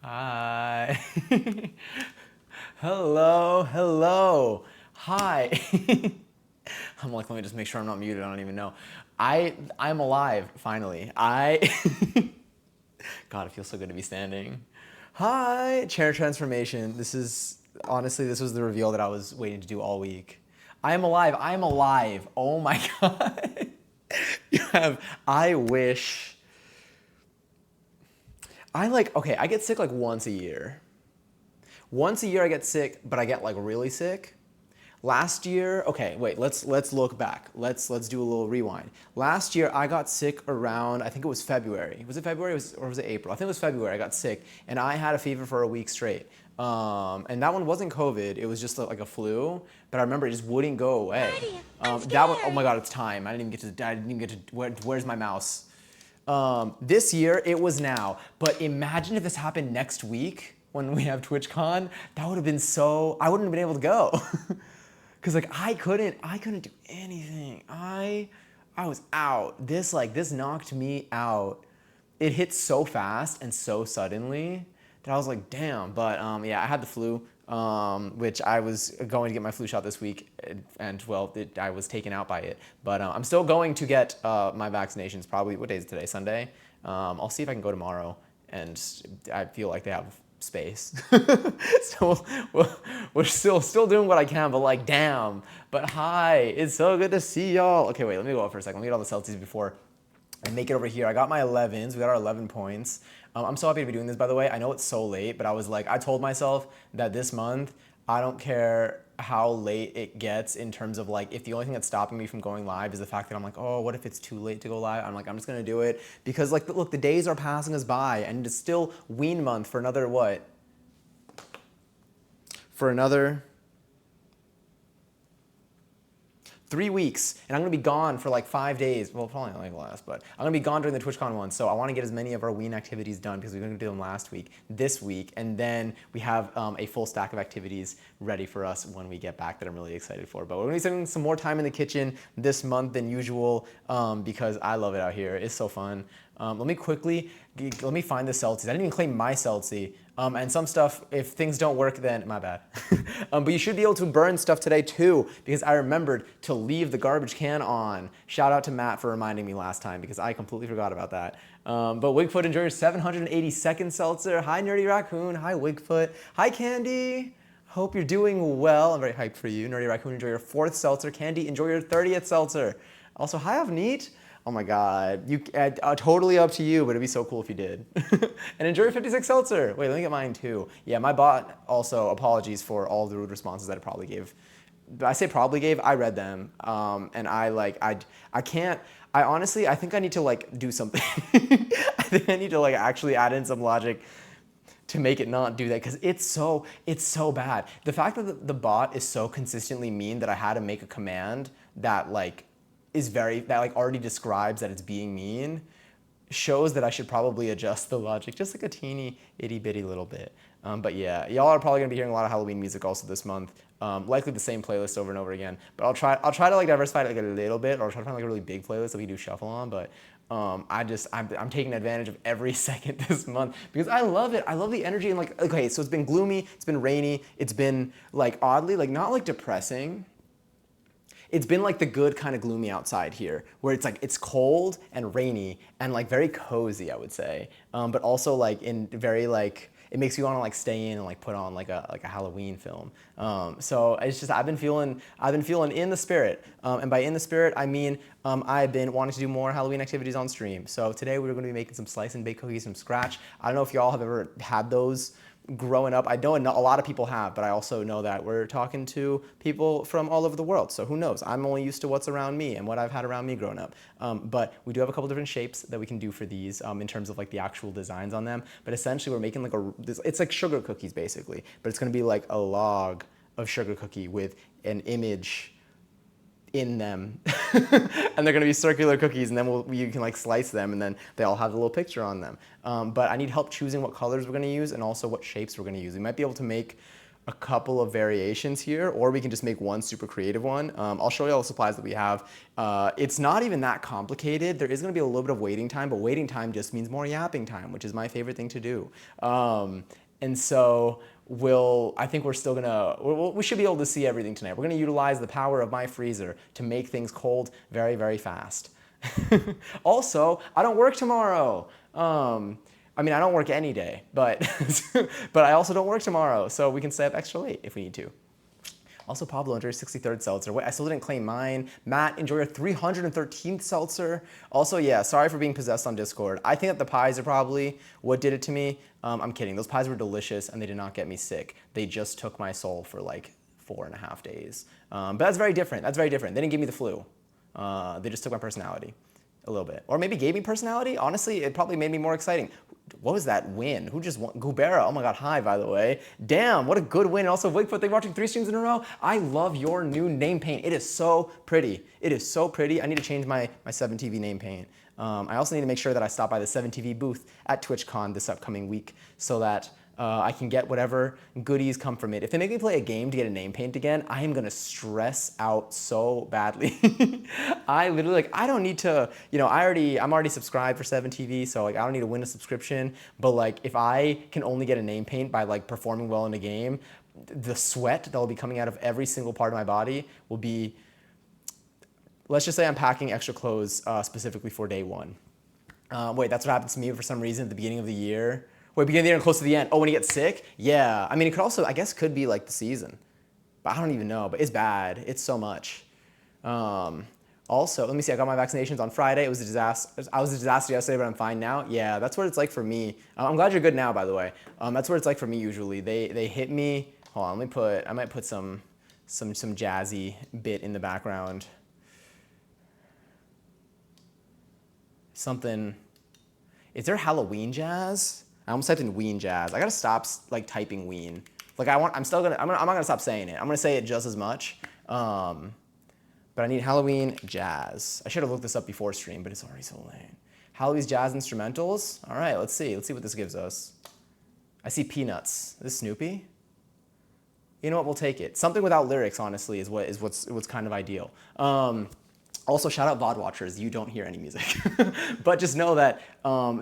Hi. Hello, hello. Hi. I'm like, let me just make sure I'm not muted. I don't even know. I'm alive finally. God, it feels so good to be standing. Hi, chair transformation. This is honestly this was the reveal that I was waiting to do all week. I am alive. I am alive. Oh my god. You have I wish okay, I get sick like once a year. Once a year I get sick, but I get like really sick. Last year, okay, wait, let's look back. Let's do a little rewind. Last year I got sick around I think it was February. Was it February or was it April? I think it was February. I got sick and I had a fever for a week straight. And that one wasn't COVID. It was just like a flu. But I remember it just wouldn't go away. Daddy, I'm That one, oh scared. my God, it's time. I didn't even get to. Where's my mouse? This year it was now. But imagine if this happened next week when we have TwitchCon. That would have been so. I wouldn't have been able to go. Cause like I couldn't do anything. I was out. This knocked me out. It hit so fast and so suddenly that I was like, damn. But yeah, I had the flu, which I was going to get my flu shot this week, and well, I was taken out by it. But I'm still going to get my vaccinations. Probably what day is it today? Sunday. I'll see if I can go tomorrow, and I feel like they have space. So we're still doing what I can, but like damn. But hi, it's so good to see y'all. Okay, wait, let me go up for a second. Let me get all the Celtics before I make it over here. I got my 11s. We got our 11 points. I'm so happy to be doing this, by the way. I know it's so late, but I told myself that this month, I don't care how late it gets in terms of like, if the only thing that's stopping me from going live is the fact that I'm like, oh, what if it's too late to go live? I'm like, I'm just gonna do it because like, look, the days are passing us by and it's still wean month for another what? For another 3 weeks, and I'm gonna be gone for like 5 days. Well, probably not like less, but I'm gonna be gone during the TwitchCon one. So I want to get as many of our Ween activities done because we are gonna do them last week, this week, and then we have a full stack of activities ready for us when we get back that I'm really excited for. But we're gonna be spending some more time in the kitchen this month than usual because I love it out here. It's so fun. Let me find the Celtics. I didn't even claim my Celtics. And some stuff, if things don't work, then my bad. But you should be able to burn stuff today too, because I remembered to leave the garbage can on. Shout out to Matt for reminding me last time, because I completely forgot about that. But Wigfoot, enjoy your 782nd seltzer. Hi, Nerdy Raccoon. Hi, Wigfoot. Hi, Candy. Hope you're doing well. I'm very hyped for you. Nerdy Raccoon, enjoy your 4th seltzer. Candy, enjoy your 30th seltzer. Also, hi, Avneet. Oh my God, totally up to you, but it'd be so cool if you did. And enjoy your 56 seltzer. Wait, let me get mine too. Yeah, my bot also, apologies for all the rude responses that I probably gave. I say probably gave, I read them. And I can't, I honestly, I think I need to like do something. I think I need to like actually add in some logic to make it not do that because it's so bad. The fact that the bot is so consistently mean that I had to make a command that like that like already describes that it's being mean shows that I should probably adjust the logic just like a teeny itty bitty little bit. But yeah, y'all are probably gonna be hearing a lot of Halloween music also this month. Likely the same playlist over and over again. But I'll try to like diversify it like a little bit, or try to find like a really big playlist that we do shuffle on. But I'm taking advantage of every second this month because I love it. I love the energy and like okay, so it's been gloomy, it's been rainy, it's been like oddly like not like depressing. It's been like the good kind of gloomy outside here, where it's like it's cold and rainy and like very cozy, I would say, but also like in very like it makes you want to like stay in and like put on like a Halloween film. So it's just I've been feeling in the spirit, and by in the spirit I mean I've been wanting to do more Halloween activities on stream. So today we're going to be making some slice and bake cookies from scratch. I don't know if y'all have ever had those growing up. I know a lot of people have, but I also know that we're talking to people from all over the world. So who knows? I'm only used to what's around me and what I've had around me growing up. But we do have a couple different shapes that we can do for these in terms of like the actual designs on them. But essentially we're making like it's like sugar cookies basically, but it's gonna be like a log of sugar cookie with an image in them. And they're gonna be circular cookies, and then you can like slice them, and then they all have a little picture on them. But I need help choosing what colors we're gonna use and also what shapes we're gonna use. We might be able to make a couple of variations here, or we can just make one super creative one. I'll show you all the supplies that we have. It's not even that complicated. There is gonna be a little bit of waiting time, but waiting time just means more yapping time, which is my favorite thing to do. And so I think we're still gonna, we should be able to see everything tonight. We're gonna utilize the power of my freezer to make things cold very, very fast. Also, I don't work tomorrow. I mean, I don't work any day, but but I also don't work tomorrow, so we can stay up extra late if we need to. Also, Pablo, enjoy your 63rd seltzer. Wait, I still didn't claim mine. Matt, enjoy your 313th seltzer. Also, yeah, sorry for being possessed on Discord. I think that the pies are probably what did it to me. I'm kidding. Those pies were delicious, and they did not get me sick. They just took my soul for like 4.5 days. But that's very different. That's very different. They didn't give me the flu. They just took my personality a little bit. Or maybe gave me personality. Honestly, it probably made me more exciting. What was that win? Who just won? Gubera. Oh my God, hi, by the way. Damn, what a good win. Also, Wigfoot, thank you for watching 3 streams in a row. I love your new name paint. It is so pretty. It is so pretty. I need to change my 7TV name paint. I also need to make sure that I stop by the 7TV booth at TwitchCon this upcoming week so that I can get whatever goodies come from it. If they make me play a game to get a name paint again, I am gonna stress out so badly. I literally, I don't need to, I'm already subscribed for 7TV, so I don't need to win a subscription. But if I can only get a name paint by performing well in a game, the sweat that will be coming out of every single part of my body will be, let's just say I'm packing extra clothes specifically for day 1. Wait, that's what happens to me for some reason at the beginning of the year. Wait, beginning of the year and close to the end. Oh, when you get sick? Yeah. I mean, it could also, I guess, could be the season. But I don't even know. But it's bad. It's so much. Also, let me see. I got my vaccinations on Friday. It was a disaster. I was a disaster yesterday, but I'm fine now. Yeah, that's what it's like for me. I'm glad you're good now, by the way. That's what it's like for me usually. They hit me. Hold on. I might put some jazzy bit in the background. Something. Is there Halloween jazz? I almost typed in Ween jazz. I gotta stop typing Ween. I'm not gonna stop saying it. I'm gonna say it just as much. But I need Halloween jazz. I should have looked this up before stream, but it's already so late. Halloween's jazz instrumentals. All right, let's see. Let's see what this gives us. I see Peanuts. Is this Snoopy? You know what? We'll take it. Something without lyrics, honestly, is what's kind of ideal. Also, shout out VOD watchers. You don't hear any music, but just know that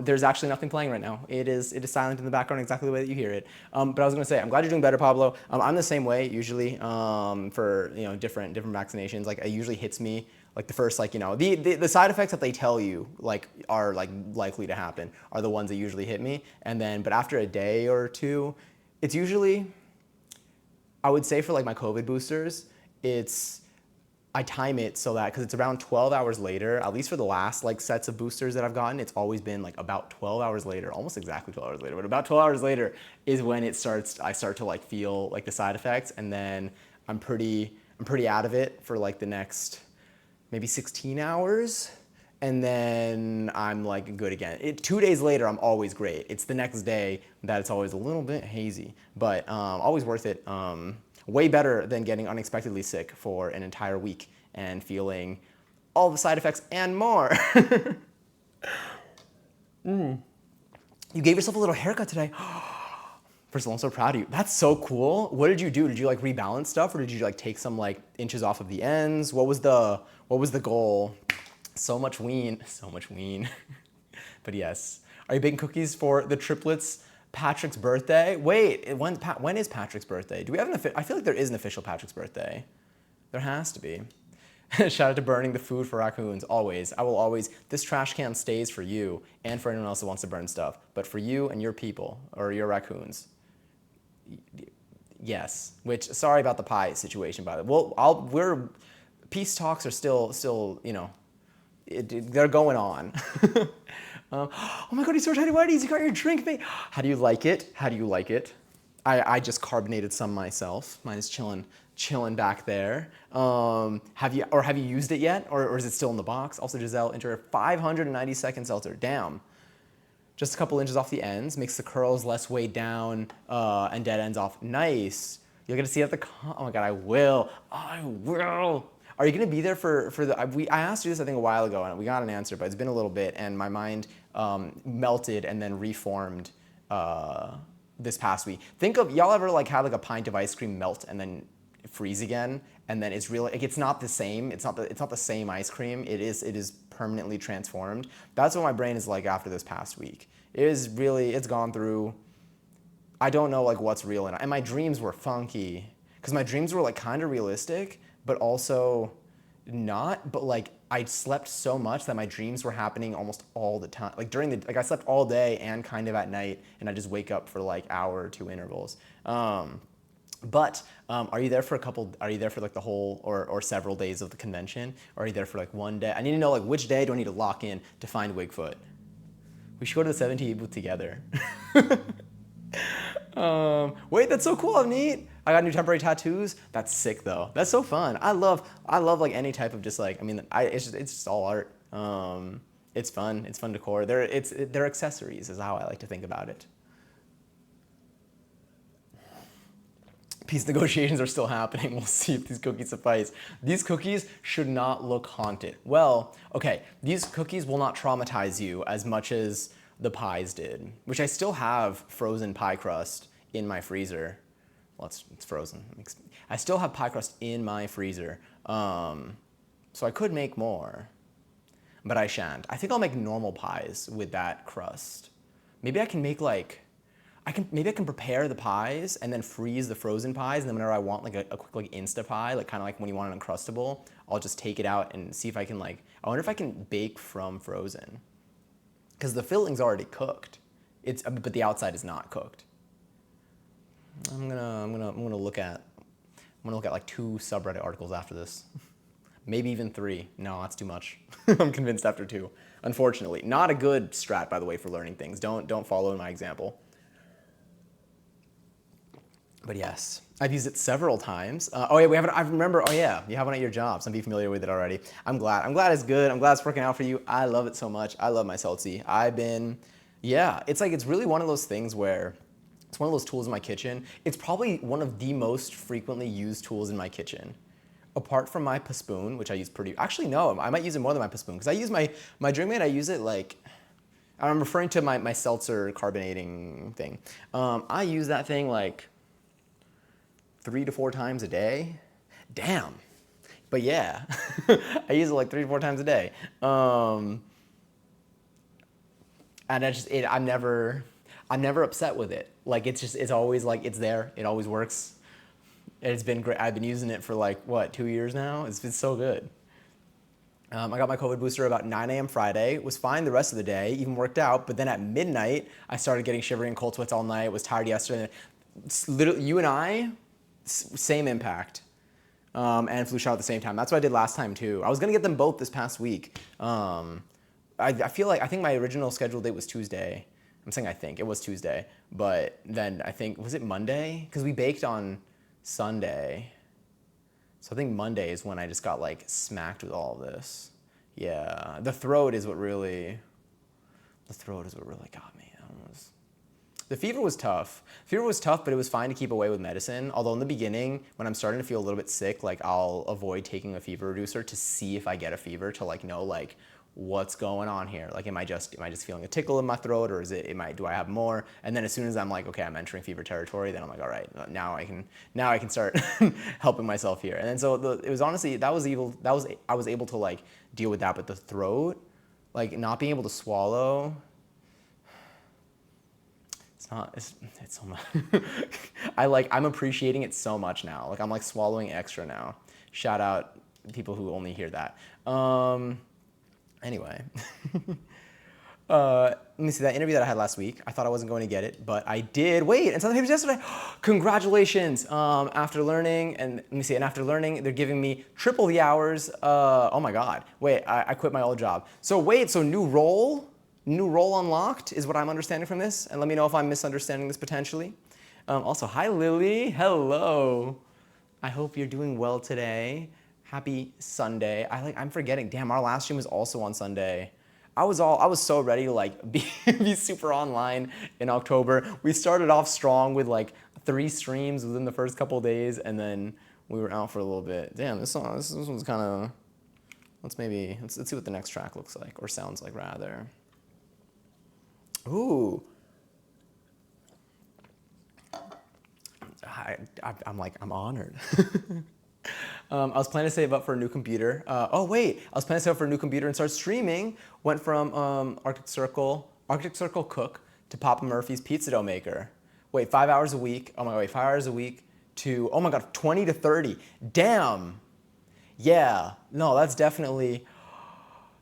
there's actually nothing playing right now. It is silent in the background, exactly the way that you hear it. But I was gonna say, I'm glad you're doing better, Pablo. I'm the same way usually for different vaccinations. It usually hits me the first the side effects that they tell you are likely to happen are the ones that usually hit me, and then but after a day or two, it's usually, I would say for my COVID boosters, I time it so that, because it's around 12 hours later, at least for the last sets of boosters that I've gotten, it's always been about 12 hours later, almost exactly 12 hours later, but about 12 hours later is when I start to feel the side effects, and then I'm pretty out of it for the next maybe 16 hours, and then I'm good again. 2 days later, I'm always great. It's the next day that it's always a little bit hazy, but always worth it. Way better than getting unexpectedly sick for an entire week and feeling all the side effects and more. You gave yourself a little haircut today. First of all, I'm so proud of you. That's so cool. What did you do? Did you rebalance stuff, or did you take some inches off of the ends? What was the goal? So much ween. So much ween. But yes. Are you baking cookies for the triplets? Patrick's birthday? Wait, when is Patrick's birthday? Do we have I feel like there is an official Patrick's birthday. There has to be. Shout out to burning the food for raccoons, always. I will always, this trash can stays for you and for anyone else that wants to burn stuff, but for you and your people, or your raccoons. Yes, sorry about the pie situation, by the way. Peace talks are still they're going on. Oh my God, he's so tiny whiteys. You got your drink, mate. How do you like it? How do you like it? I just carbonated some myself. Mine is chilling back there. Have you used it yet, or is it still in the box? Also, Giselle, enter 590-second seltzer. Damn. Just a couple inches off the ends makes the curls less weighed down and dead ends off. Nice. You're gonna see at the. Oh my God, I will. Are you gonna be there for the? I asked you this I think a while ago and we got an answer, but it's been a little bit and my mind melted and then reformed this past week. Think of, y'all ever like had like a pint of ice cream melt and then freeze again, and then it's really like it's not the same. It's not the same ice cream. It is permanently transformed. That's what my brain is like after this past week. It's gone through. I don't know like what's real and my dreams were funky because my dreams were like kind of realistic, but also not. But like I slept so much that my dreams were happening almost all the time. Like I slept all day and kind of at night, and I just wake up for like hour or two intervals. But are you there for like the whole or several days of the convention? Or are you there for like one day? I need to know like which day do I need to lock in to find Wigfoot? We should go to the 17 booth together. Wait, that's so cool. Neat. I got new temporary tattoos. That's sick though. That's so fun. I love like any type of just like, I mean, it's just all art. It's fun. It's fun decor. They're accessories is how I like to think about it. Peace negotiations are still happening. We'll see if these cookies suffice. These cookies should not look haunted. Well, okay, these cookies will not traumatize you as much as the pies did, which I still have frozen pie crust in my freezer. Well, it's frozen. I still have pie crust in my freezer, so I could make more, but I shan't. I think I'll make normal pies with that crust. Maybe I can make like, maybe I can prepare the pies and then freeze the frozen pies, and then whenever I want like a quick like Insta pie, like kind of like when you want an Uncrustable, I'll just take it out and see if I can like, I wonder if I can bake from frozen. Because the filling's already cooked, but the outside is not cooked. I'm gonna look at like 2 subreddit articles after this, maybe even 3. No, that's too much. I'm convinced after 2. Unfortunately, not a good strat, by the way, for learning things. Don't follow my example. But yes, I've used it several times. Oh yeah, I remember. Oh yeah, you have one at your job. Some of you familiar with it already. I'm glad it's good. I'm glad it's working out for you. I love it so much. I love my Celsi. It's really one of those things where it's one of those tools in my kitchen. It's probably one of the most frequently used tools in my kitchen. Apart from my Paspoon, which I use actually no, I might use it more than my Paspoon because I use my DrinkMate, I use it like, I'm referring to my seltzer carbonating thing. I use that thing like 3 to 4 times a day. Damn. But yeah, I use it like 3 to 4 times a day. And I'm never upset with it. Like it's always like, it's there. It always works. It's been great. I've been using it for like, 2 years now? It's been so good. I got my COVID booster about 9 a.m. Friday. It was fine the rest of the day, even worked out. But then at midnight, I started getting shivering and cold sweats all night. Was tired yesterday. It's literally, you and I, same impact, and flu shot at the same time. That's what I did last time too. I was gonna get them both this past week. I think my original scheduled date was Tuesday. I'm saying I think it was Tuesday, but then I think, was it Monday? Because we baked on Sunday. So I think Monday is when I just got like smacked with all of this. Yeah, the throat is what really got me. The fever was tough. But it was fine to keep away with medicine. Although in the beginning, when I'm starting to feel a little bit sick, like I'll avoid taking a fever reducer to see if I get a fever, to like know like what's going on here. Like am I just feeling a tickle in my throat, or do I have more? And then as soon as I'm like, okay, I'm entering fever territory, then I'm like, all right, now I can start helping myself here. And then so it was honestly, I was able to like deal with that, but the throat, like not being able to swallow, it's so much. I'm appreciating it so much now. Like I'm like swallowing extra now. Shout out people who only hear that. Anyway, let me see that interview that I had last week. I thought I wasn't going to get it, but I did. Wait, and something yesterday. Congratulations! After learning, they're giving me triple the hours. Oh my God! Wait, I quit my old job. So new role. New role unlocked is what I'm understanding from this, and let me know if I'm misunderstanding this potentially. Also, hi Lily, hello. I hope you're doing well today. Happy Sunday. I'm forgetting. Damn, our last stream was also on Sunday. I was so ready to like be super online in October. We started off strong with like 3 streams within the first couple of days, and then we were out for a little bit. Damn, this one's kind of. Let's see what the next track looks like or sounds like rather. Ooh. I'm honored. I was planning to save up for a new computer. Oh wait, I was planning to save up for a new computer and start streaming. Went from Arctic Circle Cook to Papa Murphy's Pizza Dough Maker. Wait, 5 hours a week. Oh my god, wait, 5 hours a week to, oh my god, 20 to 30. Damn. Yeah, no, that's definitely.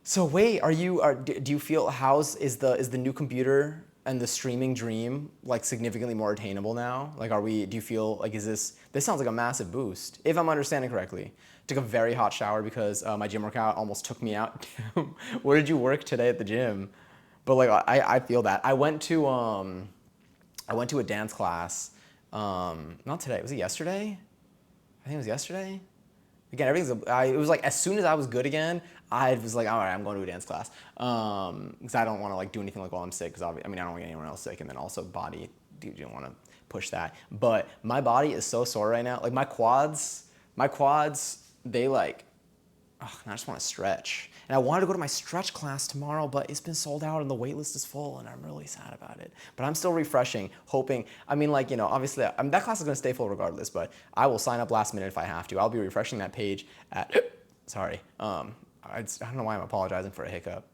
So wait, do you feel is the new computer and the streaming dream like significantly more attainable now? Like do you feel like this sounds like a massive boost, if I'm understanding correctly. Took a very hot shower because my gym workout almost took me out. Where did you work today at the gym? But like I feel that. I went to a dance class. Not today. Was it yesterday? I think it was yesterday. Again, it was like as soon as I was good again, I was like, all right, I'm going to a dance class. Because I don't want to like do anything like while I'm sick. Because I don't want to get anyone else sick. And then also body, you don't want to push that. But my body is so sore right now. Like my quads, they like, I just want to stretch. And I wanted to go to my stretch class tomorrow, but it's been sold out and the wait list is full and I'm really sad about it. But I'm still refreshing, hoping, obviously, that class is going to stay full regardless, but I will sign up last minute if I have to. I'll be refreshing that page at, sorry, I don't know why I'm apologizing for a hiccup.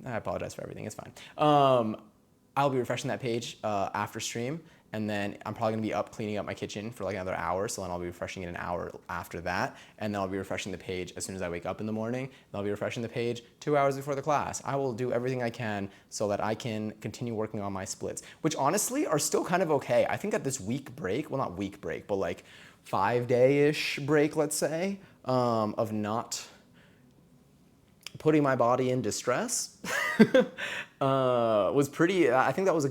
I apologize for everything, it's fine. I'll be refreshing that page after stream. And then I'm probably gonna be up cleaning up my kitchen for like another hour. So then I'll be refreshing it an hour after that. And then I'll be refreshing the page as soon as I wake up in the morning. And I'll be refreshing the page 2 hours before the class. I will do everything I can so that I can continue working on my splits, which honestly are still kind of okay. I think that this week break, well not week break, but like 5-day-ish break, let's say, of not putting my body in distress was pretty, I think that was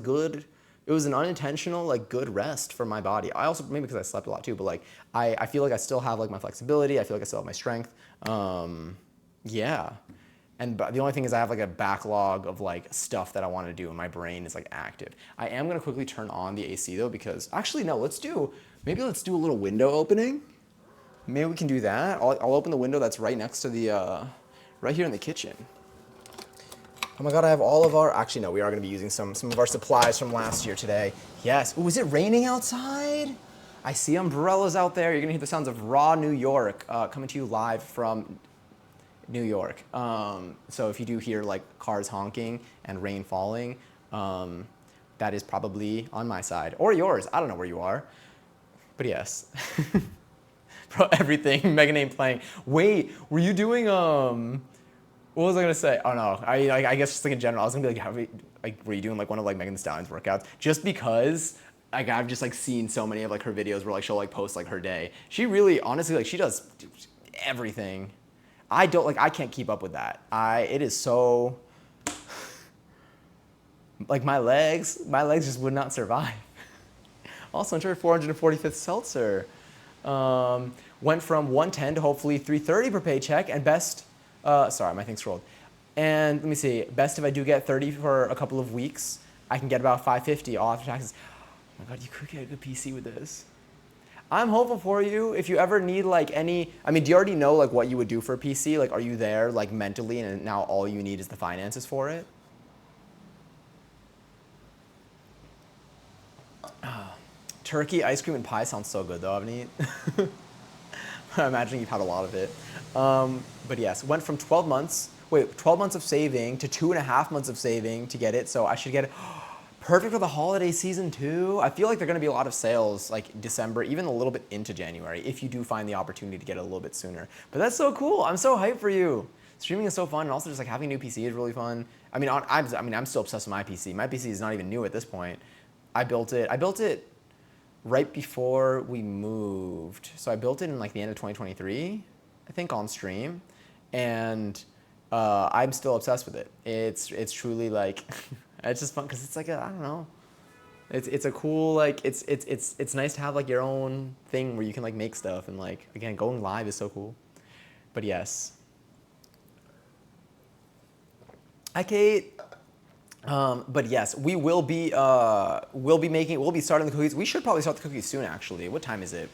it was an unintentional, like, good rest for my body. I also, maybe because I slept a lot too, but like, I feel like I still have like my flexibility. I feel like I still have my strength. Yeah. But the only thing is I have like a backlog of like stuff that I want to do and my brain is like active. I am going to quickly turn on the AC though, because actually, no, maybe let's do a little window opening. Maybe we can do that. I'll open the window that's right next to the, right here in the kitchen. Oh my god, I have all of actually no, we are gonna be using some of our supplies from last year today. Yes. Ooh, is it raining outside? I see umbrellas out there. You're gonna hear the sounds of raw New York coming to you live from New York. So if you do hear like cars honking and rain falling, that is probably on my side or yours. I don't know where you are, but yes. Bro, everything. Mega Name playing. Wait, were you doing what was I gonna say? Oh no, I guess just like in general, I was gonna be like, were you doing like one of like Megan Thee Stallion's workouts? Just because like I've just like seen so many of like her videos where like she'll like post like her day. She really, honestly, like she does everything. I can't keep up with that. It is so, like my legs just would not survive. Also enjoyed 445th seltzer. Went from 110 to hopefully 330 per paycheck and best. Sorry, my thing scrolled. And let me see, best if I do get 30 for a couple of weeks, I can get about 550 all after taxes. Oh my god, you could get a good PC with this. I'm hopeful for you. If you ever need like do you already know like what you would do for a PC? Like, are you there like mentally and now all you need is the finances for it? Turkey, ice cream, and pie sounds so good though, Avneet. I imagine you've had a lot of it. But yes, went from 12 months of saving to 2.5 months of saving to get it. So I should get it. Perfect for the holiday season too. I feel like there are gonna be a lot of sales like December, even a little bit into January, if you do find the opportunity to get it a little bit sooner. But that's so cool. I'm so hyped for you. Streaming is so fun, and also just like having a new PC is really fun. I'm still obsessed with my PC. My PC is not even new at this point. I built it right before we moved. So I built it in like the end of 2023, I think, on stream, and I'm still obsessed with it. It's truly like it's just fun because it's like I don't know. It's a cool like it's nice to have like your own thing where you can like make stuff, and like again going live is so cool. But yes. Hi Kate. But yes, we'll be starting the cookies. We should probably start the cookies soon actually. What time is it?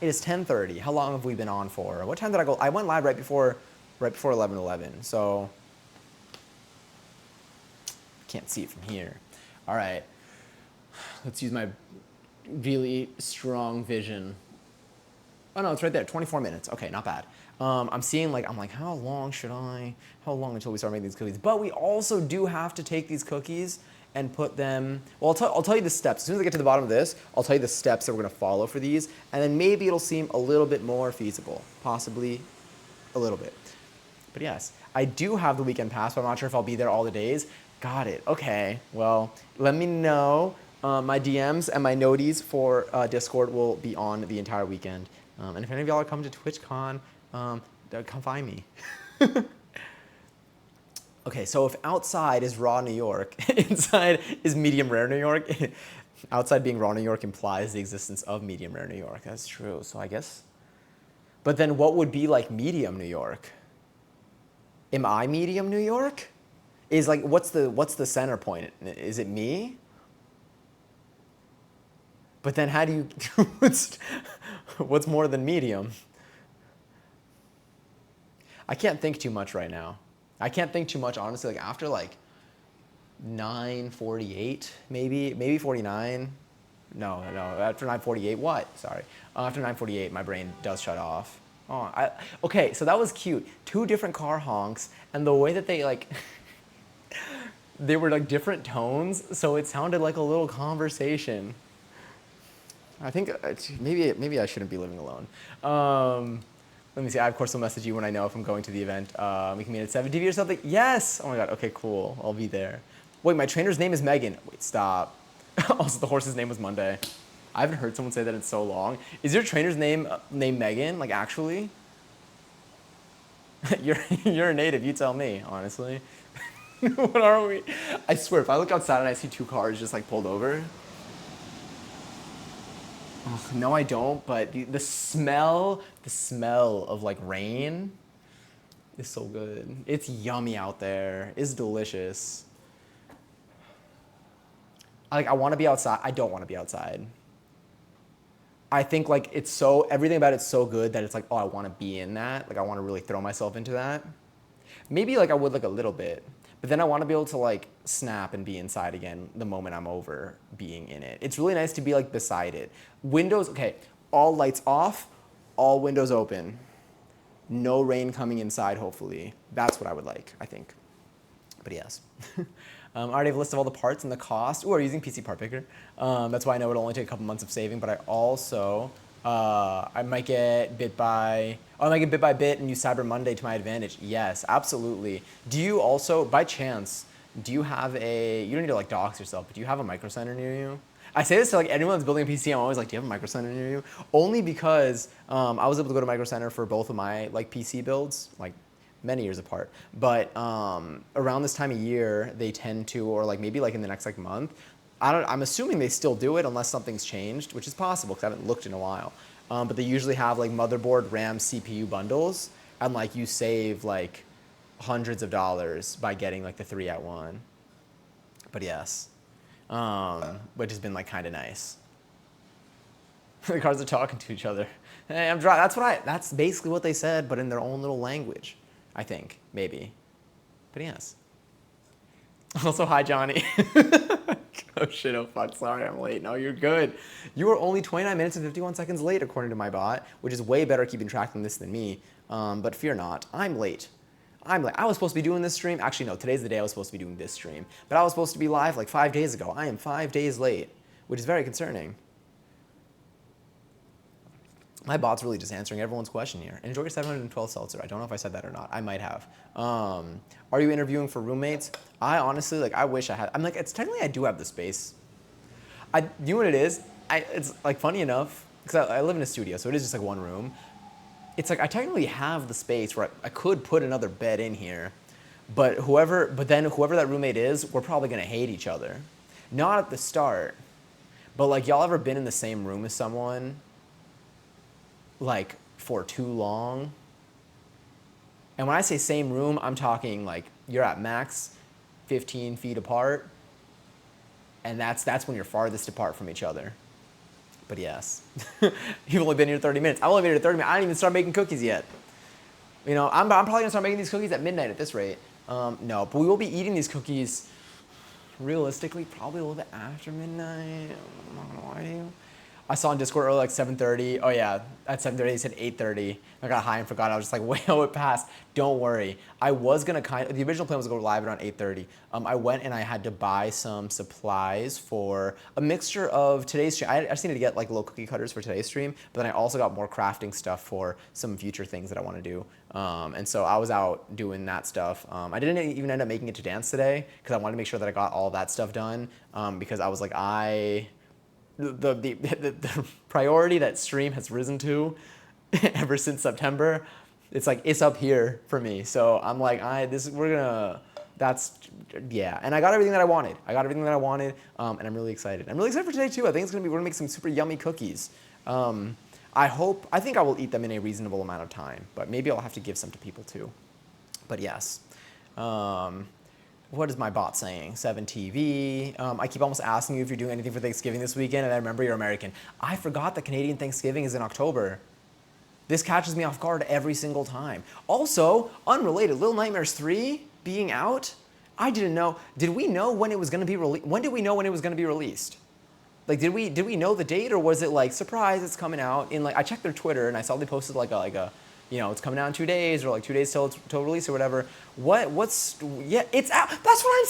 It is 10:30. How long have we been on for? What time did I go? I went live right before 11:11. So can't see it from here. All right. Let's use my really strong vision. Oh no, it's right there. 24 minutes. Okay, not bad. I'm seeing like, I'm like, how long until we start making these cookies? But we also do have to take these cookies and put them, well, I'll tell you the steps. As soon as I get to the bottom of this, I'll tell you the steps that we're gonna follow for these, and then maybe it'll seem a little bit more feasible, possibly a little bit. But yes, I do have the weekend pass, but I'm not sure if I'll be there all the days. Got it. Okay. Well, let me know. My DMs and my noties for Discord will be on the entire weekend. And if any of y'all are coming to TwitchCon, come find me. Okay, so if outside is raw New York, inside is medium rare New York, outside being raw New York implies the existence of medium rare New York. That's true. So I guess. But then what would be like medium New York? Am I medium New York? Is like, what's the center point? Is it me? But then how do you, what's more than medium? I can't think too much right now. I can't think too much, honestly, like after like 9:48, maybe 49. No, after 9:48, what? Sorry. After 9:48, my brain does shut off. Oh, okay, so that was cute. 2 different car honks, and the way that they like, they were like different tones, so it sounded like a little conversation. I think maybe I shouldn't be living alone. Let me see. I of course will message you when I know if I'm going to the event. We can meet at 7 TV or something. Yes. Oh my god. Okay, cool. I'll be there. Wait, my trainer's name is Megan. Wait, stop. Also, the horse's name was Monday. I haven't heard someone say that in so long. Is your trainer's name named Megan? Like actually? You're a native. You tell me. Honestly. What are we? I swear, if I look outside and I see 2 cars just like pulled over. Oh, no, I don't. But the smell of like rain is so good. It's yummy out there. It's delicious. I want to be outside. I don't want to be outside. I think like everything about it's so good that it's like, oh, I want to be in that. Like I want to really throw myself into that. Maybe like I would like a little bit, but then I want to be able to like snap and be inside again the moment I'm over being in it. It's really nice to be like beside it. Windows, okay, all lights off, all windows open. No rain coming inside, hopefully. That's what I would like, I think. But yes. I already have a list of all the parts and the cost. Ooh, I'm using PC Part Picker. That's why I know it'll only take a couple months of saving, but I also, I might get bit by bit and use Cyber Monday to my advantage. Yes, absolutely. Do you also, by chance, you don't need to like dox yourself, but do you have a Micro Center near you? I say this to like anyone that's building a PC, I'm always like, do you have a Micro Center near you? Only because I was able to go to Micro Center for both of my like PC builds, like many years apart. But around this time of year, they tend to, or like maybe like in the next like month, I'm assuming they still do it unless something's changed, which is possible because I haven't looked in a while. But they usually have like motherboard, RAM, CPU bundles, and like you save like hundreds of dollars by getting like the 3-at-1. But yes, which has been like kind of nice. The cars are talking to each other. Hey, I'm driving. That's basically what they said, but in their own little language, I think, maybe. But yes. Also, hi, Johnny. Oh shit, oh fuck, sorry, I'm late. No, you're good. You are only 29 minutes and 51 seconds late, according to my bot, which is way better keeping track than this than me. But fear not, I'm late. I was supposed to be doing this stream. Actually, no, today's the day I was supposed to be doing this stream. But I was supposed to be live like 5 days ago. I am 5 days late, which is very concerning. My bot's really just answering everyone's question here. Enjoy your 712 seltzer. I don't know if I said that or not. I might have. Are you interviewing for roommates? I honestly, like, I wish I had. I'm like, it's technically I do have the space. You know what it is? It's like funny enough, because I live in a studio, so it is just like one room. It's like I technically have the space where I could put another bed in here, but then whoever that roommate is, we're probably gonna hate each other. Not at the start, but like y'all ever been in the same room as someone like for too long? And when I say same room, I'm talking like you're at max 15 feet apart, and that's when you're farthest apart from each other. But yes, you've only been here 30 minutes. I've only been here 30 minutes. I didn't even start making cookies yet. You know, I'm probably gonna start making these cookies at midnight at this rate. No, but we will be eating these cookies realistically probably a little bit after midnight. I'm not gonna lie to you. I saw on Discord earlier like 7:30. Oh yeah, at 7:30 they said 8:30. I got high and forgot. I was just like, wait, oh, it passed. Don't worry. I was gonna the original plan was to go live around 8:30. I went and I had to buy some supplies for a mixture of today's stream. I just needed to get like little cookie cutters for today's stream, but then I also got more crafting stuff for some future things that I want to do. And so I was out doing that stuff. I didn't even end up making it to dance today because I wanted to make sure that I got all that stuff done because I was like, the priority that stream has risen to ever since September, it's like it's up here for me. So I'm like, yeah. And I got everything that I wanted. And I'm really excited. I'm really excited for today too. I think we're gonna make some super yummy cookies. I think I will eat them in a reasonable amount of time, but maybe I'll have to give some to people too. But yes. What is my bot saying? 7TV. I keep almost asking you if you're doing anything for Thanksgiving this weekend, and I remember you're American. I forgot that Canadian Thanksgiving is in October. This catches me off guard every single time. Also, unrelated, Little Nightmares 3 being out. I didn't know. Did we know when it was going to be released? When did we know when it was going to be released? Like, did we know the date, or was it like surprise? It's coming out in like I checked their Twitter and I saw they posted like a it's coming out in 2 days or like 2 days till release or whatever. It's out. That's what I'm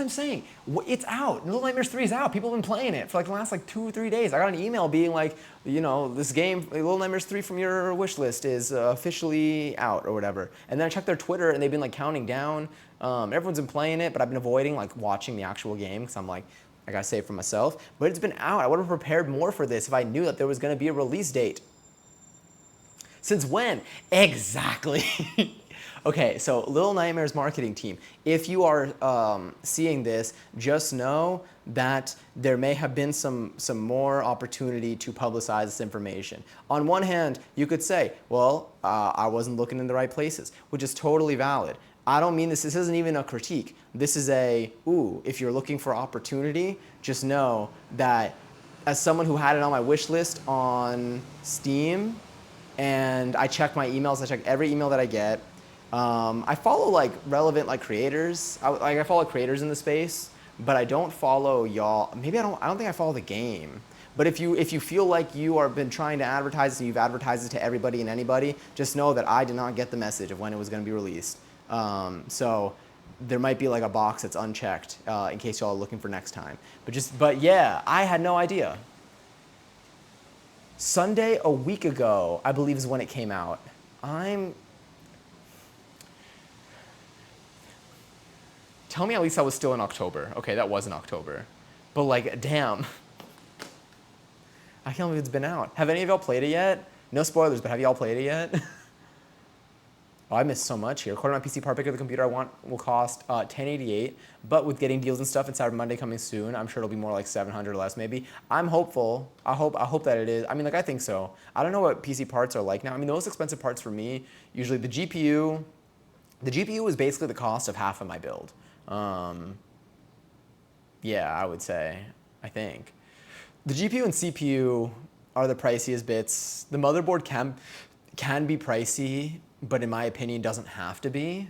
saying. It's out. Little Nightmares 3 is out. People have been playing it for like the last like 2 or 3 days. I got an email being like, this game, Little Nightmares 3 from your wish list is officially out or whatever. And then I checked their Twitter and they've been like counting down. Everyone's been playing it, but I've been avoiding like watching the actual game because I'm like, I gotta save it for myself. But it's been out. I would have prepared more for this if I knew that there was gonna be a release date. Since when? Exactly. Okay, so Little Nightmares marketing team. If you are seeing this, just know that there may have been some more opportunity to publicize this information. On one hand, you could say, well, I wasn't looking in the right places, which is totally valid. I don't mean this isn't even a critique. This is if you're looking for opportunity, just know that as someone who had it on my wish list on Steam, and I check my emails, I check every email that I get. I follow like relevant like creators. I follow creators in the space, but I don't follow y'all. Maybe I don't think I follow the game. But if you feel like you are been trying to advertise and you've advertised it to everybody and anybody, just know that I did not get the message of when it was going to be released. So there might be like a box that's unchecked in case y'all are looking for next time. But yeah, I had no idea. Sunday a week ago, I believe, is when it came out. Tell me at least I was still in October. Okay, that was in October. But like, damn. I can't believe it's been out. Have any of y'all played it yet? No spoilers, but have y'all played it yet? Oh, I missed so much here. According to my PC part picker, the computer I want will cost $1088, but with getting deals and stuff and Cyber Monday coming soon, I'm sure it'll be more like $700 or less maybe. I'm hopeful. I hope that it is. I mean, like, I think so. I don't know what PC parts are like now. I mean, the most expensive parts for me, usually the GPU. The GPU is basically the cost of half of my build. Yeah, I would say, I think. The GPU and CPU are the priciest bits. The motherboard can be pricey, but in my opinion doesn't have to be.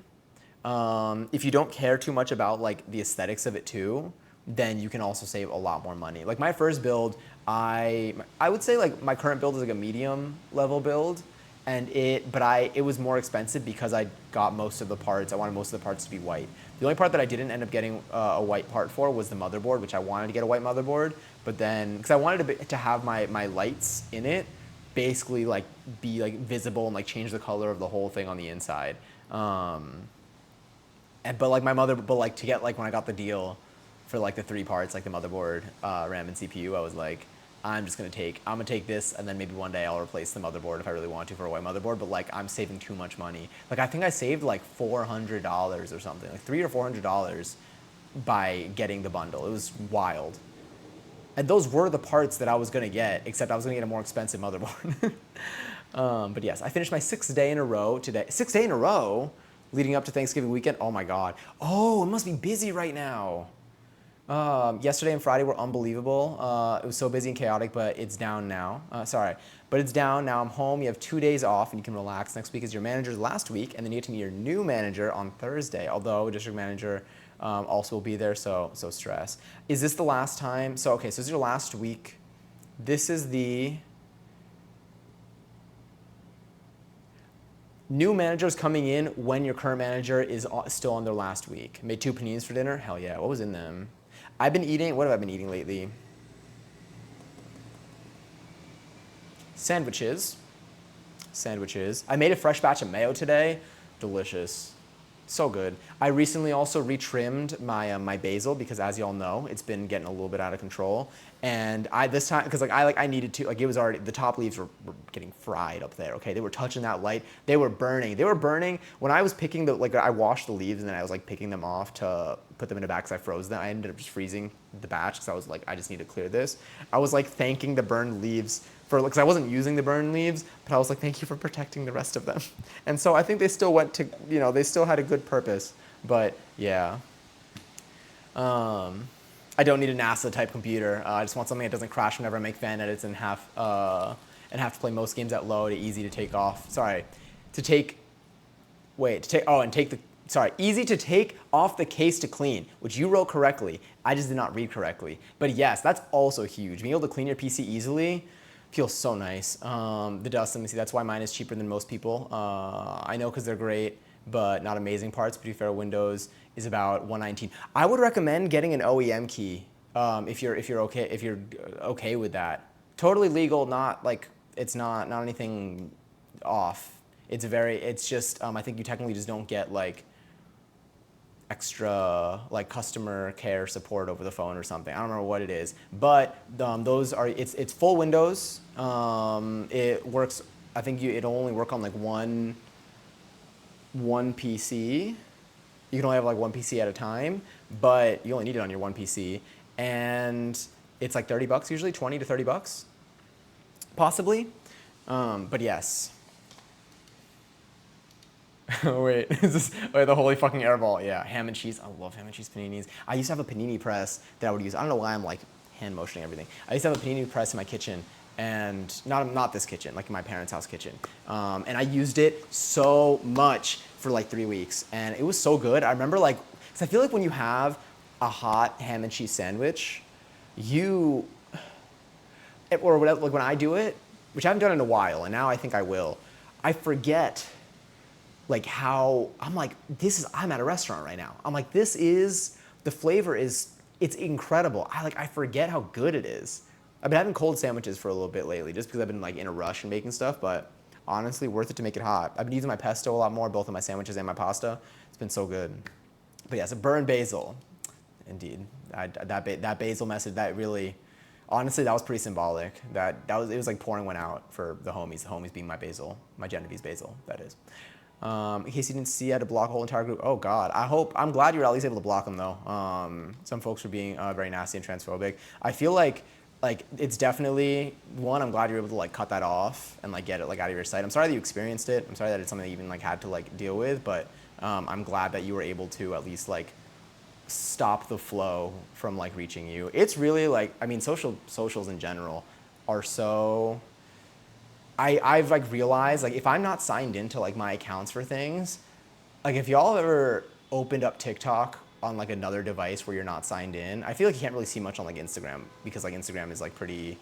If you don't care too much about like the aesthetics of it too, then you can also save a lot more money. Like my first build, I would say like my current build is like a medium level build, and it was more expensive because I got most of the parts. I wanted most of the parts to be white. The only part that I didn't end up getting a white part for was the motherboard, which I wanted to get a white motherboard, but then because I wanted to have my lights in it basically like be like visible and like change the color of the whole thing on the inside. But to get like when I got the deal for like the 3 parts, like the motherboard, RAM, and CPU, I was like, I'm gonna take this, and then maybe one day I'll replace the motherboard if I really want to for a white motherboard. But like I'm saving too much money. Like I think I saved like $400 or something, like $300 or $400 by getting the bundle. It was wild. And those were the parts that I was gonna get, except I was gonna get a more expensive motherboard. But yes, I finished my 6th day in a row today. 6th day in a row, leading up to Thanksgiving weekend. Oh my God. Oh, it must be busy right now. Yesterday and Friday were unbelievable. It was so busy and chaotic, but it's down now. But it's down now. I'm home. You have 2 days off, and you can relax. Next week is your manager's last week, and then you get to meet your new manager on Thursday. Although district manager also will be there, so stress. Is this the last time? So this is your last week This is the new managers coming in when your current manager is still on their last week. Made 2 paninis for dinner. Hell yeah. What was in them? I've been eating, what have I been eating lately? Sandwiches. I made a fresh batch of mayo today. Delicious. So good. I recently also retrimmed my basil because, as y'all know, it's been getting a little bit out of control. And this time, because I needed to, it was already, the top leaves were getting fried up there. Okay, they were touching that light. They were burning. When I was picking I washed the leaves and then I was picking them off to put them in a bag because I froze them. I ended up just freezing the batch because I was I just need to clear this. I was thanking the burned leaves because I wasn't using the burned leaves, but I was thank you for protecting the rest of them. And so I think they still went to, they still had a good purpose. But yeah. I don't need a NASA type computer. I just want something that doesn't crash whenever I make fan edits and have to play most games at low to easy to take off. Easy to take off the case to clean, which you wrote correctly. I just did not read correctly. But yes, that's also huge. Being able to clean your PC easily feels so nice. The dust, let me see, that's why mine is cheaper than most people. I know because they're great, but not amazing parts. But to be fair, Windows is about $119. I would recommend getting an OEM key if you're okay with that. Totally legal, it's not anything off. It's just I think you technically just don't get extra customer care support over the phone or something. I don't remember what it is, but those are it's full Windows. It works. I think it'll only work on one PC. You can only have one PC at a time, but you only need it on your one PC, and it's $30 usually, 20 to 30 bucks, possibly. But yes. Wait, the holy fucking airball. Yeah, ham and cheese. I love ham and cheese paninis. I used to have a panini press that I would use. I don't know why I'm hand motioning everything. I used to have a panini press in my kitchen, and not this kitchen, in my parents' house kitchen. And I used it so much for 3 weeks, and it was so good. I remember because I feel when you have a hot ham and cheese sandwich, when I do it, which I haven't done in a while, and now I think I will, I forget how I'm I'm at a restaurant right now. I'm the flavor it's incredible. I forget how good it is. I've been having cold sandwiches for a little bit lately just because I've been in a rush and making stuff, but honestly worth it to make it hot. I've been using my pesto a lot more, both in my sandwiches and my pasta. It's been so good. But yeah, it's a burned basil. Indeed. That basil message, that really, honestly, that was pretty symbolic. It was pouring one out for the homies being my basil, my Genovese basil, that is. In case you didn't see, I had to block a whole entire group. Oh God, I'm glad you were at least able to block them though. Some folks were being very nasty and transphobic. I feel it's definitely, one, I'm glad you're able to cut that off and get it out of your sight. I'm sorry that you experienced it. I'm sorry that it's something that you even had to deal with, but I'm glad that you were able to at least stop the flow from reaching you. It's really socials in general are so, I've realized if I'm not signed into my accounts for things, if y'all have ever opened up TikTok on another device where you're not signed in, I feel you can't really see much on Instagram because Instagram is pretty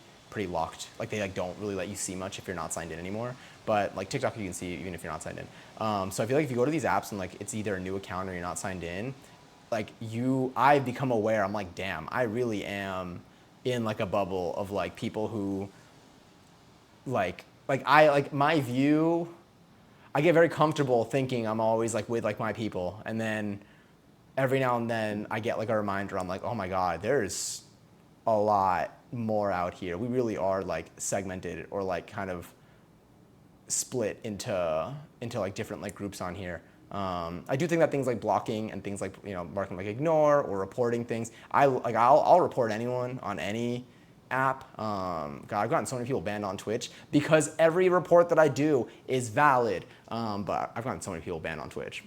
locked. They don't really let you see much if you're not signed in anymore. But TikTok you can see even if you're not signed in. So I feel if you go to these apps and it's either a new account or you're not signed in, I've become aware. I'm damn, I really am in a bubble of people who my view, I get very comfortable thinking I'm always with my people, and then every now and then I get a reminder. I'm oh my God, there's a lot more out here. We really are segmented or kind of split into different groups on here. I do think that things blocking and things marking ignore or reporting things. I'll report anyone on any app. God, I've gotten so many people banned on Twitch because every report that I do is valid. But I've gotten so many people banned on Twitch.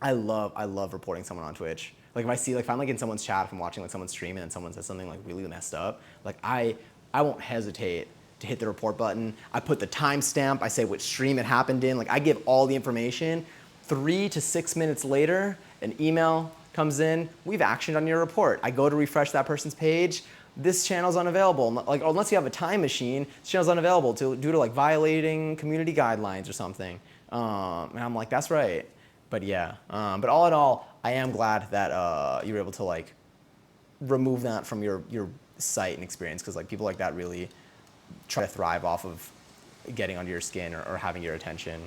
I love reporting someone on Twitch. If I see if I'm in someone's chat, if I'm watching someone stream and someone says something really messed up, I won't hesitate to hit the report button. I put the timestamp. I say which stream it happened in. I give all the information. 3 to 6 minutes later, an email comes in. We've actioned on your report. I go to refresh that person's page. this channel's unavailable. Like, unless you have a time machine, this channel's unavailable due to like violating community guidelines or something. And I'm like, that's right. But yeah, but all in all, I am glad that you were able to like remove that from your site and experience, because like people like that really try to thrive off of getting under your skin or having your attention.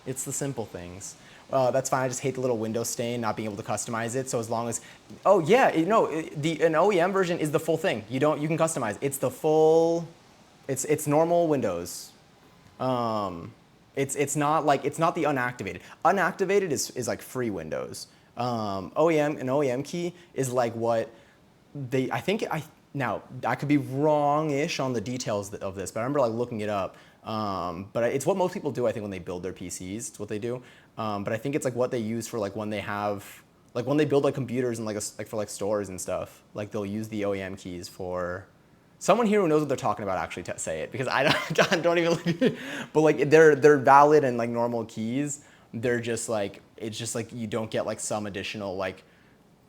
It's the simple things. That's fine. I just hate the little window stain, not being able to customize it. So as long as, oh yeah, an OEM version is the full thing. You can customize. It's the full, it's normal Windows. It's not the unactivated. Unactivated is like free Windows. An OEM key is like what now I could be wrong-ish on the details of this, but I remember like looking it up. But it's what most people do, I think, when they build their PCs. It's what they do. But I think it's like what they use for like when they have, like when they build like computers and like for like stores and stuff. Like they'll use the OEM keys for. Someone here who knows what they're talking about actually say it, because I don't even. But like they're valid and like normal keys. They're just like, it's just like you don't get like some additional like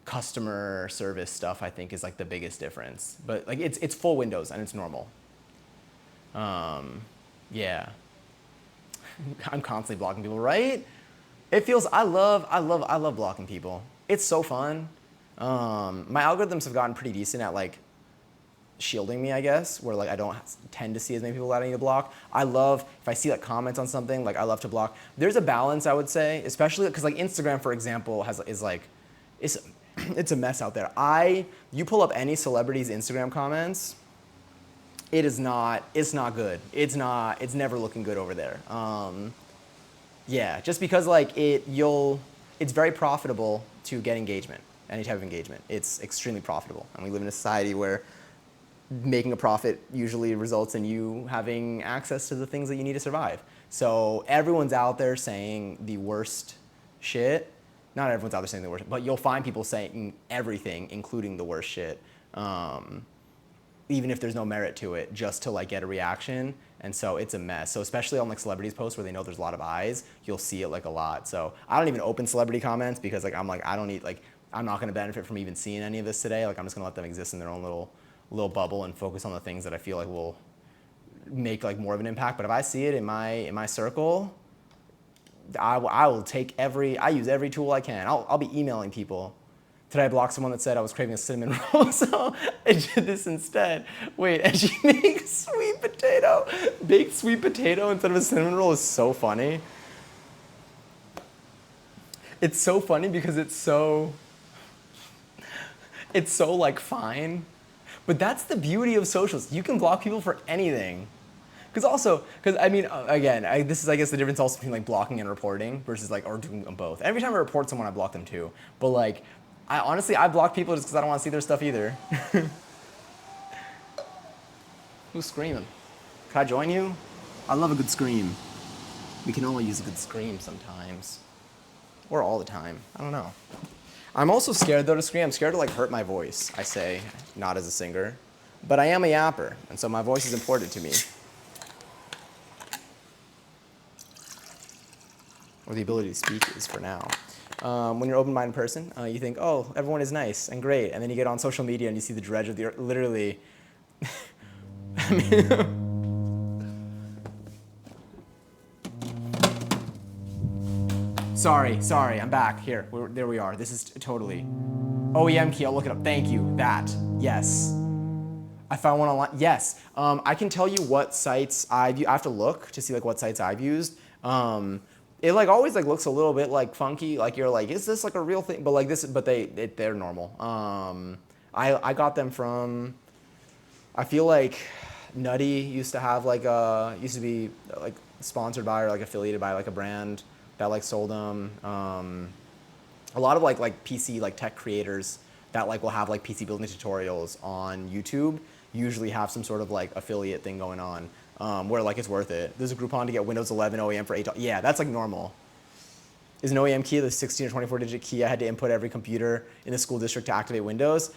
customer service stuff, I think, is like the biggest difference. But like it's full Windows and it's normal. Yeah. I'm constantly blocking people, right? It feels, I love blocking people. It's so fun. My algorithms have gotten pretty decent at like shielding me, I guess, where like I don't tend to see as many people that I need to block. I love, if I see like comments on something, like I love to block. There's a balance, I would say, especially because like Instagram, for example, it's a mess out there. You pull up any celebrity's Instagram comments, it's not good. It's never looking good over there. Yeah, just because like it's very profitable to get engagement, any type of engagement. It's extremely profitable. And we live in a society where making a profit usually results in you having access to the things that you need to survive. So everyone's out there saying the worst shit. Not everyone's out there saying the worst, but you'll find people saying everything, including the worst shit, even if there's no merit to it, just to like get a reaction. And so it's a mess. So especially on like celebrities posts where they know there's a lot of eyes, you'll see it like a lot. So I don't even open celebrity comments because like I'm not gonna benefit from even seeing any of this today. Like I'm just gonna let them exist in their own little bubble and focus on the things that I feel like will make like more of an impact. But if I see it in my circle, I will I use every tool I can. I'll be emailing people. Today I blocked someone that said I was craving a cinnamon roll, so I did this instead. Wait, and she makes baked sweet potato instead of a cinnamon roll is so funny. It's so funny because it's so like fine. But that's the beauty of socials. You can block people for anything. Because I mean, again, this is, I guess, the difference also between like blocking and reporting versus like, or doing them both. Every time I report someone, I block them too. But like, I block people just because I don't want to see their stuff either. Who's screaming? Can I join you? I love a good scream. We can only use a good scream sometimes. Or all the time. I don't know. I'm also scared though to scream. I'm scared to like hurt my voice, I say, not as a singer. But I am a yapper, and so my voice is important to me. Or the ability to speak is for now. When you're an open-minded person, you think, oh, everyone is nice and great, and then you get on social media and you see the dredge of the earth, literally. I mean, sorry, I'm back. Here, there we are. This is totally. OEM key, I'll look it up. Thank you, that, yes. I found one online, yes. I can tell you what sites I have to look to see like what sites I've used. It like always like looks a little bit like funky. Like you're like, is this like a real thing? But like this, but they're normal. I got them from. I feel like Nutty used to have like used to be like sponsored by or like affiliated by like a brand that like sold them. A lot of like PC like tech creators that like will have like PC building tutorials on YouTube usually have some sort of like affiliate thing going on. Where like it's worth it. There's a Groupon to get Windows 11 OEM for $8. Yeah, that's like normal. Is an OEM key the 16 or 24 digit key I had to input every computer in the school district to activate Windows?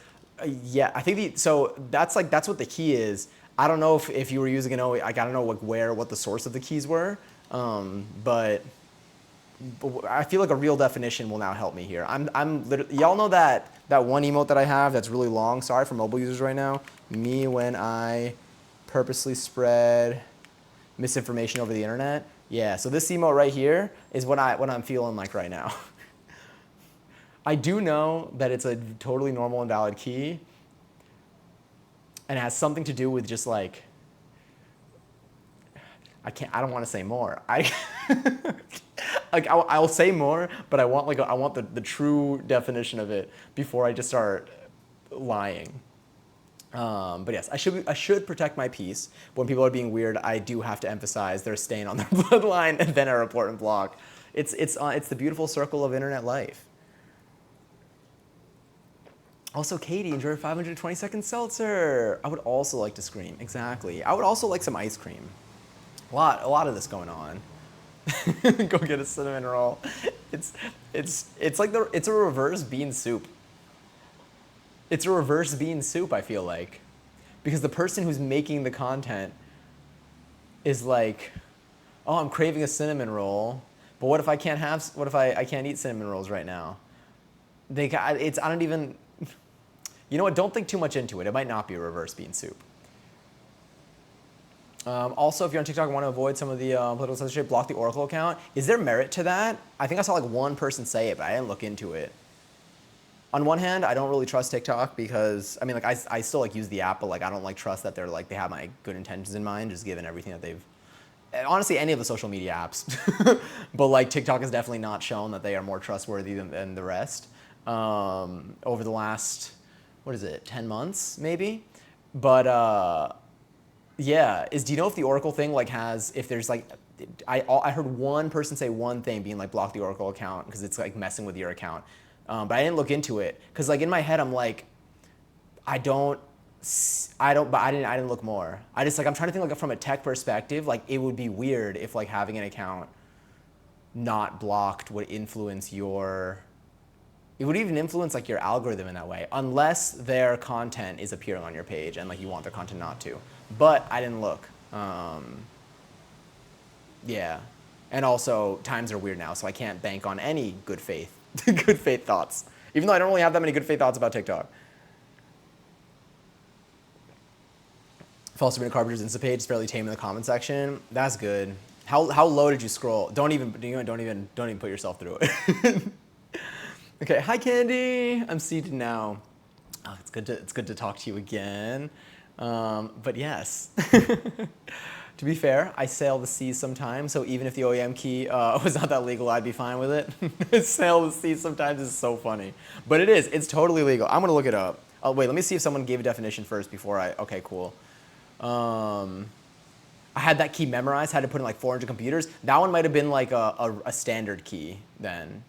Yeah, I think so that's what the key is. I don't know if you were using an OEM, like I don't know what the source of the keys were, but I feel like a real definition will now help me here. I'm literally, y'all know that one emote that I have that's really long. Sorry for mobile users right now. Me when I purposely spread misinformation over the internet. Yeah, so this emote right here is what I'm feeling like right now. I do know that it's a totally normal and valid key, and it has something to do with just like, I don't want to say more. Like I'll say more, but I want the true definition of it before I just start lying. But yes, I should protect my peace. When people are being weird, I do have to emphasize they're staying on their bloodline, and then I report and block. It's the beautiful circle of internet life. Also, Katie, enjoy your 520-second seltzer. I would also like to scream. Exactly. I would also like some ice cream. A lot of this going on. Go get a cinnamon roll. It's like it's a reverse bean soup. It's a reverse bean soup, I feel like. Because the person who's making the content is like, oh, I'm craving a cinnamon roll, but what if I can't eat cinnamon rolls right now? I don't even, you know what, don't think too much into it. It might not be a reverse bean soup. Also, if you're on TikTok and want to avoid some of the political censorship, block the Oracle account. Is there merit to that? I think I saw like one person say it, but I didn't look into it. On one hand, I don't really trust TikTok because, I mean, like, I still, like, use the app, but, like, I don't, like, trust that they're, like, they have my good intentions in mind, just given everything that they've, honestly, any of the social media apps. But, like, TikTok has definitely not shown that they are more trustworthy than the rest over the last, 10 months, maybe? But, yeah, do you know if the Oracle thing, like, if there's, like, I heard one person say one thing being, like, block the Oracle account because it's, like, messing with your account. But I didn't look into it because, like, in my head, I'm like, I didn't look more. I'm trying to think, like, from a tech perspective, like, it would be weird if, like, having an account not blocked would influence it would even influence, like, your algorithm in that way, unless their content is appearing on your page and, like, you want their content not to. But I didn't look. Yeah. And also, times are weird now, so I can't bank on any good faith thoughts. Even though I don't really have that many good faith thoughts about TikTok. False Sabrina Carpenter's Insta page is fairly tame in the comment section. That's good. How low did you scroll? Don't even put yourself through it. Okay, hi Candy. I'm seated now. Oh, it's good to talk to you again. But yes. To be fair, I sail the seas sometimes, so even if the OEM key was not that legal, I'd be fine with it. Sail the seas sometimes is so funny. But it is. It's totally legal. I'm going to look it up. Oh, wait, let me see if someone gave a definition first before okay, cool. I had that key memorized, had to put in like 400 computers. That one might have been like a standard key then.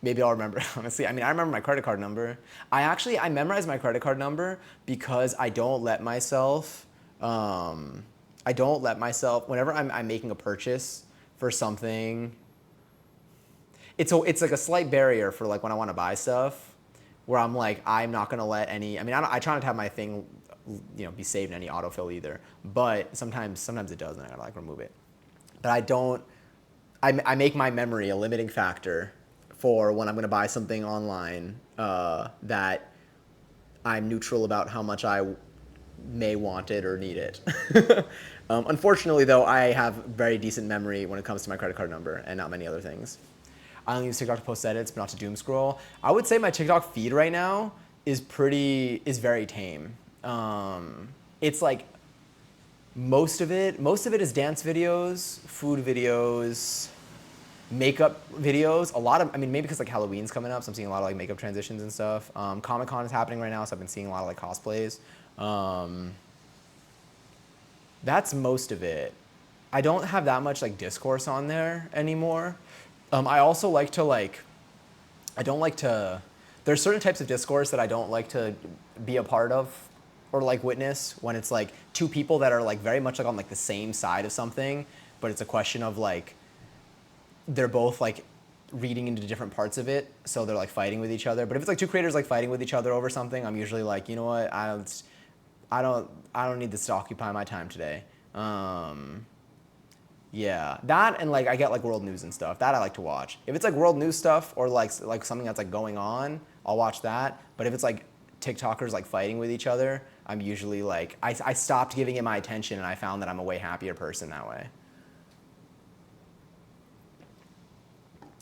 Maybe I'll remember, honestly. I mean, I remember my credit card number. I memorized my credit card number because I don't let myself, whenever I'm making a purchase for something, it's like a slight barrier for like when I want to buy stuff, where I'm like, I'm not going to let any, I mean, I try not to have my thing, be saved in any autofill either, but sometimes it does and I gotta like remove it. But I make my memory a limiting factor for when I'm going to buy something online that I'm neutral about how much I may want it or need it. Unfortunately, though, I have very decent memory when it comes to my credit card number and not many other things. I only use TikTok to post edits, but not to doom scroll. I would say my TikTok feed right now is very tame. It's like most of it is dance videos, food videos, makeup videos, maybe because like Halloween's coming up, so I'm seeing a lot of like makeup transitions and stuff. Comic-Con is happening right now, so I've been seeing a lot of like cosplays. That's most of it. I don't have that much like discourse on there anymore. I also like to there's certain types of discourse that I don't like to be a part of or like witness when it's like two people that are like very much like on like the same side of something, but it's a question of like, they're both like reading into different parts of it, so they're like fighting with each other. But if it's like two creators like fighting with each other over something, I'm usually like, you know what, I don't need this to occupy my time today. Yeah, that and like I get like world news and stuff. That I like to watch. If it's like world news stuff or like something that's like going on, I'll watch that. But if it's like TikTokers like fighting with each other, I'm usually like I stopped giving it my attention and I found that I'm a way happier person that way.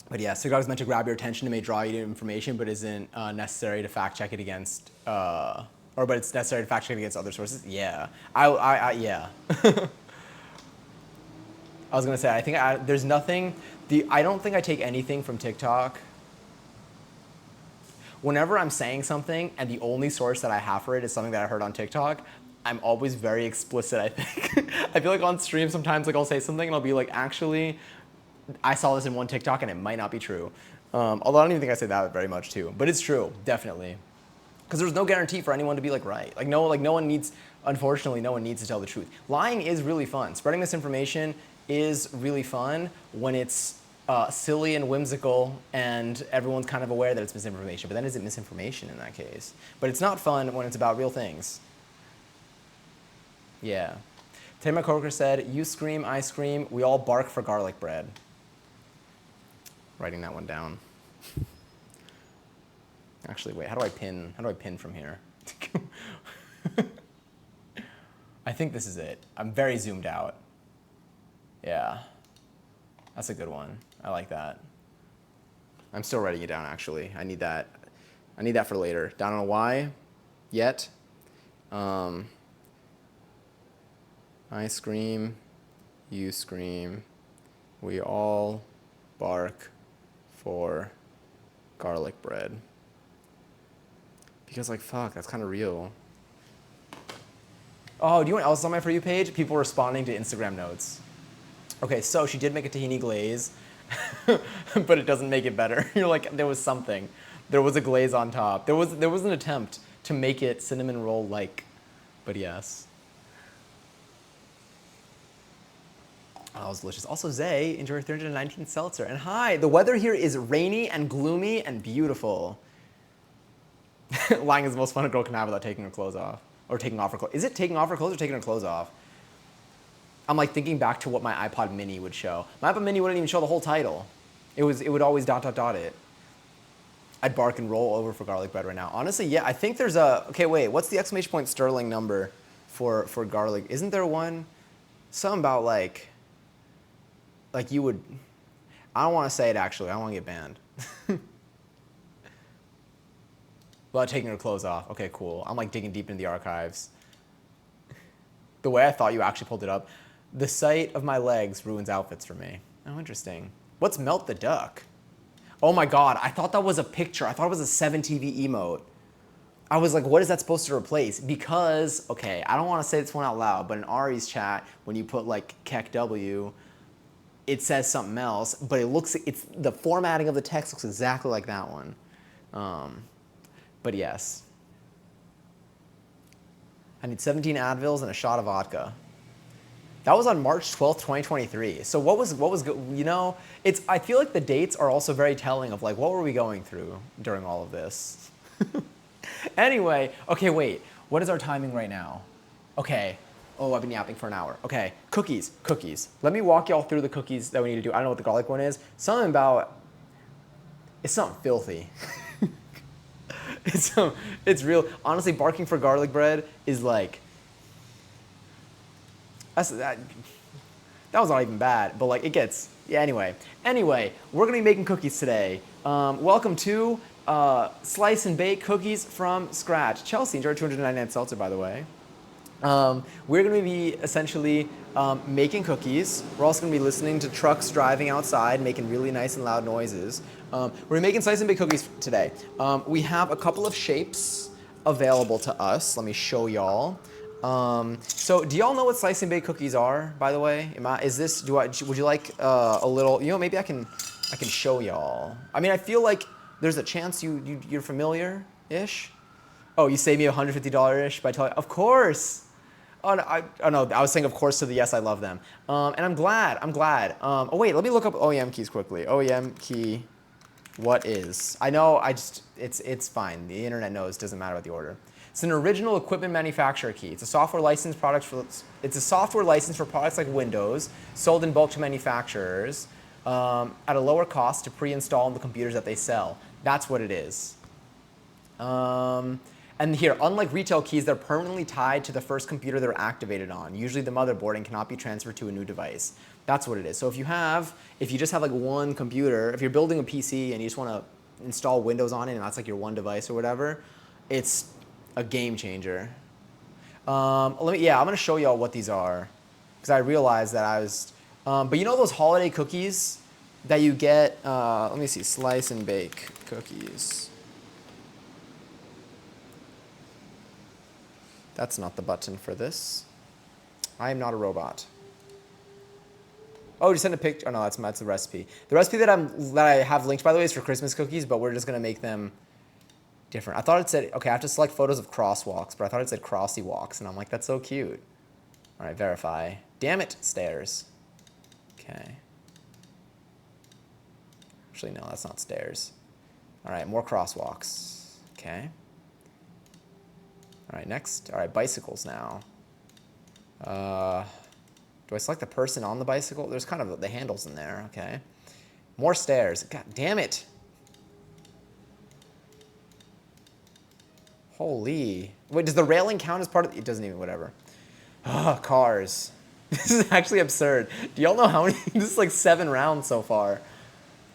But yeah, TikTok is meant to grab your attention and may draw you to information, but isn't necessary to fact check it against, but it's necessary to fact check it against other sources. Yeah, yeah. I was gonna say, I think there's nothing. I don't think I take anything from TikTok. Whenever I'm saying something and the only source that I have for it is something that I heard on TikTok, I'm always very explicit, I think. I feel like on stream sometimes like I'll say something and I'll be like, actually, I saw this in one TikTok and it might not be true. Although I don't even think I say that very much too, but it's true, definitely. Because there's no guarantee for anyone to be like right. Like no one needs, unfortunately, no one needs to tell the truth. Lying is really fun. Spreading misinformation is really fun when it's silly and whimsical and everyone's kind of aware that it's misinformation. But then is it misinformation in that case? But it's not fun when it's about real things. Yeah. Today my coworker said, you scream, I scream, we all bark for garlic bread. Writing that one down. Actually, wait, how do I pin from here? I think this is it. I'm very zoomed out. Yeah. That's a good one. I like that. I'm still writing it down, actually. I need that for later. Don't know why yet. I scream, you scream, we all bark for garlic bread. Because like, fuck, that's kind of real. Oh, do you want else on my For You page? People responding to Instagram notes. Okay, so she did make a tahini glaze, but it doesn't make it better. You're like, there was something. There was a glaze on top. There was an attempt to make it cinnamon roll-like, but yes. Oh, that was delicious. Also, Zay, enjoy your 319th seltzer. And hi, the weather here is rainy and gloomy and beautiful. Lying is the most fun a girl can have without taking her clothes off. Or taking off her clothes. Is it taking off her clothes or taking her clothes off? I'm like thinking back to what my iPod mini would show. My iPod mini wouldn't even show the whole title. It would always ... it. I'd bark and roll over for garlic bread right now. Honestly, yeah, I think there's a, okay, wait, what's the exclamation point sterling number for garlic? Isn't there one? Something about like you would, I don't want to say it actually, I don't want to get banned. Without taking her clothes off. Okay, cool. I'm like digging deep into the archives. The way I thought you actually pulled it up. The sight of my legs ruins outfits for me. Oh, interesting. What's Melt the Duck? Oh my God, I thought that was a picture. I thought it was a 7TV emote. I was like, what is that supposed to replace? Because, okay, I don't want to say this one out loud, but in Ari's chat, when you put like KEKW, it says something else, but it's the formatting of the text looks exactly like that one. But yes. I need 17 Advils and a shot of vodka. That was on March 12th, 2023. So what was, you know, I feel like the dates are also very telling of like, what were we going through during all of this? Anyway, okay, wait, what is our timing right now? Okay, oh, I've been yapping for an hour. Okay, cookies. Let me walk y'all through the cookies that we need to do. I don't know what the garlic one is. Something about, it's something filthy. It's real. Honestly, barking for garlic bread is like, that was not even bad, but like it gets, yeah, anyway, we're gonna be making cookies today. Welcome to Slice and Bake Cookies from Scratch. Chelsea, enjoy 299 seltzer, by the way. We're gonna be essentially making cookies. We're also gonna be listening to trucks driving outside, making really nice and loud noises. We're making Slice and Bake cookies today. We have a couple of shapes available to us. Let me show y'all. So do y'all know what Slice and Bake cookies are, by the way? Would you like a little, you know, maybe I can show y'all. I mean, I feel like there's a chance you're familiar-ish. Oh, you saved me $150-ish by telling, of course. Oh, no, I was saying of course to the yes, I love them. And I'm glad. Oh wait, let me look up OEM keys quickly. OEM key, what is? I know, it's fine. The internet knows, doesn't matter about the order. It's an original equipment manufacturer key. It's a software license product for. It's a software license for products like Windows, sold in bulk to manufacturers at a lower cost to pre-install on the computers that they sell. That's what it is. And here, unlike retail keys, they're permanently tied to the first computer they're activated on, usually the motherboard, and cannot be transferred to a new device. That's what it is. So if you just have like one computer, if you're building a PC and you just want to install Windows on it and that's like your one device or whatever, it's a game changer. I'm gonna show y'all what these are because I realized that I was, but you know those holiday cookies that you get, let me see, slice and bake cookies. That's not the button for this. I am not a robot. Oh, just send a picture. Oh no, that's the recipe. The recipe that I have linked, by the way, is for Christmas cookies, but we're just gonna make them different. I thought it said, okay, I have to select photos of crosswalks, but I thought it said crossy walks, and I'm like, that's so cute. All right, verify. Damn it, stairs. Okay. Actually, no, that's not stairs. All right, more crosswalks. Okay. All right, next. All right, bicycles now. Do I select the person on the bicycle? There's kind of the handles in there. Okay. More stairs. God damn it. Holy. Wait, does the railing count as part of it? It doesn't even, whatever. Cars. This is actually absurd. Do y'all know how many? This is like 7 rounds so far.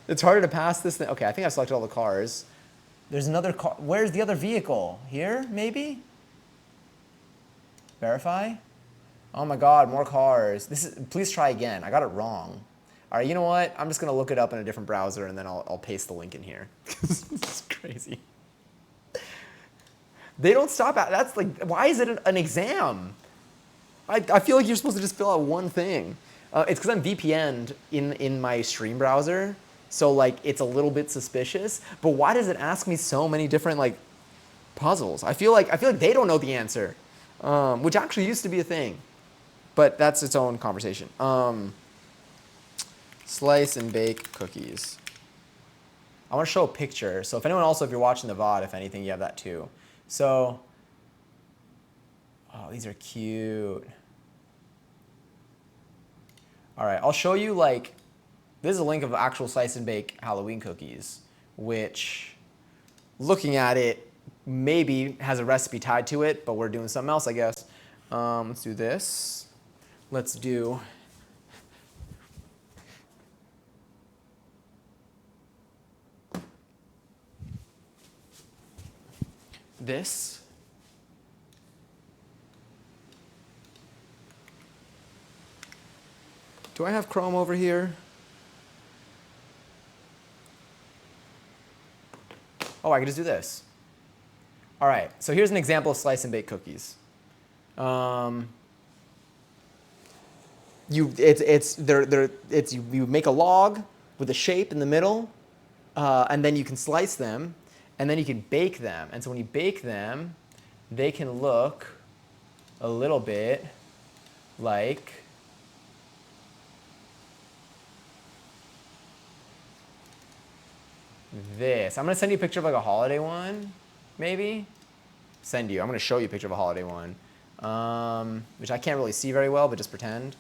It's harder to pass this thing. Okay, I think I've selected all the cars. There's another car. Where's the other vehicle? Here, maybe? Verify? Oh my God, more cars. Please try again. I got it wrong. All right, you know what? I'm just gonna look it up in a different browser and then I'll paste the link in here. This is crazy. They don't stop at, that's like, why is it an exam? I feel like you're supposed to just fill out one thing. It's because I'm VPN'd in my stream browser, so like it's a little bit suspicious. But why does it ask me so many different like puzzles? I feel like they don't know the answer, which actually used to be a thing, but that's its own conversation. Slice and bake cookies. I want to show a picture. So if anyone also, if you're watching the VOD, if anything, you have that too. So, oh, these are cute. All right, I'll show you like, this is a link of actual slice and bake Halloween cookies, which looking at it, maybe has a recipe tied to it, but we're doing something else, I guess. Let's do this. Let's do this. Do I have Chrome over here? Oh, I can just do this. All right, so here's an example of slice and bake cookies. You make a log with a shape in the middle, and then you can slice them, and then you can bake them. And so when you bake them, they can look a little bit like this. I'm gonna send you a picture of like a holiday one, maybe. I'm gonna show you a picture of a holiday one, which I can't really see very well, but just pretend.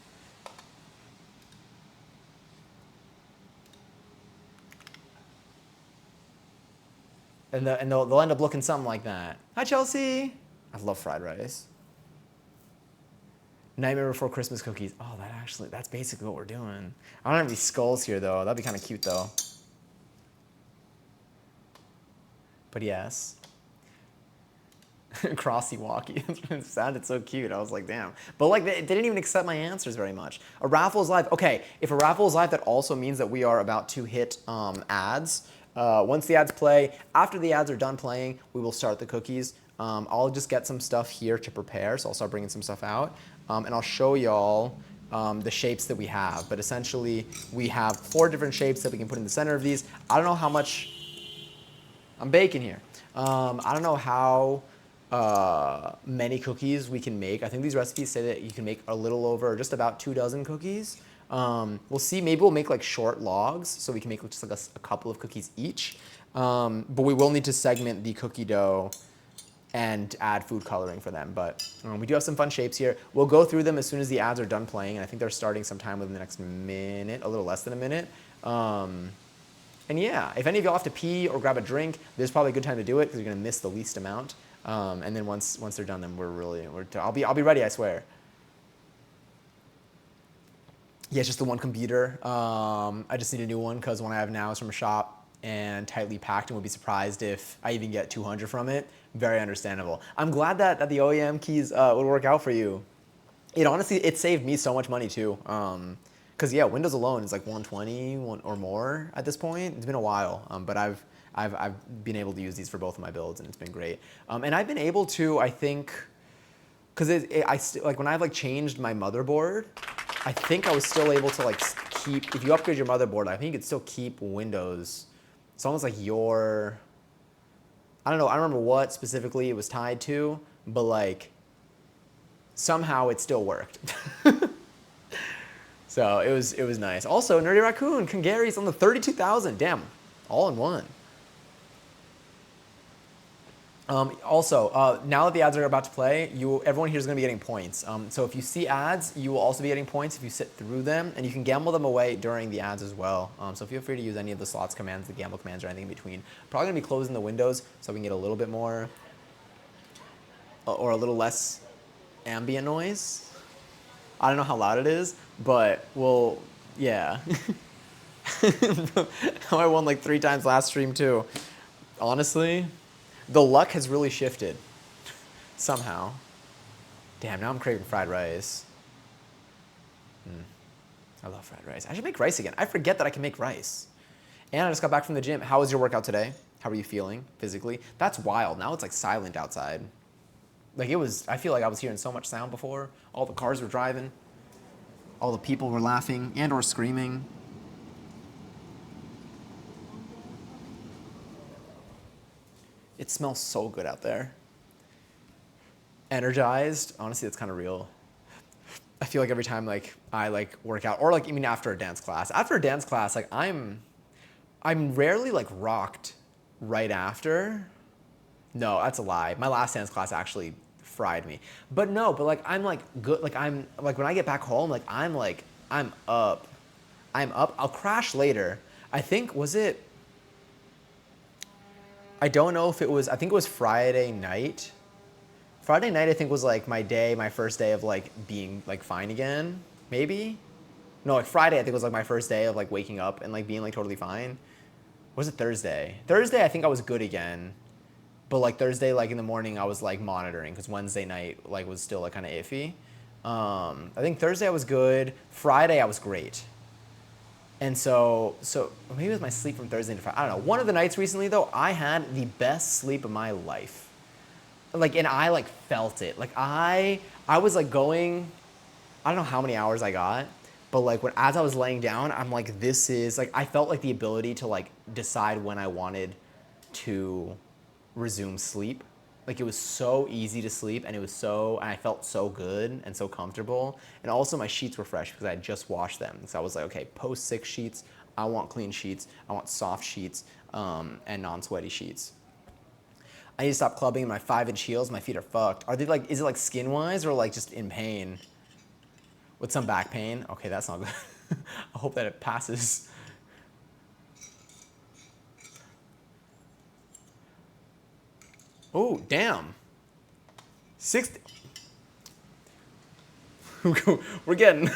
And they'll end up looking something like that. Hi, Chelsea. I love fried rice. Nightmare Before Christmas cookies. Oh, that's basically what we're doing. I don't have any skulls here, though. That'd be kind of cute, though. But yes. Crossy walkie. It sounded so cute. I was like, damn. But like, they didn't even accept my answers very much. A raffle is live. Okay, if a raffle is live, that also means that we are about to hit ads. Once the ads play, after the ads are done playing, we will start the cookies. I'll just get some stuff here to prepare, so I'll start bringing some stuff out. And I'll show y'all the shapes that we have. But essentially, we have 4 different shapes that we can put in the center of these. I don't know how much... I'm baking here. I don't know how many cookies we can make. I think these recipes say that you can make a little over just about 24 cookies. We'll see. Maybe we'll make like short logs so we can make just like a couple of cookies each. But we will need to segment the cookie dough and add food coloring for them. But we do have some fun shapes here. We'll go through them as soon as the ads are done playing, and I think they're starting sometime within the next minute, a little less than a minute. And yeah, if any of y'all have to pee or grab a drink, there's probably a good time to do it because you're gonna miss the least amount. And then once they're done, then I'll be ready, I swear. Yeah, it's just the one computer. I just need a new one because one I have now is from a shop and tightly packed, and would be surprised if I even get 200 from it. Very understandable. I'm glad that the OEM keys would work out for you. It honestly, it saved me so much money too. Because yeah, Windows alone is like 120 or more at this point. It's been a while, but I've been able to use these for both of my builds, and it's been great. And I've been able to, I think, because like when I've like changed my motherboard, I think I was still able to like keep, if you upgrade your motherboard, I think you could still keep Windows. It's almost like I don't know, I don't remember what specifically it was tied to, but like somehow it still worked. So it was nice. Also, Nerdy Raccoon, Kangary's on the 32,000. Damn, all in one. Also, now that the ads are about to play, everyone here is going to be getting points. So if you see ads, you will also be getting points if you sit through them, and you can gamble them away during the ads as well. So feel free to use any of the slots commands, the gamble commands, or anything in between. Probably going to be closing the windows so we can get a little bit more or a little less ambient noise. I don't know how loud it is, but yeah. I won like 3 times last stream too. Honestly, the luck has really shifted somehow. Damn, now I'm craving fried rice. I love fried rice. I should make rice again. I forget that I can make rice. And I just got back from the gym. How was your workout today? How are you feeling physically? That's wild. Now it's like silent outside. Like I feel like I was hearing so much sound before. All the cars were driving. All the people were laughing and or screaming. It smells so good out there. Energized. Honestly, that's kind of real. I feel like every time like I like work out, or like even after a dance class. After a dance class, like I'm rarely like rocked right after. No, that's a lie. My last dance class actually fried me. But like I'm like good. Like I'm like when I get back home, like I'm up. I'll crash later. I think I don't know if it was, I think it was Friday night. Friday night I think was like my first day of like being like fine again, maybe? No, like Friday I think was like my first day of like waking up and like being like totally fine. Or was it Thursday? Thursday I think I was good again. But like Thursday, like in the morning, I was like monitoring because Wednesday night like was still like kind of iffy. I think Thursday I was good. Friday I was great. And so maybe it was my sleep from Thursday to Friday. I don't know. One of the nights recently though, I had the best sleep of my life. Like, and I like felt it. Like I was like going, I don't know how many hours I got, but like as I was laying down, I'm like, this is like, I felt like the ability to like decide when I wanted to resume sleep. Like it was so easy to sleep, and and I felt so good and so comfortable. And also my sheets were fresh because I had just washed them. So I was like, okay, post 6 sheets, I want clean sheets, I want soft sheets, and non-sweaty sheets. I need to stop clubbing my 5-inch heels. My feet are fucked. Are they like, is it like skin wise or like just in pain? With some back pain? Okay, that's not good. I hope that it passes. Oh, damn. 60. We're getting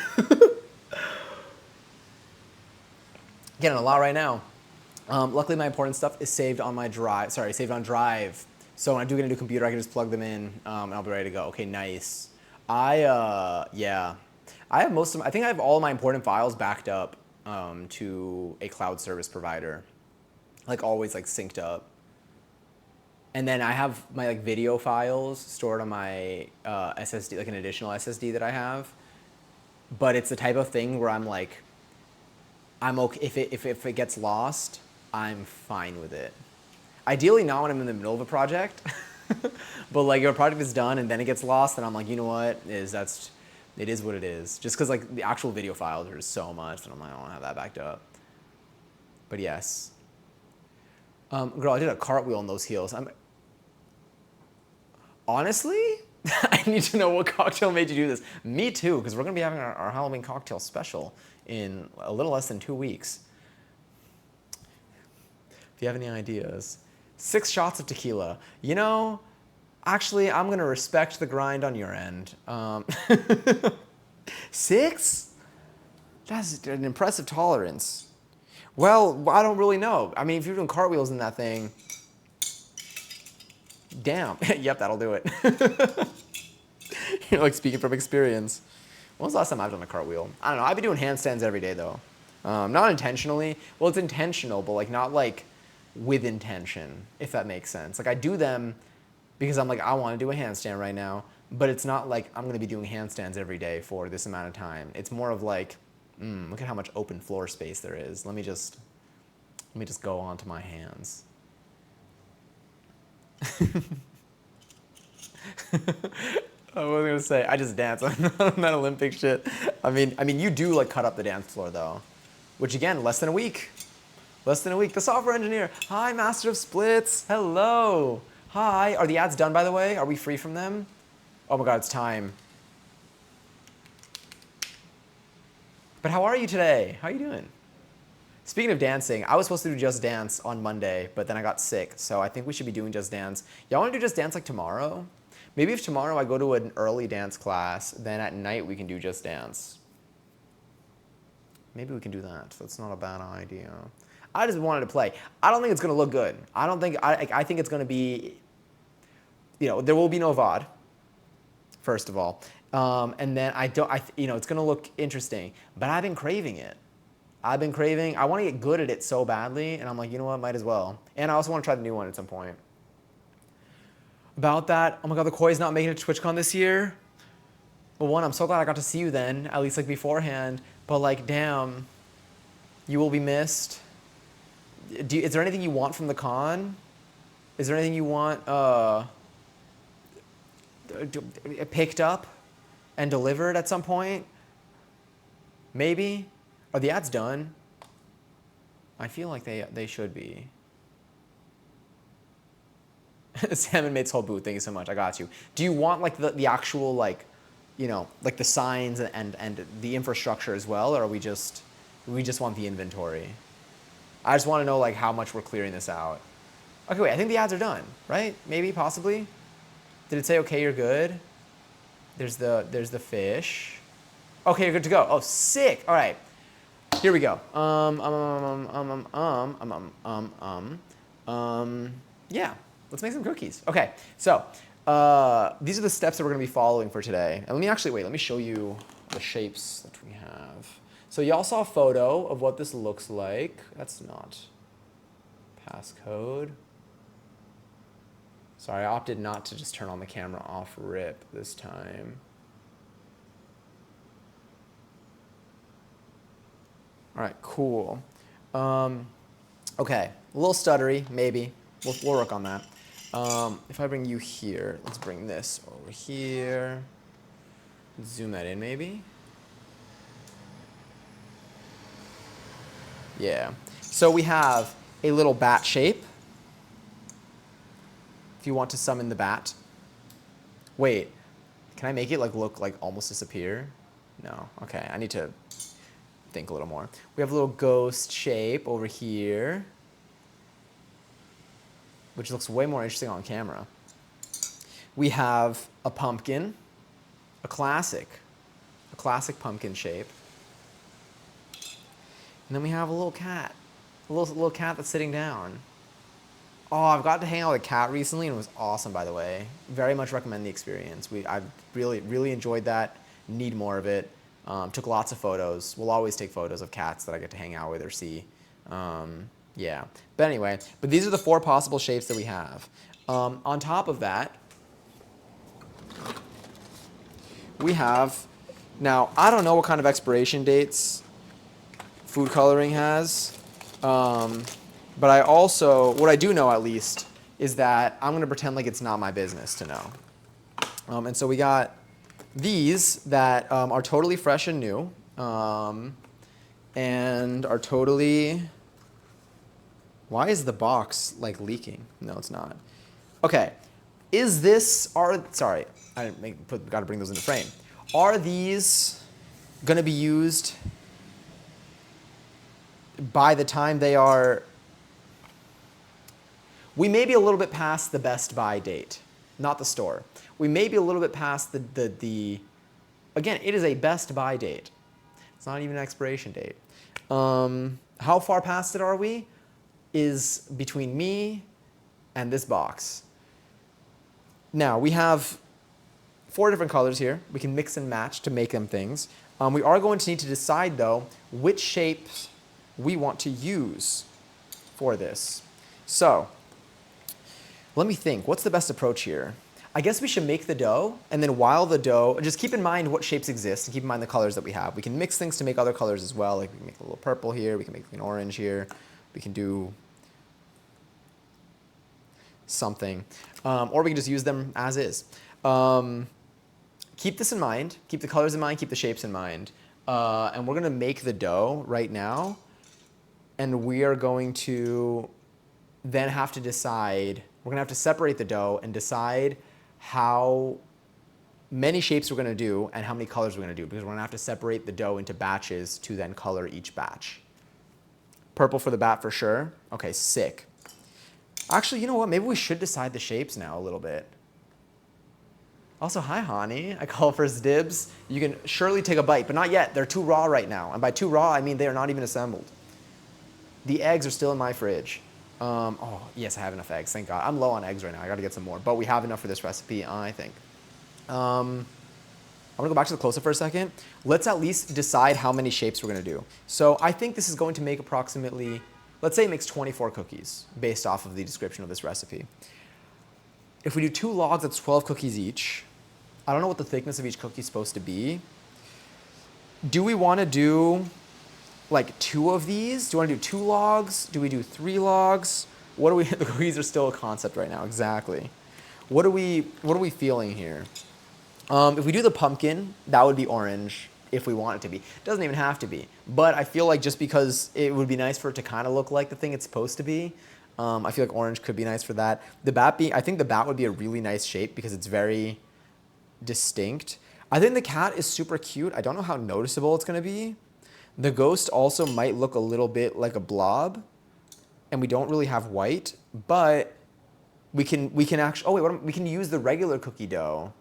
getting a lot right now. Luckily, my important stuff is saved on my drive. Sorry, saved on Drive. So when I do get a new computer, I can just plug them in, and I'll be ready to go. Okay, nice. Yeah. I have I think I have all my important files backed up to a cloud service provider. Like always like synced up. And then I have my like video files stored on my SSD, like an additional SSD that I have. But it's the type of thing where I'm like, I'm okay if it gets lost, I'm fine with it. Ideally not when I'm in the middle of a project, but like if a project is done and then it gets lost, then I'm like, you know what, it is what it is. Just because like the actual video files are just so much, and I'm like, I don't have that backed up. But yes. Girl, I did a cartwheel on those heels. Honestly, I need to know what cocktail made you do this. Me too, because we're going to be having our Halloween cocktail special in a little less than 2 weeks. If you have any ideas. 6 shots of tequila. You know, actually, I'm going to respect the grind on your end. 6? That's an impressive tolerance. Well, I don't really know. I mean, if you're doing cartwheels in that thing, damn. Yep, that'll do it. You're like speaking from experience. When was the last time I've done a cartwheel? I don't know. I've been doing handstands every day though. Not intentionally. Well, it's intentional, but like not like with intention, if that makes sense. Like I do them because I'm like, I want to do a handstand right now, but it's not like I'm going to be doing handstands every day for this amount of time. It's more of like, look at how much open floor space there is. Let me just go onto my hands. I was gonna say I just dance on that Olympic shit. I mean, you do like cut up the dance floor though, which again, less than a week. Less than a week. The software engineer. Hi, master of splits. Hello. Hi. Are the ads done, by the way? Are we free from them? Oh my God, it's time. But how are you today? How are you doing? Speaking of dancing, I was supposed to do Just Dance on Monday, but then I got sick, so I think we should be doing Just Dance. Y'all want to do Just Dance like tomorrow? Maybe if tomorrow I go to an early dance class, then at night we can do Just Dance. Maybe we can do that. That's not a bad idea. I just wanted to play. I don't think it's going to look good. I think it's going to be, there will be no VOD, first of all. And then it's going to look interesting, but I've been craving it. I want to get good at it so badly, and I'm like, you know what, might as well. And I also want to try the new one at some point. About that, oh my God, the Koi's not making it to TwitchCon this year. Well, one, I'm so glad I got to see you then, at least like beforehand, but like, damn, you will be missed. Is there anything you want from the con? Is there anything you want picked up and delivered at some point? Maybe? Are the ads done? I feel like they should be. Salmon Mate's whole booth, thank you so much, I got you. Do you want like the actual like the signs and the infrastructure as well, or we just want the inventory? I just want to know like how much we're clearing this out. Okay, wait, I think the ads are done, right? Maybe, possibly? Did it say, okay, you're good? There's the fish. Okay, you're good to go. Oh, sick, all right. Here we go. Yeah, let's make some cookies. Okay, so these are the steps that we're gonna be following for today. And let me show you the shapes that we have. So y'all saw a photo of what this looks like. That's not passcode. Sorry, I opted not to just turn on the camera off rip this time. All right, cool. Okay, a little stuttery, maybe. We'll work on that. If I bring you here, let's bring this over here. Zoom that in, maybe. Yeah. So we have a little bat shape. If you want to summon the bat. Wait, can I make it like look like almost disappear? No. Okay, I need to think a little more. We have a little ghost shape over here, which looks way more interesting on camera. We have a pumpkin, a classic pumpkin shape. And then we have a little cat, a little cat that's sitting down. Oh, I've got to hang out with a cat recently, and it was awesome, by the way. Very much recommend the experience. I've really enjoyed that. Need more of it. Took lots of photos. We'll always take photos of cats that I get to hang out with or see. Yeah. But anyway, these are the 4 possible shapes that we have. On top of that, we have, now I don't know what kind of expiration dates food coloring has, but I also, what I do know at least, is that I'm gonna pretend like it's not my business to know. And so we got these that are totally fresh and new, and are totally, why is the box like leaking? No, it's not. Okay, sorry, I didn't got to bring those into frame. Are these going to be used by the time they are, we may be a little bit past the best buy date, not the store. We may be a little bit past the again, it is a best buy date. It's not even an expiration date. How far past it are we? Is between me and this box. Now, we have 4 different colors here. We can mix and match to make them things. We are going to need to decide, though, which shapes we want to use for this. So, let me think. What's the best approach here? I guess we should make the dough, and then while the dough, just keep in mind what shapes exist, and keep in mind the colors that we have. We can mix things to make other colors as well. Like we can make a little purple here, we can make an orange here, we can do something, or we can just use them as is. Keep this in mind, keep the colors in mind, keep the shapes in mind, and we're gonna make the dough right now, and we are going to then have to decide, we're gonna have to separate the dough and decide how many shapes we're gonna do and how many colors we're gonna do, because we're gonna have to separate the dough into batches to then color each batch. Purple for the bat for sure. Okay, sick. Actually, you know what? Maybe we should decide the shapes now a little bit. Also, hi, Hani. I call first dibs. You can surely take a bite, but not yet. They're too raw right now. And by too raw, I mean they are not even assembled. The eggs are still in my fridge. Oh, yes, I have enough eggs. Thank God. I'm low on eggs right now. I got to get some more. But we have enough for this recipe, I think. I'm going to go back to the close-up for a second. Let's at least decide how many shapes we're going to do. So I think this is going to make approximately, let's say it makes 24 cookies based off of the description of this recipe. If we do 2 logs, that's 12 cookies each. I don't know what the thickness of each cookie is supposed to be. Do we want to do like 2 of these? Do we want to do 2 logs? Do we do 3 logs? What do we, the cookies are still a concept right now, exactly. What are we feeling here? If we do the pumpkin, that would be orange if we want it to be. It doesn't even have to be. But I feel like just because it would be nice for it to kind of look like the thing it's supposed to be, I feel like orange could be nice for that. I think the bat would be a really nice shape because it's very distinct. I think the cat is super cute. I don't know how noticeable it's going to be. The ghost also might look a little bit like a blob, and we don't really have white, but we can actually, we can use the regular cookie dough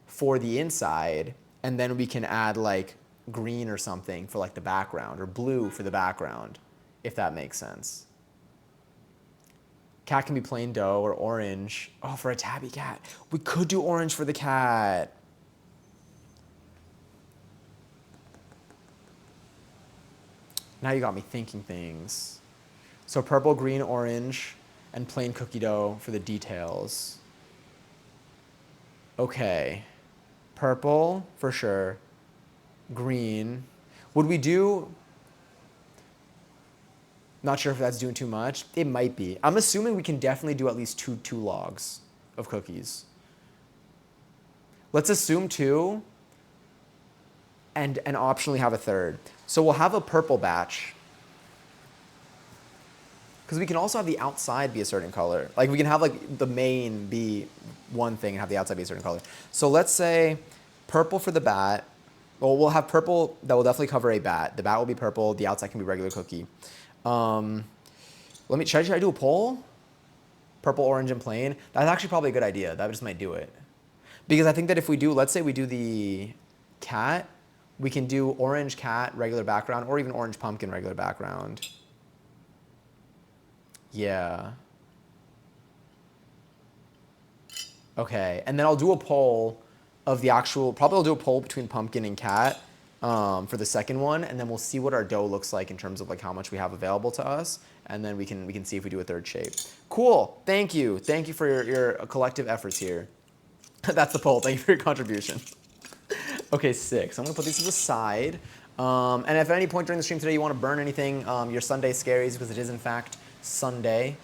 for the inside, and then we can add like green or something for like the background, or blue for the background, if that makes sense. Cat can be plain dough or orange. Oh, for a tabby cat. We could do orange for the cat. Now you got me thinking things. So purple, green, orange, and plain cookie dough for the details. Okay. Purple, for sure. Green. Would we do... Not sure if that's doing too much. It might be. I'm assuming we can definitely do at least two logs of cookies. Let's assume 2 and optionally have a 3rd. So we'll have a purple batch. Because we can also have the outside be a certain color. Like we can have like the main be one thing and have the outside be a certain color. So let's say purple for the bat. Well, we'll have purple that will definitely cover a bat. The bat will be purple. The outside can be regular cookie. Should I do a poll? Purple, orange, and plain? That's actually probably a good idea. That just might do it. Because I think that if we do, let's say we do the cat, we can do orange cat, regular background, or even orange pumpkin, regular background. Yeah. Okay, and then I'll do a poll of the actual, probably I'll do a poll between pumpkin and cat. For the second one, and then we'll see what our dough looks like in terms of like how much we have available to us, and then we can see if we do a 3rd shape. Cool. Thank you for your collective efforts here. That's the poll. Thank you for your contribution. Okay, 6. So I'm gonna put these to the side. And if at any point during the stream today you want to burn anything, your Sunday scaries, because it is in fact Sunday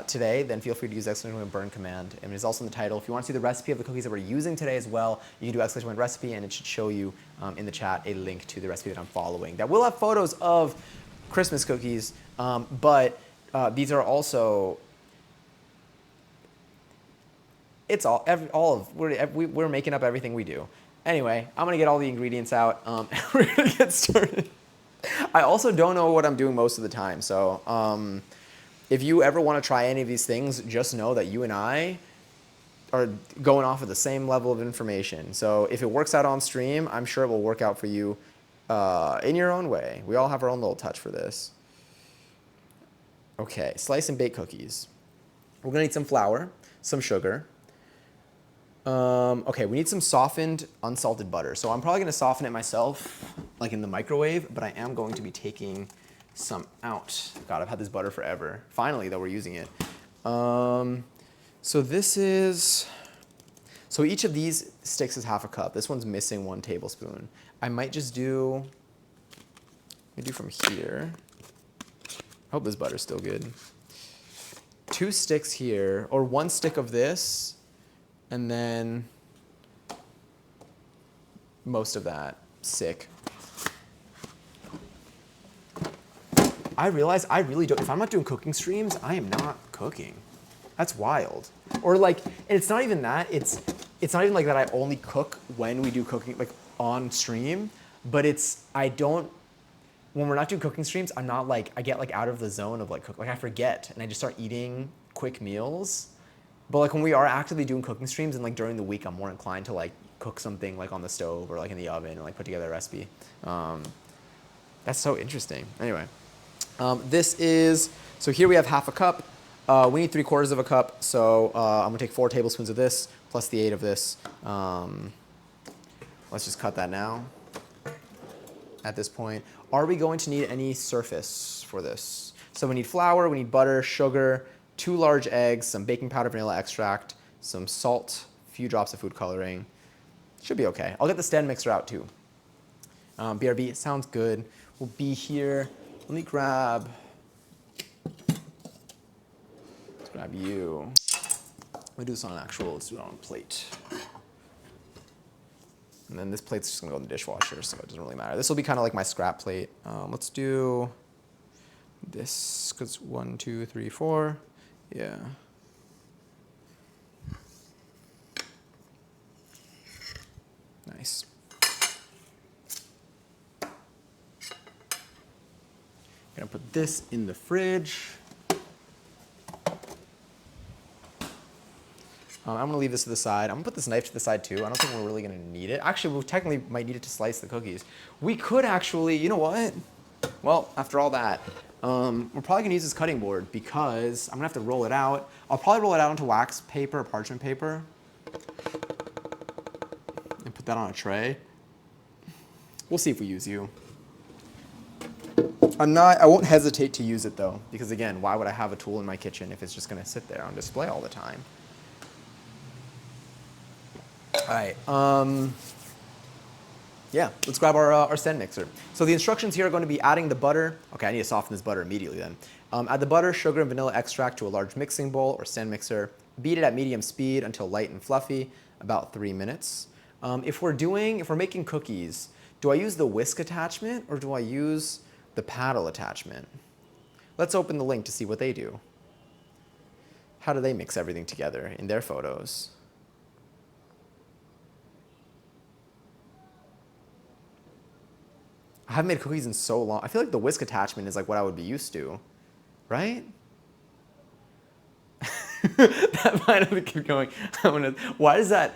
today, then feel free to use !_ burn command. And it's also in the title. If you want to see the recipe of the cookies that we're using today as well, you can do ! Recipe, and it should show you in the chat a link to the recipe that I'm following. That will have photos of Christmas cookies, but these are also... It's we're making up everything we do. Anyway, I'm gonna get all the ingredients out. We're gonna get started. I also don't know what I'm doing most of the time, so if you ever want to try any of these things, just know that you and I are going off of the same level of information. So if it works out on stream, I'm sure it will work out for you in your own way. We all have our own little touch for this. Okay, slice and bake cookies. We're gonna need some flour, some sugar. Okay, we need some softened, unsalted butter. So I'm probably gonna soften it myself, like in the microwave, but I am going to be taking some out. God, I've had this butter forever. Finally, though, we're using it. So each of these sticks is half a cup. This one's missing 1 tablespoon. I might just do, let me do from here. I hope this butter's still good. 2 sticks here, or 1 stick of this, and then most of that. Sick. I realize I really don't, if I'm not doing cooking streams, I am not cooking. That's wild. Or like, and it's not even that, it's not even like that I only cook when we do cooking, like on stream, but when we're not doing cooking streams, I'm not like, I get like out of the zone of like cook, like I forget and I just start eating quick meals. But like when we are actively doing cooking streams and like during the week, I'm more inclined to like cook something like on the stove or like in the oven and like put together a recipe. That's so interesting. Anyway. So here we have half a cup. We need 3/4 of a cup, so I'm gonna take 4 tablespoons of this plus the 8 of this. Let's just cut that now. At this point, are we going to need any surface for this? So we need flour, we need butter, sugar, 2 large eggs, some baking powder, vanilla extract, some salt, a few drops of food coloring. Should be okay. I'll get the stand mixer out too. BRB, sounds good. We'll be here. Let me grab you. Let me do this on let's do it on a plate. And then this plate's just gonna go in the dishwasher, so it doesn't really matter. This will be kind of like my scrap plate. Let's do this, because 1, 2, 3, 4. Yeah. Nice. Gonna put this in the fridge. I'm gonna leave this to the side. I'm gonna put this knife to the side too. I don't think we're really gonna need it. Actually, we technically might need it to slice the cookies. We could actually, you know what? Well, after all that, we're probably gonna use this cutting board because I'm gonna have to roll it out. I'll probably roll it out onto wax paper or parchment paper and put that on a tray. We'll see if we use you. I won't hesitate to use it though, because again, why would I have a tool in my kitchen if it's just gonna sit there on display all the time? All right, yeah, let's grab our stand mixer. So the instructions here are going to be adding the butter. Okay, I need to soften this butter immediately then. Add the butter, sugar, and vanilla extract to a large mixing bowl or stand mixer. Beat it at medium speed until light and fluffy, about 3 minutes. If we're making cookies, do I use the whisk attachment or do I use the paddle attachment? Let's open the link to see what they do. How do they mix everything together in their photos? I haven't made cookies in so long. I feel like the whisk attachment is like what I would be used to, right? That might have keep going. Why does that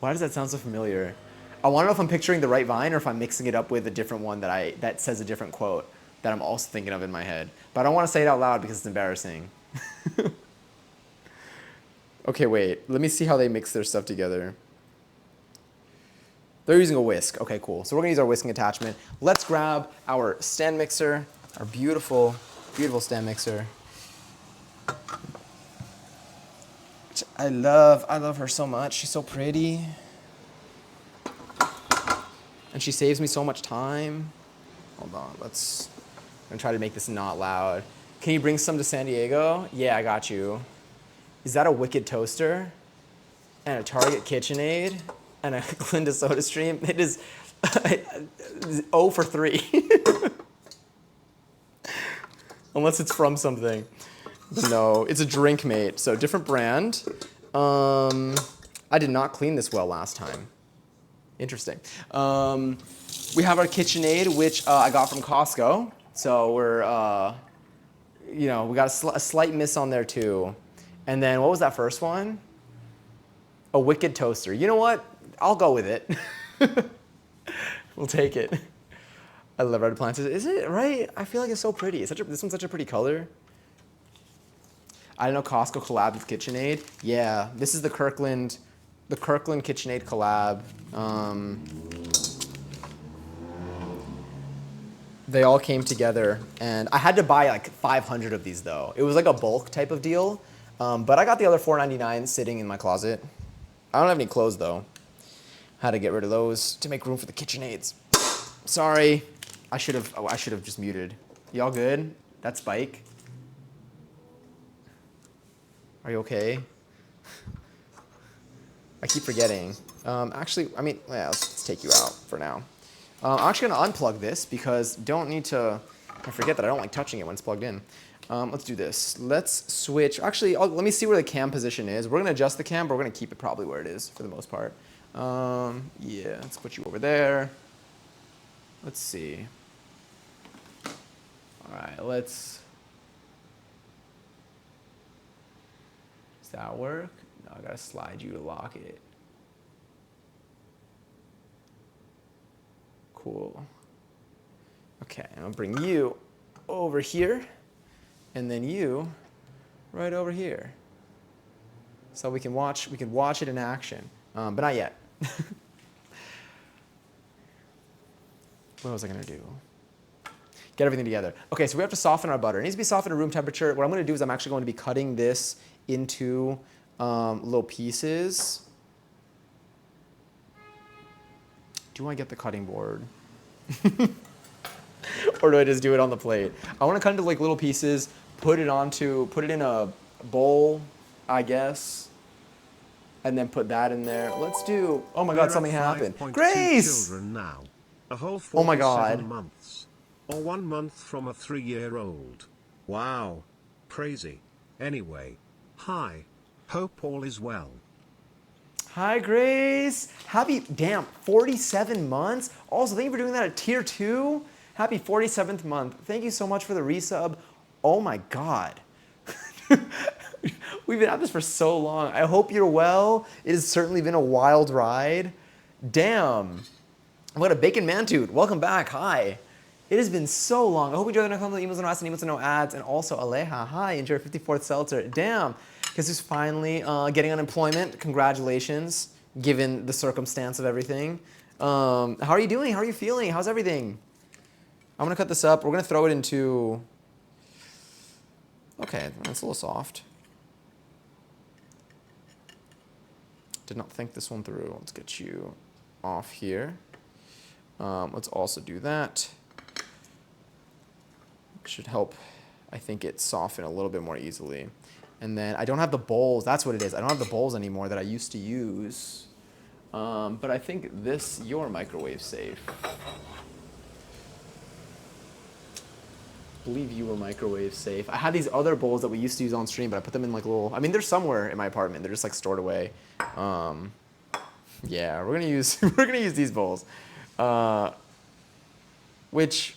sound so familiar? I want to know if I'm picturing the right Vine or if I'm mixing it up with a different one that says a different quote that I'm also thinking of in my head. But I don't want to say it out loud because it's embarrassing. Okay, wait. Let me see how they mix their stuff together. They're using a whisk. Okay, cool. So we're gonna use our whisking attachment. Let's grab our stand mixer, our beautiful, beautiful stand mixer. I love her so much. She's so pretty. And she saves me so much time. Hold on, I'm gonna try to make this not loud. Can you bring some to San Diego? Yeah, I got you. Is that a Wicked toaster? And a Target KitchenAid? And a Glinda SodaStream? It is 0 for 3. Unless it's from something. No, it's a drink mate, so different brand. I did not clean this well last time. Interesting. We have our KitchenAid, which I got from Costco. So we're, we got a slight miss on there too. And then what was that first one? A Wicked toaster. You know what? I'll go with it. We'll take it. I love red appliances. Is it right? I feel like it's so pretty. This one's such a pretty color. I didn't know Costco collabed with KitchenAid. Yeah, this is the Kirkland KitchenAid collab. They all came together, and I had to buy like 500 of these though. It was like a bulk type of deal, but I got the other $4.99 sitting in my closet. I don't have any clothes though. Had to get rid of those to make room for the KitchenAids. Sorry, I should have just muted. Y'all good? That spike. Are you okay? I keep forgetting. Actually, I mean, yeah, let's take you out for now. I'm actually gonna unplug this because don't need to, I forget that I don't like touching it when it's plugged in. Let's do this. Let's switch. Actually, let me see where the cam position is. We're gonna adjust the cam, but we're gonna keep it probably where it is for the most part. Yeah, let's put you over there. Let's see. All right, does that work? No, I gotta slide you to lock it. Cool. Okay, I'll bring you over here, and then you right over here. So we can watch it in action, but not yet. What was I gonna do? Get everything together. Okay, so we have to soften our butter. It needs to be softened at room temperature. What I'm gonna do is I'm actually going to be cutting this into little pieces. Do I get the cutting board? Or do I just do it on the plate? I want to cut into like little pieces, put it in a bowl, I guess, and then put that in there. Let's do, oh my God, something happened. Grace! Now. A whole Oh my God. months. Or 1 month from a 3-year-old. Wow. Crazy. Anyway. Hi. Hope all is well. Hi, Grace. Happy, damn, 47 months. Also, thank you for doing that at tier 2. Happy 47th month. Thank you so much for the resub. Oh my God. We've been at this for so long. I hope you're well. It has certainly been a wild ride. Damn. What a bacon mantude. Welcome back. Hi. It has been so long. I hope you enjoyed the next emails and ads and emails and no ads. And also, Aleja. Hi. Enjoy your 54th seltzer. Damn. Guess who's finally getting unemployment? Congratulations, given the circumstance of everything. How are you doing? How are you feeling? How's everything? I'm gonna cut this up. We're gonna throw it into, okay, that's a little soft. Did not think this one through. Let's get you off here. Let's also do that. Should help, I think, it soften a little bit more easily. And then I don't have the bowls. That's what it is. I don't have the bowls anymore that I used to use. But I think you're microwave safe. I believe you were microwave safe. I had these other bowls that we used to use on stream, but I put them in like little, I mean, they're somewhere in my apartment. They're just like stored away. Yeah, we're gonna use these bowls, which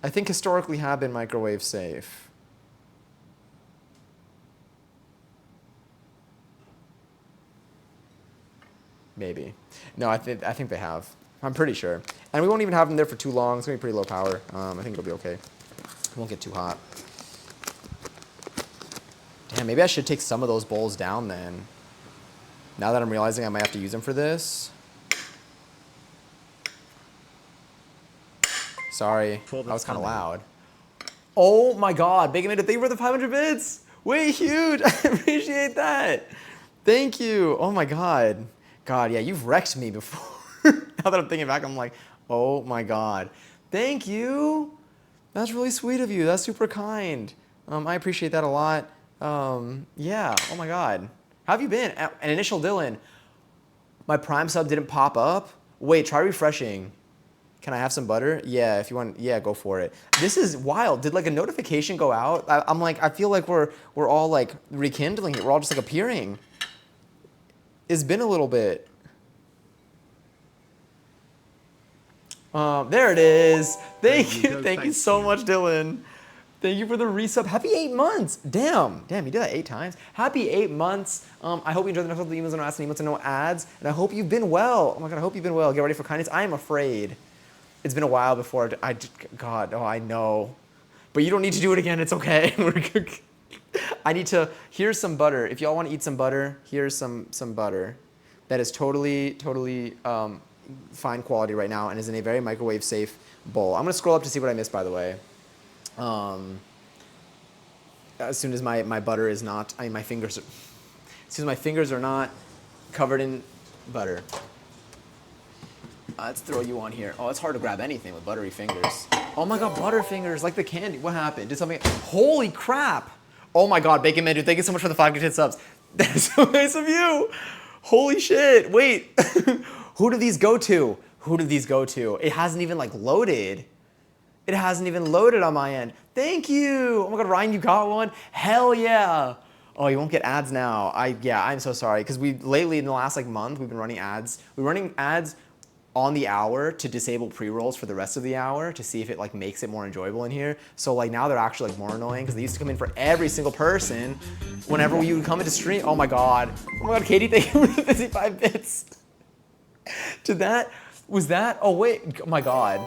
I think historically have been microwave safe. Maybe. No, I think they have. I'm pretty sure. And we won't even have them there for too long. It's gonna be pretty low power. I think it'll be okay. It won't get too hot. Damn, maybe I should take some of those bowls down then. Now that I'm realizing I might have to use them for this. Sorry, that was kind of loud. Oh my God, Bacon made a thing for the 500 bits. Way huge. I appreciate that. Thank you. Oh my God. God, yeah, you've wrecked me before. Now that I'm thinking back, I'm like, oh my God. Thank you. That's really sweet of you. That's super kind. I appreciate that a lot. Yeah, oh my God. How have you been? An initial Dylan. My Prime sub didn't pop up. Wait, try refreshing. Can I have some butter? Yeah, if you want, yeah, go for it. This is wild. Did like a notification go out? I'm like, I feel like we're all like rekindling it. We're all just like appearing. It's been a little bit. There it is. Thank you. Thank you so much, Dylan. Thank you for the resub. Happy 8 months. Damn, you did that 8 times. Happy 8 months. I hope you enjoyed the next couple of emails and asking emails and no ads. And I hope you've been well. Oh my God, I hope you've been well. Get ready for kindness. I am afraid. It's been a while before God, oh, I know. But you don't need to do it again. It's okay. I need to, here's some butter. If y'all want to eat some butter, here's some butter. That is totally fine quality right now and is in a very microwave safe bowl. I'm gonna scroll up to see what I missed, by the way. As soon as my butter is not, my fingers are not covered in butter. Let's throw you on here. Oh, it's hard to grab anything with buttery fingers. Oh my God, butterfingers, like the candy. What happened? Did something, holy crap. Oh my God, Bacon Man, dude, thank you so much for the 5 gifted subs. That's so nice of you. Holy shit, wait. Who do these go to? Who do these go to? It hasn't even like loaded. It hasn't even loaded on my end. Thank you. Oh my God, Ryan, you got one? Hell yeah. Oh, you won't get ads now. I'm so sorry. Because lately in the last like month, we've been running ads. We're running ads on the hour to disable pre-rolls for the rest of the hour to see if it like makes it more enjoyable in here. So like now they're actually like more annoying because they used to come in for every single person whenever you would come into stream. Oh my God, Katie, thank you for the 55 bits. Oh wait, oh my God.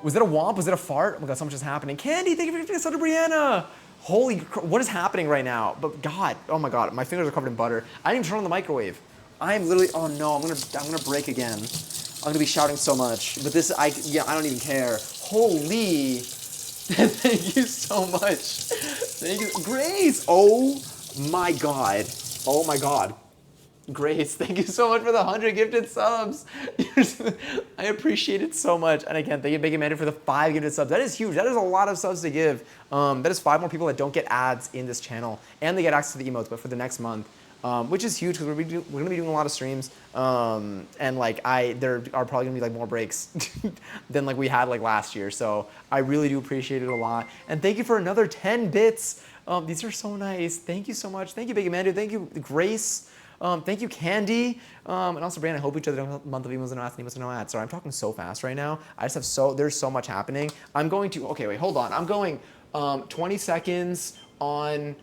Was that a womp? Was it a fart? Oh my God, so much is happening. Candy, thank you for giving us to Brianna. Holy, what is happening right now? But God, oh my God, my fingers are covered in butter. I didn't even turn on the microwave. I am literally, oh no, I'm gonna break again. I'm gonna be shouting so much, but I don't even care. Holy, thank you so much. Thank you, Grace. Oh my God. Oh my God. Grace, thank you so much for the 100 gifted subs. I appreciate it so much. And again, thank you, Bacon Mandate, for the 5 gifted subs. That is huge. That is a lot of subs to give. That is 5 more people that don't get ads in this channel, and they get access to the emotes, but for the next month. Which is huge because we're gonna be doing a lot of streams, and like there are probably gonna be like more breaks than like we had like last year. So I really do appreciate it a lot, and thank you for another 10 bits. These are so nice. Thank you so much. Thank you, Big Amanda. Thank you, Grace. Thank you, Candy, and also Brandon. I hope each other a month of emails and no ads, emails and no ads. Sorry, I'm talking so fast right now. I just have there's so much happening. I'm going to wait, hold on. I'm going 20 seconds on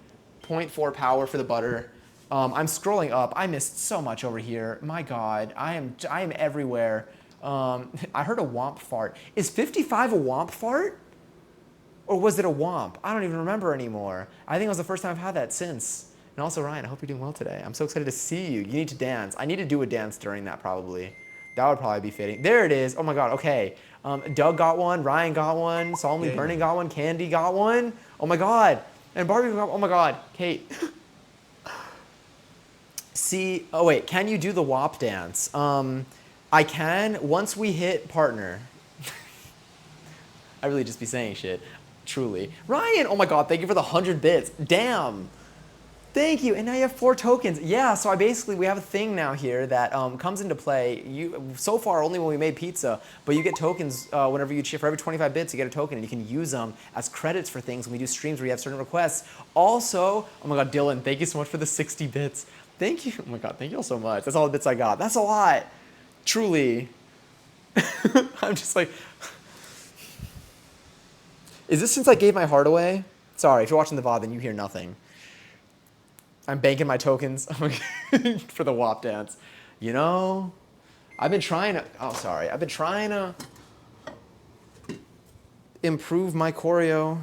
0.4 power for the butter. I'm scrolling up. I missed so much over here. My God, I am everywhere. I heard a womp fart. Is 55 a womp fart? Or was it a womp? I don't even remember anymore. I think it was the first time I've had that since. And also, Ryan, I hope you're doing well today. I'm so excited to see you. You need to dance. I need to do a dance during that probably. That would probably be fitting. There it is. Oh my God, okay. Doug got one, Ryan got one, Solemnly Burning got one, Candy got one. Oh my God. And Barbie got one. Oh my God, Kate. See, oh wait, can you do the WAP dance? I can once we hit partner. I really just be saying shit, truly. Ryan, oh my God, thank you for the 100 bits. Damn. Thank you, and now you have 4 tokens. Yeah, so we have a thing now here that comes into play. So far only when we made pizza, but you get tokens whenever you for every 25 bits you get a token, and you can use them as credits for things when we do streams where you have certain requests. Also, oh my God, Dylan, thank you so much for the 60 bits. Thank you, oh my God, thank you all so much. That's all the bits I got. That's a lot, truly. I'm just like, is this since I gave my heart away? Sorry, if you're watching the VOD, then you hear nothing. I'm banking my tokens for the WAP dance. You know, I've been trying to improve my choreo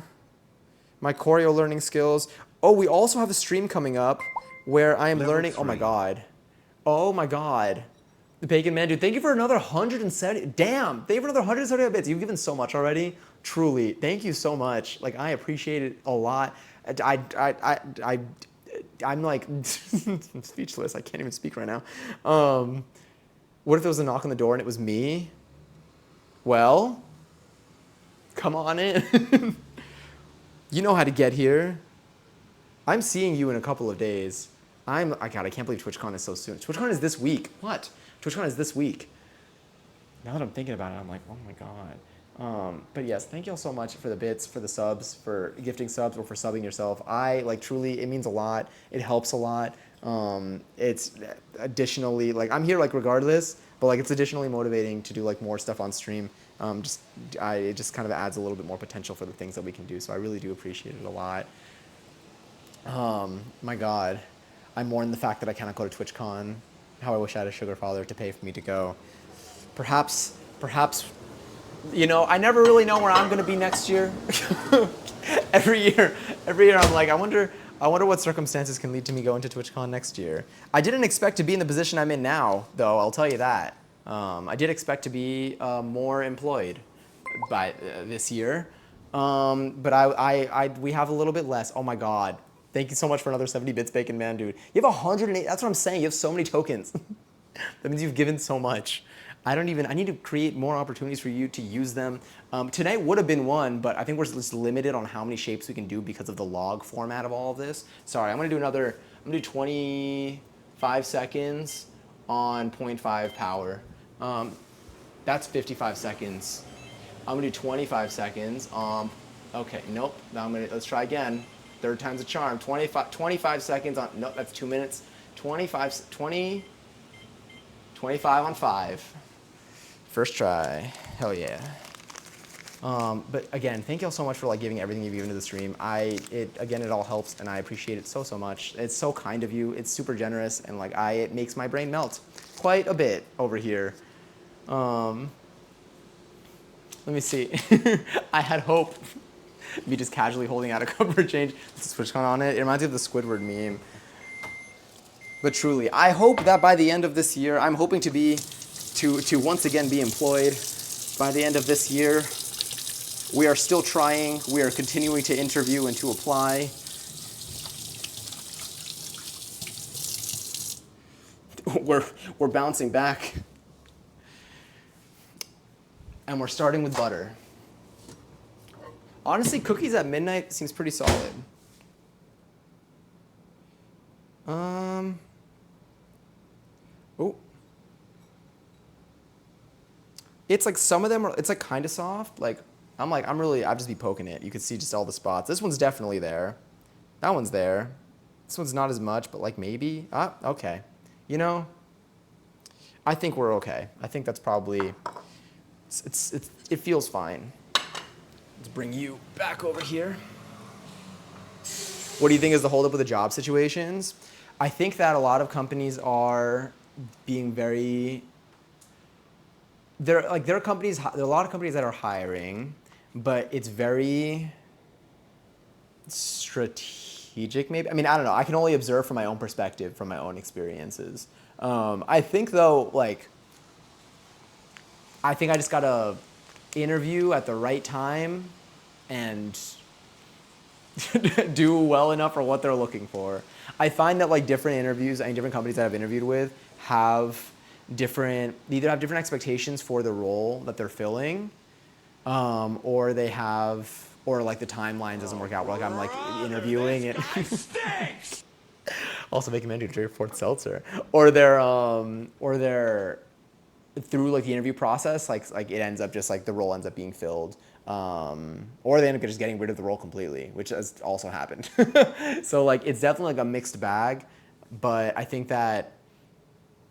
learning skills. Oh, we also have a stream coming up where I am learning, oh my God. The Bacon Man, dude, thank you for another 170, damn, thank you for another 170 bits. You've given so much already, truly. Thank you so much. Like, I appreciate it a lot. I'm like I'm speechless. I can't even speak right now. What if there was a knock on the door and it was me? Well, come on in. You know how to get here. I'm seeing you in a couple of days. God, I can't believe TwitchCon is so soon. TwitchCon is this week. What? TwitchCon is this week. Now that I'm thinking about it, I'm like, oh my god. But yes, thank you all so much for the bits, for the subs, for gifting subs, or for subbing yourself. I like truly, it means a lot. It helps a lot. It's additionally like I'm here like regardless, but like it's additionally motivating to do like more stuff on stream. It just kind of adds a little bit more potential for the things that we can do. So I really do appreciate it a lot. My God, I mourn the fact that I cannot go to TwitchCon. How I wish I had a sugar father to pay for me to go. Perhaps, you know, I never really know where I'm going to be next year. every year, I'm like, I wonder what circumstances can lead to me going to TwitchCon next year. I didn't expect to be in the position I'm in now, though. I'll tell you that. I did expect to be more employed by this year, but we have a little bit less. Oh my God. Thank you so much for another 70 bits, Bacon Man, dude. You have 108. That's what I'm saying. You have so many tokens. That means you've given so much. I need to create more opportunities for you to use them. Tonight would have been one, but I think we're just limited on how many shapes we can do because of the log format of all of this. Sorry, I'm gonna do 25 seconds on 0.5 power. That's 55 seconds. I'm gonna do 25 seconds. Okay, nope. Now let's try again. Third time's a charm. 25 seconds on, nope, that's 2 minutes. 25 on 5. First try. Hell yeah. But again, thank you all so much for like giving everything you've given to the stream. It all helps, and I appreciate it so much. It's so kind of you. It's super generous, and like it makes my brain melt quite a bit over here. Let me see. I had hope. Me just casually holding out a cup for change. This is TwitchCon on it. It reminds me of the Squidward meme. But truly, I hope that by the end of this year, I'm hoping to once again be employed. By the end of this year, we are still trying. We are continuing to interview and to apply. We're bouncing back. And we're starting with butter. Honestly, cookies at midnight seems pretty solid. Oh. It's like some of them are, it's like kind of soft. I'll just be poking it. You can see just all the spots. This one's definitely there. That one's there. This one's not as much, but like maybe. Okay. You know, I think we're okay. I think that's probably, it feels fine. Let's bring you back over here. What do you think is the holdup with the job situations? I think that a lot of companies are being very. There are a lot of companies that are hiring, but it's very strategic. Maybe, I mean, I don't know. I can only observe from my own perspective, from my own experiences. I think though, I think I just gotta interview at the right time and do well enough for what they're looking for. I find that different interviews and different companies that I've interviewed with have either have different expectations for the role that they're filling, or the timeline doesn't work out. I'm interviewing it. Also making men do drink fourth seltzer, or they're through the interview process, it ends up just the role ends up being filled, or they end up just getting rid of the role completely, which has also happened. So it's definitely a mixed bag, but I think that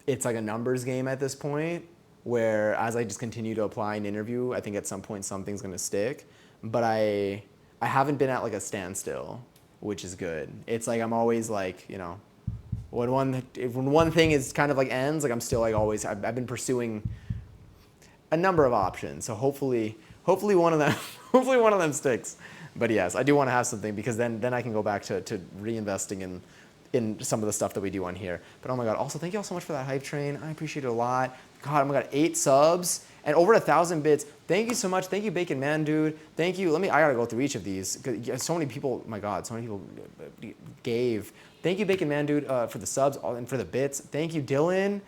it's a numbers game at this point, where as I just continue to apply and interview, I think at some point something's gonna stick. But I haven't been at a standstill, which is good. It's I'm always when one thing is kind of ends, I'm still always, I've been pursuing a number of options. So hopefully one of them sticks. But yes, I do want to have something, because then I can go back to reinvesting in some of the stuff that we do on here. But oh my God, also thank you all so much for that hype train. I appreciate it a lot. God, oh my God, 8 subs and over 1,000 bits. Thank you so much. Thank you, Bacon Man, dude. Thank you. I gotta go through each of these, because so many people, my God, so many people gave. Thank you, Bacon Man, dude, for the subs and for the bits. Thank you, Dylan,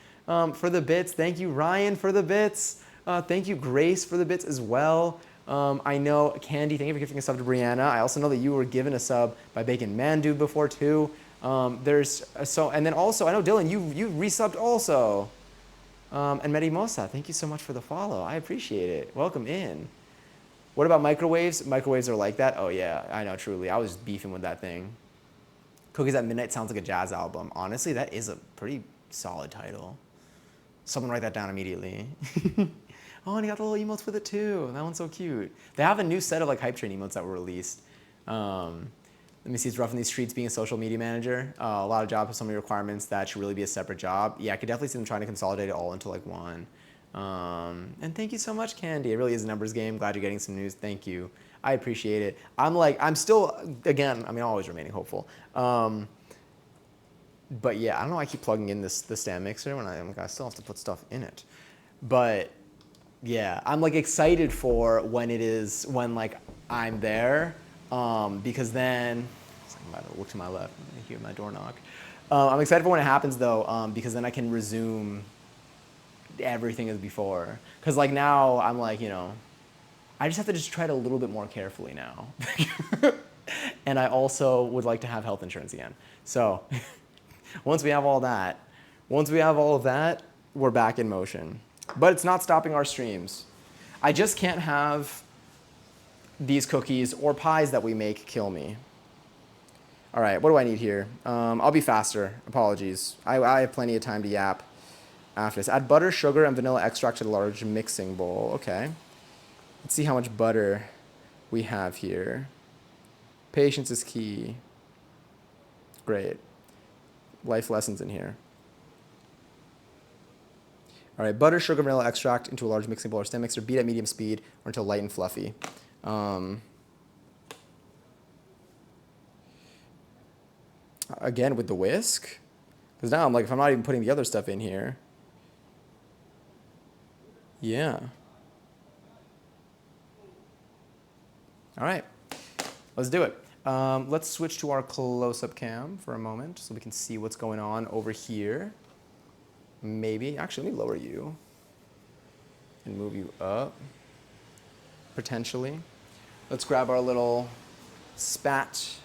for the bits. Thank you, Ryan, for the bits. Thank you, Grace, for the bits as well. I know, Candy, thank you for giving a sub to Brianna. I also know that you were given a sub by Bacon Man, dude, before too. And then also, I know, Dylan, you resubbed also. And Medimosa, thank you so much for the follow. I appreciate it. Welcome in. What about microwaves? Microwaves are like that? Oh yeah, I know, truly. I was beefing with that thing. Cookies at Midnight sounds like a jazz album. Honestly, that is a pretty solid title. Someone write that down immediately. Oh, and you got the little emotes with it too. That one's so cute. They have a new set of like hype train emotes that were released. Let me see, it's rough in these streets being a social media manager. A lot of jobs have so many requirements that should really be a separate job. Yeah, I could definitely see them trying to consolidate it all into like one. And thank you so much, Candy. It really is a numbers game. Glad you're getting some news. Thank you. I appreciate it. I'm still, again, I mean, always remaining hopeful. But yeah, I don't know why I keep plugging in the stand mixer when I still have to put stuff in it. But yeah, I'm like excited for when like I'm there, because then, I'm about to look to my left, I hear my door knock. I'm excited for when it happens though, because then I can resume everything as before. Cause like now I'm like, I just have to just tread a little bit more carefully now. And I also would like to have health insurance again. So once we have all of that, we're back in motion. But it's not stopping our streams. I just can't have these cookies or pies that we make kill me. All right, what do I need here? I'll be faster. Apologies. I have plenty of time to yap after this. Add butter, sugar, and vanilla extract to the large mixing bowl. Okay. Let's see how much butter we have here. Patience is key. Great. Life lessons in here. All right, butter, sugar, vanilla extract into a large mixing bowl or stand mixer. Beat at medium speed or until light and fluffy. Again, with the whisk. Because now I'm like, if I'm not even putting the other stuff in here. Yeah. All right, let's do it. Let's switch to our close-up cam for a moment so we can see what's going on over here. Maybe, actually, let me lower you and move you up, potentially. Let's grab our little spatula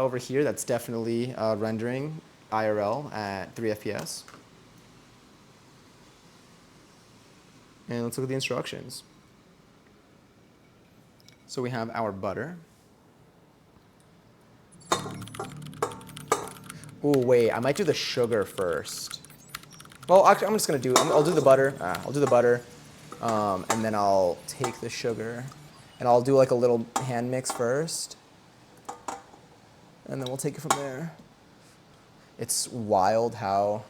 over here. That's definitely rendering IRL at 3 FPS. And let's look at the instructions. So we have our butter. Oh wait, I might do the sugar first. Well, actually, I'm just gonna I'll do the butter. I'll do the butter, and then I'll take the sugar, and I'll do like a little hand mix first, and then we'll take it from there. It's wild how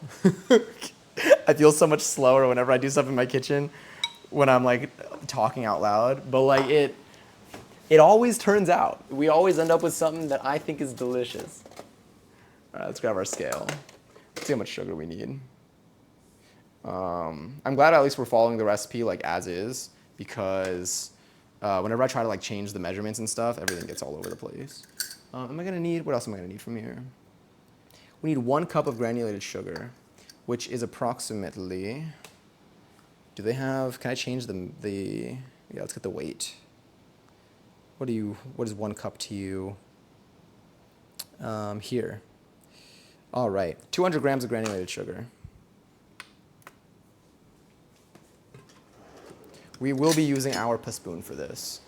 I feel so much slower whenever I do stuff in my kitchen when I'm like talking out loud, but like it always turns out. We always end up with something that I think is delicious. All right, let's grab our scale. Let's see how much sugar we need. I'm glad at least we're following the recipe like as is, because whenever I try to like change the measurements and stuff, everything gets all over the place. What else am I gonna need from here? We need 1 cup of granulated sugar, which is approximately, can I change yeah, let's get the weight. What is 1 cup to you? Here. All right, 200 grams of granulated sugar. We will be using our spoon for this.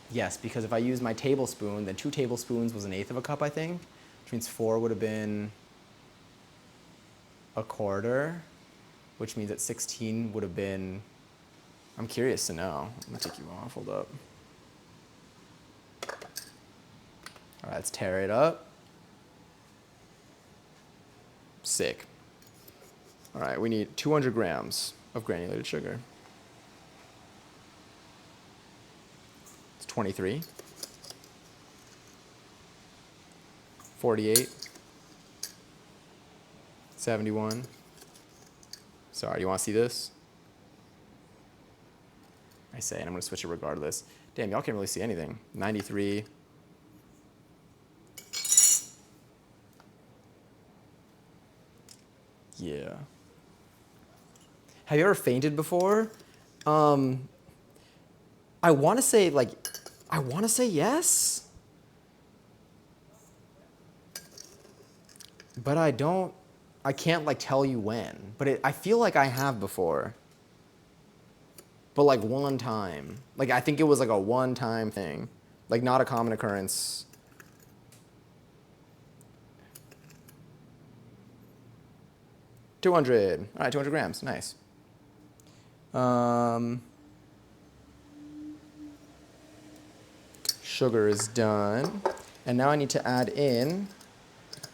Yes, because if I use my tablespoon, then 2 tablespoons was 1/8 of a cup, I think, which means 4 would have been 1/4, which means that 16 would have been, I'm curious to know. I'm gonna take you off, hold up. All right, let's tear it up. Sick. All right, we need 200 grams of granulated sugar. It's 23, 48, 71. Sorry, you want to see this? I say, and I'm going to switch it regardless. Damn, y'all can't really see anything. 93. Yeah. Have you ever fainted before? I want to say yes. But I don't I can't like tell you when, but I feel like I have before. But like one time. Like I think it was like a one-time thing. Like not a common occurrence. $200. All right, 200 grams. Nice. Sugar is done. And now I need to add in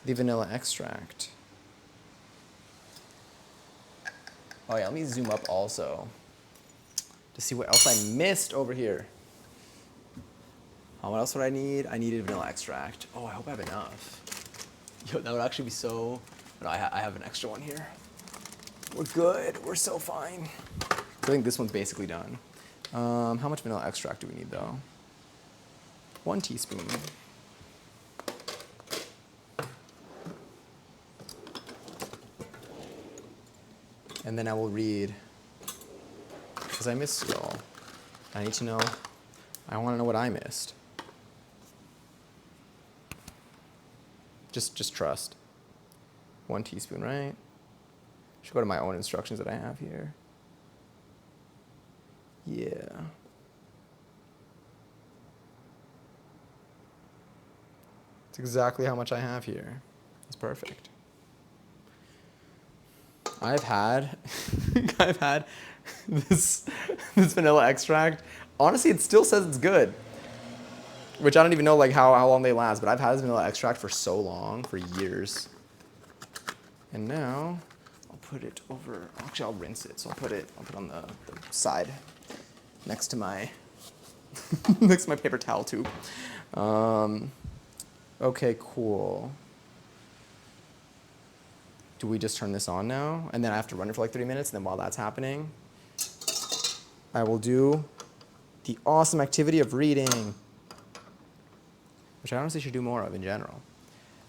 the vanilla extract. Oh yeah, let me zoom up also to see what else I missed over here. What else would I need? I needed vanilla extract. Oh, I hope I have enough. Yo, that would actually be so... No, I have an extra one here. We're good. We're so fine. I think this one's basically done. How much vanilla extract do we need, though? 1 teaspoon. And then I will read, because I missed skull. I need to know, I want to know what I missed. Just trust. 1 teaspoon, right? Should go to my own instructions that I have here. Yeah. It's exactly how much I have here. It's perfect. I've had this vanilla extract. Honestly, it still says it's good, which I don't even know like how long they last. But I've had this vanilla extract for so long, for years. And now I'll put it over. Actually, I'll rinse it. So I'll put it on the side next to my next to my paper towel tube. Okay, cool. Do we just turn this on now? And then I have to run it for like 30 minutes, and then while that's happening, I will do the awesome activity of reading, which I honestly should do more of in general.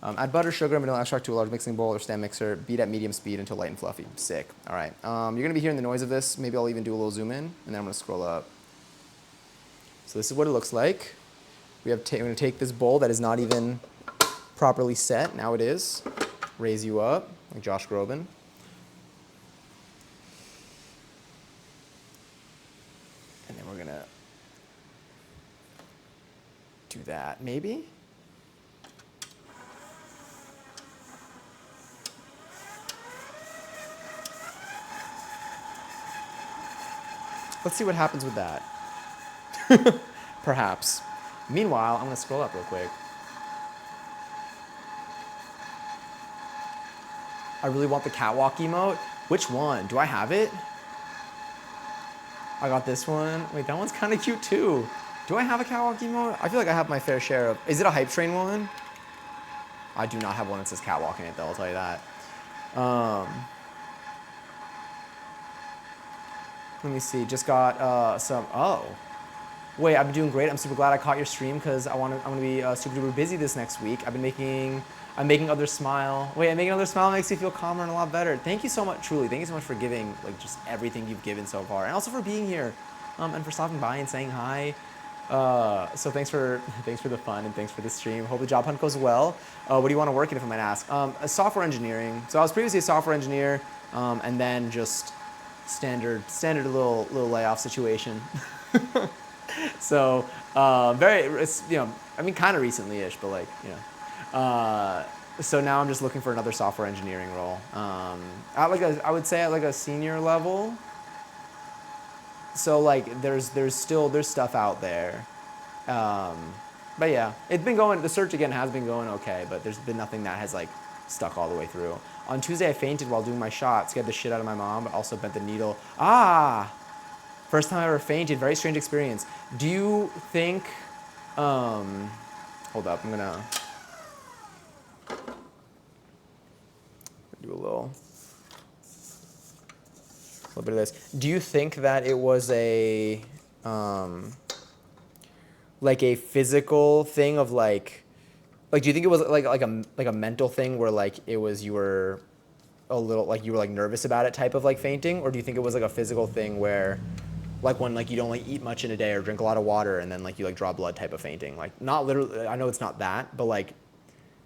Add butter, sugar, and vanilla extract to a large mixing bowl or stand mixer. Beat at medium speed until light and fluffy. Sick. All right. You're going to be hearing the noise of this. Maybe I'll even do a little zoom in, and then I'm going to scroll up. So this is what it looks like. We're going to take this bowl that is not even properly set. Now it is. Raise you up, like Josh Groban. And then we're going to do that, maybe? Let's see what happens with that. Perhaps. Meanwhile, I'm going to scroll up real quick. I really want the catwalk emote. Which one? Do I have it? I got this one. Wait, that one's kind of cute too. Do I have a catwalk emote? I feel like I have my fair share of... Is it a Hype Train one? I do not have one that says catwalk in it though, I'll tell you that. Let me see, just got some... Oh. Wait, I've been doing great. I'm super glad I caught your stream because I'm gonna be super duper busy this next week. I'm making others smile. Wait, making others smile makes you feel calmer and a lot better. Thank you so much, truly. Thank you so much for giving like just everything you've given so far, and also for being here, and for stopping by and saying hi. So thanks for the fun and thanks for the stream. Hope the job hunt goes well. What do you want to work in, if I might ask? Software engineering. So I was previously a software engineer, and then just standard little layoff situation. So kind of recently-ish, but like, you know. So now I'm just looking for another software engineering role. I would say at like a senior level. So like there's stuff out there. But yeah, the search again has been going okay, but there's been nothing that has like stuck all the way through. On Tuesday I fainted while doing my shot, scared the shit out of my mom, but also bent the needle. First time I ever fainted, very strange experience. Do you think, hold up, I'm gonna do a little bit of this. Do you think that it was like a physical thing of like do you think it was like a mental thing where like it was you were a little like you were like nervous about it type of like fainting, or do you think it was like a physical thing where like when like you don't like eat much in a day or drink a lot of water and then like you like draw blood type of fainting? Like not literally, I know it's not that, but like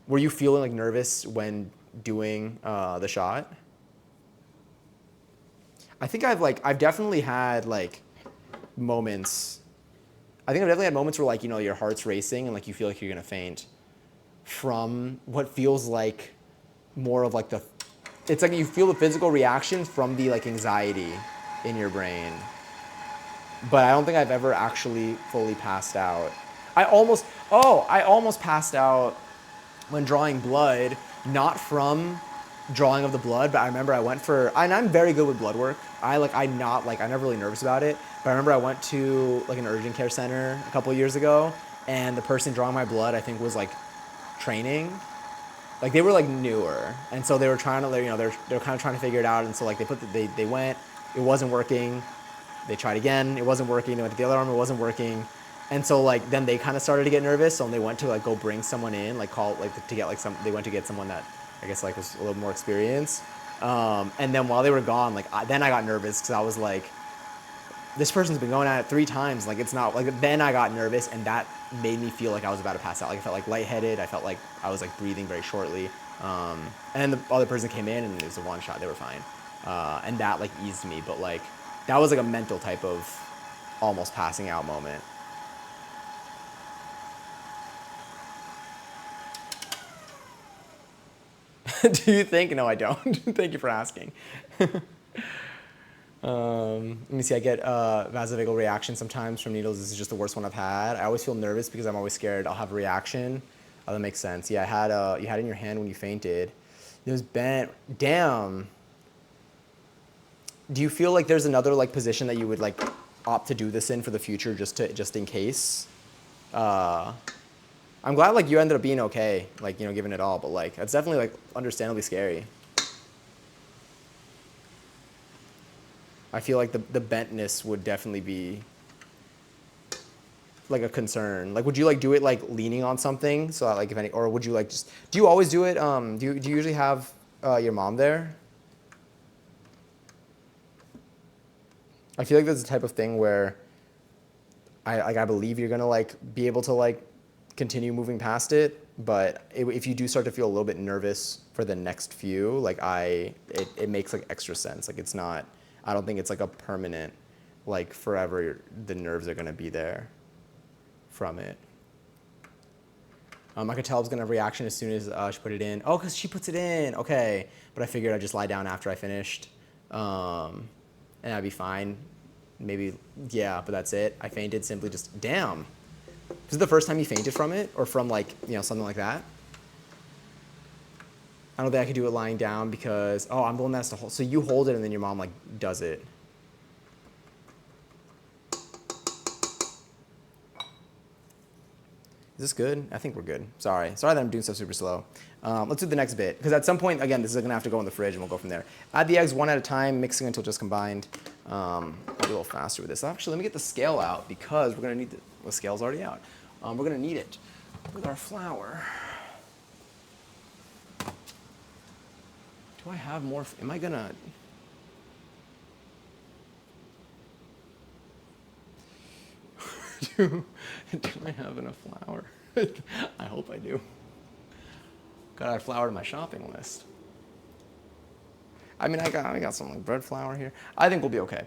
were you feeling like nervous when doing the shot. I think I've definitely had like moments. I think I've definitely had moments where like, you know, your heart's racing and like you feel like you're gonna faint from what feels like more of like it's like you feel the physical reaction from the like anxiety in your brain. But I don't think I've ever actually fully passed out. I almost passed out when drawing blood, not from drawing of the blood, but I remember I went for, and I'm very good with blood work. I'm never really nervous about it, but I remember I went to like an urgent care center a couple of years ago, and the person drawing my blood, I think, was like training. Like they were like newer, and so they were trying to, you know, they're kind of trying to figure it out, and so like they went, it wasn't working, they tried again, it wasn't working, they went to the other arm, it wasn't working, and so like then they kind of started to get nervous, so they went to like go bring someone in, like call like to get like they went to get someone that I guess like was a little more experienced, and then while they were gone, like then I got nervous because I was like, this person's been going at it 3 times, like it's not like, then I got nervous and that made me feel like I was about to pass out. Like I felt like lightheaded, I felt like I was like breathing very shortly, and then the other person came in and it was a one shot, they were fine, and that like eased me, but like that was like a mental type of almost passing out moment. Do you think? No, I don't. Thank you for asking. Let me see. I get vasovagal reaction sometimes from needles. This is just the worst one I've had. I always feel nervous because I'm always scared I'll have a reaction. Oh, that makes sense. Yeah, you had it in your hand when you fainted. It was bent. Damn. Do you feel like there's another like position that you would like opt to do this in for the future, just in case? I'm glad like you ended up being okay, like, you know, given it all, but like it's definitely like understandably scary. I feel like the bentness would definitely be like a concern. Like, would you like do it like leaning on something so that like if any, or would you like just, do you always do it? Do you usually have your mom there? I feel like that's the type of thing where I believe you're gonna like be able to like continue moving past it, but if you do start to feel a little bit nervous for the next few, like it makes like extra sense. Like it's not, I don't think it's like a permanent, like forever the nerves are gonna be there from it. I could tell I was gonna have a reaction as soon as she put it in. Oh, because she puts it in, okay. But I figured I'd just lie down after I finished, and I'd be fine. Maybe, yeah, but that's it. I fainted simply just, damn. Is it the first time you fainted from it, or from like, you know, something like that? I don't think I could do it lying down because, oh, I'm the one that has to hold. So you hold it and then your mom like does it. Is this good? I think we're good. Sorry that I'm doing stuff super slow. Let's do the next bit, because at some point, again, this is gonna have to go in the fridge and we'll go from there. Add the eggs one at a time, mixing until just combined. I'll be a little faster with this. Actually, let me get the scale out because we're gonna need the scale's already out. We're gonna need it with our flour. Do I have more? Am I gonna? do I have enough flour? I hope I do. Gotta add flour to my shopping list. I mean, I got some like bread flour here. I think we'll be okay.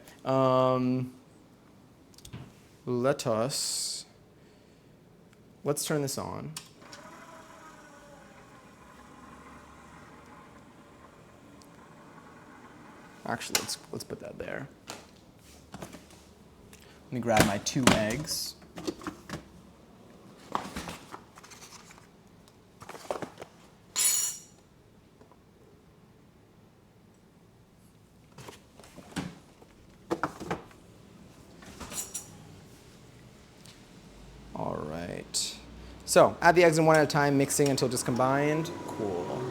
Let's turn this on. Actually, let's put that there. Let me grab my 2 eggs. All right. So add the eggs in one at a time, mixing until just combined. Cool.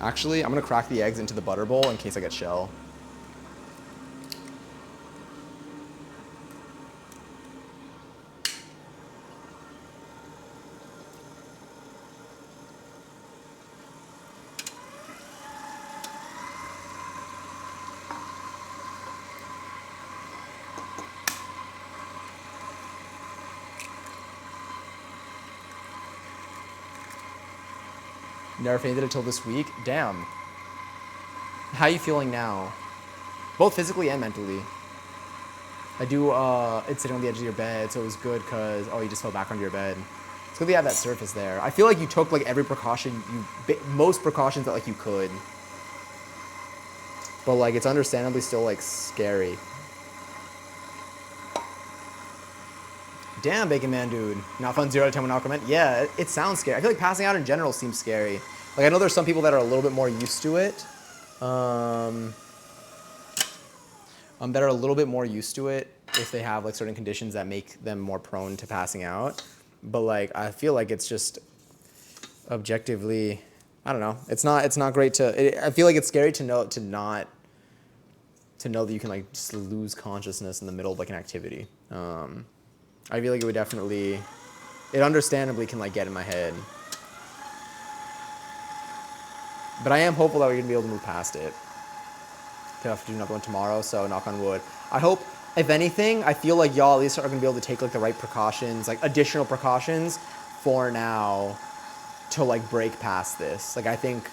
Actually, I'm gonna crack the eggs into the butter bowl in case I get shell. Never fainted until this week. Damn. How you feeling now? Both physically and mentally. I do, it's sitting on the edge of your bed, so it was good because, oh, you just fell back onto your bed. It's good that you have that surface there. I feel like you took like every precaution, most precautions that like you could. But like, it's understandably still like scary. Damn, Bacon Man, dude. Not fun 0 to 10 when Aquaman. Yeah, it sounds scary. I feel like passing out in general seems scary. Like, I know there's some people that are a little bit more used to it. That are a little bit more used to it if they have like certain conditions that make them more prone to passing out. But like, I feel like it's just objectively, I don't know. It's not great to. I feel like it's scary to know that you can like just lose consciousness in the middle of like an activity. I feel like it understandably can like get in my head. But I am hopeful that we're gonna be able to move past it. Gonna have to do another one tomorrow, so knock on wood. I hope, if anything, I feel like y'all at least are gonna be able to take like the right precautions, like additional precautions for now to like break past this. Like I think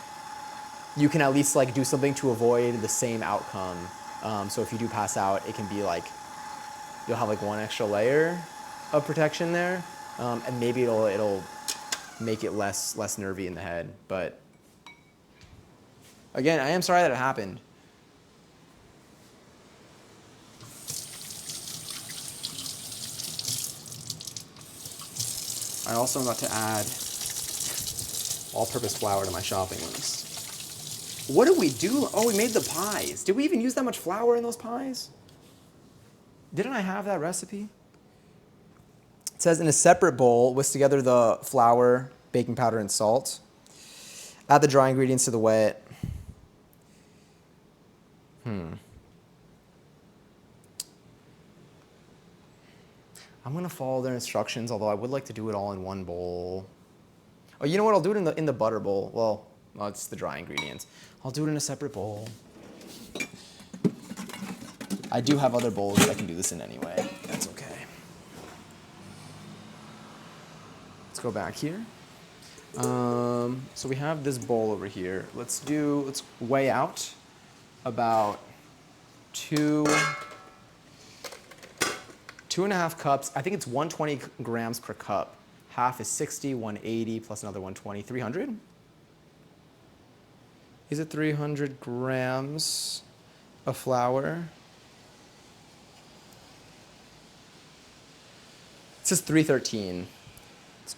you can at least like do something to avoid the same outcome. So if you do pass out, it can be like, you'll have like one extra layer of protection there. And maybe it'll make it less nervy in the head. But again, I am sorry that it happened. I also am about to add all-purpose flour to my shopping list. What did we do? Oh, we made the pies. Did we even use that much flour in those pies? Didn't I have that recipe? It says in a separate bowl, whisk together the flour, baking powder, and salt. Add the dry ingredients to the wet. I'm gonna follow their instructions, although I would like to do it all in one bowl. Oh, you know what? I'll do it in the butter bowl. Well, it's the dry ingredients. I'll do it in a separate bowl. I do have other bowls that I can do this in anyway. That's okay. Let's go back here. So we have this bowl over here. Let's weigh out about 2.5 cups. I think it's 120 grams per cup. Half is 60, 180 plus another 120, 300? Is it 300 grams of flour? It says 313.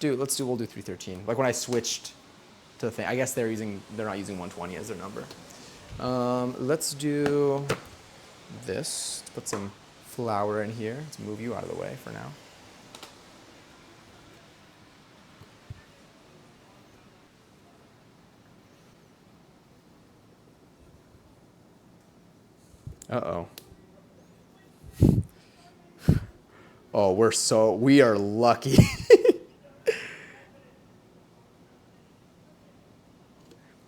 We'll do 313. Like when I switched to the thing, I guess they're not using 120 as their number. Let's do this. Let's put some flour in here. Let's move you out of the way for now. Uh-oh. Oh, we are lucky.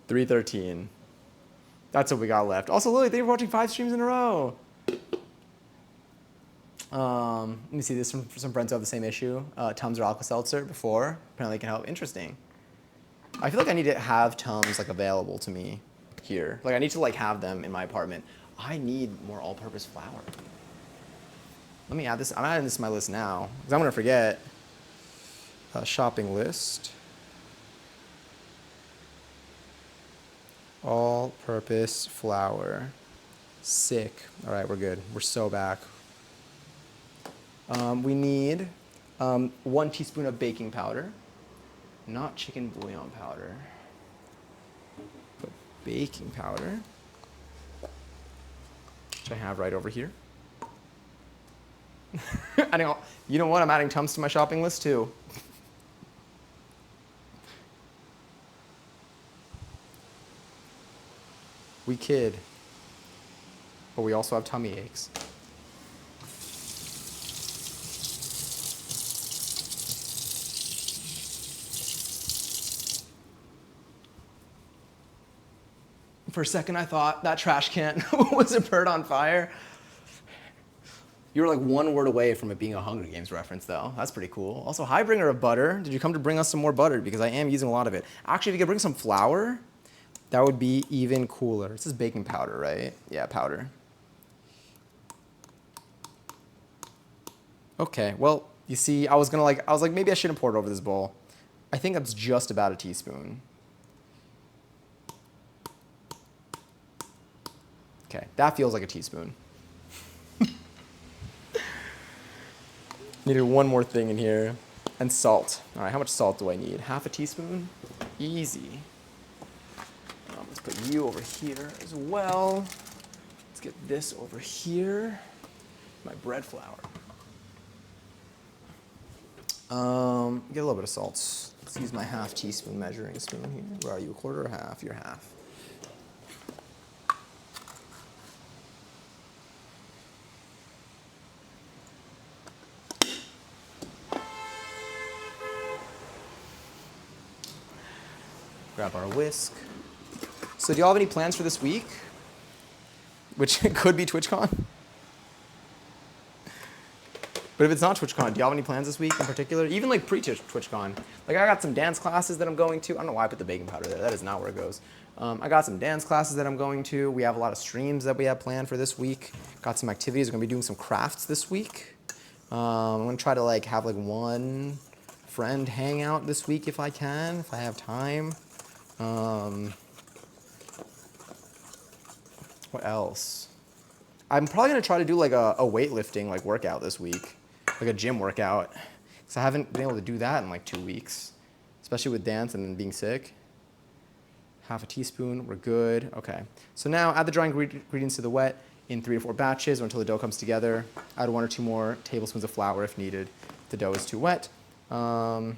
$313. That's what we got left. Also, Lily, thank you for watching 5 streams in a row. Let me see this from some friends who have the same issue. Tums or Alka-Seltzer before. Apparently it can help. Interesting. I feel like I need to have Tums like available to me here. Like I need to like have them in my apartment. I need more all-purpose flour. Let me add this. I'm adding this to my list now because I'm gonna forget. Shopping list. All-purpose flour. Sick. All right, we're good. We're so back. We need 1 teaspoon of baking powder, not chicken bouillon powder, but baking powder, which I have right over here. You know what? I'm adding Tums to my shopping list too. We kid, but we also have tummy aches. For a second, I thought that trash can was a bird on fire. You were like one word away from it being a Hunger Games reference, though. That's pretty cool. Also, hi, bringer of butter. Did you come to bring us some more butter? Because I am using a lot of it. Actually, if you could bring some flour, that would be even cooler. This is baking powder, right? Yeah, powder. Okay, well, you see, I was like, maybe I shouldn't pour it over this bowl. I think that's just about a teaspoon. Okay, that feels like a teaspoon. Needed one more thing in here. And salt. All right, how much salt do I need? Half a teaspoon? Easy. Let's put you over here as well. Let's get this over here. My bread flour. Get a little bit of salt. Let's use my half teaspoon measuring spoon here. Where are you? A quarter or half? You're half. Grab our whisk. So do y'all have any plans for this week? Which could be TwitchCon. But if it's not TwitchCon, do y'all have any plans this week in particular? Even like pre-TwitchCon. Like I got some dance classes that I'm going to. I don't know why I put the baking powder there. That is not where it goes. I got some dance classes that I'm going to. We have a lot of streams that we have planned for this week. Got some activities. We're gonna be doing some crafts this week. I'm gonna try to like have like one friend hangout this week if I can, if I have time. What else? I'm probably gonna try to do like a weightlifting like workout this week, like a gym workout, because I haven't been able to do that in like 2 weeks, especially with dance and then being sick. Half a teaspoon, we're good. Okay, so now add the dry ingredients to the wet in 3 to 4 batches or until the dough comes together. Add 1 or 2 more tablespoons of flour if needed. If the dough is too wet. Cool.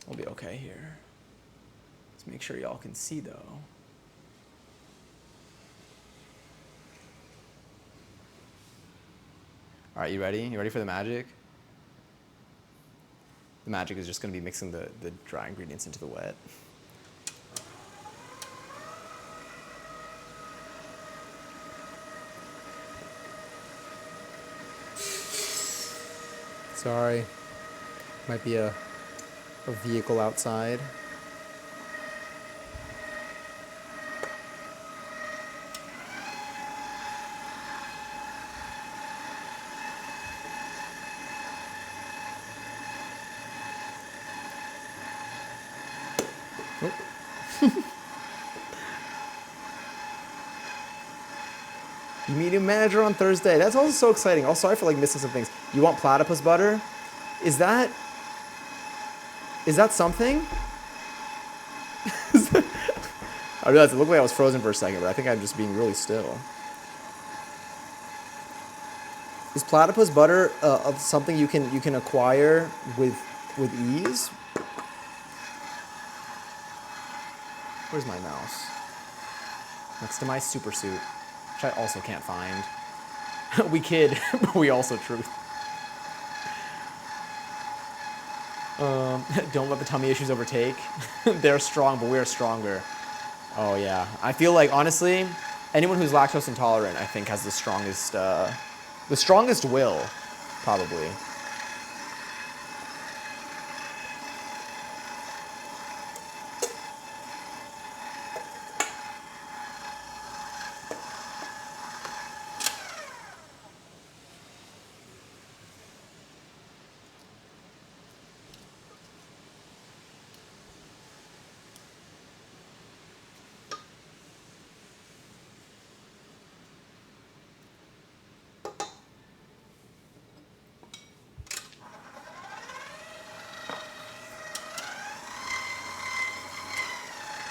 We'll be okay here. Let's make sure y'all can see though. All right, you ready? You ready for the magic? The magic is just gonna be mixing the dry ingredients into the wet. Sorry, might be a vehicle outside. You meet a manager on Thursday. That's also so exciting. Oh, sorry for like missing some things. You want platypus butter? Is that something? I realized it looked like I was frozen for a second, but I think I'm just being really still. Is platypus butter of something you can acquire with ease? Where's my mouse? Next to my super suit, which I also can't find. We kid, but we also truth. Don't let the tummy issues overtake. They're strong, but we're stronger. Oh yeah, I feel like honestly, anyone who's lactose intolerant, I think, has the strongest will, probably.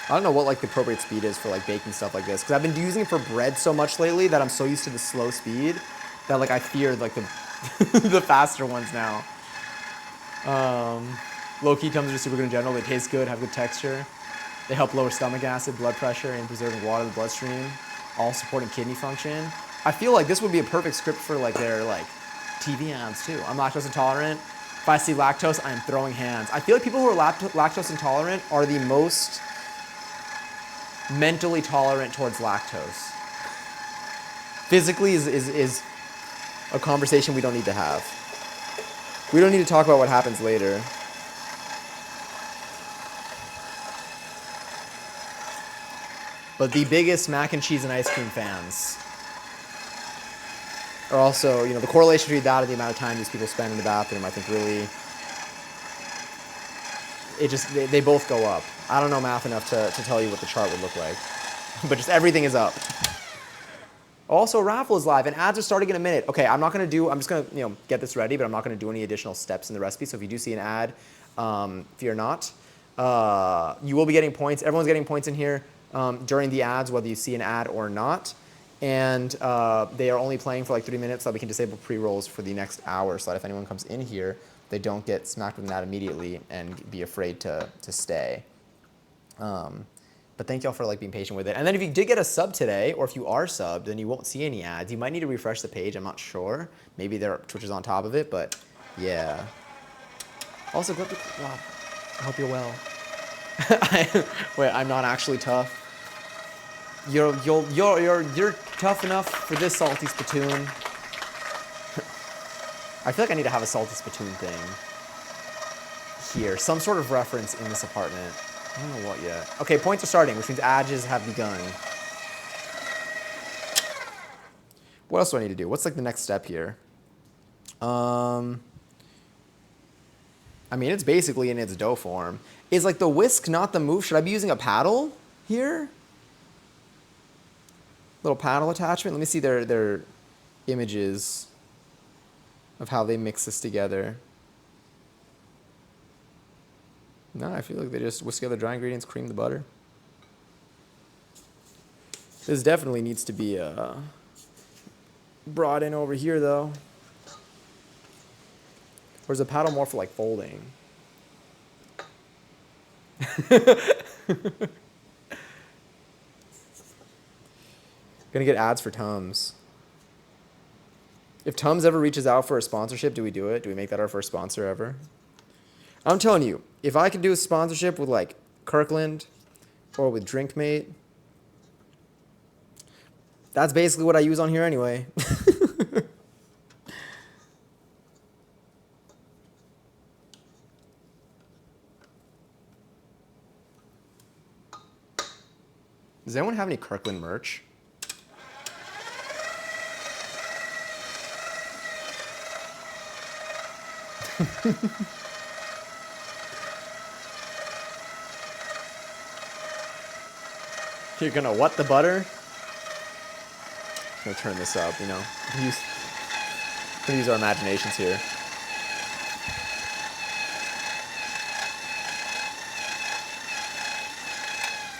I don't know what like the appropriate speed is for like baking stuff like this, because I've been using it for bread so much lately that I'm so used to the slow speed that like I feared like the the faster ones now. Low ketones are super good in general. They taste good, have good texture. They help lower stomach acid, blood pressure, and preserving water in the bloodstream, all supporting kidney function. I feel like this would be a perfect script for like their like TV ads too. I'm lactose intolerant. If I see lactose, I am throwing hands. I feel like people who are lactose intolerant are the most mentally tolerant towards lactose. physically is a conversation we don't need to have. We don't need to talk about what happens later. But the biggest mac and cheese and ice cream fans are also, the correlation between that and the amount of time these people spend in the bathroom, I think really, they both go up. I don't know math enough to tell you what the chart would look like, but just everything is up. Also, raffle is live, and ads are starting in a minute. Okay, I'm just gonna get this ready, but I'm not gonna do any additional steps in the recipe. So if you do see an ad, fear not. You will be getting points. Everyone's getting points in here during the ads, whether you see an ad or not. And they are only playing for like 3 minutes, so that we can disable pre-rolls for the next hour, so that if anyone comes in here, they don't get smacked with an ad immediately and be afraid to stay. But thank y'all for being patient with it. And then if you did get a sub today, or if you are subbed, then you won't see any ads. You might need to refresh the page. I'm not sure. Maybe Twitch is on top of it, but yeah. Also, wow, I hope you're well. Wait, I'm not actually tough. You're tough enough for this salty spittoon. I feel like I need to have a salty spittoon thing here. Some sort of reference in this apartment. I don't know what yet. Okay, points are starting, which means ads have begun. What else do I need to do? What's the next step here? I mean, it's basically in its dough form. Is the whisk not the move? Should I be using a paddle here? Little paddle attachment. Let me see their images of how they mix this together. No, I feel like they just whisk together dry ingredients, cream the butter. This definitely needs to be brought in over here, though. Or is a paddle more for folding? Gonna get ads for Tums. If Tums ever reaches out for a sponsorship, do we do it? Do we make that our first sponsor ever? I'm telling you, if I could do a sponsorship with Kirkland or with Drinkmate, that's basically what I use on here anyway. Does anyone have any Kirkland merch? You're gonna what the butter? I'm gonna turn this up, use our imaginations here.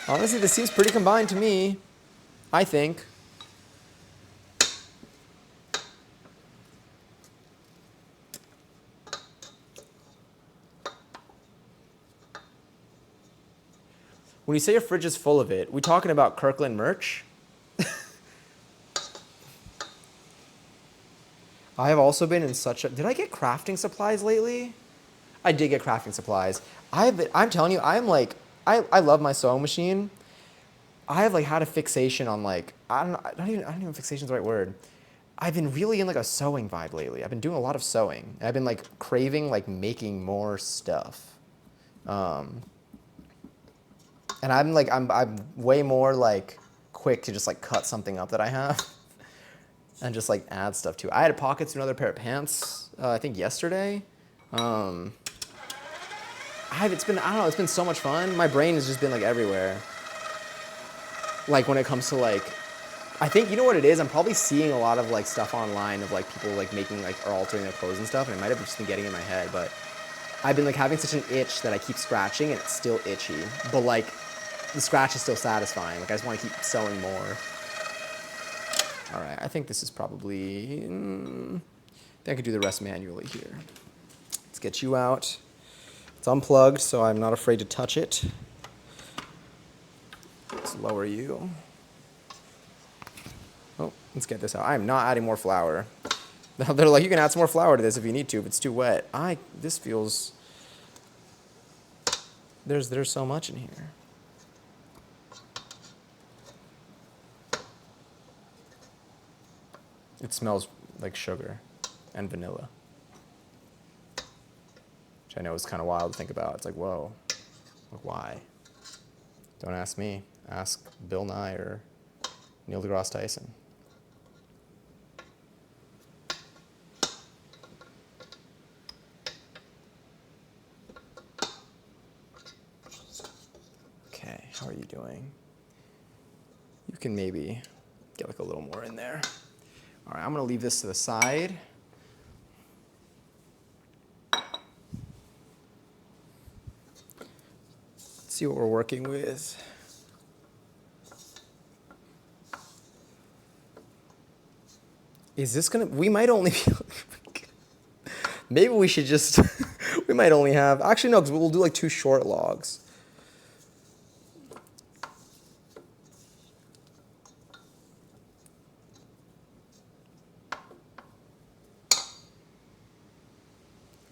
Honestly, this seems pretty combined to me, I think. When you say your fridge is full of it, we talking about Kirkland merch? I have also been in such a... Did I get crafting supplies lately? I did get crafting supplies. I'm telling you, I love my sewing machine. I have had a fixation on I don't even fixation's the right word. I've been really in a sewing vibe lately. I've been doing a lot of sewing. I've been craving making more stuff. And I'm way more quick to just cut something up that I have and just add stuff to it. I had pockets to another pair of pants, I think yesterday. It's been so much fun. My brain has just been everywhere. When it comes to I think, you know what it is? I'm probably seeing a lot of stuff online of people making or altering their clothes and stuff, and it might have just been getting in my head, but I've been having such an itch that I keep scratching and it's still itchy. But the scratch is still satisfying. I just want to keep sewing more. All right, I think this is probably... I think I could do the rest manually here. Let's get you out. It's unplugged, so I'm not afraid to touch it. Let's lower you. Oh, let's get this out. I am not adding more flour. They're you can add some more flour to this if you need to, if it's too wet. This feels... There's so much in here. It smells like sugar and vanilla, which I know is kind of wild to think about. It's like, whoa, like why? Don't ask me. Ask Bill Nye or Neil deGrasse Tyson. Okay, how are you doing? You can maybe get like a little more in there. All right, I'm gonna leave this to the side. Let's see what we're working with. Is this gonna, we might only be, maybe we should just, we might only have, actually no, because we'll do like 2 short logs.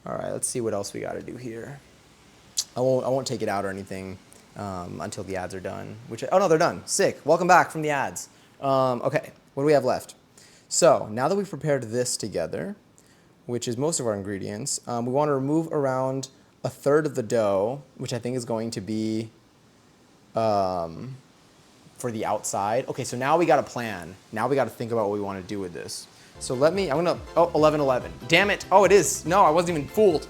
All right, let's see what else we got to do here. I won't take it out or anything until the ads are done. Oh no, they're done. Sick. Welcome back from the ads. Okay, what do we have left? So now that we've prepared this together, which is most of our ingredients, we want to remove around 1/3 of the dough, which I think is going to be for the outside. Okay, so now we got a plan. Now we got to think about what we want to do with this. So I'm gonna, 11:11. Damn it. Oh, it is. No, I wasn't even fooled.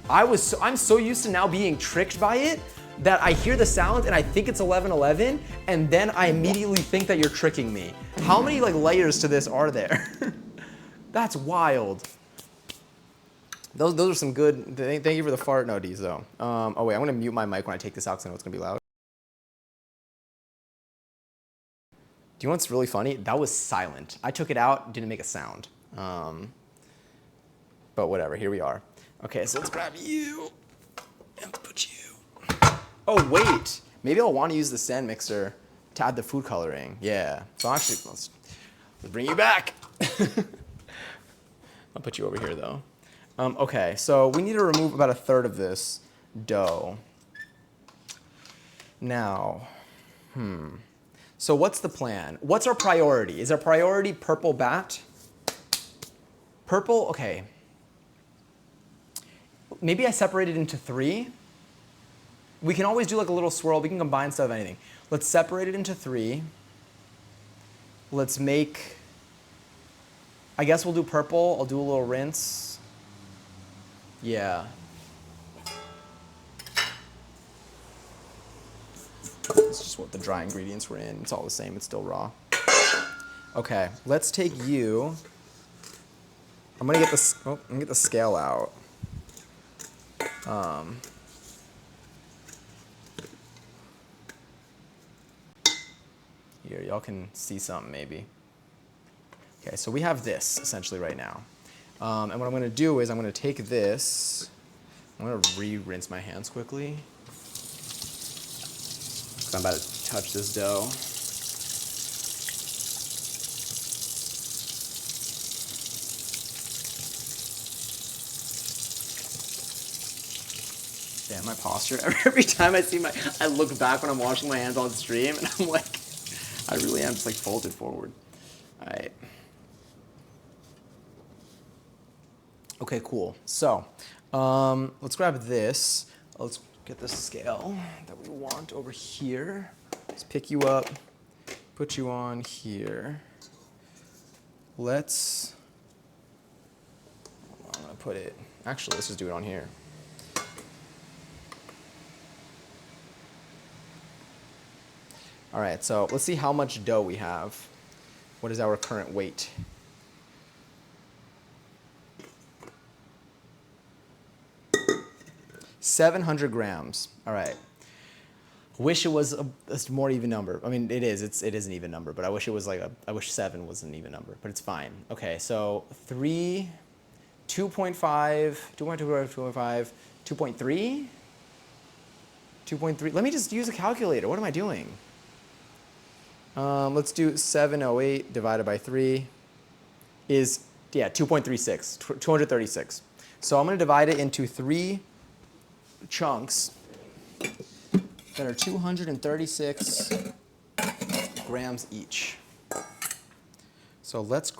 I'm so used to now being tricked by it that I hear the sound and I think it's 11:11, and then I immediately think that you're tricking me. How many like layers to this are there? That's wild. Those are some good, thank you for the fart noties though. Oh wait, I'm gonna mute my mic when I take this out because I know it's gonna be loud. Do you know what's really funny? That was silent. I took it out, didn't make a sound. But whatever, here we are. Okay, so let's grab you and let's put you. Oh wait, maybe I'll want to use the stand mixer to add the food coloring. Yeah, so actually, let's bring you back. I'll put you over here though. Okay, so we need to remove about 1/3 of this dough. Now, so what's the plan? What's our priority? Is our priority purple bat? Purple, okay. Maybe I separate it into 3. We can always do like a little swirl. We can combine stuff, anything. Let's separate it into 3. Let's make, I guess we'll do purple. I'll do a little rinse. Yeah. It's just what the dry ingredients were in. It's all the same. It's still raw. Okay, let's take you. I'm gonna get the scale out. Here, y'all can see something maybe. Okay, so we have this essentially right now. And what I'm gonna do is I'm gonna take this, I'm gonna re-rinse my hands quickly. I'm about to touch this dough. Damn, my posture. Every time I look back when I'm washing my hands on stream, and I'm like, I really am just like folded forward. All right. Okay, cool. So, let's grab this. Let's get the scale that we want over here. Let's pick you up, put you on here. I'm gonna put it, actually, let's just do it on here. All right, so let's see how much dough we have. What is our current weight? $700 grams. All right. Wish it was a more even number. I mean, it is. It is an even number, but I wish it was I wish 7 was an even number, but it's fine. Okay, so 2.5, 2.5, 2.3, 2.3. Let me just use a calculator. What am I doing? Let's do 708 divided by 3 is, 2.36, 236. So I'm going to divide it into 3 chunks that are 236 grams each. So let's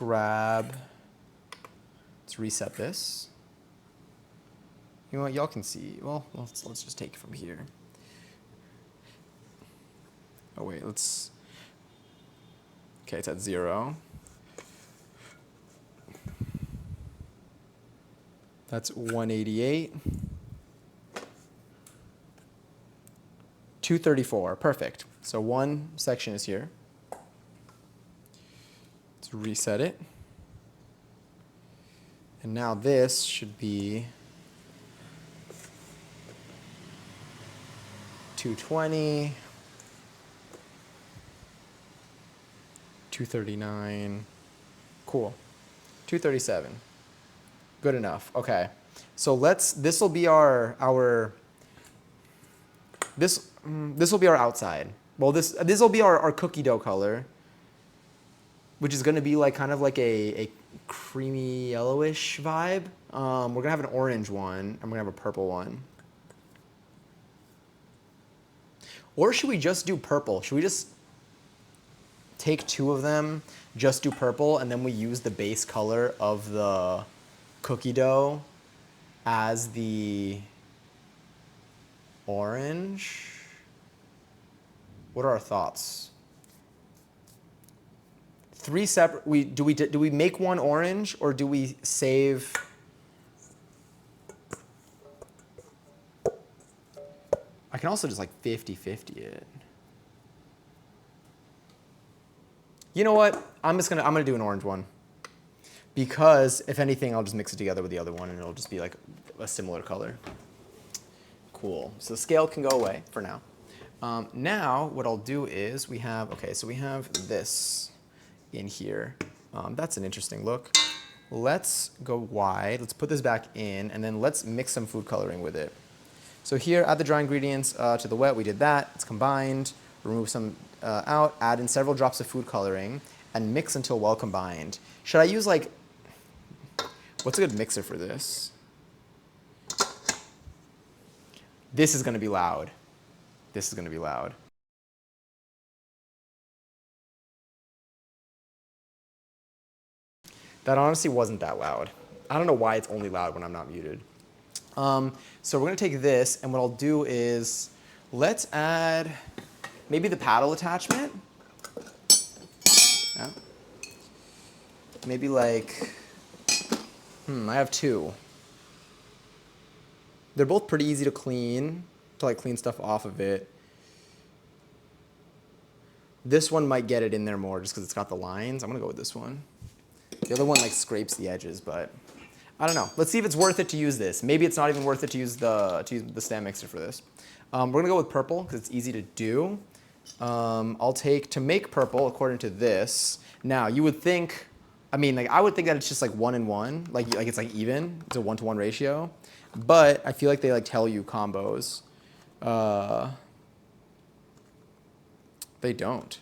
reset this. You know what, y'all can see. Well, let's just take it from here. Oh wait, okay, it's at 0. That's 188. 234, perfect. So one section is here. Let's reset it. And now this should be 220, 239, cool. 237, good enough, okay. So this will be our outside. Well, this will be our cookie dough color, which is gonna be like kind of like a creamy yellowish vibe. We're gonna have an orange one, and we're gonna have a purple one. Or should we just do purple? Should we just take 2 of them, just do purple, and then we use the base color of the cookie dough as the orange? What are our thoughts? 3 separate. Do we make one orange, or do we save? I can also just like 50-50 it. You know what? I'm gonna do an orange one, because if anything, I'll just mix it together with the other one, and it'll just be like a similar color. Cool. So the scale can go away for now. Now what I'll do is we have this in here. That's an interesting look. Let's go wide. Let's put this back in, and then let's mix some food coloring with it. So here, add the dry ingredients to the wet. We did that. It's combined. Remove some out. Add in several drops of food coloring, and mix until well combined. Should I use like, what's a good mixer for this? This is going to be loud. This is going to be loud. That honestly wasn't that loud. I don't know why it's only loud when I'm not muted. So we're going to take this, and what I'll do is let's add maybe the paddle attachment. Yeah. Maybe like, I have 2. They're both pretty easy to clean, to like clean stuff off of it. This one might get it in there more just because it's got the lines. I'm going to go with this one. The other one like scrapes the edges, but I don't know. Let's see if it's worth it to use this. Maybe it's not even worth it to use the stand mixer for this. We're going to go with purple because it's easy to do. I'll take, to make purple, according to this. Now, you would think, I would think that it's just like 1 and 1, like it's like even. It's a 1-to-1 ratio. But I feel like they like tell you combos. They don't.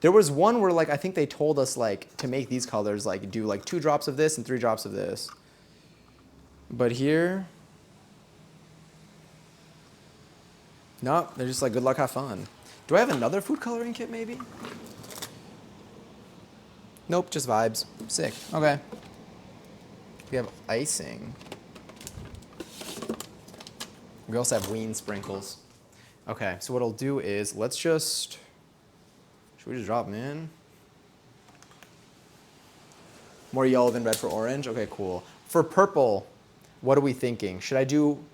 There was one where like I think they told us like to make these colors like do like 2 drops of this and 3 drops of this. But here, no, they're just like good luck, have fun. Do I have another food coloring kit maybe? Nope, just vibes. Sick. Okay. We have icing. We also have Ween sprinkles. Okay, so what I'll do is should we just drop them in? More yellow than red for orange? Okay, cool. For purple, what are we thinking? Should I do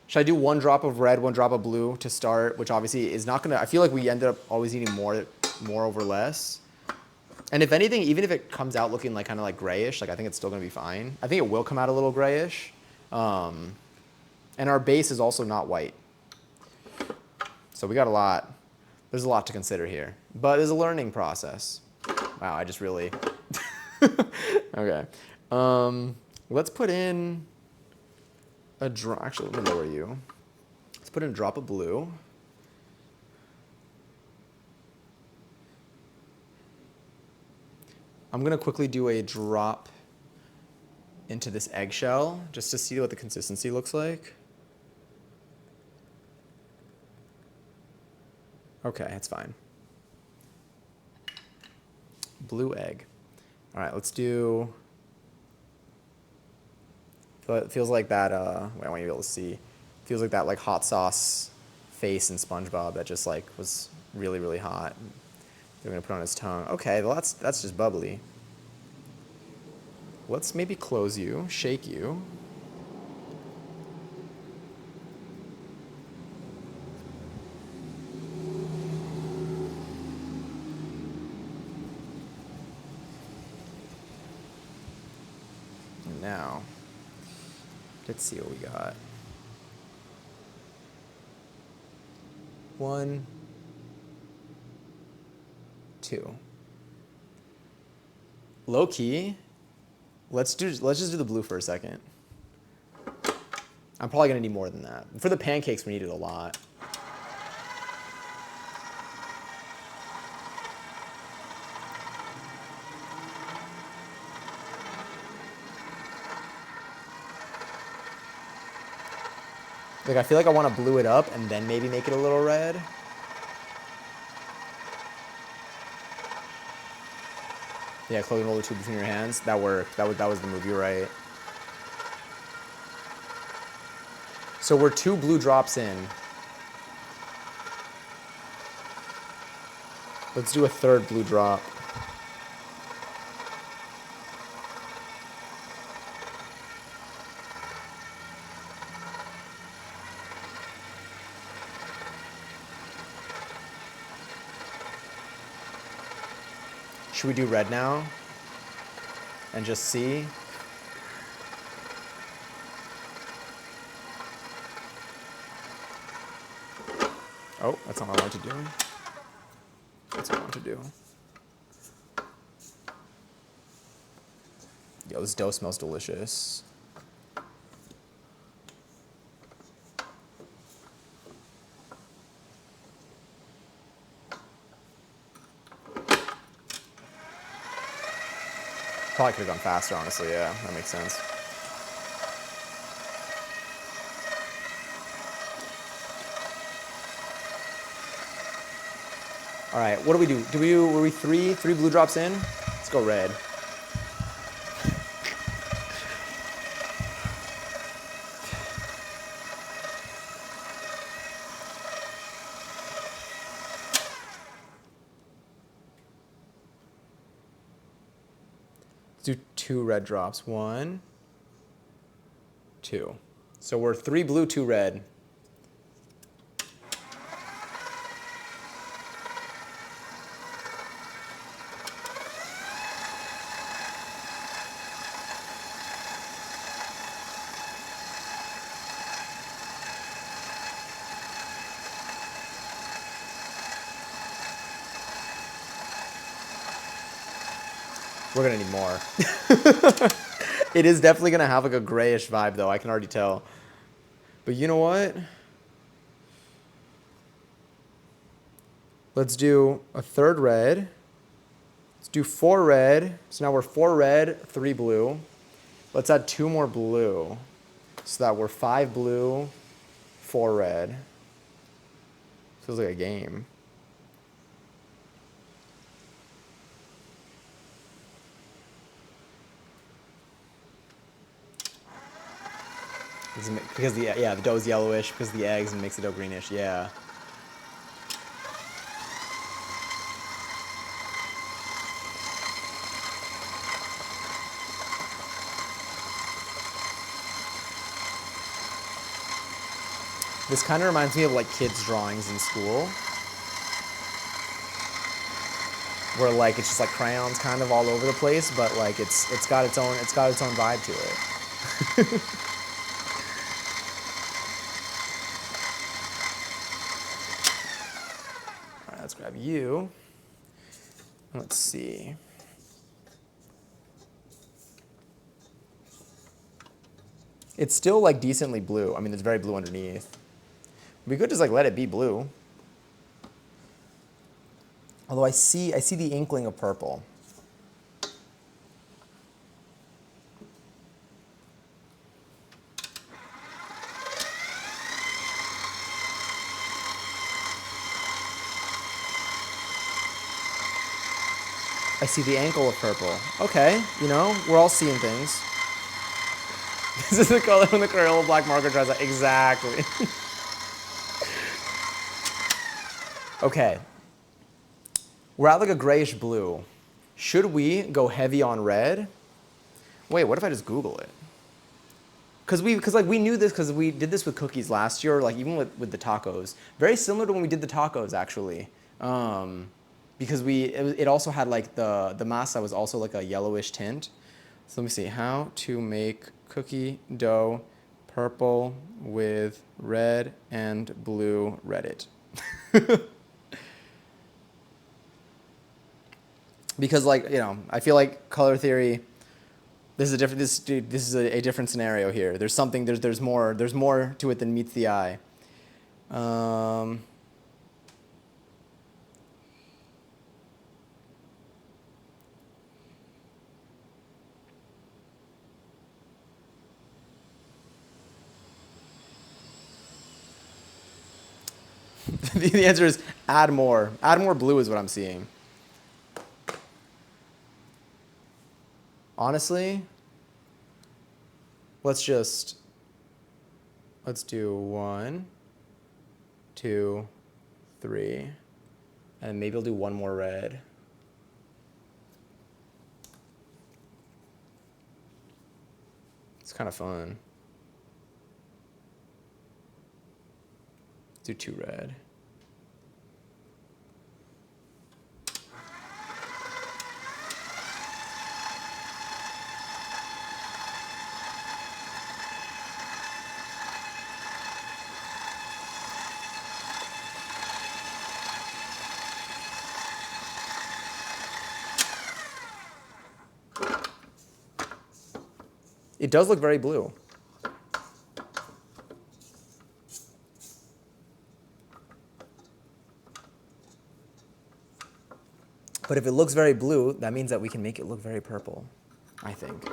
1 drop of red, 1 drop of blue to start, which obviously is not gonna, I feel like we ended up always needing more over less. And if anything, even if it comes out looking like kind of like grayish, like I think it's still gonna be fine. I think it will come out a little grayish. And our base is also not white. So we got there's a lot to consider here. But it's a learning process. Wow, I just really, okay. Let's put in actually, let me lower you. Let's put in a drop of blue. I'm gonna quickly do a drop into this eggshell just to see what the consistency looks like. Okay, it's fine. Blue egg. All right, let's do. It feels like that. Wait, I want you to be able to see. Feels like that like hot sauce face in SpongeBob that just like was really really hot. They're gonna put on his tongue. Okay, well that's just bubbly. Let's maybe close you, shake you. And now, let's see what we got. 1, 2. Low key. Let's just do the blue for a second. I'm probably gonna need more than that. For the pancakes, we needed a lot. Like I feel like I want to blue it up and then maybe make it a little red. Yeah, close and roll the tube between your hands. That worked. That was the move. You're right. So we're 2 blue drops in. Let's do a 3rd blue drop. Should we do red now? And just see? Oh, that's not what I want to do. That's what I want to do. Yo, this dough smells delicious. Probably could have gone faster, honestly. Yeah, that makes sense. All right, what do we do? Were we three blue drops in? Let's go red. Let's do 2 red drops. 1, 2. So we're 3 blue, 2 red. We're gonna need more. It is definitely gonna have like a grayish vibe though, I can already tell. But you know what? Let's do a 3rd red. Let's do 4 red. So now we're 4 red, 3 blue. Let's add 2 more blue. So that we're 5 blue, 4 red. Feels like a game. Because the dough's yellowish because of the eggs and makes the dough greenish. Yeah. This kind of reminds me of like kids' drawings in school, where like it's just like crayons kind of all over the place, but like it's got its own vibe to it. All right, let's grab you. Let's see. It's still like decently blue. I mean, it's very blue underneath. We could just like let it be blue. Although I see the inkling of purple. I see the ankle of purple. Okay, you know, we're all seeing things. This is the color when the Crayola black marker dries out. Exactly. Okay. We're at like a grayish blue. Should we go heavy on red? Wait, what if I just Google it? Because we knew this because we did this with cookies last year, like even with the tacos. Very similar to when we did the tacos actually. Because it also had like the masa was also like a yellowish tint. So let me see, how to make cookie dough purple with red and blue Reddit. Because like, you know, I feel like color theory, this is a different scenario here. There's something, there's more to it than meets the eye. The answer is add more. Add more blue is what I'm seeing. Honestly, let's do 1, 2, 3, and maybe I'll do one more red. It's kind of fun. Let's do 2 red. It does look very blue. But if it looks very blue, that means that we can make it look very purple, I think.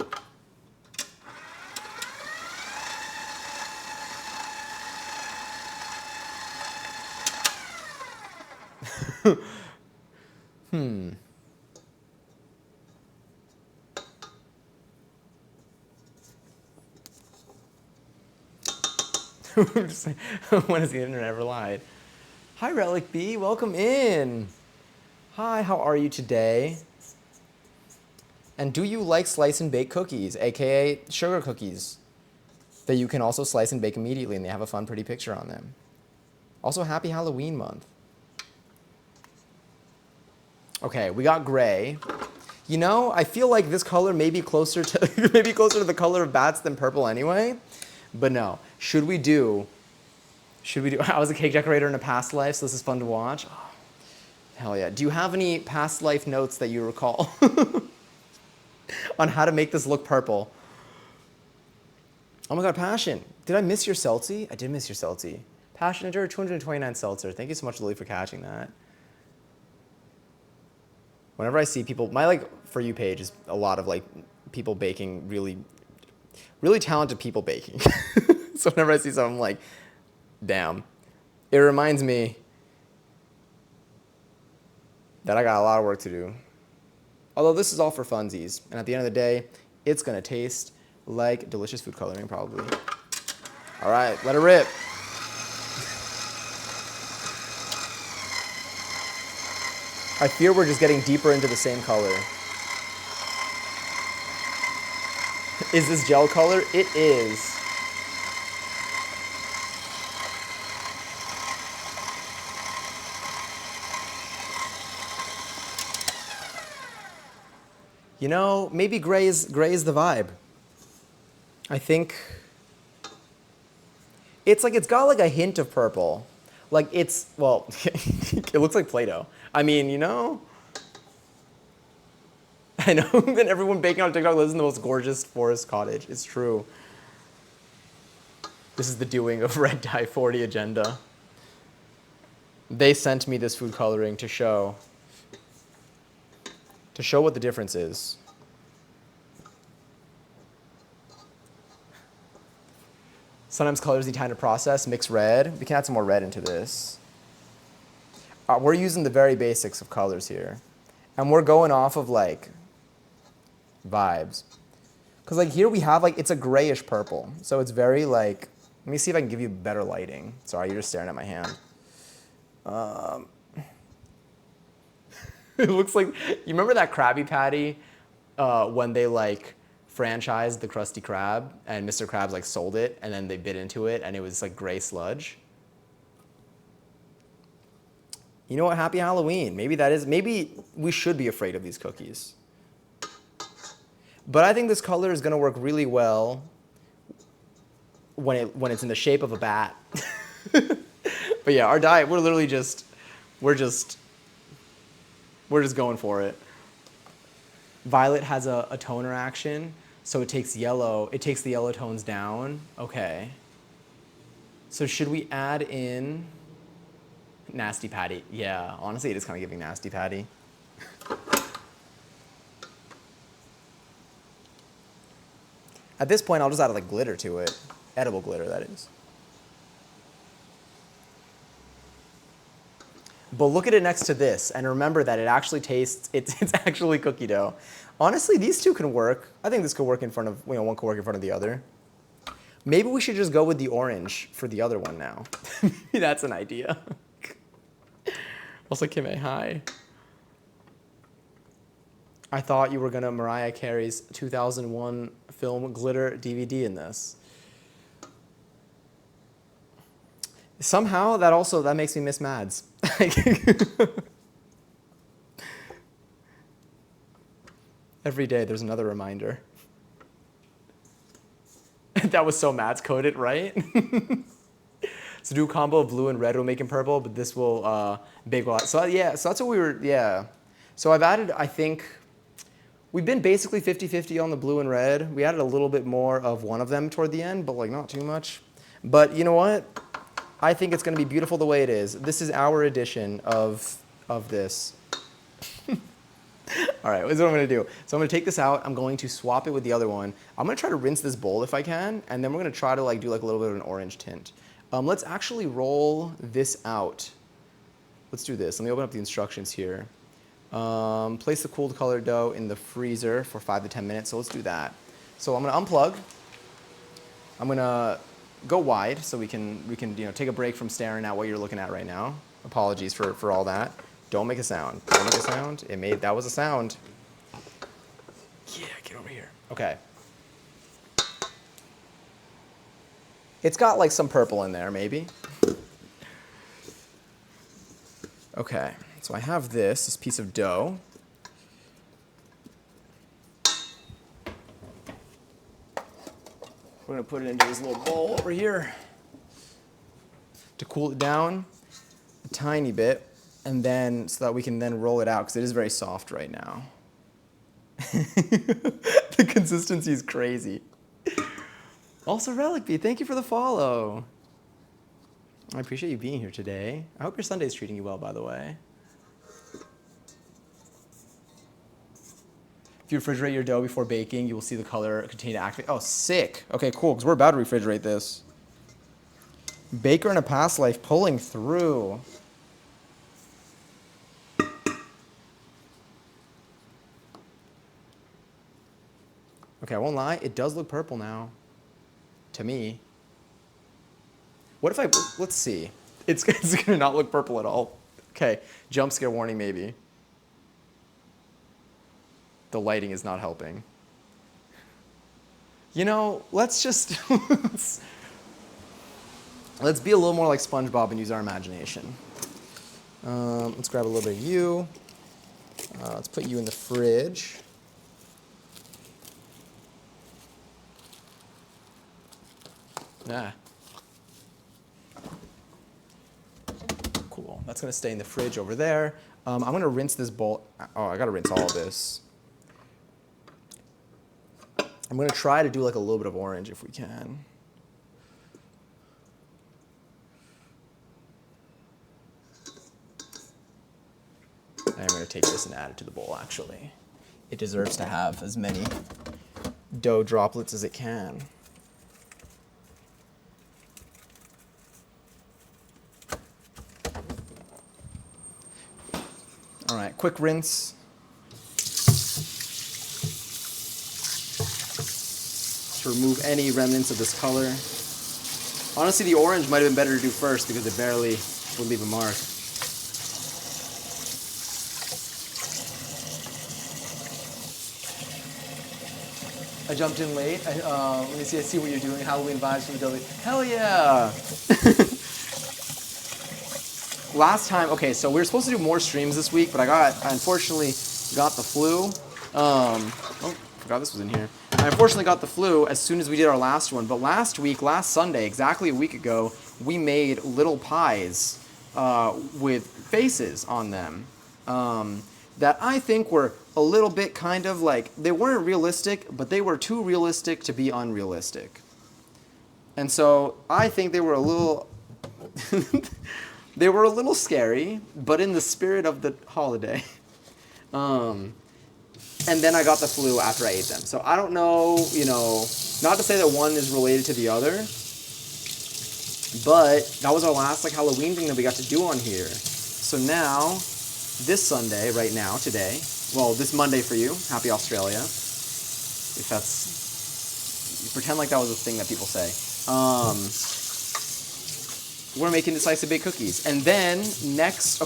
Just like, when has the internet ever lied? Hi, Relic B, welcome in. Hi, how are you today? And do you like slice and bake cookies, aka sugar cookies, that you can also slice and bake immediately and they have a fun, pretty picture on them? Also, happy Halloween month. Okay, we got gray. You know, I feel like this color may be closer to the color of bats than purple anyway. But no, should we do, I was a cake decorator in a past life, so this is fun to watch. Oh, hell yeah. Do you have any past life notes that you recall on how to make this look purple? Oh my God, Passion. Did I miss your seltzy? I did miss your seltzy. Passion enjoyed 229 seltzer. Thank you so much, Lily, for catching that. Whenever I see people, my like For You page is a lot of like people baking, really talented people baking. So whenever I see something, I'm like, damn. It reminds me that I got a lot of work to do. Although this is all for funsies, and at the end of the day, it's gonna taste like delicious food coloring probably. All right, let it rip. I fear we're just getting deeper into the same color. Is this gel color? It is. You know, maybe gray is the vibe. I think it's got like a hint of purple. Like it's, well, it looks like Play-Doh. I mean, you know, I know that everyone baking on TikTok lives in the most gorgeous forest cottage. It's true. This is the doing of Red Dye 40 agenda. They sent me this food coloring to show what the difference is. Sometimes colors need time to process. Mix red. We can add some more red into this. We're using the very basics of colors here. And we're going off of like vibes. Because like here we have like, it's a grayish purple. So it's very like, let me see if I can give you better lighting. Sorry, you're just staring at my hand. It looks like, you remember that Krabby Patty when they like franchised the Krusty Krab and Mr. Krabs like sold it and then they bit into it and it was like gray sludge? You know what? Happy Halloween. Maybe we should be afraid of these cookies. But I think this color is going to work really well when it's in the shape of a bat. But yeah, our diet, we're just going for it. Violet has a toner action, so it takes the yellow tones down. Okay. So should we add in Nasty Patty? Yeah, honestly, it is kind of giving Nasty Patty. At this point, I'll just add like glitter to it. Edible glitter, that is. But look at it next to this, and remember that it actually tastes, it's actually cookie dough. Honestly, these two can work. I think this could work in front of, one could work in front of the other. Maybe we should just go with the orange for the other one now. Maybe that's an idea. Also, Kimei, hi. I thought you were gonna Mariah Carey's 2001 film glitter DVD in this. Somehow that makes me miss Mads. Every day there's another reminder. That was so Mads coded, right? So do a combo of blue and red will make him purple, but this will bake a lot. So yeah, so that's what we were, yeah. So I've added, I think, we've been basically 50-50 on the blue and red. We added a little bit more of one of them toward the end, but like not too much. But you know what? I think it's gonna be beautiful the way it is. This is our edition of this. All right, this is what I'm gonna do. So I'm gonna take this out, I'm going to swap it with the other one. I'm gonna try to rinse this bowl if I can, and then we're gonna try to like do like a little bit of an orange tint. Let's actually roll this out. Let's do this. Let me open up the instructions here. Place the cooled colored dough in the freezer for 5 to 10 minutes. So let's do that. So I'm gonna unplug. I'm gonna go wide so we can take a break from staring at what you're looking at right now. Apologies for all that. Don't make a sound. Don't make a sound. That was a sound. Yeah, get over here. Okay. It's got like some purple in there, maybe. Okay, so I have this piece of dough. We're gonna put it into this little bowl over here to cool it down a tiny bit, and then so that we can then roll it out, because it is very soft right now. The consistency is crazy. Also, Relicby, thank you for the follow. I appreciate you being here today. I hope your Sunday's treating you well, by the way. If you refrigerate your dough before baking, you will see the color continue to activate. Oh, sick. Okay, cool, because we're about to refrigerate this. Baker in a past life pulling through. Okay, I won't lie, it does look purple now. To me. What if let's see. It's gonna not look purple at all. Okay, jump scare warning maybe. The lighting is not helping. You know, let's just, let's be a little more like SpongeBob and use our imagination. Let's grab a little bit of you. Let's put you in the fridge. Ah. Cool. That's going to stay in the fridge over there. I'm going to rinse this bowl. Oh, I got to rinse all of this. I'm going to try to do like a little bit of orange if we can. I'm going to take this and add it to the bowl, actually. It deserves to have as many dough droplets as it can. All right, quick rinse. to remove any remnants of this color. Honestly, the orange might have been better to do first because it barely would leave a mark. I jumped in late. Let me see. I see what you're doing. Halloween vibes from the W. Hell yeah! Last time, okay, so we were supposed to do more streams this week, but I unfortunately got the flu. Oh, forgot this was in here. I unfortunately got the flu as soon as we did our last one. But last week, last Sunday, exactly a week ago, we made little pies with faces on them. That I think were a little bit kind of like, they weren't realistic, but they were too realistic to be unrealistic. And so I think they were a little, they were a little scary, but in the spirit of the holiday. And then I got the flu after I ate them. So I don't know, not to say that one is related to the other, but that was our last like Halloween thing that we got to do on here. So now, this Sunday, right now, today, well, this Monday for you, happy Australia, if that's, you pretend like that was a thing that people say. We're making decisive baked cookies. And then next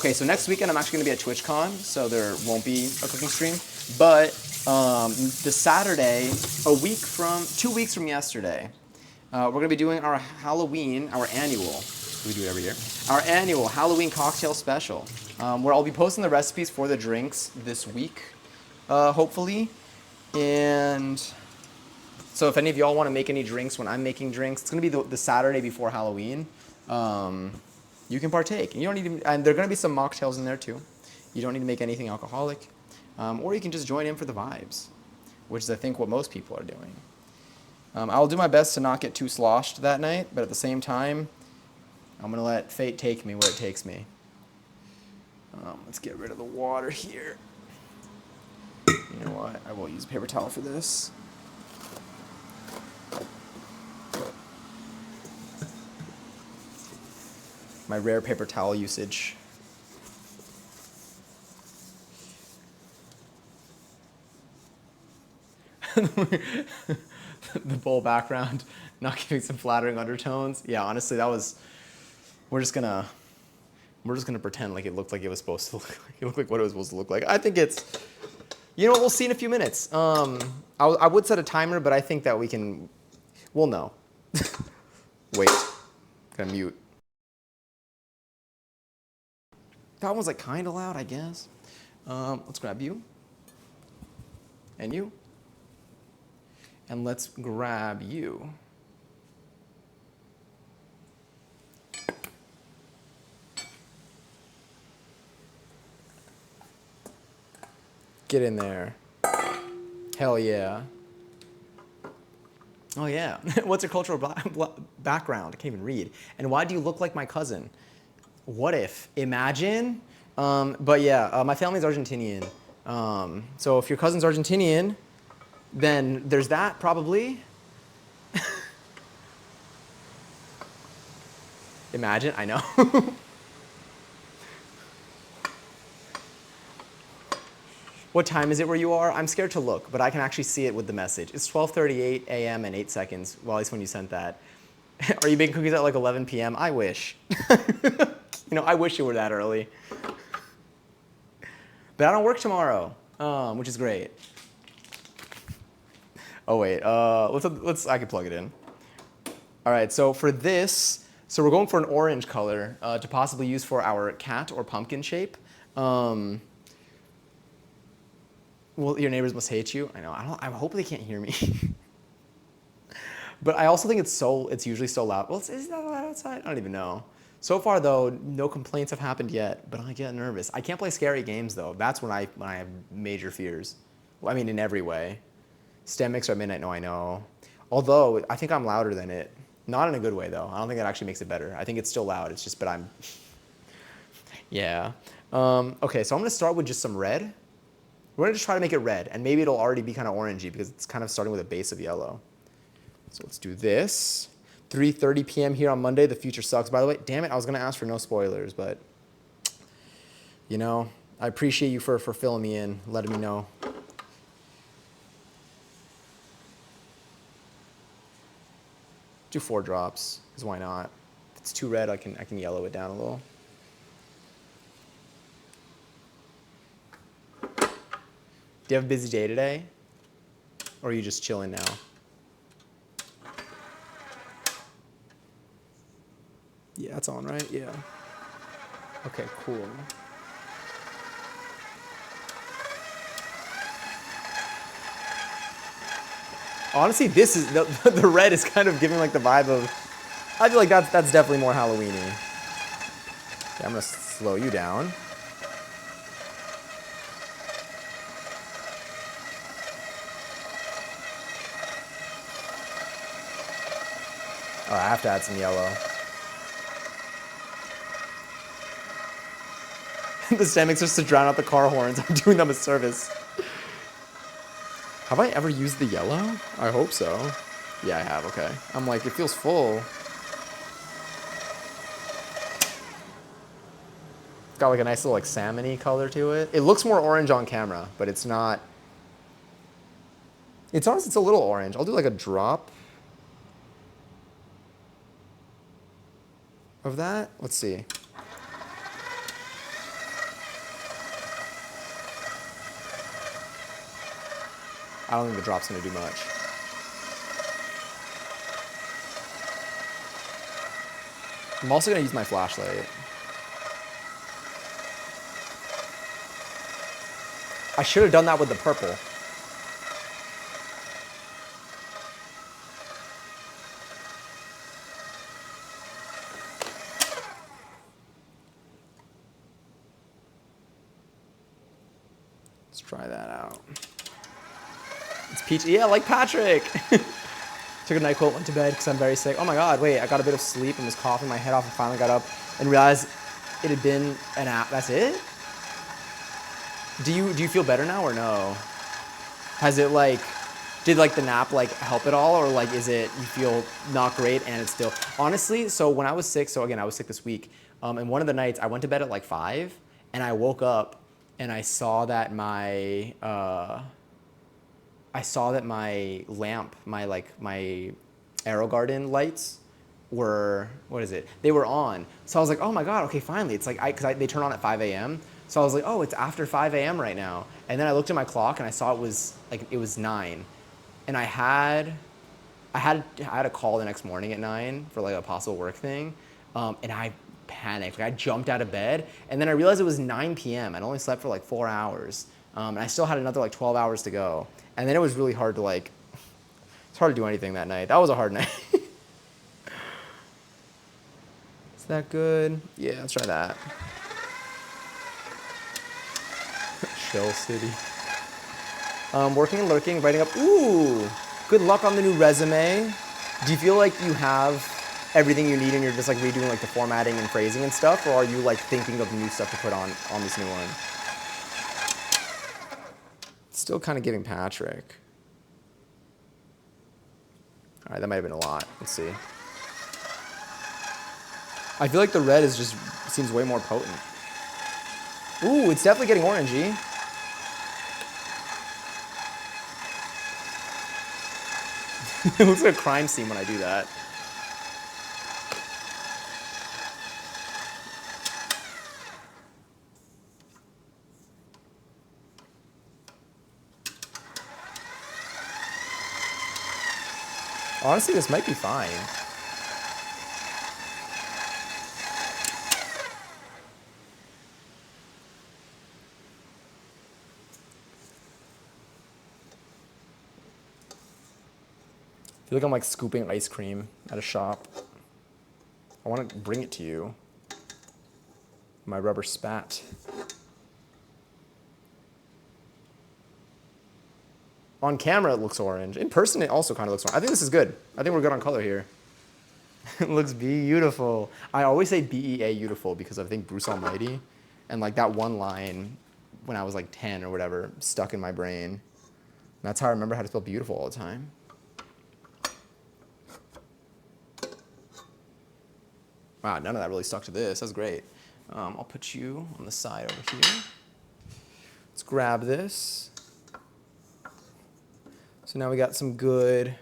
weekend I'm actually gonna be at TwitchCon, so there won't be a cooking stream. But the Saturday, 2 weeks from yesterday, we're gonna be doing our Halloween, our annual, we do it every year, our annual Halloween cocktail special, where I'll be posting the recipes for the drinks this week, hopefully. And so if any of y'all wanna make any drinks when I'm making drinks, it's gonna be the Saturday before Halloween. You can partake. And you don't need to, and there are gonna be some mocktails in there too. You don't need to make anything alcoholic. Or you can just join in for the vibes, which is I think what most people are doing. I'll do my best to not get too sloshed that night, but at the same time, I'm gonna let fate take me where it takes me. Let's get rid of the water here. You know what? I will use a paper towel for this. My rare paper towel usage. The bowl background, not giving some flattering undertones. Yeah, honestly, we're just gonna pretend like it looked like it was supposed to look like. It looked like what it was supposed to look like. I think it's, we'll see in a few minutes. I would set a timer, but I think that we'll know. Wait, gotta mute. That one's like kind of loud, I guess. Let's grab you. And you. And let's grab you. Get in there. Hell yeah. Oh yeah. What's your cultural background? I can't even read. And why do you look like my cousin? What if? Imagine. But yeah, my family's Argentinian. So if your cousin's Argentinian, then there's that probably. Imagine, I know. What time is it where you are? I'm scared to look, but I can actually see it with the message. It's 12:38 a.m. and 8 seconds, well, at least when you sent that. Are you baking cookies at like 11 p.m.? I wish. I wish it were that early. But I don't work tomorrow, which is great. Oh wait, I can plug it in. All right, so for this, we're going for an orange color to possibly use for our cat or pumpkin shape. Well, your neighbors must hate you. I know. I hope they can't hear me. But I also think it's usually so loud. Well, is that loud outside? I don't even know. So far though, no complaints have happened yet, but I get nervous. I can't play scary games though. That's when I have major fears. Well, I mean, in every way. STEM mixer at midnight, no, I know. Although, I think I'm louder than it. Not in a good way though. I don't think that actually makes it better. I think it's still loud, it's just, but I'm, yeah. Okay, so I'm gonna start with just some red. We're gonna just try to make it red, and maybe it'll already be kind of orangey because it's kind of starting with a base of yellow. So let's do this. 3:30 p.m. here on Monday. The future sucks, by the way. Damn it, I was gonna ask for no spoilers, but I appreciate you for filling me in, letting me know. do 4 drops, because why not? If it's too red, I can yellow it down a little. Do you have a busy day today? Or are you just chilling now? Yeah, it's on, right? Yeah. Okay, cool. Honestly, this is the red is kind of giving like the vibe of. I feel like that's definitely more Halloweeny. Okay, I'm gonna slow you down. Oh, I have to add some yellow. The stand mixer just to drown out the car horns. I'm doing them a service. Have I ever used the yellow? I hope so. Yeah, I have, okay. I'm like, it feels full. It's got like a nice little like salmon-y color to it. It looks more orange on camera, but it's not. It's honest, it's a little orange. I'll do like a drop of that. Let's see. I don't think the drop's gonna do much. I'm also gonna use my flashlight. I should have done that with the purple. Let's try that out. It's peachy. Yeah, like Patrick. Took a NyQuil, went to bed because I'm very sick. Oh my God, wait, I got a bit of sleep and was coughing my head off and finally got up and realized it had been an hour. That's it? Do you feel better now or no? Has it like, did like the nap like help at all, or like is it you feel not great and it's still? Honestly, so when I was sick, so again I was sick this week, and one of the nights I went to bed at like 5 and I woke up and I saw that my lamp, my AeroGarden lights were, what is it? They were on. So I was like, oh my God, okay, finally. It's like, because they turn on at 5 a.m. So I was like, oh, it's after 5 a.m. right now. And then I looked at my clock and I saw it was 9. And I had a call the next morning at 9 for like a possible work thing. And I panicked. Like I jumped out of bed and then I realized it was 9 p.m. I'd only slept for like 4 hours. And I still had another like 12 hours to go. And then it was really hard to it's hard to do anything that night. That was a hard night. Is that good? Yeah, let's try that. Shell City. Working and lurking, writing up. Ooh, good luck on the new resume. Do you feel like you have everything you need and you're just like redoing like the formatting and phrasing and stuff, or are you like thinking of new stuff to put on this new one? Still kind of giving Patrick. All right, that might have been a lot. Let's see. I feel like the red seems way more potent. Ooh, it's definitely getting orangey. It looks like a crime scene when I do that. Honestly, this might be fine. I feel like I'm like scooping ice cream at a shop. I want to bring it to you. My rubber spat. On camera, it looks orange. In person, it also kind of looks orange. I think this is good. I think we're good on color here. It looks beautiful. I always say BEA beautiful because I think Bruce Almighty. And like that one line when I was like 10 or whatever stuck in my brain. And that's how I remember how to spell beautiful all the time. Wow, none of that really stuck to this. That's great. I'll put you on the side over here. Let's grab this. So now we got some good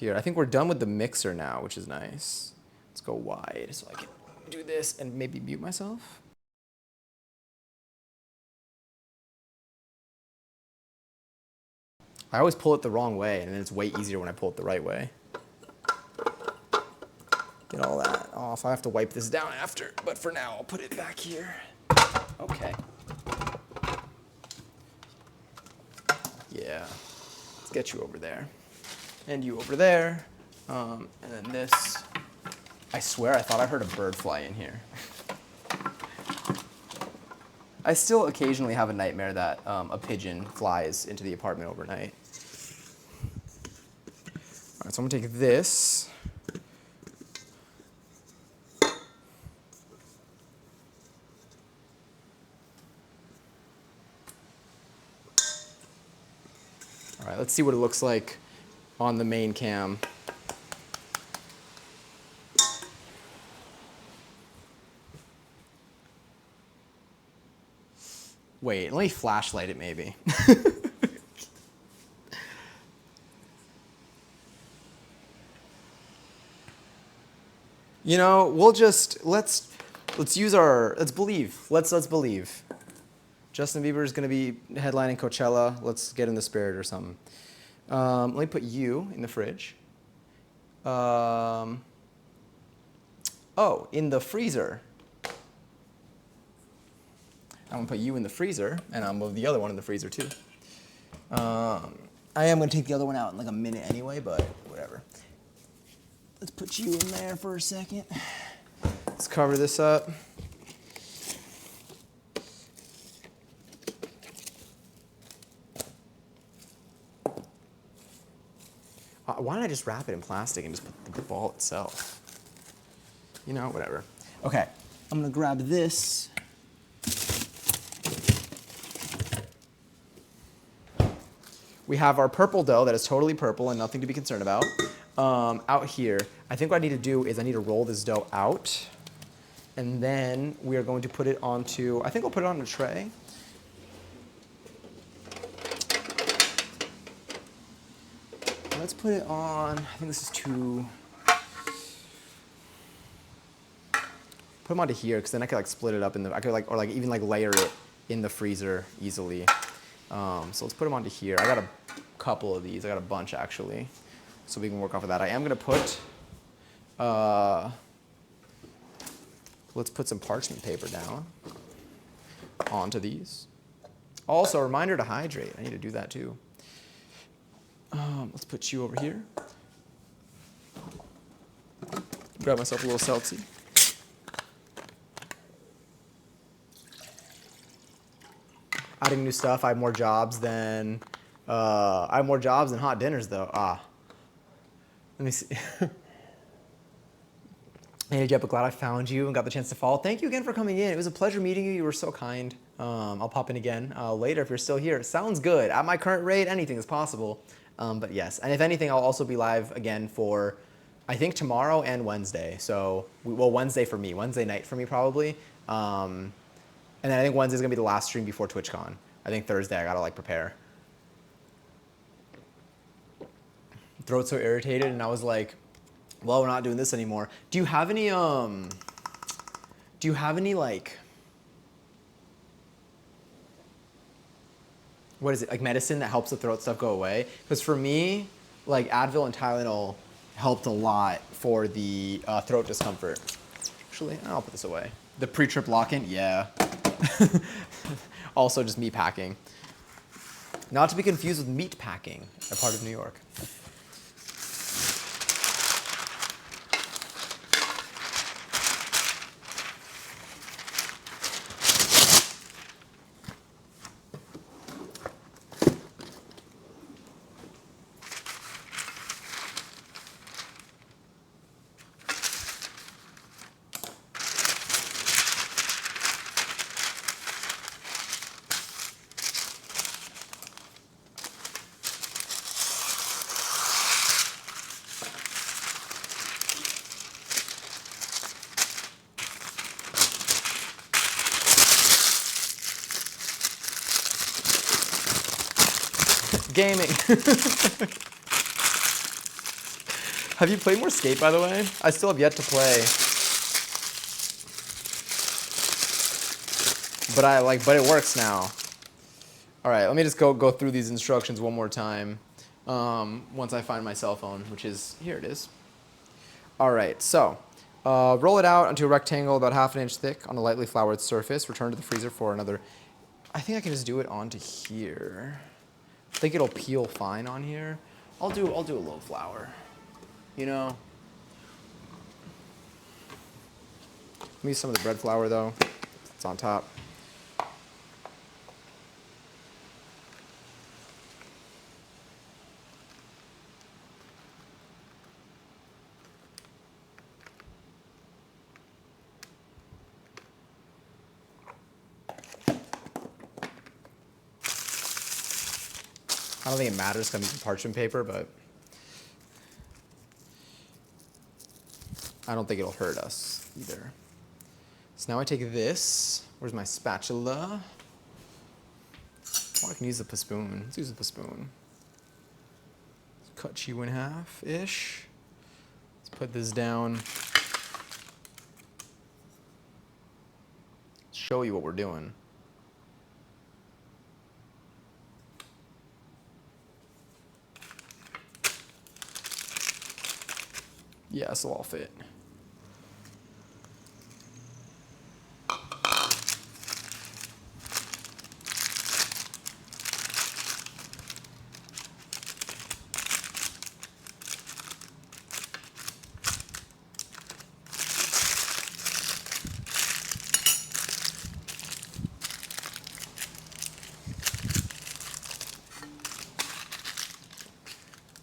here. I think we're done with the mixer now, which is nice. Let's go wide so I can do this and maybe mute myself. I always pull it the wrong way, and then it's way easier when I pull it the right way. Get all that off. I have to wipe this down after, but for now, I'll put it back here. Okay. Yeah. Let's get you over there. And you over there. And then this. I swear I thought I heard a bird fly in here. I still occasionally have a nightmare that a pigeon flies into the apartment overnight. All right, so I'm gonna take this. All right, let's see what it looks like on the main cam. Wait, let me flashlight it maybe. You know, we'll just let's believe. Let's believe. Justin Bieber is going to be headlining Coachella. Let's get in the spirit or something. Let me put you in the fridge. Oh, in the freezer. I'm going to put you in the freezer, and I'm going to move the other one in the freezer too. I am going to take the other one out in like a minute anyway, but whatever. Let's put you in there for a second. Let's cover this up. Why don't I just wrap it in plastic and just put the ball itself? You know, whatever. Okay, I'm gonna grab this. We have our purple dough that is totally purple and nothing to be concerned about. Out here, I think what I need to do is I need to roll this dough out, and then we are going to put it onto, I think I'll put it on a tray. Let's put it on, I think this is too, put them onto here, because then I could like split it up in the, I could like, or like even like layer it in the freezer easily. So let's put them onto here. I got a couple of these, I got a bunch actually. So we can work off of that. I am gonna put, let's put some parchment paper down onto these. Also, a reminder to hydrate. I need to do that too. Let's put you over here. Grab myself a little seltzy. Adding new stuff. I have more jobs than hot dinners though. Let me see. Hey Jet, but glad I found you and got the chance to follow. Thank you again for coming in. It was a pleasure meeting you. You were so kind. I'll pop in again later if you're still here. Sounds good. At my current rate, anything is possible. But yes, and if anything, I'll also be live again for, I think tomorrow and Wednesday. So, well, Wednesday for me, Wednesday night for me probably. And then I think Wednesday's gonna be the last stream before TwitchCon. I think Thursday I gotta like prepare. Throat's so irritated, and I was like, well, we're not doing this anymore. Do you have any like, what is it, like medicine that helps the throat stuff go away? Because for me, like Advil and Tylenol helped a lot for the throat discomfort. Actually, I'll put this away. The pre-trip lock-in, yeah. Also just meat packing. Not to be confused with meat packing, a part of New York. Gaming. Have you played more Skate, by the way? I still have yet to play. But it works now. All right, let me just go through these instructions one more time. Once I find my cell phone, which is, here it is. All right, so roll it out onto a rectangle about 1/2 inch thick on a lightly floured surface. Return to the freezer for another. I think I can just do it onto here. I think it'll peel fine on here. I'll do a low flour. You know. Let me use some of the bread flour though. It's on top. I don't think it matters because I'm using parchment paper, but I don't think it'll hurt us either. So now I take this. Where's my spatula? Oh, I can use the spoon. Let's use the spoon. Cut you in half-ish. Let's put this down. Show you what we're doing. Yeah, this will all fit.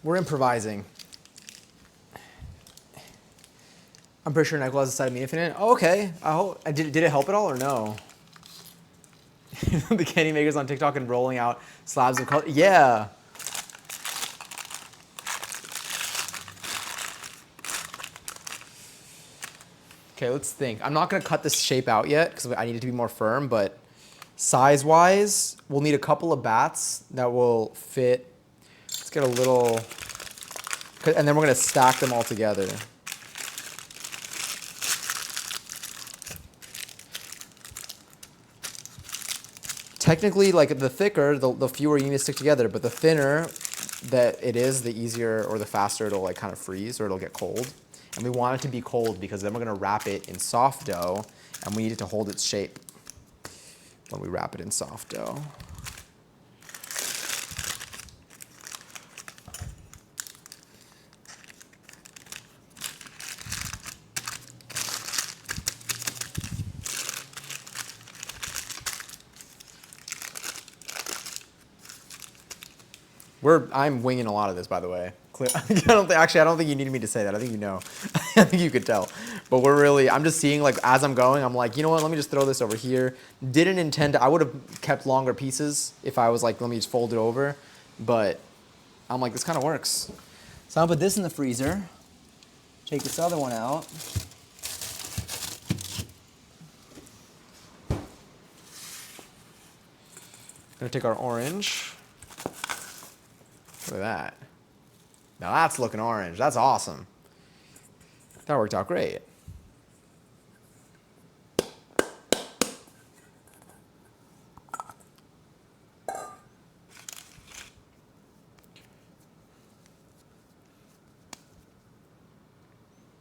We're improvising. I'm pretty sure NyQuil has a side of me infinite. Oh, okay. Did it help at all or no? The candy makers on TikTok and rolling out slabs of color. Yeah. Okay, let's think. I'm not gonna cut this shape out yet because I need it to be more firm, but size-wise, we'll need a couple of bats that will fit. Let's get a little, and then we're gonna stack them all together. Technically, like the thicker, the fewer you need to stick together, but the thinner that it is, the easier or the faster it'll like kind of freeze or it'll get cold. And we want it to be cold because then we're gonna wrap it in soft dough and we need it to hold its shape when we wrap it in soft dough. I'm winging a lot of this, by the way. I don't think you needed me to say that. I think you know. I think you could tell. But I'm just seeing, like, as I'm going, I'm like, you know what, let me just throw this over here. Didn't intend to, I would have kept longer pieces if I was like, let me just fold it over. But I'm like, this kind of works. So I'll put this in the freezer. Take this other one out. Gonna take our orange. Look at that. Now that's looking orange. That's awesome. That worked out great.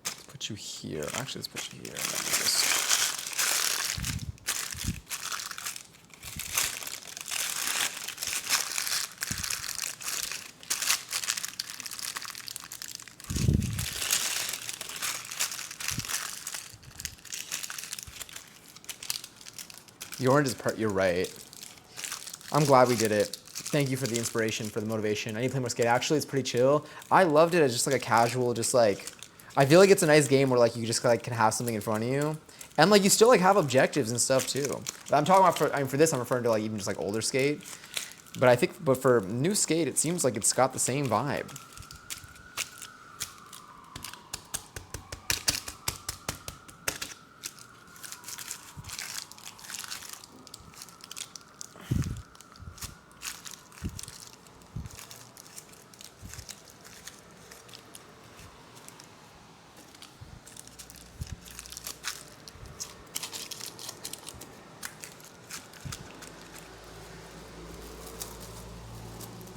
Let's put you here. Actually, let's put you here. And then just... The orange is you're right. I'm glad we did it. Thank you for the inspiration, for the motivation. I need to play more Skate. Actually, it's pretty chill. I loved it as just like a casual, just like, I feel like it's a nice game where like you just like can have something in front of you. And like you still like have objectives and stuff too. But I'm talking about for this, I'm referring to like even just like older Skate. But for new Skate, it seems like it's got the same vibe.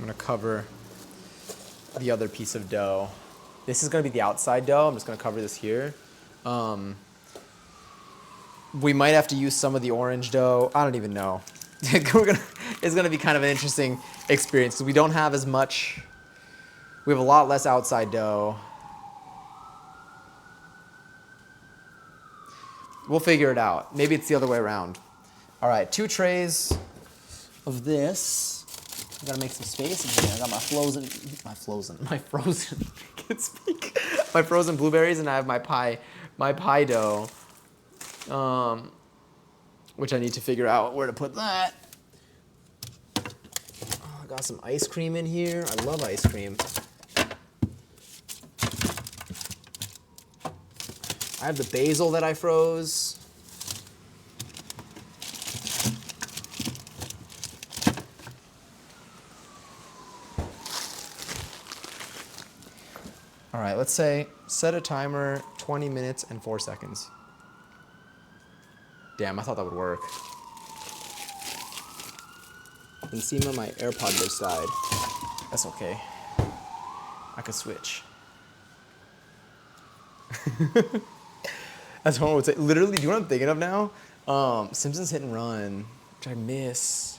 I'm gonna cover the other piece of dough. This is gonna be the outside dough. I'm just gonna cover this here. We might have to use some of the orange dough. I don't even know. It's gonna be kind of an interesting experience because we don't have as much. We have a lot less outside dough. We'll figure it out. Maybe it's the other way around. All right, 2 trays of this. I gotta make some space in here. I got my frozen, can't speak. My frozen blueberries, and I have my pie dough, which I need to figure out where to put that. Oh, I got some ice cream in here. I love ice cream. I have the basil that I froze. All right, let's say set a timer 20 minutes and 4 seconds. Damn, I thought that would work. And see my AirPod just died. That's okay. I could switch. As Homer would say, literally, do you know what I'm thinking of now? Simpsons Hit and Run, which I miss.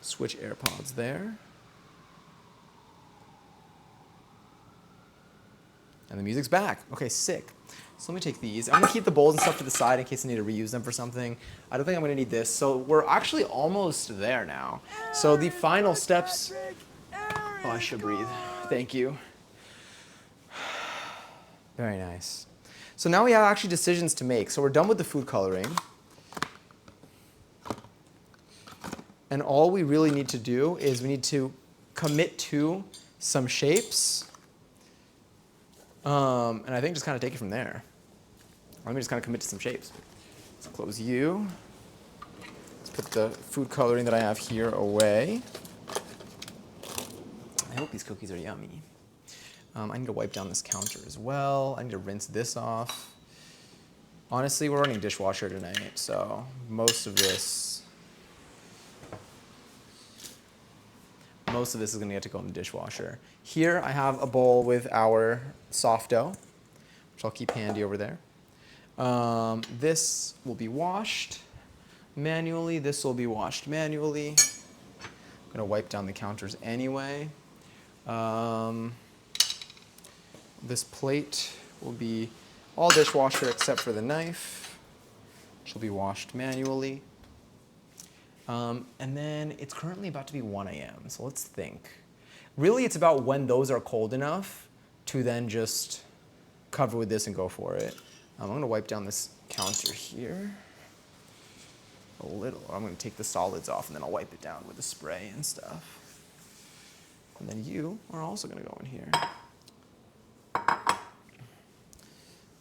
Switch AirPods there. And the music's back. Okay, sick. So let me take these. I'm gonna keep the bowls and stuff to the side in case I need to reuse them for something. I don't think I'm gonna need this. So we're actually almost there now. So the final steps. Oh, I should breathe. Thank you. Very nice. So now we have actually decisions to make. So we're done with the food coloring. And all we really need to do is we need to commit to some shapes. And I think just kind of take it from there. Let me just kind of commit to some shapes. Let's close you. Let's put the food coloring that I have here away. I hope these cookies are yummy. I need to wipe down this counter as well. I need to rinse this off. Honestly, we're running dishwasher tonight, so most of this is gonna get to go in the dishwasher. Here I have a bowl with our soft dough, which I'll keep handy over there. This will be washed manually. This will be washed manually. I'm gonna wipe down the counters anyway. This plate will be all dishwasher except for the knife, which will be washed manually. And then it's currently about to be 1 a.m., so let's think. Really, it's about when those are cold enough to then just cover with this and go for it. I'm gonna wipe down this counter here a little. I'm gonna take the solids off and then I'll wipe it down with the spray and stuff. And then you are also gonna go in here.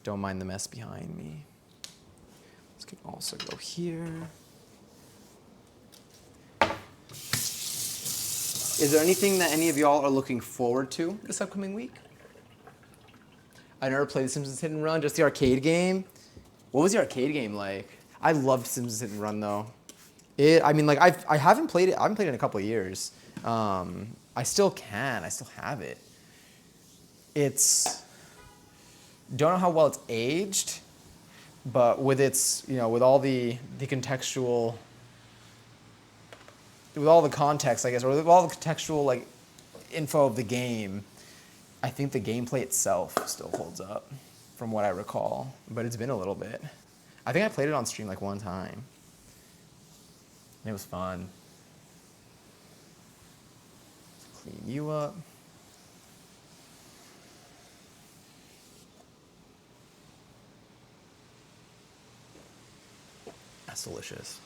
Don't mind the mess behind me. This can also go here. Is there anything that any of y'all are looking forward to this upcoming week? I never played The Simpsons Hit and Run, just the arcade game. What was the arcade game like? I loved Simpsons Hit and Run though. I haven't played it. I haven't played it in a couple of years. I still have it. Don't know how well it's aged, but with its, with all the contextual, with all the context, I guess, or with all the contextual info of the game, I think the gameplay itself still holds up, from what I recall. But it's been a little bit. I think I played it on stream one time. And it was fun. Clean you up. That's delicious.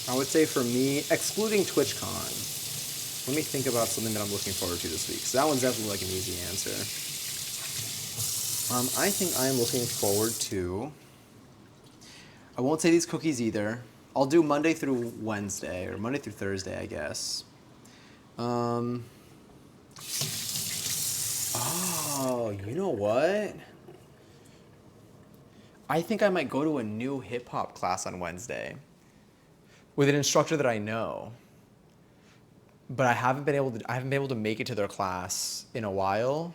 I would say for me, excluding TwitchCon, let me think about something that I'm looking forward to this week. So that one's definitely an easy answer. I think I am looking forward to, I won't say these cookies either. I'll do Monday through Wednesday, or Monday through Thursday, I guess. what? I think I might go to a new hip hop class on Wednesday with an instructor that I know. But I haven't been able to make it to their class in a while.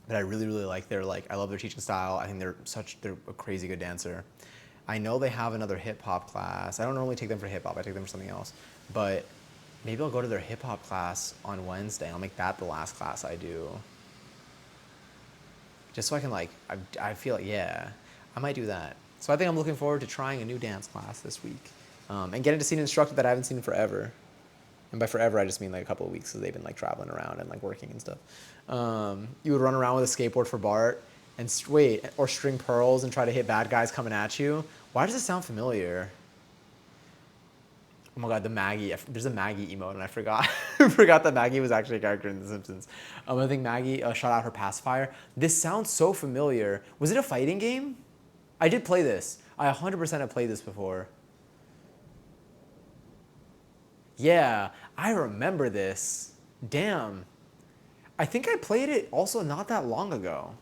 But I really, really like I love their teaching style. I think they're a crazy good dancer. I know they have another hip hop class. I don't normally take them for hip hop. I take them for something else. But maybe I'll go to their hip hop class on Wednesday. I'll make that the last class I do. Just so I can I feel like, yeah, I might do that. So I think I'm looking forward to trying a new dance class this week. And getting to see an instructor that I haven't seen in forever. And by forever, I just mean like a couple of weeks because they've been like traveling around and like working and stuff. You would run around with a skateboard for Bart and or string pearls and try to hit bad guys coming at you. Why does it sound familiar? Oh my god, the Maggie. There's a Maggie emote and I forgot. I forgot that Maggie was actually a character in The Simpsons. I think Maggie shot out her pacifier. This sounds so familiar. Was it a fighting game? I did play this. I 100% have played this before. Yeah, I remember this. Damn. I think I played it also not that long ago.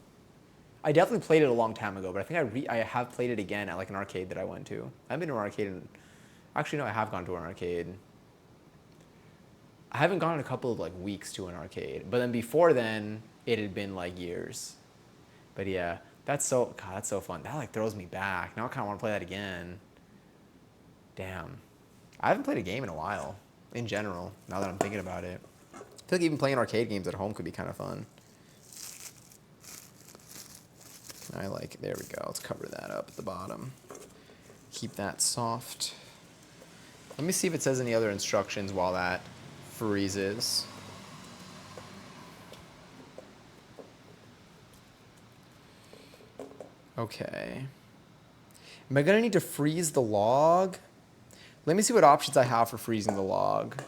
I definitely played it a long time ago, but I think I have played it again at like an arcade that I went to. I've been to an arcade actually no, I have gone to an arcade. I haven't gone in a couple of like weeks to an arcade, but then before then it had been like years. But yeah, that's so fun. That like throws me back. Now I kind of want to play that again. Damn. I haven't played a game in a while. In general, now that I'm thinking about it. I feel like even playing arcade games at home could be kind of fun. There we go. Let's cover that up at the bottom. Keep that soft. Let me see if it says any other instructions while that freezes. Okay. Am I gonna need to freeze the log? Let me see what options I have for freezing the log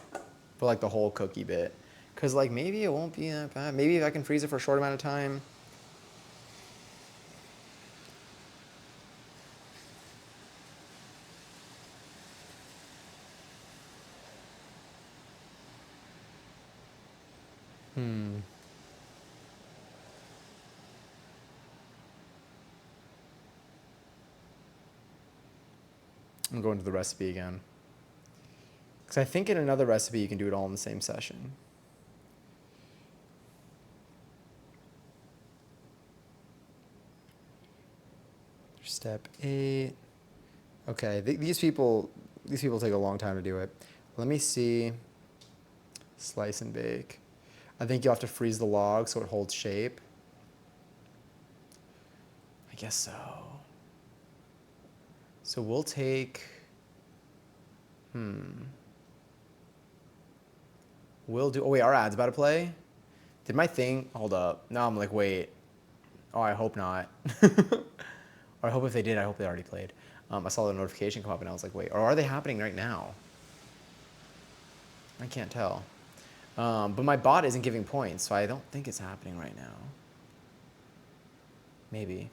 for like the whole cookie bit. Cause like maybe it won't be that bad. Maybe if I can freeze it for a short amount of time. I'm going to the recipe again. Because I think in another recipe you can do it all in the same session. Step 8. Okay, these people take a long time to do it. Let me see. Slice and bake. I think you have to freeze the log so it holds shape. I guess so. So we'll take, we'll do, oh wait, our ad's about to play? Did my thing, hold up. Now I'm like, wait. Oh, I hope not. Or I hope if they did, I hope they already played. I saw the notification come up and I was like, wait, or are they happening right now? I can't tell. But my bot isn't giving points, so I don't think it's happening right now. Maybe.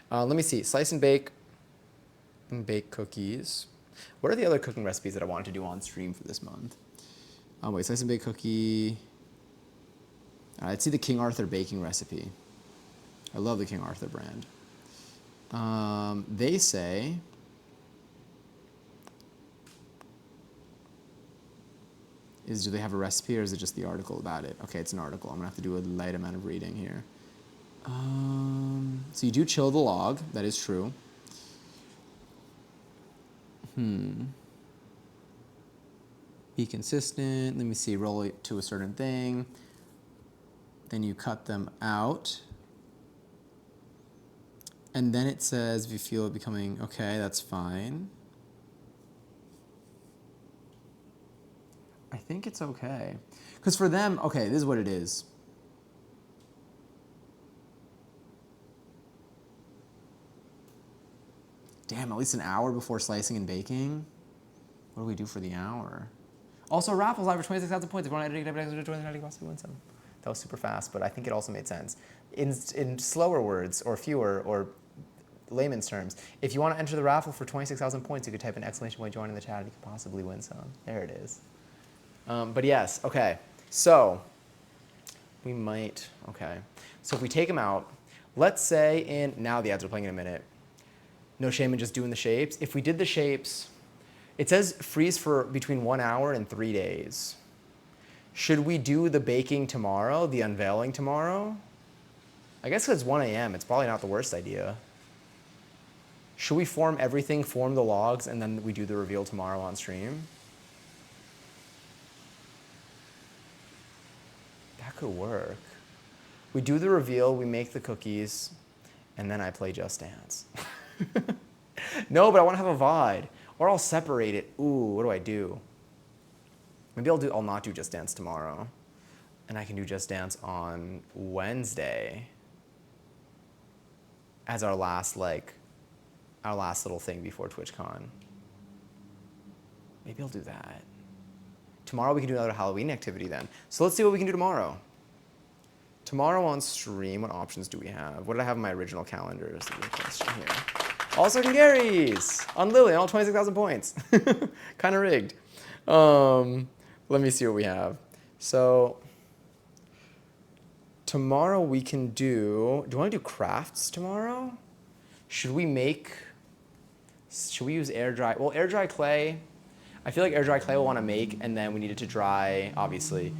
Let me see, slice and bake. Bake cookies. What are the other cooking recipes that I wanted to do on stream for this month? Oh wait, slice and bake cookie. Let's see the King Arthur baking recipe. I love the King Arthur brand. They say do they have a recipe or is it just the article about it? Okay, it's an article. I'm gonna have to do a light amount of reading here. So you do chill the log. That is true. Be consistent. Let me see. Roll it to a certain thing. Then you cut them out. And then it says if you feel it becoming okay, that's fine. I think it's okay. Because for them, okay, this is what it is. Damn, at least an hour before slicing and baking? What do we do for the hour? Also, raffles live for 26,000 points. If you want to edit extra 20,000, possibly win some. That was super fast, but I think it also made sense. In slower words, or fewer, or layman's terms, if you want to enter the raffle for 26,000 points, you could type an exclamation point, join in the chat, and you could possibly win some. There it is. But yes, okay. So, we might, okay. So if we take them out, let's say now the ads are playing in a minute. No shame in just doing the shapes. If we did the shapes, it says freeze for between 1 hour and 3 days. Should we do the baking tomorrow, the unveiling tomorrow? I guess because it's 1 a.m., it's probably not the worst idea. Should we form everything, form the logs, and then we do the reveal tomorrow on stream? That could work. We do the reveal, we make the cookies, and then I play Just Dance. No, but I want to have a VOD. Or I'll separate it. Ooh, what do I do? Maybe I'll not do Just Dance tomorrow. And I can do Just Dance on Wednesday as our last little thing before TwitchCon. Maybe I'll do that. Tomorrow we can do another Halloween activity then. So let's see what we can do tomorrow. Tomorrow on stream, what options do we have? What did I have in my original calendar is the real question here. All secondaries on Lily, all 26,000 points. Kind of rigged. Let me see what we have. So tomorrow we can do I want to do crafts tomorrow? Should we use air dry? Well, air dry clay, I feel like air dry clay we'll want to make, and then we need it to dry, obviously.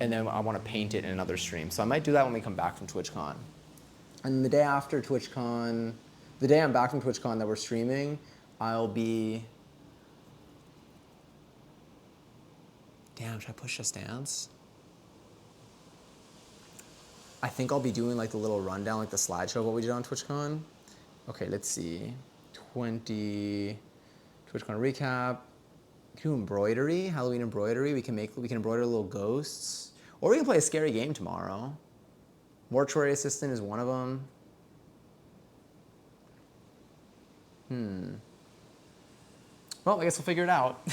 And then I want to paint it in another stream. So I might do that when we come back from TwitchCon. And the day after TwitchCon, the day I'm back from TwitchCon that we're streaming, I'll be... Damn, should I push Just Dance? I think I'll be doing like the little rundown, like the slideshow of what we did on TwitchCon. Okay, let's see. 20 TwitchCon recap. We can do embroidery, Halloween embroidery. We can embroider little ghosts. Or we can play a scary game tomorrow. Mortuary Assistant is one of them. Well, I guess we'll figure it out.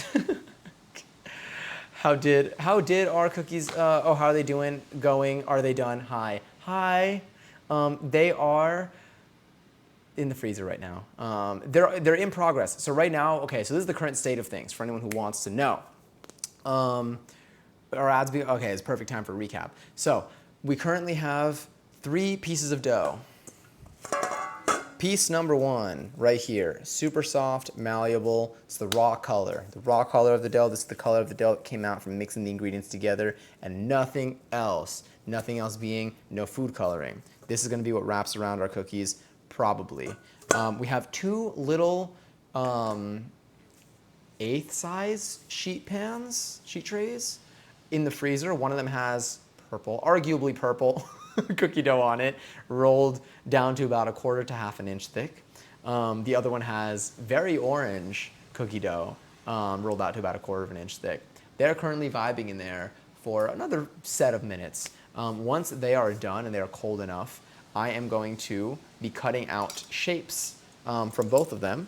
How did our cookies, how are they going? Are they done? Hi. They are in the freezer right now. They're in progress. So right now, okay, so this is the current state of things for anyone who wants to know. Okay, it's perfect time for a recap. So we currently have 3 pieces of dough. Piece number 1, right here, super soft, malleable. It's the raw color. The raw color of the dough. This is the color of the dough that came out from mixing the ingredients together and nothing else. Nothing else being no food coloring. This is going to be what wraps around our cookies, probably. We have 2 little 1/8 size sheet trays in the freezer. One of them has purple, arguably purple, cookie dough on it, rolled down to about 1/4 to 1/2 inch thick. The other one has very orange cookie dough, rolled out to about 1/4 inch thick. They're currently vibing in there for another set of minutes. Once they are done and they are cold enough, I am going to be cutting out shapes from both of them,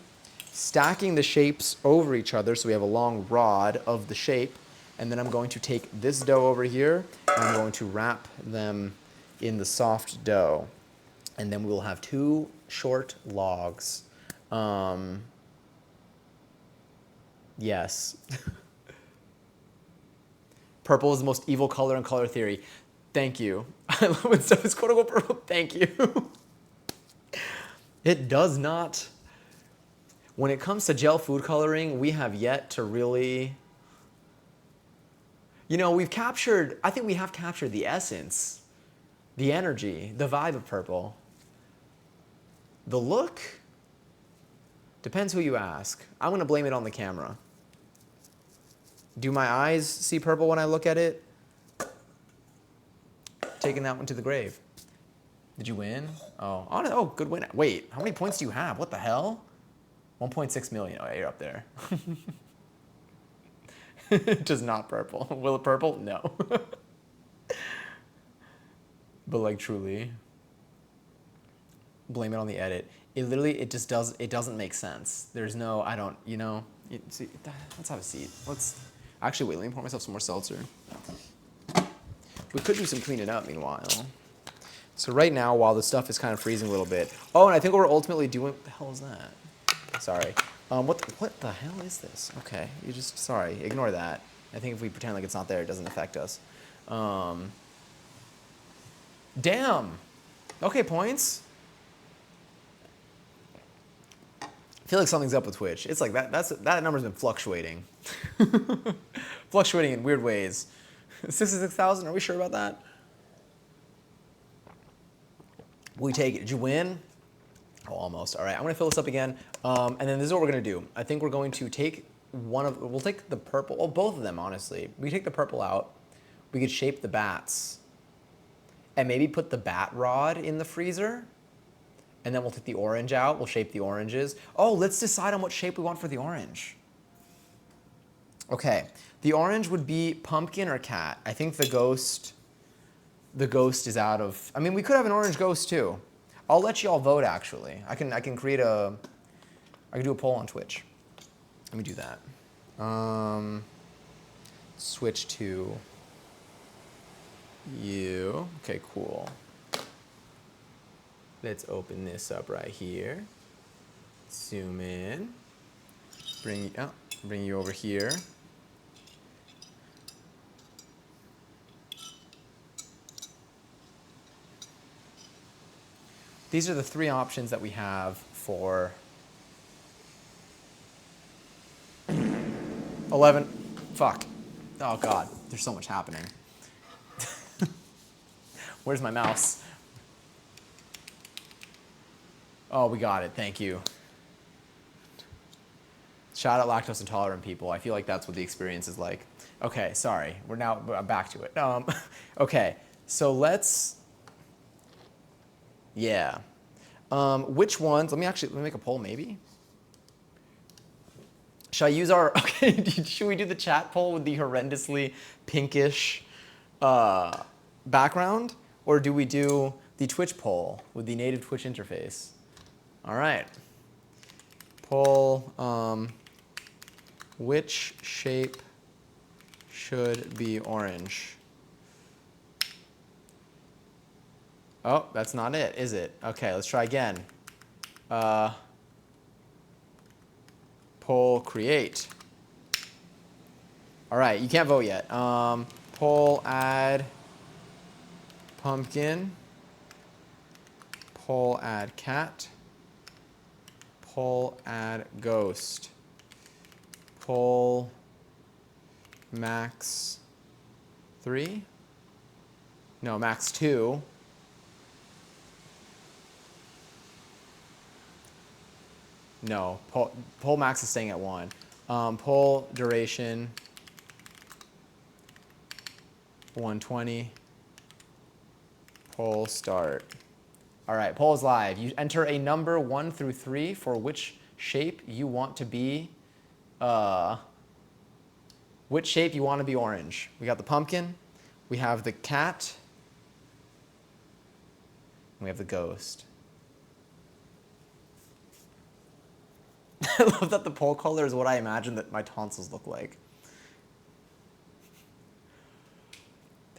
stacking the shapes over each other so we have a long rod of the shape, and then I'm going to take this dough over here and I'm going to wrap them in the soft dough. And then we will have 2 short logs. Yes. Purple is the most evil color in color theory. Thank you. I love when stuff is quote unquote purple. Thank you. It does not. When it comes to gel food coloring, we have yet to really... You know, I think we have captured the essence, the energy, the vibe of purple. The look, depends who you ask. I'm going to blame it on the camera. Do my eyes see purple when I look at it? Taking that one to the grave. Did you win? Oh, good win. Wait, how many points do you have? What the hell? 1.6 million. Oh, yeah, you're up there. Just not purple. Will it purple? No. But like truly, blame it on the edit. It just doesn't make sense. There's no, see, let's have a seat. Actually, wait, let me pour myself some more seltzer. We could do some cleaning up meanwhile. So right now, while the stuff is kind of freezing a little bit. Oh, and I think what we're ultimately doing, what the hell is that? Sorry. What the hell is this? Okay, sorry, ignore that. I think if we pretend like it's not there, it doesn't affect us. Damn! Okay, points. I feel like something's up with Twitch. It's like that number's been fluctuating. Fluctuating in weird ways. 66,000, are we sure about that? We take it. Did you win? Oh, almost. All right, I'm gonna fill this up again. And then this is what we're gonna do. I think we're going to take we'll take the purple, well, both of them, honestly. We take the purple out. We could shape the bats. And maybe put the bat rod in the freezer. And then we'll take the orange out. We'll shape the oranges. Oh, let's decide on what shape we want for the orange. Okay, the orange would be pumpkin or cat. I think the ghost is out of, I mean, we could have an orange ghost too. I'll let you all vote actually. I can create I can do a poll on Twitch. Let me do that. Switch to you. Okay, cool. Let's open this up right here. Zoom in. Bring you over here. These are the three options that we have for 11. Fuck. Oh God, there's so much happening. Where's my mouse? Oh, we got it. Thank you. Shout out lactose intolerant people. I feel like that's what the experience is like. Okay, sorry. We're now back to it. Okay, so let's. Yeah. Which ones? Let me make a poll maybe. Should I use our, okay, should we do the chat poll with the horrendously pinkish background? Or do we do the Twitch poll with the native Twitch interface? All right. Poll, which shape should be orange? Oh, that's not it, is it? Okay, let's try again. Poll create. All right, you can't vote yet. Poll add pumpkin. Poll add cat. Poll add ghost. Poll max 3. No, max 2. No, poll max is staying at 1. Poll duration 120. Poll start. All right, poll is live. You enter a number 1 through 3 for which shape you want to be. Which shape you want to be orange. We got the pumpkin. We have the cat. And we have the ghost. I love that the poll color is what I imagine that my tonsils look like.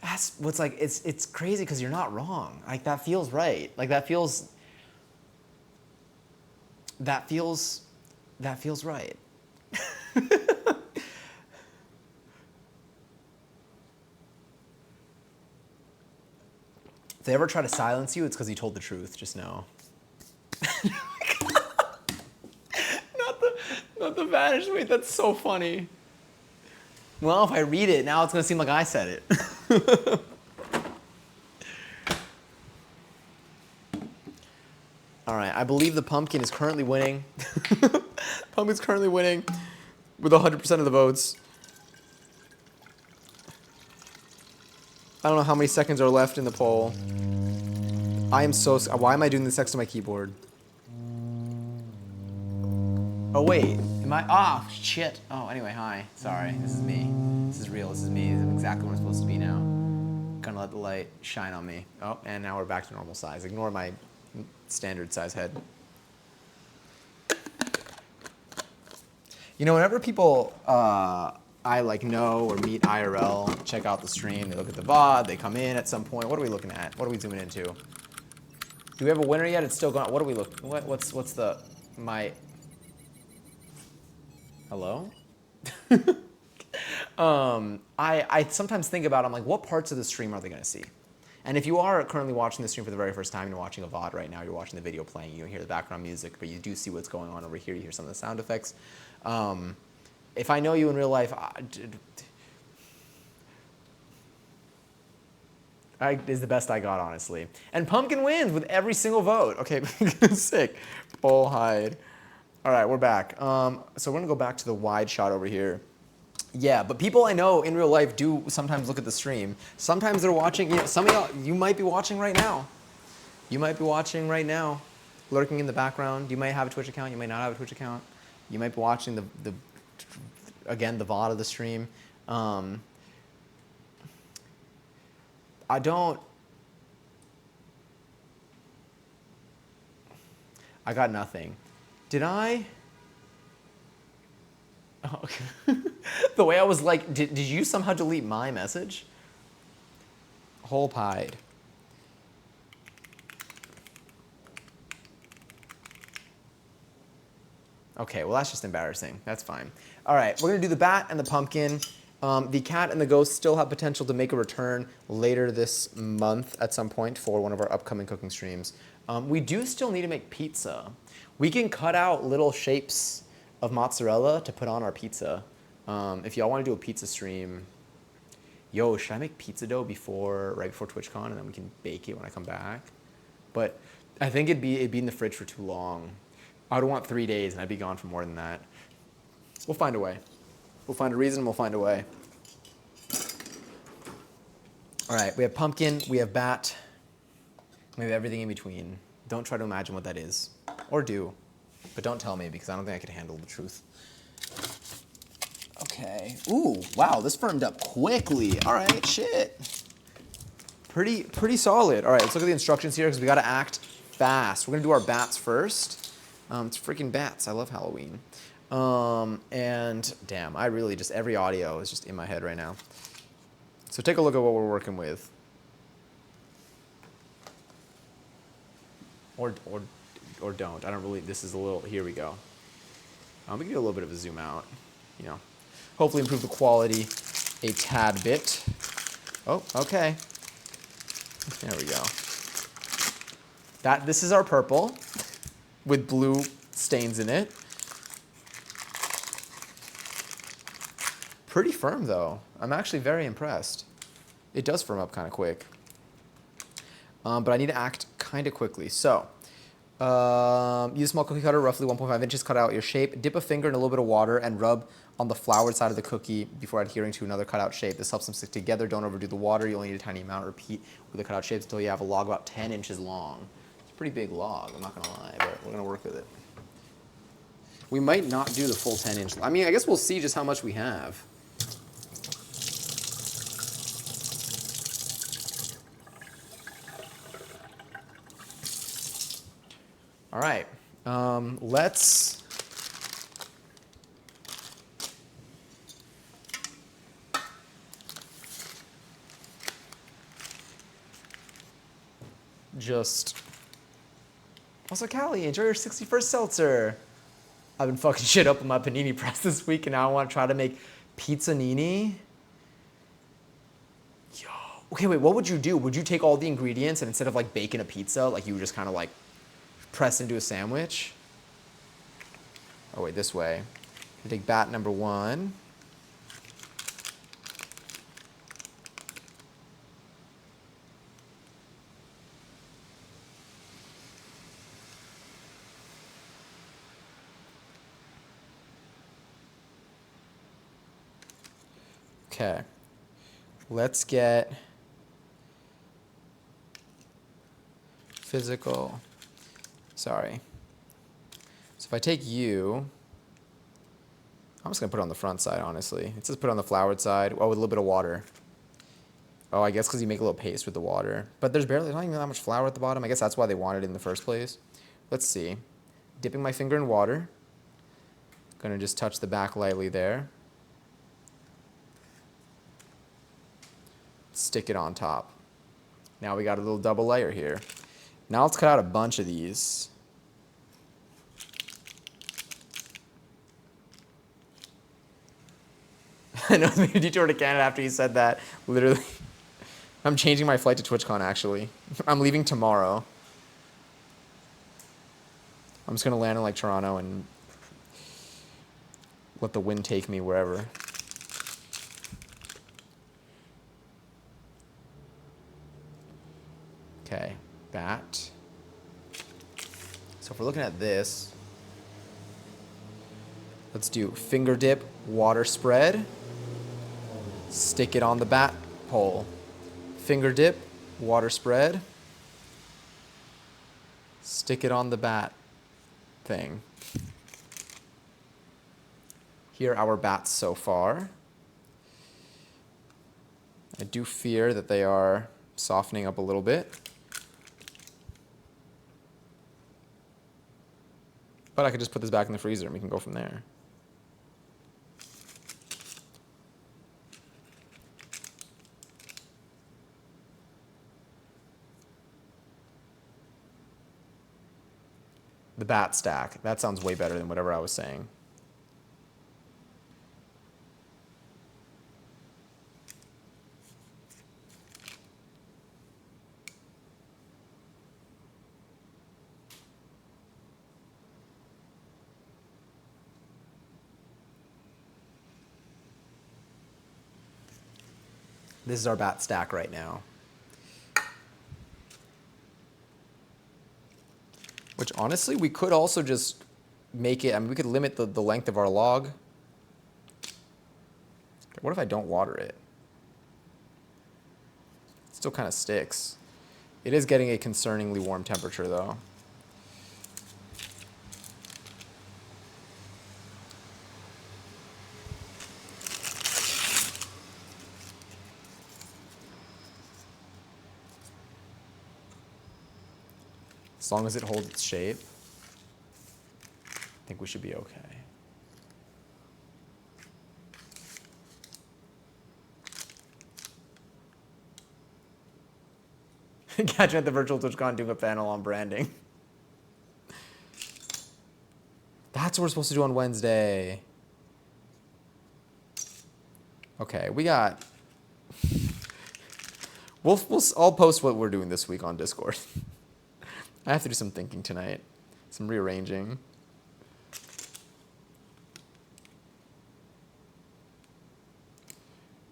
That's what's like, it's crazy because you're not wrong. Like that feels right. Like that feels right. If they ever try to silence you, it's because you told the truth, just know. Not the vanish. Wait, that's so funny. Well, if I read it, now it's going to seem like I said it. All right, I believe the pumpkin is currently winning. Pumpkin's currently winning with 100% of the votes. I don't know how many seconds are left in the poll. I am so... Why am I doing this next to my keyboard? Oh, wait. Am I... Ah, shit. Oh, anyway, hi. Sorry. This is me. This is real. This is me. This is exactly where I'm supposed to be now. Gonna let the light shine on me. Oh, and now we're back to normal size. Ignore my standard size head. You know, whenever people I like know or meet IRL, check out the stream, they look at the VOD, they come in at some point. What are we looking at? What are we zooming into? Do we have a winner yet? It's still going. What are we looking? What's the my? Hello? I sometimes think about, I'm like, what parts of the stream are they gonna see? And if you are currently watching the stream for the very first time, you're watching a VOD right now, you're watching the video playing, you don't hear the background music, but you do see what's going on over here, you hear some of the sound effects. If I know you in real life, is the best I got, honestly. And Pumpkin wins with every single vote. Okay, sick. Bull hide. All right, we're back. So we're gonna go back to the wide shot over here. Yeah, but people I know in real life do sometimes look at the stream. Sometimes they're watching, some of y'all, you might be watching right now. You might be watching right now, lurking in the background. You might have a Twitch account, you might not have a Twitch account. You might be watching again, the VOD of the stream. I got nothing. Did I? Oh, okay. The way I was like, did you somehow delete my message? Whole pied. Okay, well that's just embarrassing. That's fine. All right, we're gonna do the bat and the pumpkin. The cat and the ghost still have potential to make a return later this month at some point for one of our upcoming cooking streams. We do still need to make pizza. We can cut out little shapes of mozzarella to put on our pizza. If y'all want to do a pizza stream, yo, should I make pizza dough right before TwitchCon, and then we can bake it when I come back? But I think it'd be in the fridge for too long. I would want 3 days, and I'd be gone for more than that. We'll find a way. We'll find a reason, we'll find a way. All right, we have pumpkin, we have bat, we have everything in between. Don't try to imagine what that is. Or do. But don't tell me, because I don't think I could handle the truth. Okay. Ooh, wow, this firmed up quickly. All right, shit. Pretty solid. All right, let's look at the instructions here, because we got to act fast. We're going to do our bats first. It's freaking bats. I love Halloween. And damn, I really just, every audio is just in my head right now. So take a look at what we're working with. Or don't. I don't really, this is a little, here we go. We can do a little bit of a zoom out, hopefully improve the quality a tad bit. Oh, okay. There we go. This is our purple with blue stains in it. Pretty firm though. I'm actually very impressed. It does firm up kind of quick. But I need to act kind of quickly. So, use a small cookie cutter, roughly 1.5 inches, cut out your shape. Dip a finger in a little bit of water and rub on the floured side of the cookie before adhering to another cutout shape. This helps them stick together. Don't overdo the water. You only need a tiny amount. Repeat with the cutout shapes until you have a log about 10 inches long. It's a pretty big log, I'm not going to lie, but we're going to work with it. We might not do the full 10 inch. I mean, I guess we'll see just how much we have. All right, let's just, also Callie, enjoy your 61st seltzer. I've been fucking shit up with my panini press this week, and now I want to try to make pizzanini. Yo, okay, wait, what would you do? Would you take all the ingredients and instead of like baking a pizza, like you would just kind of like press into a sandwich? Oh wait, this way. I take bat number 1. Okay, let's get physical. Sorry. So if I take you, I'm just gonna put it on the front side, honestly. It says put it on the floured side. Oh, with a little bit of water. Oh, I guess because you make a little paste with the water. But there's not even that much flour at the bottom. I guess that's why they wanted it in the first place. Let's see. Dipping my finger in water. Gonna just touch the back lightly there. Stick it on top. Now we got a little double layer here. Now let's cut out a bunch of these. I know, maybe detour to Canada after you said that, literally. I'm changing my flight to TwitchCon, actually. I'm leaving tomorrow. I'm just going to land in, like, Toronto and let the wind take me wherever. Okay, bat. So if we're looking at this, let's do finger dip, water spread, stick it on the bat pole. Finger dip, water spread, stick it on the bat thing. Here are our bats so far. I do fear that they are softening up a little bit. But I could just put this back in the freezer and we can go from there. The bat stack. That sounds way better than whatever I was saying. This is our bat stack right now. Which honestly, we could also just make it, I mean, we could limit the length of our log. What if I don't water it? It still kind of sticks. It is getting a concerningly warm temperature though. As long as it holds its shape, I think we should be okay. Catch me at the virtual TwitchCon doing a panel on branding. That's what we're supposed to do on Wednesday. Okay, we got... I'll post what we're doing this week on Discord. I have to do some thinking tonight, some rearranging.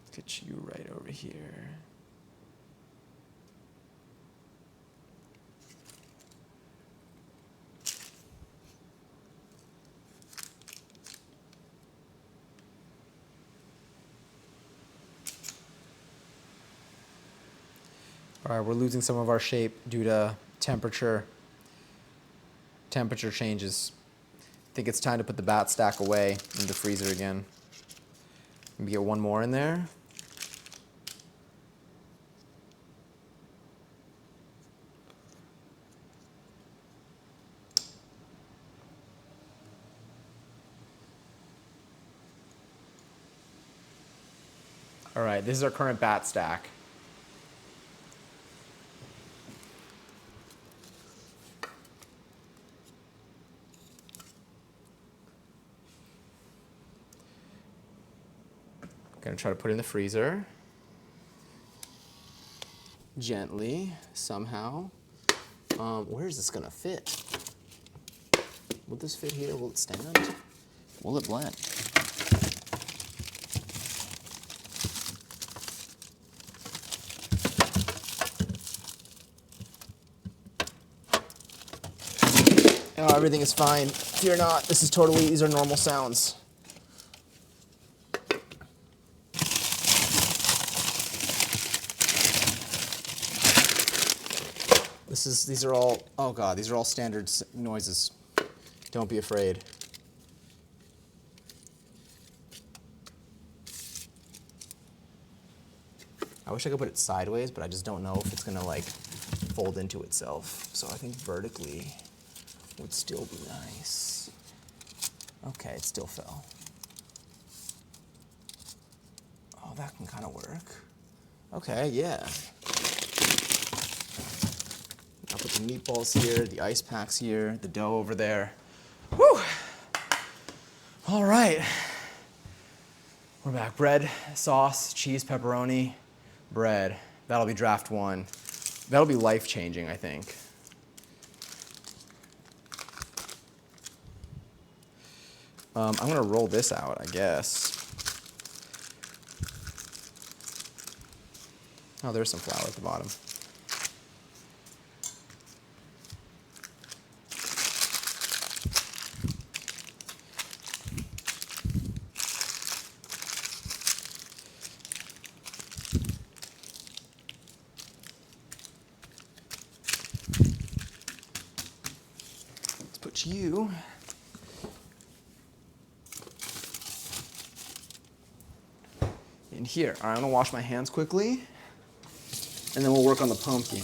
Let's get you right over here. All right, we're losing some of our shape due to temperature changes. I think it's time to put the bat stack away in the freezer again. Maybe get one more in there. All right, this is our current bat stack. Gonna try to put it in the freezer. Gently, somehow. Where is this gonna fit? Will this fit here? Will it stand? Will it blend? Oh, everything is fine. Fear not. These are normal sounds. These are all, oh God, these are all standard noises. Don't be afraid. I wish I could put it sideways, but I just don't know if it's gonna like fold into itself. So I think vertically would still be nice. Okay, it still fell. Oh, that can kind of work. Okay, yeah. I'll put the meatballs here, the ice packs here, the dough over there. Whew! All right. We're back. Bread, sauce, cheese, pepperoni, bread. That'll be draft 1. That'll be life-changing, I think. I'm going to roll this out, I guess. Oh, there's some flour at the bottom. Let's put you in here. All right, I'm gonna wash my hands quickly, and then we'll work on the pumpkin.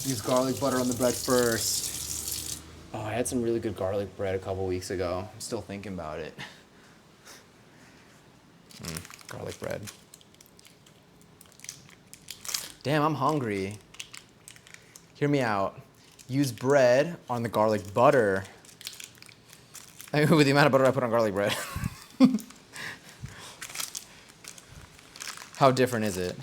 Use garlic butter on the bread first. Oh, I had some really good garlic bread a couple weeks ago. I'm still thinking about it. Garlic bread. Damn, I'm hungry. Hear me out. Use bread on the garlic butter. I mean, with the amount of butter I put on garlic bread. How different is it?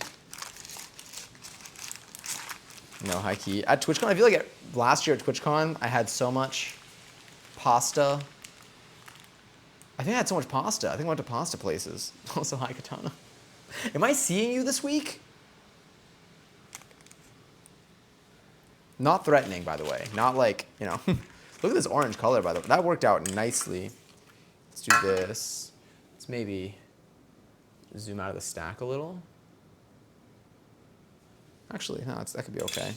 No, high key. At TwitchCon, I feel like last year at TwitchCon, I had so much pasta. I think I had so much pasta. I think I went to pasta places. Also, hi, Katana. Am I seeing you this week? Not threatening, by the way. Not like, you know. Look at this orange color, by the way. That worked out nicely. Let's do this. Let's maybe zoom out of the stack a little. Actually, no, that could be okay.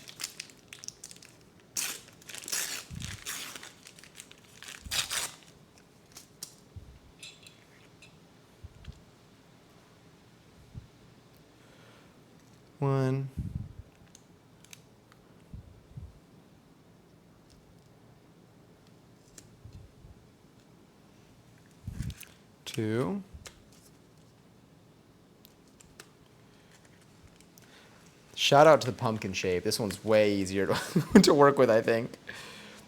One. Two. Shout out to the pumpkin shape. This one's way easier to work with, I think.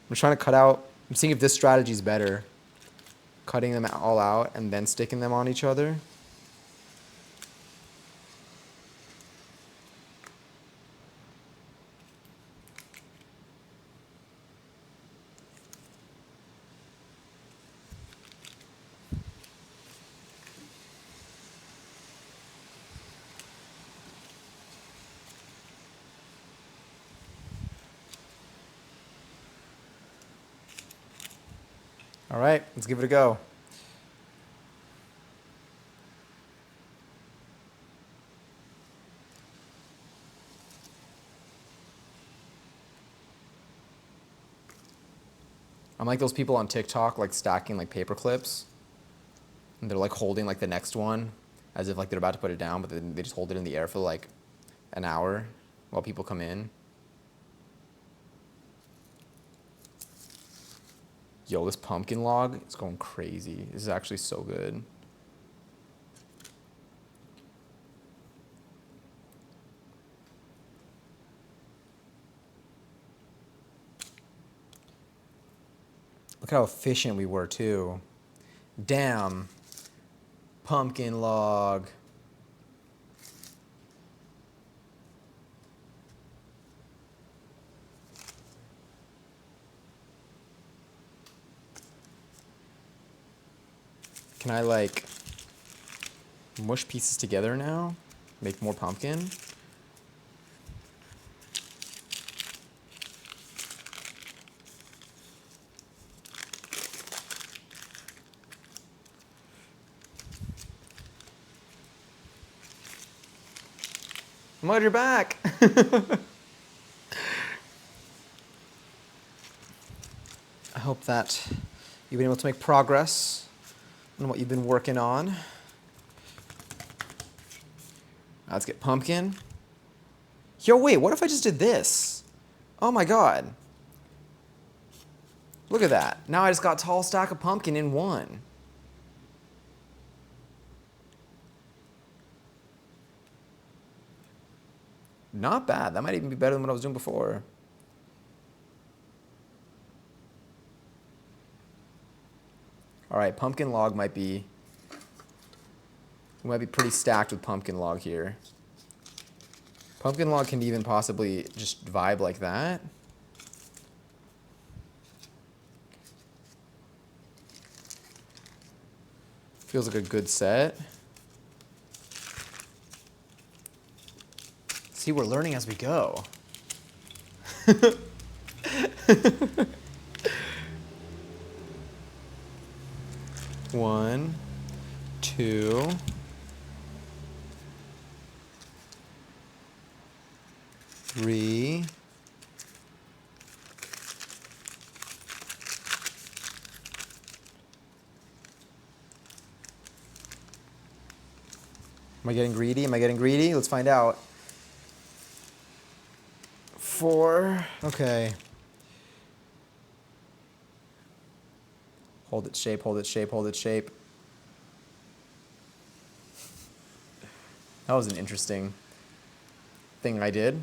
I'm trying to cut out, I'm seeing if this strategy is better. Cutting them all out and then sticking them on each other. All right, let's give it a go. I'm like those people on TikTok, like stacking like paper clips, and they're like holding like the next one as if like they're about to put it down, but then they just hold it in the air for like an hour while people come in. Yo, this pumpkin log is going crazy. This is actually so good. Look how efficient we were too. Damn. Pumpkin log. Can I like mush pieces together now? Make more pumpkin? I'm glad you're back. I hope that you've been able to make progress on what you've been working on. Let's get pumpkin. Yo, wait, what if I just did this? Oh my god. Look at that. Now I just got tall stack of pumpkin in one. Not bad. That might even be better than what I was doing before. All right, pumpkin log might be. We might be pretty stacked with pumpkin log here. Pumpkin log can even possibly just vibe like that. Feels like a good set. See, we're learning as we go. One, two. Three. Am I getting greedy? Am I getting greedy? Let's find out. 4. Okay. Hold its shape, hold its shape, hold its shape. That was an interesting thing I did.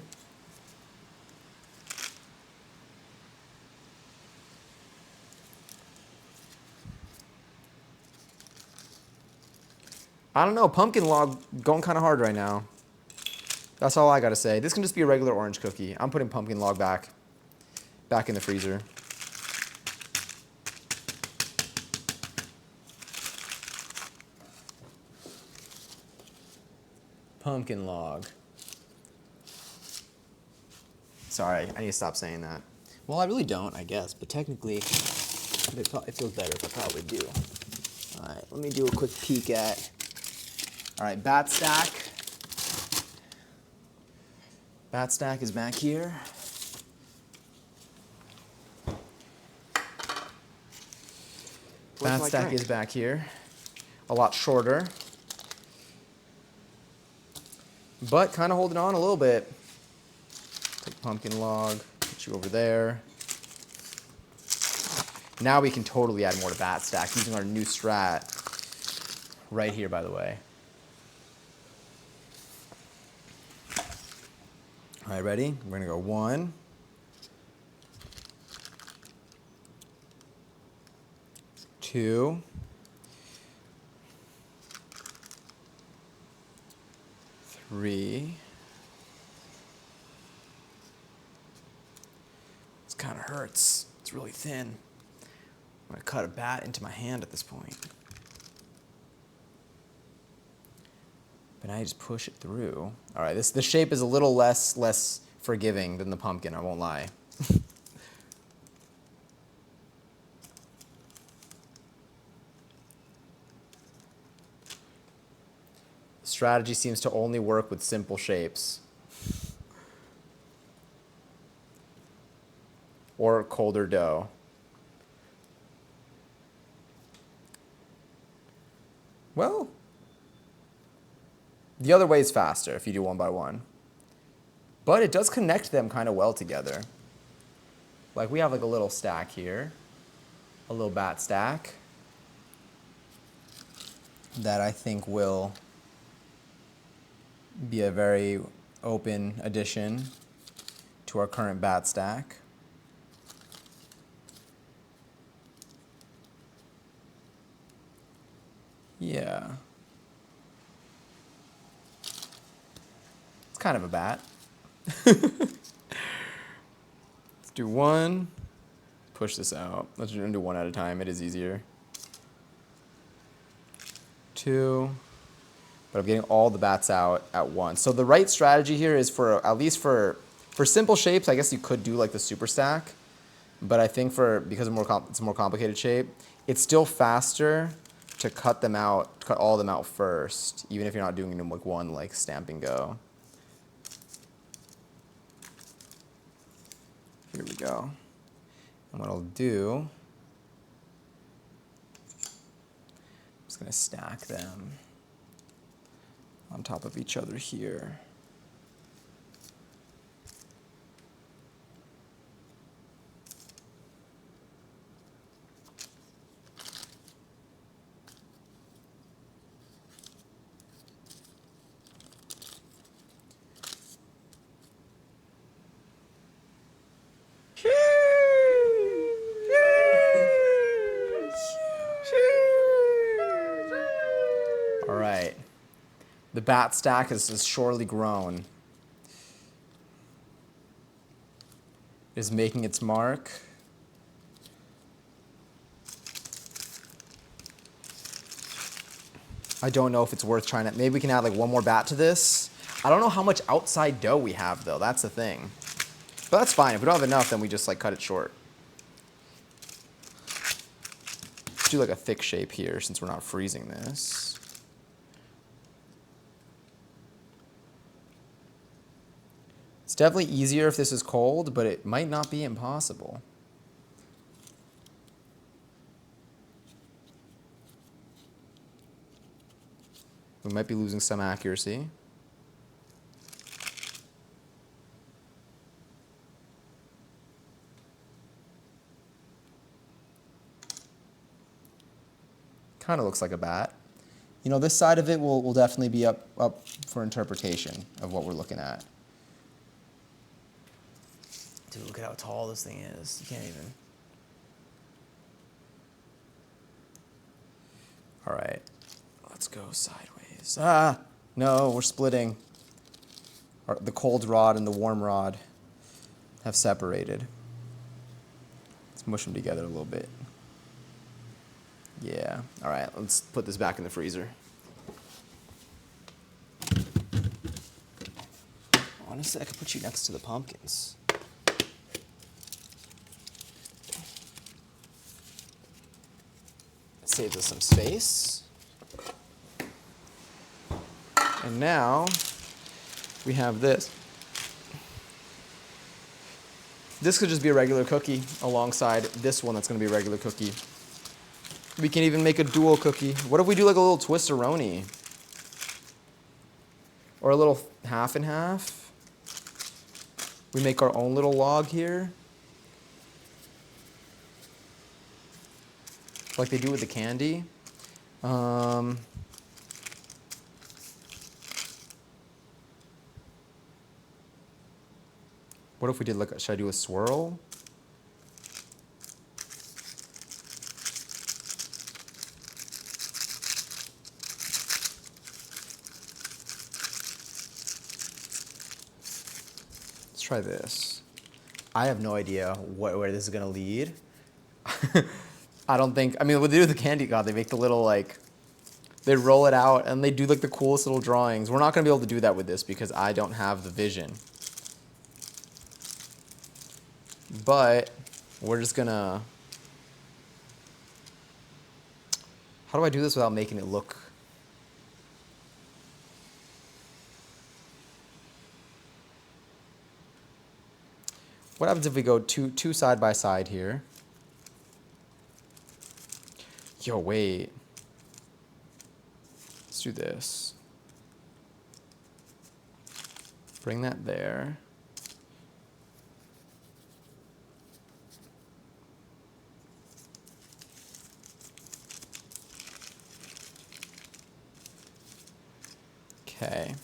I don't know, pumpkin log going kind of hard right now. That's all I gotta say. This can just be a regular orange cookie. I'm putting pumpkin log back in the freezer. Pumpkin log. Sorry, I need to stop saying that. Well, I really don't, I guess, but technically, it feels better if I probably do. All right, let me do a quick peek at. All right, bat stack. Bat stack is back here. Bat stack is back here. A lot shorter. But kind of holding on a little bit. Take pumpkin log, put you over there. Now we can totally add more to bat stack using our new strat right here, by the way. All right, ready? We're gonna go 1, 2, 3. This kind of hurts. It's really thin. I'm gonna cut a bat into my hand at this point. But now you just push it through. All right, this shape is a little less forgiving than the pumpkin, I won't lie. Strategy seems to only work with simple shapes. Or colder dough. Well, the other way is faster if you do 1 by 1. But it does connect them kind of well together. Like we have like a little stack here, a little bat stack that I think will be a very open addition to our current bat stack. Yeah. It's kind of a bat. Let's do 1. Push this out. Let's do 1 at a time. It is easier. 2. But I'm getting all the bats out at once. So the right strategy here is for, at least for simple shapes, I guess you could do like the super stack. But I think because it's a more complicated shape, it's still faster to cut all of them out first, even if you're not doing them like one like stamp and go. Here we go. And what I'll do, I'm just gonna stack them on top of each other here. right. The bat stack has surely grown. It is making its mark. I don't know if it's worth trying to. Maybe we can add like one more bat to this. I don't know how much outside dough we have though. That's the thing. But that's fine. If we don't have enough, then we just like cut it short. Let's do like a thick shape here since we're not freezing this. It's definitely easier if this is cold, but it might not be impossible. We might be losing some accuracy. Kind of looks like a bat. You know, this side of it will definitely be up for interpretation of what we're looking at. Dude, look at how tall this thing is. You can't even. All right, let's go sideways. Ah, no, we're splitting. The cold rod and the warm rod have separated. Let's mush them together a little bit. Yeah, all right, let's put this back in the freezer. Honestly, I could put you next to the pumpkins. It saves us some space. And now we have this. This could just be a regular cookie alongside this one that's going to be a regular cookie. We can even make a dual cookie. What if we do like a little twisteroni? Or a little half and half? We make our own little log here. Like they do with the candy. What if we did like, should I do a swirl? Let's try this. I have no idea where this is gonna lead. I don't think, I mean, what they do with the candy god, they make the little like, they roll it out and they do like the coolest little drawings. We're not gonna be able to do that with this because I don't have the vision. But we're just gonna, how do I do this without making it look? What happens if we go two side by side here? Yo, wait. Let's do this. Bring that there. Okay.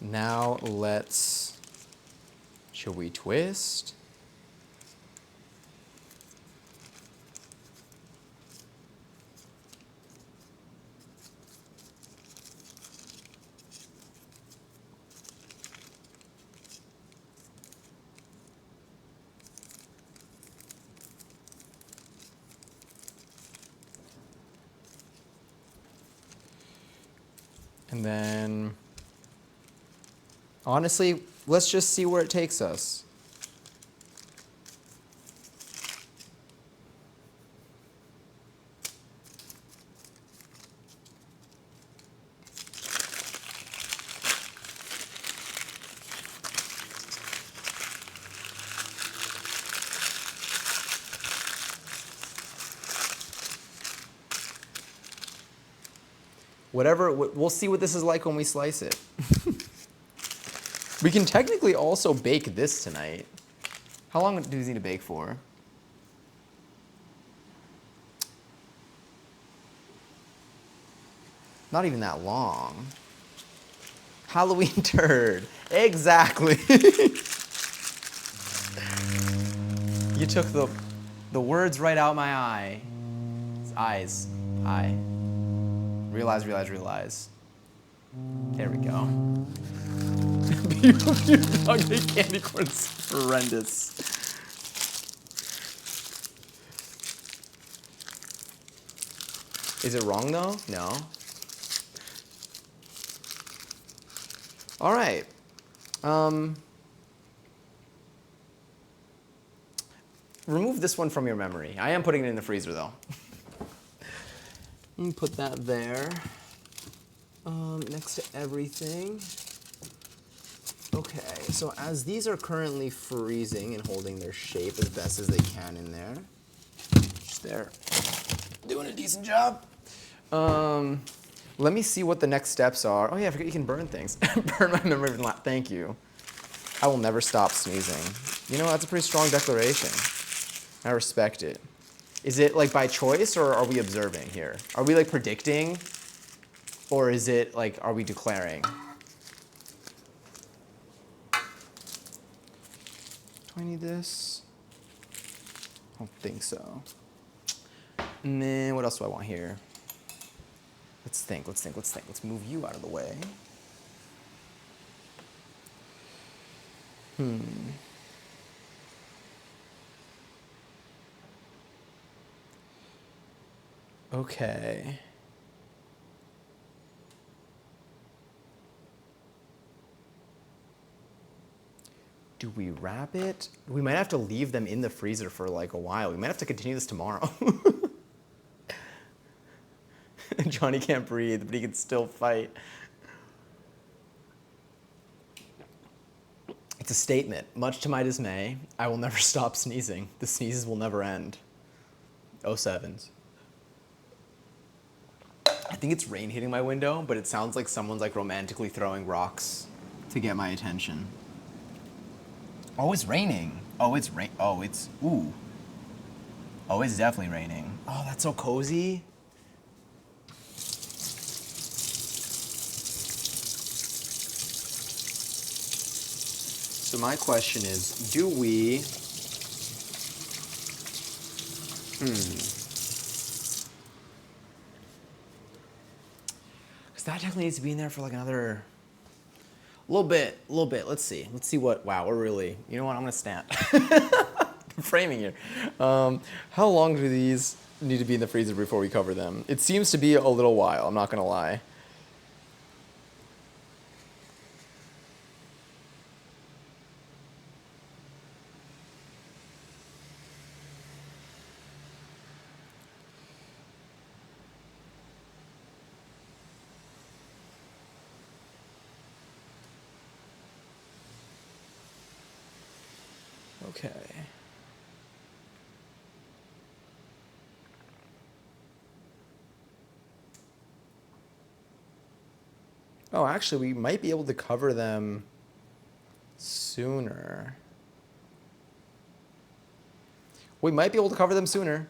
Now let's, shall we twist? And then, honestly, let's just see where it takes us. Whatever, we'll see what this is like when we slice it. We can technically also bake this tonight. How long do these need to bake for? Not even that long. Halloween turd. Exactly. You took the words right out my eyes. Eye. Realize, realize, realize. There we go. Beautiful chocolate candy corn is horrendous. Is it wrong though? No. All right. Remove this one from your memory. I am putting it in the freezer though. Put that there. Next to everything. Okay, so as these are currently freezing and holding their shape as best as they can in there, just there, doing a decent job. Let me see what the next steps are. Oh yeah, I forget you can burn things. Burn my memory from last. Thank you. I will never stop sneezing. You know, that's a pretty strong declaration. I respect it. Is it like by choice or are we observing here? Are we like predicting? Or is it like, are we declaring? Do I need this? I don't think so. And then what else do I want here? Let's think, let's think, let's think. Let's move you out of the way. Okay. Do we wrap it? We might have to leave them in the freezer for like a while. We might have to continue this tomorrow. Johnny can't breathe, but he can still fight. It's a statement. Much to my dismay, I will never stop sneezing. The sneezes will never end. 07s. I think it's rain hitting my window, but it sounds like someone's like romantically throwing rocks to get my attention. Oh, it's raining. Oh, it's rain. Oh, it's, ooh. Oh, it's definitely raining. Oh, that's so cozy. So my question is, do we, because that technically needs to be in there for like another, little bit. Let's see what, wow, we're really, you know what, I'm gonna stand. Framing here. How long do these need to be in the freezer before we cover them? It seems to be a little while, I'm not gonna lie. Okay. Oh, actually, we might be able to cover them sooner. We might be able to cover them sooner.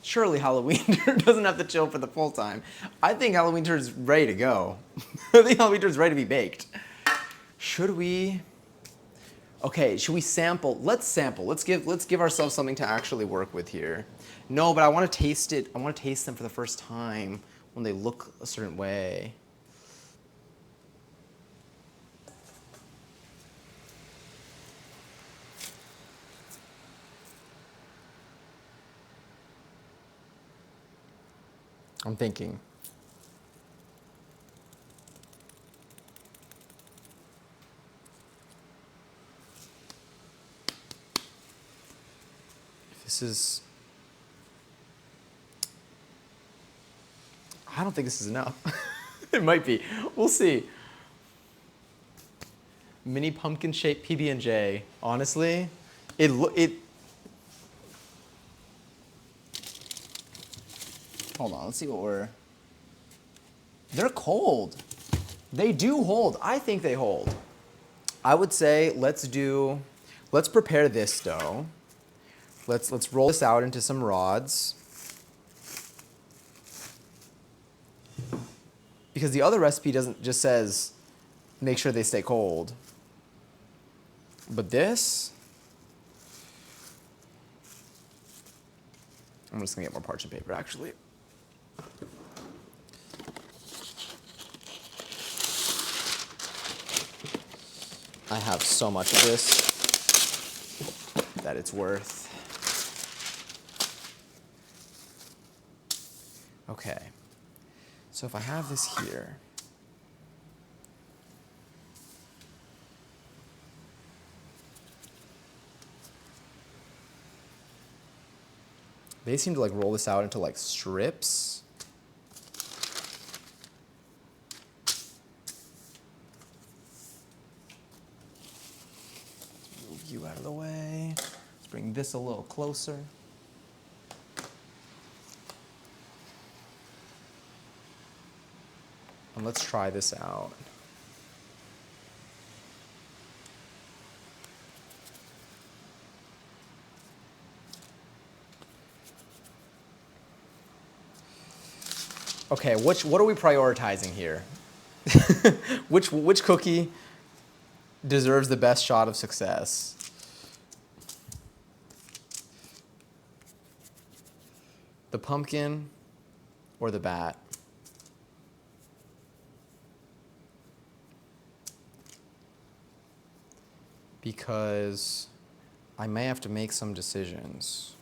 Surely Halloween doesn't have to chill for the full time. I think Halloween Tour's ready to go. I think Halloween Tour's ready to be baked. Should we? Okay, should we sample? Let's sample. Let's give ourselves something to actually work with here. No, but I want to taste it. I want to taste them for the first time when they look a certain way. I'm thinking. This is, I don't think this is enough. It might be. We'll see. Mini pumpkin shaped PB&J. Honestly, it. Hold on. Let's see what we're. They're cold. They do hold. I think they hold. I would say let's prepare this dough. Let's roll this out into some rods. Because the other recipe just says make sure they stay cold. But this, I'm just gonna get more parchment paper, actually. I have so much of this that it's worth. Okay, so if I have this here, they seem to like roll this out into like strips. Move you out of the way. Let's bring this a little closer. And let's try this out. Okay, what are we prioritizing here? Which cookie deserves the best shot of success? The pumpkin or the bat? Because I may have to make some decisions.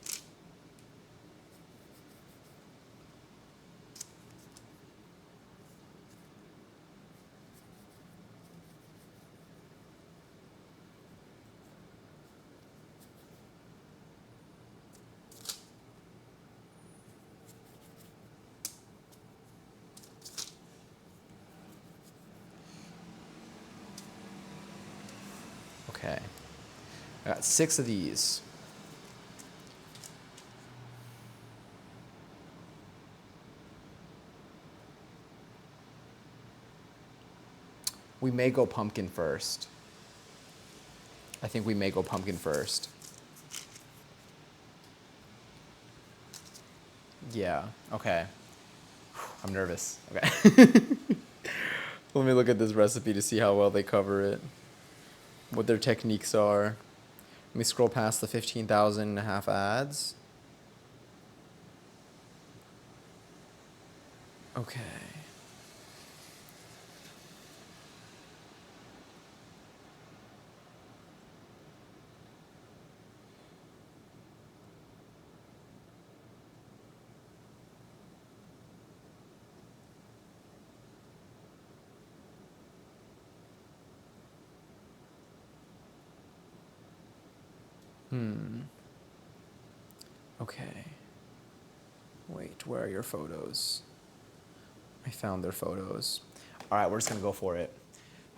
Okay, I got 6 of these. We may go pumpkin first. I think we may go pumpkin first. Yeah, okay. I'm nervous. Okay. Let me look at this recipe to see how well they cover it, what their techniques are. Let me scroll past the 15,000 and a half ads. Okay. Okay. Wait, where are your photos? I found their photos. All right, we're just gonna go for it.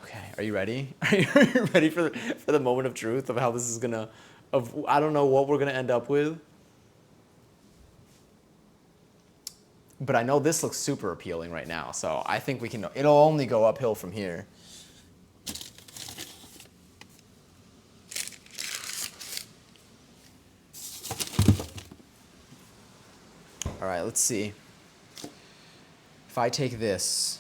Okay, are you ready? Are you ready for the moment of truth of how this is gonna, I don't know what we're gonna end up with. But I know this looks super appealing right now, so I think we can, it'll only go uphill from here. All right, let's see. If I take this,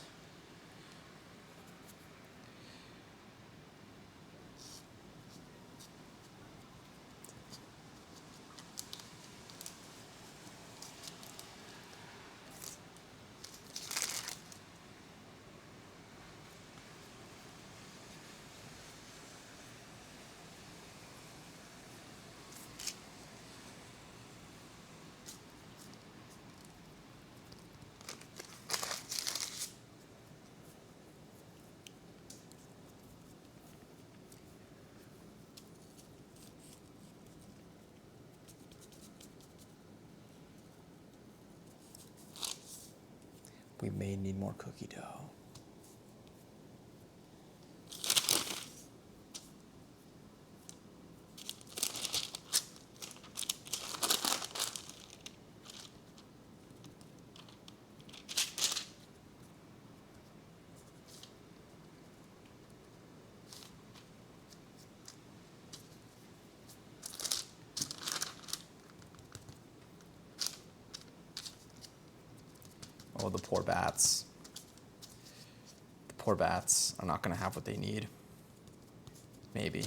we may need more cookie dough. Oh, the poor bats. The poor bats are not gonna have what they need. Maybe.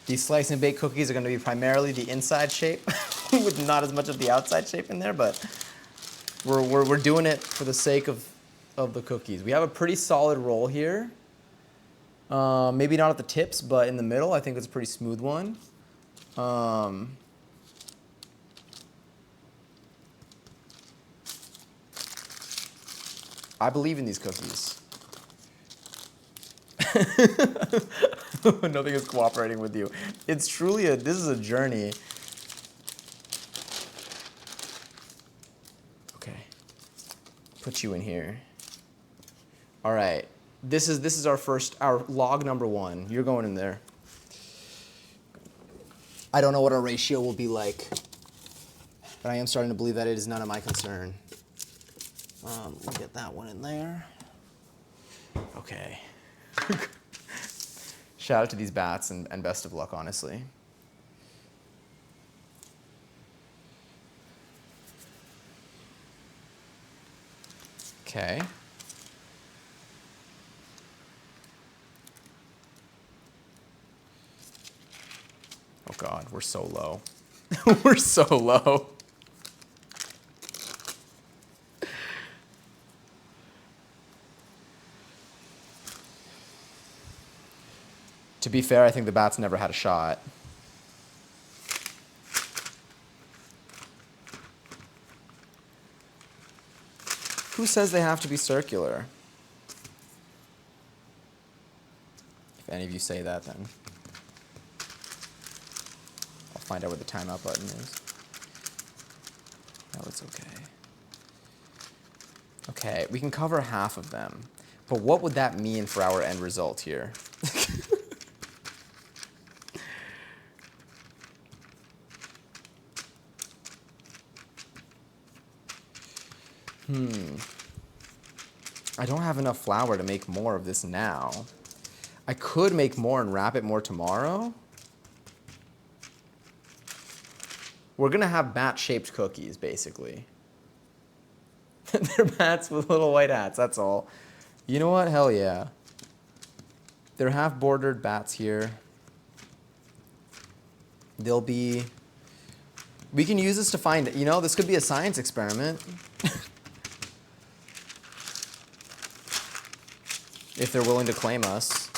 These slice and bake cookies are going to be primarily the inside shape with not as much of the outside shape in there, but we're doing it for the sake of the cookies. We have a pretty solid roll here. Maybe not at the tips, but in the middle, I think it's a pretty smooth one. I believe in these cookies. Nothing is cooperating with you. It's truly this is a journey. Okay. Put you in here. All right. This is our log number 1. You're going in there. I don't know what our ratio will be like, but I am starting to believe that it is none of my concern. We'll get that one in there. Okay. Shout out to these bats and best of luck, honestly. Okay. Oh God, we're so low. We're so low. To be fair, I think the bats never had a shot. Who says they have to be circular? If any of you say that, then I'll find out where the timeout button is. No, it's okay. Okay, we can cover half of them. But what would that mean for our end result here? I don't have enough flour to make more of this now. I could make more and wrap it more tomorrow. We're gonna have bat-shaped cookies, basically. They're bats with little white hats, that's all. You know what? Hell yeah. They're half-bordered bats here. They'll be... We can use this to find, you know, this could be a science experiment. If they're willing to claim us.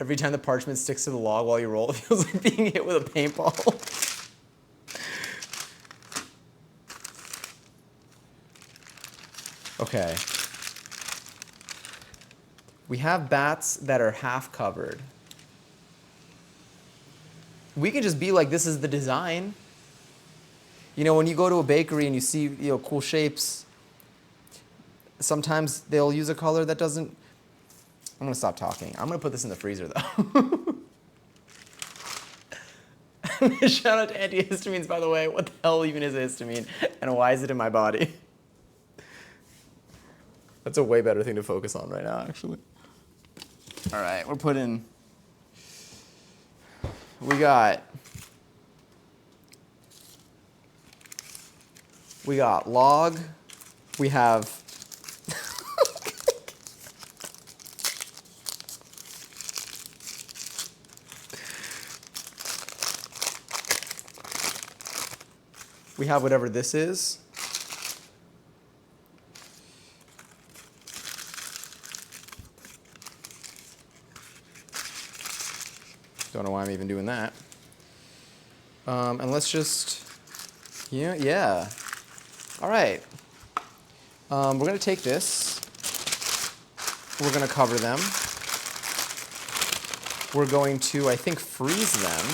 Every time the parchment sticks to the log while you roll, it feels like being hit with a paintball. Okay. We have bats that are half covered. We can just be like, this is the design. You know, when you go to a bakery and you see, you know, cool shapes, sometimes they'll use a color that doesn't... I'm going to stop talking. I'm going to put this in the freezer, though. Shout out to antihistamines, by the way. What the hell even is a histamine? And why is it in my body? That's a way better thing to focus on right now, actually. All right, we're putting... We got log. We have... We have whatever this is. Don't know why I'm even doing that. And let's just, yeah. All right. We're gonna take this. We're gonna cover them. We're going to, I think, freeze them.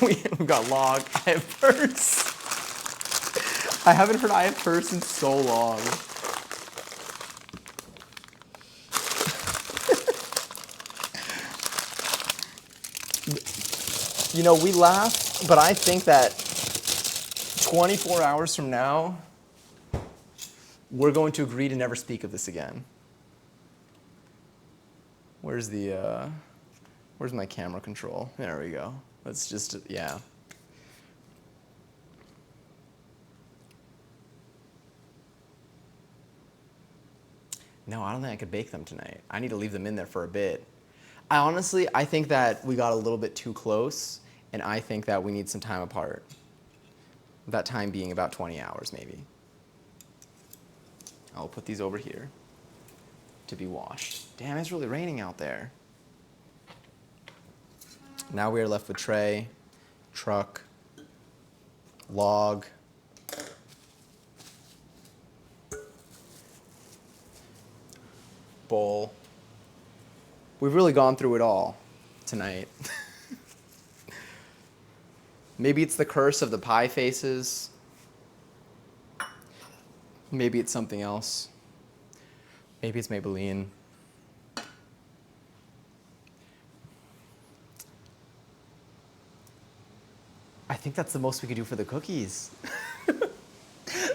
We've got log. I have purse. I haven't heard I have purse in so long. You know, we laugh, but I think that 24 hours from now, we're going to agree to never speak of this again. Where's my camera control? There we go. Let's just, yeah. No, I don't think I could bake them tonight. I need to leave them in there for a bit. I think that we got a little bit too close, and I think that we need some time apart. That time being about 20 hours, maybe. I'll put these over here to be washed. Damn, it's really raining out there. Now we are left with tray, truck, log, bowl. We've really gone through it all tonight. Maybe it's the curse of the pie faces. Maybe it's something else. Maybe it's Maybelline. I think that's the most we could do for the cookies.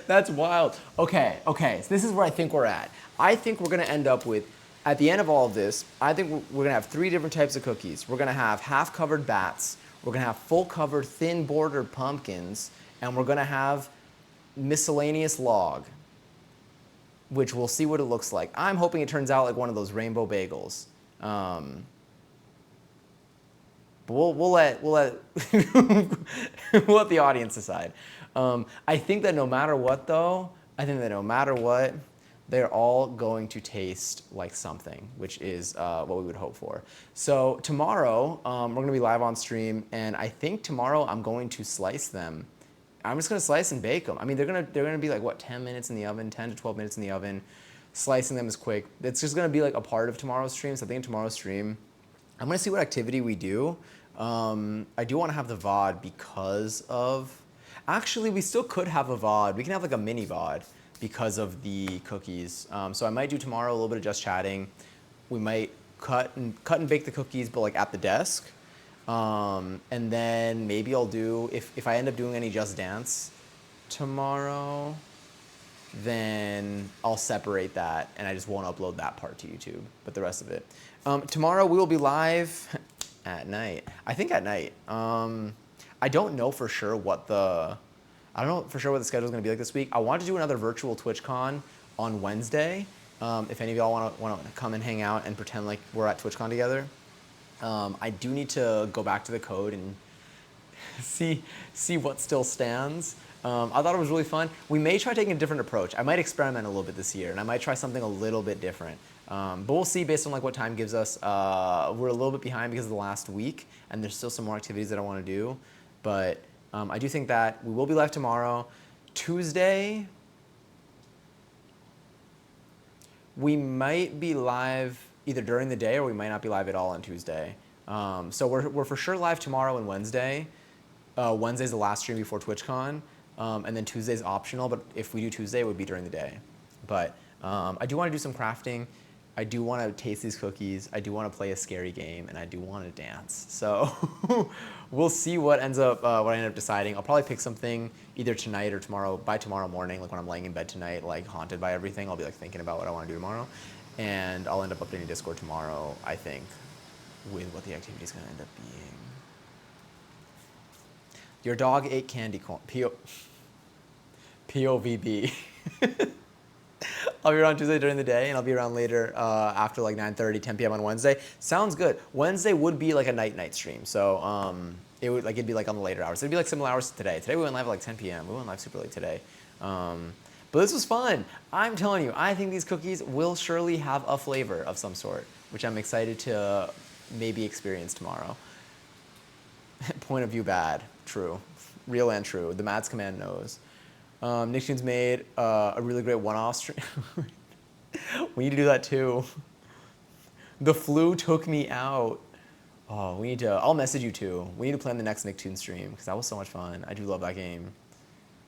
That's wild. Okay, so this is where I think we're at. I think we're gonna end up with, at the end of all of this, I think we're gonna have 3 different types of cookies. We're gonna have half-covered bats, we're gonna have full-covered, thin-bordered pumpkins, and we're gonna have miscellaneous log, which we'll see what it looks like. I'm hoping it turns out like one of those rainbow bagels. But we'll let we'll let the audience decide. I think that no matter what, though, they're all going to taste like something, which is what we would hope for. So tomorrow, we're going to be live on stream, and I think tomorrow I'm going to slice them. I'm just going to slice and bake them. I mean, they're gonna be like, what, 10 minutes in the oven, 10 to 12 minutes in the oven. Slicing them is quick. It's just going to be like a part of tomorrow's stream. So I think tomorrow's stream, I'm going to see what activity we do. I do want to have the VOD because of... Actually, we still could have a VOD. We can have like a mini VOD because of the cookies. So I might do tomorrow a little bit of just chatting. We might cut and bake the cookies, but like at the desk. And then maybe I'll do, if I end up doing any Just Dance tomorrow, then I'll separate that and I just won't upload that part to YouTube, but the rest of it. Tomorrow we will be live at night. I think at night. I don't know for sure what the schedule is going to be like this week. I want to do another virtual TwitchCon on Wednesday. If any of y'all want to come and hang out and pretend like we're at TwitchCon together. I do need to go back to the code and see what still stands. I thought it was really fun. We may try taking a different approach. I might experiment a little bit this year, and I might try something a little bit different. But we'll see based on like what time gives us. We're a little bit behind because of the last week, and there's still some more activities that I want to do. But I do think that we will be live tomorrow. Tuesday, we might be live either during the day or we might not be live at all on Tuesday. So we're for sure live tomorrow and Wednesday. Wednesday's the last stream before TwitchCon, and then Tuesday's optional, but if we do Tuesday, it would be during the day. But I do want to do some crafting. I do want to taste these cookies. I do want to play a scary game, and I do want to dance. So we'll see what I end up deciding. I'll probably pick something either tonight or tomorrow, by tomorrow morning, like when I'm laying in bed tonight, like haunted by everything. I'll be like thinking about what I want to do tomorrow. And I'll end up updating Discord tomorrow, I think, with what the activity is going to end up being. Your dog ate candy corn. POVB. I'll be around Tuesday during the day, and I'll be around later after like 9:30, 10 p.m. on Wednesday. Sounds good. Wednesday would be like a night stream, so it'd be like on the later hours. It'd be like similar hours to today. Today we went live at like 10 p.m. We went live super late today. But this was fun. I'm telling you, I think these cookies will surely have a flavor of some sort, which I'm excited to maybe experience tomorrow. Point of view bad. True. Real and true. The Mads command knows. Nicktoons made a really great one-off stream. We need to do that too. The flu took me out. Oh, I'll message you too. We need to plan the next Nicktoons stream because that was so much fun. I do love that game.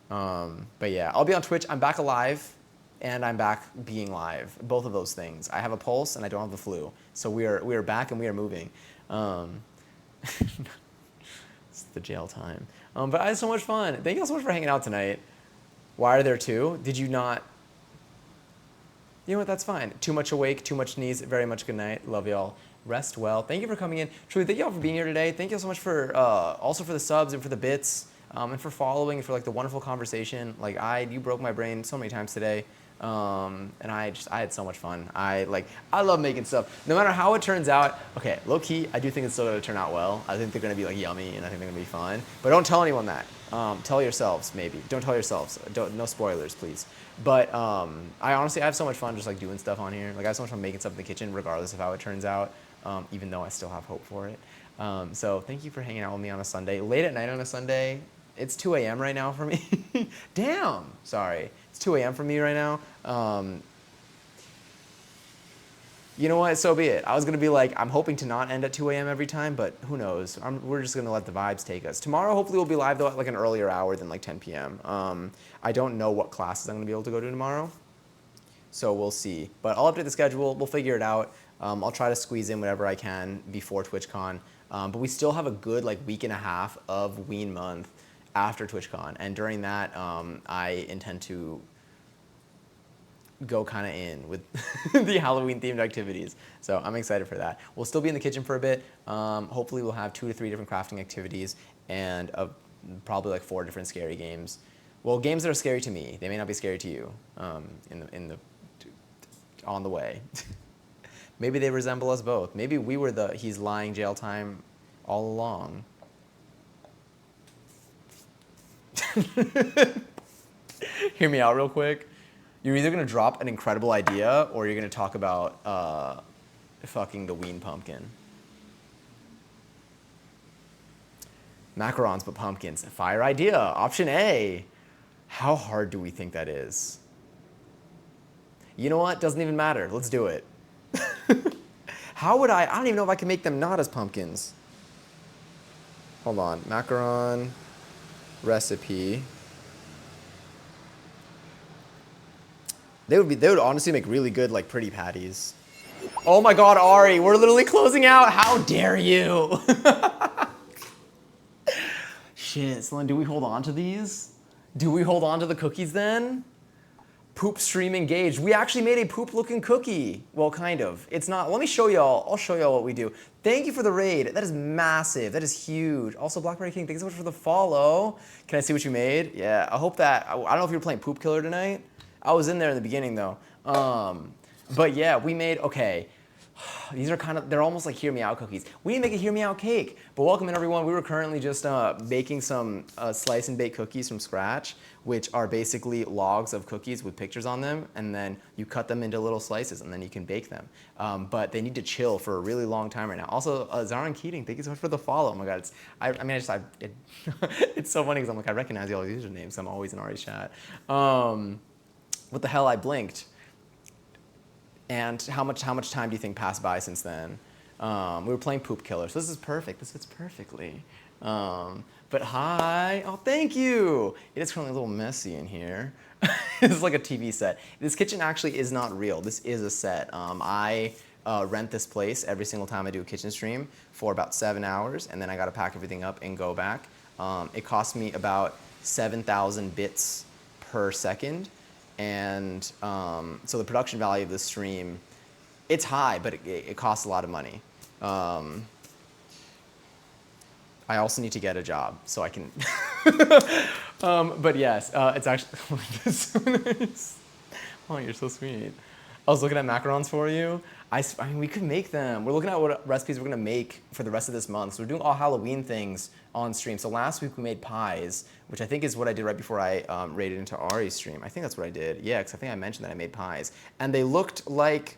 But yeah, I'll be on Twitch. I'm back alive, and I'm back being live. Both of those things. I have a pulse, and I don't have the flu. So we are back, and we are moving. It's the jail time. But I had so much fun. Thank you all so much for hanging out tonight. Why are there two? Did you not? You know what? That's fine. Too much awake, too much sneeze. Very much good night. Love y'all. Rest well. Thank you for coming in. Truly, thank you all for being here today. Thank you all so much for also for the subs and for the bits. And for following and for like the wonderful conversation. Like you broke my brain so many times today. And I had so much fun. I love making stuff. No matter how it turns out, okay, low key, I do think it's still gonna turn out well. I think they're gonna be like yummy, and I think they're gonna be fun. But don't tell anyone that. Tell yourselves maybe. Don't tell yourselves. No spoilers, please. But I honestly have so much fun just like doing stuff on here. Like I have so much fun making stuff in the kitchen, regardless of how it turns out. Even though I still have hope for it. So thank you for hanging out with me on a Sunday, late at night on a Sunday. It's 2 a.m. right now for me. Damn. Sorry. It's 2 a.m. for me right now. You know what? So be it. I was going to be like, I'm hoping to not end at 2 a.m. every time, but who knows? We're just going to let the vibes take us. Tomorrow, hopefully, we'll be live, though, at like an earlier hour than like 10 p.m. I don't know what classes I'm going to be able to go to tomorrow, so we'll see. But I'll update the schedule. We'll figure it out. I'll try to squeeze in whatever I can before TwitchCon. But we still have a good like week and a half of Ween month after TwitchCon, and during that, I intend to go kind of in with the Halloween themed activities. So I'm excited for that. We'll still be in the kitchen for a bit. Hopefully we'll have 2 to 3 different crafting activities and probably like 4 different scary games. Well, games that are scary to me. They may not be scary to you on the way. Maybe they resemble us both. Maybe we were the he's lying jail time all along. Hear me out real quick. You're either going to drop an incredible idea or you're going to talk about fucking the Ween pumpkin. Macarons but pumpkins. Fire idea. Option A. How hard do we think that is? You know what? Doesn't even matter. Let's do it. How would I don't even know if I can make them not as pumpkins. Hold on. Macaron recipe. They would honestly make really good, like, pretty patties. Oh my god, Ari, we're literally closing out. How dare you? Shit, Sloan, do we hold on to these? Do we hold on to the cookies then? Poop stream engaged. We actually made a poop looking cookie. Well, kind of. It's not. Let me show y'all. I'll show y'all what we do. Thank you for the raid. That is massive. That is huge. Also, Blackberry King, thanks so much for the follow. Can I see what you made? Yeah, I hope that. I don't know if you were playing Poop Killer tonight. I was in there in the beginning though. But yeah, we made, okay. These are they're almost like Hear Me Out cookies. We need to make a Hear Me Out cake. But welcome in everyone. We were currently just baking some slice and bake cookies from scratch, which are basically logs of cookies with pictures on them, and then you cut them into little slices, and then you can bake them. But they need to chill for a really long time right now. Also, Zaran Keating, thank you so much for the follow. Oh my God, it's so funny because I'm like, I recognize all these usernames. So I'm always in Ari's chat. What the hell, I blinked. And how much time do you think passed by since then? We were playing Poop Killer, so this is perfect. This fits perfectly. But hi, oh thank you. It is currently a little messy in here. This is like a TV set. This kitchen actually is not real. This is a set. I rent this place every single time I do a kitchen stream for about 7 hours, and then I gotta pack everything up and go back. It costs me about 7,000 bits per second. And so the production value of this stream, it's high, but it costs a lot of money. I also need to get a job so I can. But yes, it's actually so nice. Oh, you're so sweet. I was looking at macarons for you. I mean, we could make them. We're looking at what recipes we're gonna make for the rest of this month. So we're doing all Halloween things on stream. So last week we made pies, which I think is what I did right before I raided into Ari's stream. I think that's what I did. Yeah, because I think I mentioned that I made pies. And they looked like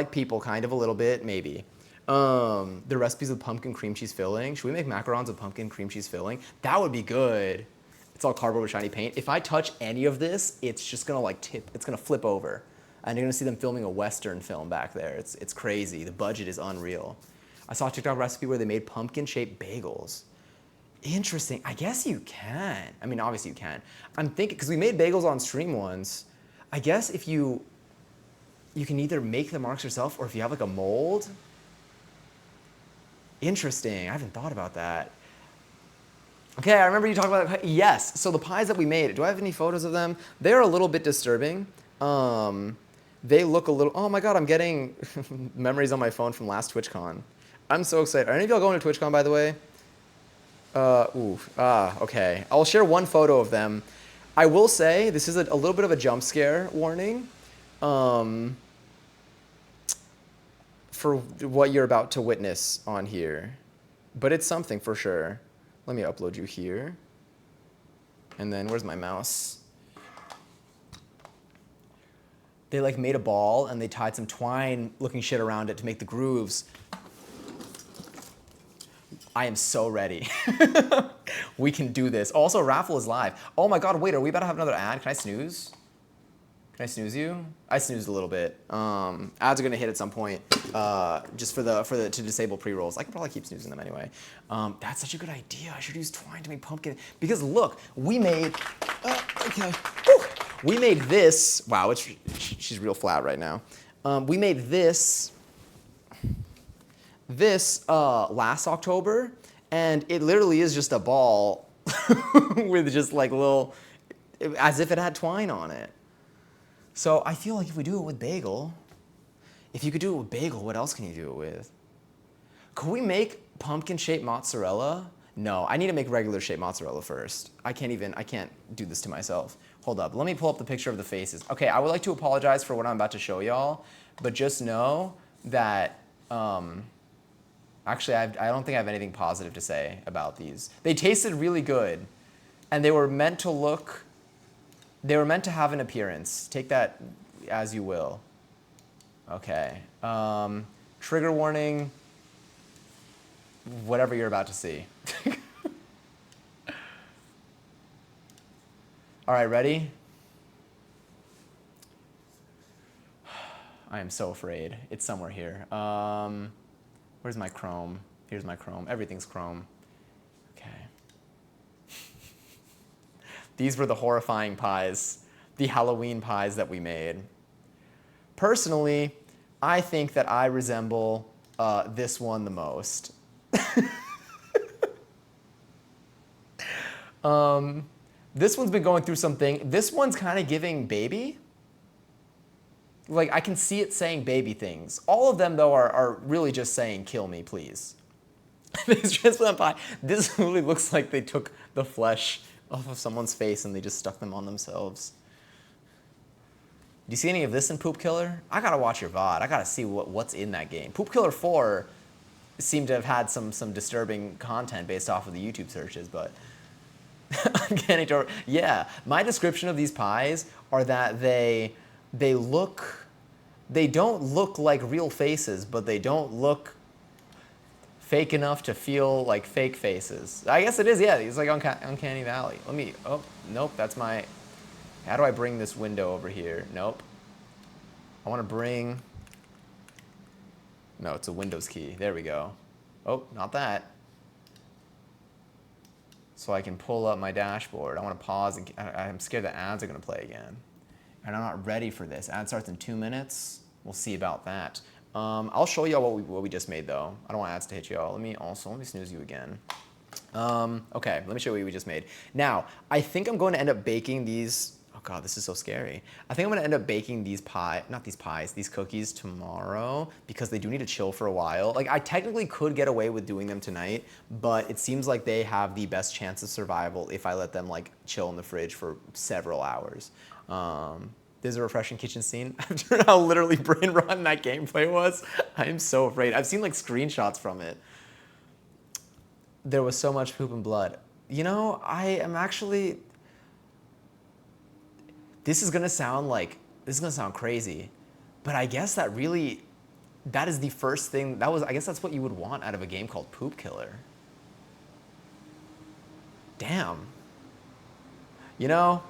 people, kind of a little bit, maybe. The recipes with pumpkin cream cheese filling. Should we make macarons with pumpkin cream cheese filling? That would be good. It's all cardboard with shiny paint. If I touch any of this, it's just gonna like it's gonna flip over. And you're gonna see them filming a Western film back there. It's crazy. The budget is unreal. I saw a TikTok recipe where they made pumpkin-shaped bagels. Interesting. I guess you can. I mean, obviously you can. I'm thinking, because we made bagels on stream once. I guess if you can either make the marks yourself or if you have like a mold. Interesting. I haven't thought about that. Okay, I remember you talking about, yes. So the pies that we made, do I have any photos of them? They're a little bit disturbing. They look a little, oh my God, I'm getting memories on my phone from last TwitchCon. I'm so excited. Are any of y'all going to TwitchCon, by the way? Okay. I'll share one photo of them. I will say this is a little bit of a jump scare warning for what you're about to witness on here, but it's something for sure. Let me upload you here. And then where's my mouse? They like made a ball and they tied some twine looking shit around it to make the grooves. I am so ready. We can do this. Also, raffle is live. Oh my God, wait, are we about to have another ad? Can I snooze? Can I snooze you? I snoozed a little bit. Ads are gonna hit at some point, just to disable pre-rolls. I can probably keep snoozing them anyway. That's such a good idea. I should use twine to make pumpkin. Because look, we made, okay. Whew. We made this, wow, she's real flat right now. We made this last October, and it literally is just a ball with just like little, as if it had twine on it. So I feel like if we do it with bagel, if you could do it with bagel, what else can you do it with? Could we make pumpkin-shaped mozzarella? No, I need to make regular shaped mozzarella first. I can't do this to myself. Hold up, let me pull up the picture of the faces. Okay, I would like to apologize for what I'm about to show y'all, but just know that, actually, I don't think I have anything positive to say about these. They tasted really good, and they were meant to have an appearance. Take that as you will. Okay. Trigger warning, whatever you're about to see. All right, ready? I am so afraid. It's somewhere here. Where's my Chrome? Here's my Chrome. Everything's Chrome. Okay. These were the horrifying pies, the Halloween pies that we made. Personally, I think that I resemble this one the most. This one's been going through something. This one's kind of giving baby. Like, I can see it saying baby things. All of them, though, are really just saying, kill me, please. This transplant pie, this really looks like they took the flesh off of someone's face and they just stuck them on themselves. Do you see any of this in Poop Killer? I gotta watch your VOD. I gotta see what's in that game. Poop Killer 4 seemed to have had some disturbing content based off of the YouTube searches, but Uncanny Door. Yeah, my description of these pies are that they don't look like real faces, but they don't look fake enough to feel like fake faces. I guess it is, yeah, it's like Uncanny Valley. Let me, oh, nope, that's my, how do I bring this window over here? Nope. I want to bring, no, it's a Windows key. There we go. Oh, not that. So I can pull up my dashboard. I want to pause, and I'm scared that ads are going to play again. And I'm not ready for this. Ad starts in 2 minutes. We'll see about that. I'll show y'all what we just made, though. I don't want ads to hit y'all. Let me snooze you again. Okay, let me show you what we just made. Now, I think I'm going to end up baking these. Oh God, this is so scary. I think I'm gonna end up baking these these cookies tomorrow because they do need to chill for a while. Like, I technically could get away with doing them tonight, but it seems like they have the best chance of survival if I let them like chill in the fridge for several hours. There's a refreshing kitchen scene after how literally brain rotten that gameplay was. I am so afraid. I've seen like screenshots from it. There was so much poop and blood. You know, I am actually, this is gonna sound crazy, but I guess that is the first thing, I guess that's what you would want out of a game called Poop Killer. Damn. You know?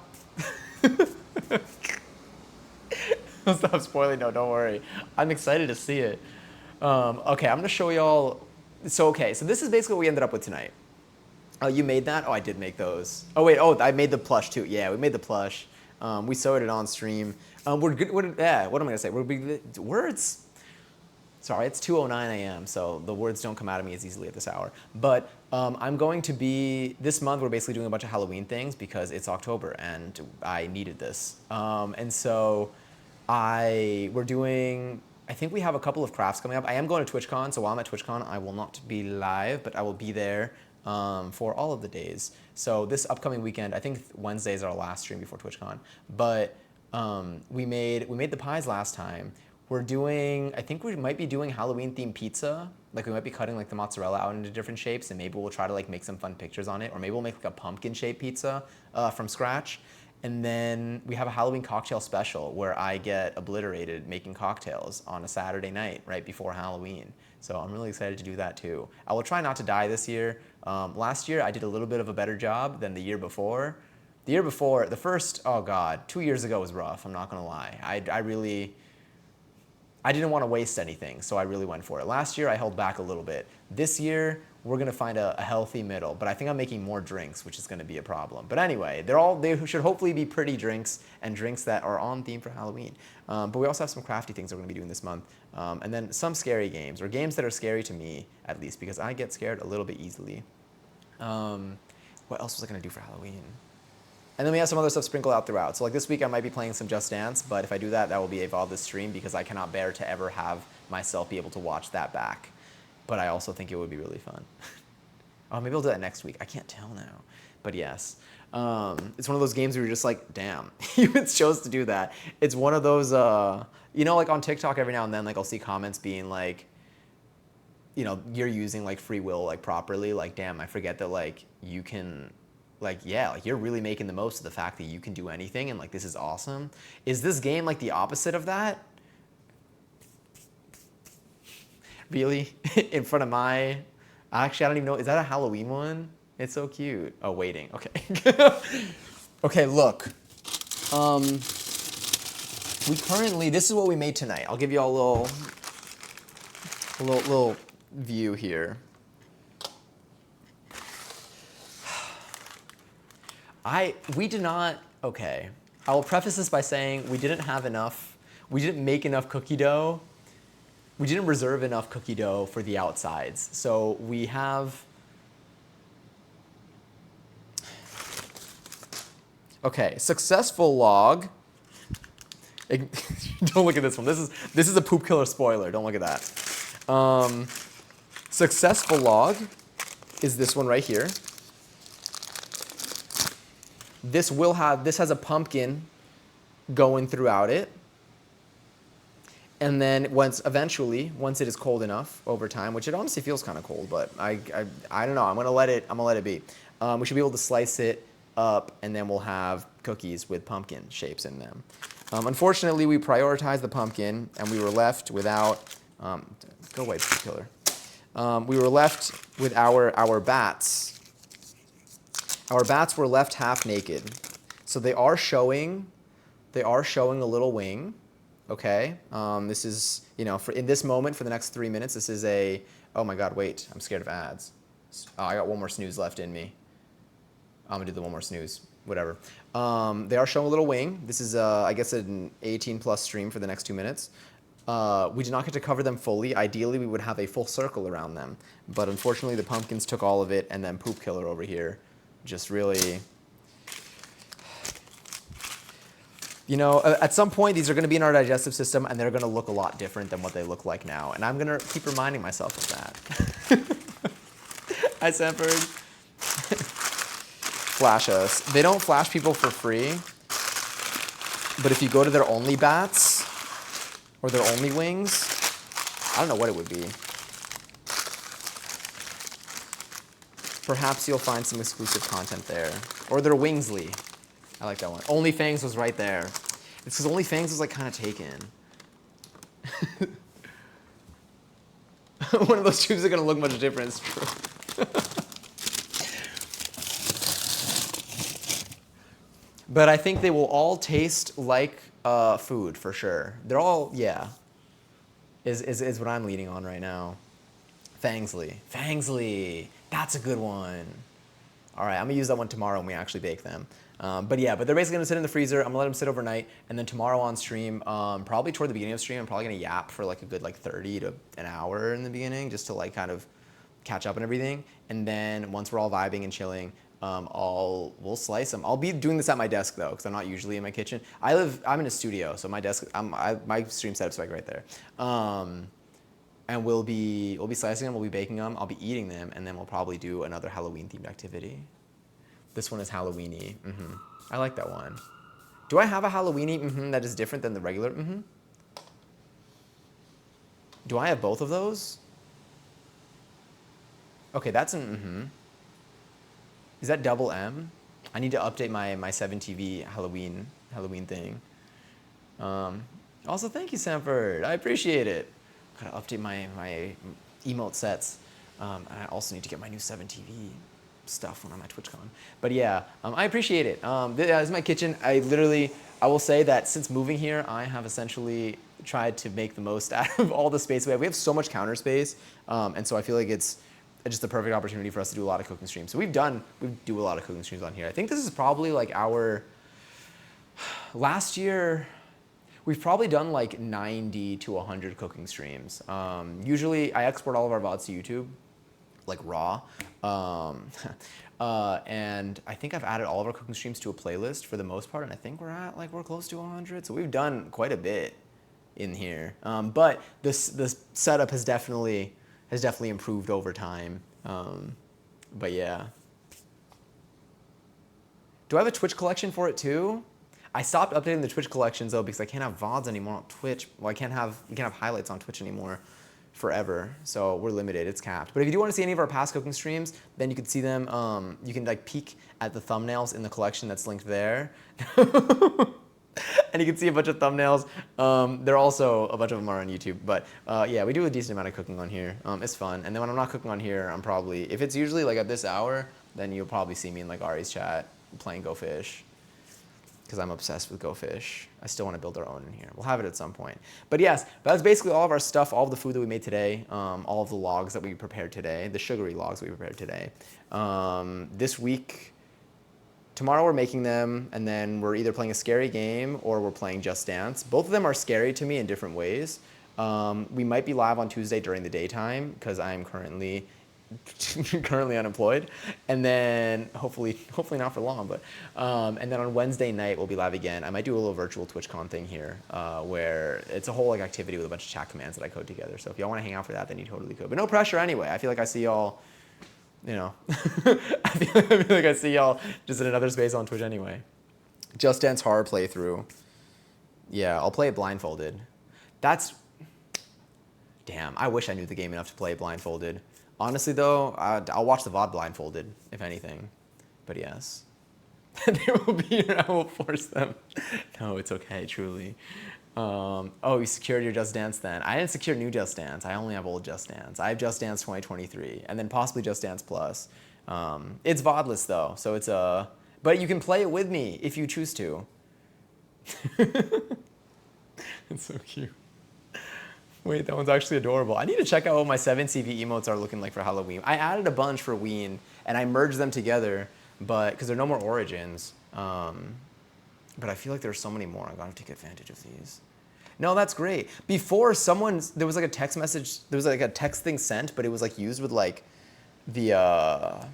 I'll stop spoiling, no, don't worry. I'm excited to see it. Okay, I'm gonna show y'all, so this is basically what we ended up with tonight. Oh, you made that? Oh, I did make those. Oh wait, I made the plush too. Yeah, we made the plush. We sewed it on stream. We're good. Yeah, what am I gonna say? Words. Sorry, it's 2:09 a.m., so the words don't come out of me as easily at this hour. But I'm going to be, this month we're basically doing a bunch of Halloween things because it's October and I needed this. And so we're doing, I think we have a couple of crafts coming up. I am going to TwitchCon, so while I'm at TwitchCon, I will not be live, but I will be there for all of the days. So this upcoming weekend, I think Wednesday is our last stream before TwitchCon. But we made the pies last time. We're doing, I think we might be doing Halloween themed pizza. Like we might be cutting like the mozzarella out into different shapes, and maybe we'll try to like make some fun pictures on it, or maybe we'll make like a pumpkin shaped pizza from scratch. And then we have a Halloween cocktail special where I get obliterated making cocktails on a Saturday night right before Halloween. So I'm really excited to do that too. I will try not to die this year. Last year I did a little bit of a better job than the year before. The year before, the first, oh God, 2 years ago was rough, I'm not gonna lie. I didn't want to waste anything, so I really went for it. Last year, I held back a little bit. This year, we're gonna find a healthy middle, but I think I'm making more drinks, which is gonna be a problem. But anyway, they should hopefully be pretty drinks and drinks that are on theme for Halloween. But we also have some crafty things we're gonna be doing this month. And then some scary games, or games that are scary to me, at least, because I get scared a little bit easily. What else was I gonna do for Halloween? And then we have some other stuff sprinkled out throughout. So like this week I might be playing some Just Dance, but if I do that, that will be a VOD this stream because I cannot bear to ever have myself be able to watch that back. But I also think it would be really fun. Oh, maybe I'll do that next week. I can't tell now. But yes. It's one of those games where you're just like, damn, you even chose to do that. It's one of those, you know, like on TikTok every now and then, like I'll see comments being like, you know, you're using like free will like properly. Like, damn, I forget that like you can, like, yeah, like you're really making the most of the fact that you can do anything and like this is awesome. Is this game like the opposite of that? Really? In front of my, actually I don't even know, is that a Halloween one? It's so cute. Oh, waiting, okay. Okay, look. We currently, this is what we made tonight. I'll give you all a little view here. We did not, okay. I will preface this by saying we didn't have enough, we didn't make enough cookie dough. We didn't reserve enough cookie dough for the outsides. So we have, okay, successful log. Don't look at this one. This is a poop killer spoiler. Don't look at that. Successful log is this one right here. This has a pumpkin going throughout it. And then once it is cold enough over time, which it honestly feels kind of cold, but I don't know. I'm gonna let it be. We should be able to slice it up, and then we'll have cookies with pumpkin shapes in them. Unfortunately, we prioritized the pumpkin, and we were left without. Go away, killer. We were left with our bats. Our bats were left half naked, so they are showing a little wing. Okay, this is, you know, in this moment for the next 3 minutes, this is a, oh my God, wait, I'm scared of ads. Oh, I got one more snooze left in me. I'm gonna do the one more snooze, whatever. They are showing a little wing. This is, I guess, an 18+ stream for the next 2 minutes. We did not get to cover them fully. Ideally, we would have a full circle around them, but unfortunately, the pumpkins took all of it, and then Poop Killer over here just really, you know, at some point, these are going to be in our digestive system, and they're going to look a lot different than what they look like now. And I'm going to keep reminding myself of that. Hi, Sanford. Flash us. They don't flash people for free, but if you go to their only bats or their only wings, I don't know what it would be. Perhaps you'll find some exclusive content there. Or their Wingsley. I like that one. OnlyFangs was right there. It's because OnlyFangs was like kind of taken. One of those tubes are gonna look much different, it's true. But I think they will all taste like food for sure. They're all, yeah, is what I'm leading on right now. Fangsley. Fangsley. That's a good one. All right, I'm gonna use that one tomorrow when we actually bake them. But yeah, but they're basically gonna sit in the freezer. I'm gonna let them sit overnight, and then tomorrow on stream, probably toward the beginning of stream, I'm probably gonna yap for like a good like 30 to an hour in the beginning, just to like kind of catch up and everything. And then once we're all vibing and chilling, we'll slice them. I'll be doing this at my desk though, because I'm not usually in my kitchen. I'm in a studio, so my desk, my stream setup's like right there. and we'll be slicing them, we'll be baking them, I'll be eating them, and then we'll probably do another Halloween themed activity. This one is Halloweeny. I like that one. Do I have a Halloweeny that is different than the regular? Do I have both of those? Okay, that's an Is that double M? I need to update my 7TV Halloween thing. Also, thank you, Sanford. I appreciate it. Gotta update my emote sets. And I also need to get my new 7TV stuff when I'm at TwitchCon. But yeah, I appreciate it. This is my kitchen. I will say that since moving here, I have essentially tried to make the most out of all the space we have. We have so much counter space, and so I feel like it's just the perfect opportunity for us to do a lot of cooking streams. So we do a lot of cooking streams on here. I think this is probably like our last year. We've probably done like 90 to 100 cooking streams. Usually, I export all of our VODs to YouTube, like raw. And I think I've added all of our cooking streams to a playlist for the most part, and I think we're close to 100. So we've done quite a bit in here. But this setup has definitely improved over time. But yeah. Do I have a Twitch collection for it too? I stopped updating the Twitch collections though because I can't have VODs anymore on Twitch. Well, you can't have highlights on Twitch anymore forever. So we're limited, it's capped. But if you do want to see any of our past cooking streams, then you can see them, you can like peek at the thumbnails in the collection that's linked there. And you can see a bunch of thumbnails. There are also a bunch of them are on YouTube. But yeah, we do a decent amount of cooking on here. It's fun. And then when I'm not cooking on here, I'm probably, if it's usually like at this hour, then you'll probably see me in like Ari's chat playing Go Fish. Because I'm obsessed with Go Fish. I still want to build our own in here. We'll have it at some point. But yes, that's basically all of our stuff, all of the food that we made today, all of the logs that we prepared today, the sugary logs we prepared today. This week, tomorrow we're making them, and then we're either playing a scary game or we're playing Just Dance. Both of them are scary to me in different ways. We might be live on Tuesday during the daytime because I'm currently unemployed, and then hopefully not for long, but and then on Wednesday night we'll be live again. I might do a little virtual TwitchCon thing here where it's a whole like activity with a bunch of chat commands that I code together. So if y'all want to hang out for that, then you totally could, but no pressure anyway. I feel like I see y'all, you know, I feel like I see y'all just in another space on Twitch anyway. Just Dance horror playthrough. Yeah, I'll play it blindfolded. Damn, I wish I knew the game enough to play it blindfolded. Honestly, though, I'll watch the VOD blindfolded, if anything. But yes. They will be here, I will force them. No, it's okay, truly. Oh, you secured your Just Dance then. I didn't secure new Just Dance. I only have old Just Dance. I have Just Dance 2023, and then possibly Just Dance Plus. It's VODless, though, so it's a... But you can play it with me if you choose to. It's so cute. Wait, that one's actually adorable. I need to check out what my 7CV emotes are looking like for Halloween. I added a bunch for Ween, and I merged them together, but because there are no more origins. But I feel like there's so many more. I'm gonna have to take advantage of these. No, that's great. Before there was like a text message, there was like a text thing sent, but it was like used with like the,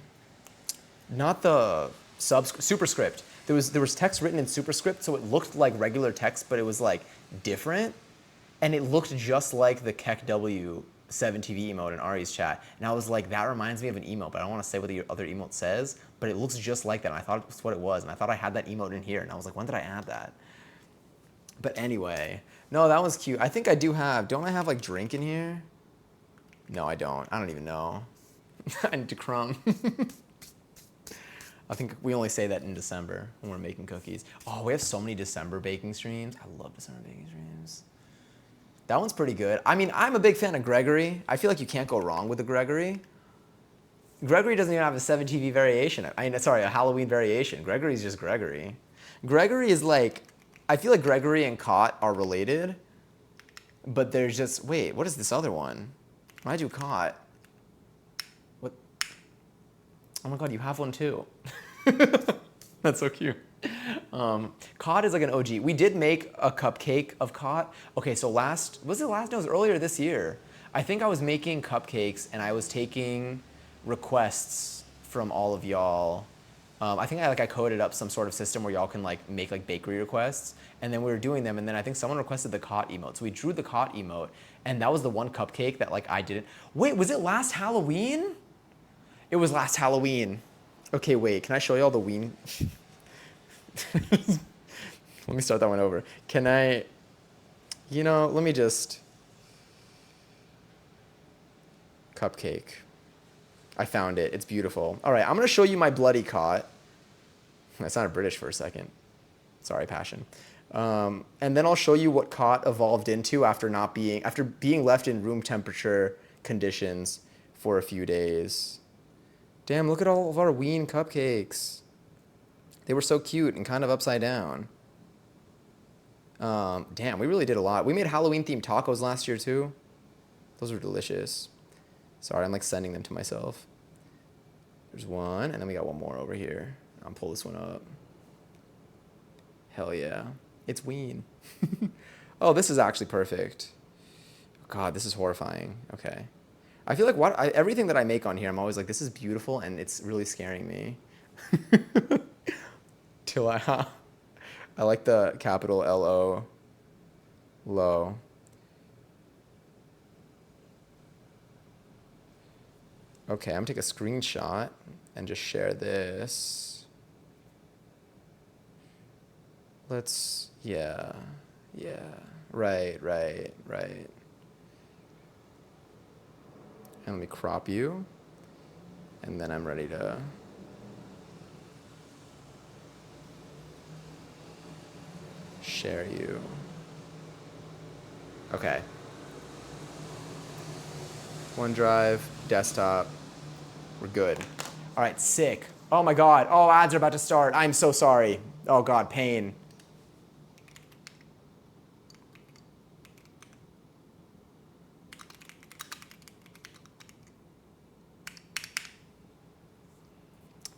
not the superscript. There was text written in superscript, so it looked like regular text, but it was like different. And it looked just like the KEKW 7TV emote in Ari's chat. And I was like, that reminds me of an emote, but I don't want to say what the other emote says, but it looks just like that. And I thought it was what it was. And I thought I had that emote in here. And I was like, when did I add that? But anyway, no, that was cute. I think I don't I have like drink in here? No, I don't. I don't even know. I need to crumb. I think we only say that in December when we're making cookies. Oh, we have so many December baking streams. I love December baking streams. That one's pretty good. I mean, I'm a big fan of Gregory. I feel like you can't go wrong with the Gregory. Gregory doesn't even have a 7TV variation. Sorry, a Halloween variation. Gregory's just Gregory. Gregory is like, I feel like Gregory and Cot are related, but there's just, wait, what is this other one? Why do Cot? What? Oh my God, you have one too. That's so cute. Cod is like an OG. We did make a cupcake of cod. Okay, so No, it was earlier this year. I think I was making cupcakes and I was taking requests from all of y'all I think I coded up some sort of system where y'all can like make like bakery requests, and then we were doing them, and then I think someone requested the cot emote, so we drew the cot emote, and that was the one cupcake that like I didn't. Wait, was it last Halloween? It was last Halloween. Okay, wait, can I show y'all the ween? Let me start that one over. Can I? Let me just. Cupcake. I found it. It's beautiful. All right, I'm going to show you my bloody cot. I sounded British for a second. Sorry, passion. And then I'll show you what cot evolved into after being left in room temperature conditions for a few days. Damn, look at all of our ween cupcakes. They were so cute and kind of upside down. Damn, we really did a lot. We made Halloween-themed tacos last year, too. Those were delicious. Sorry, I'm like sending them to myself. There's one, and then we got one more over here. I'll pull this one up. Hell yeah. It's ween. Oh, this is actually perfect. God, this is horrifying. Okay. I feel like everything that I make on here, I'm always like, this is beautiful, and it's really scaring me. I like the capital L-O. Low. Okay, I'm gonna take a screenshot and just share this. Yeah, right. And let me crop you. And then I'm ready to. Share you. Okay. OneDrive, desktop. We're good. All right, sick. Oh my God. Oh, ads are about to start. I'm so sorry. Oh God, pain.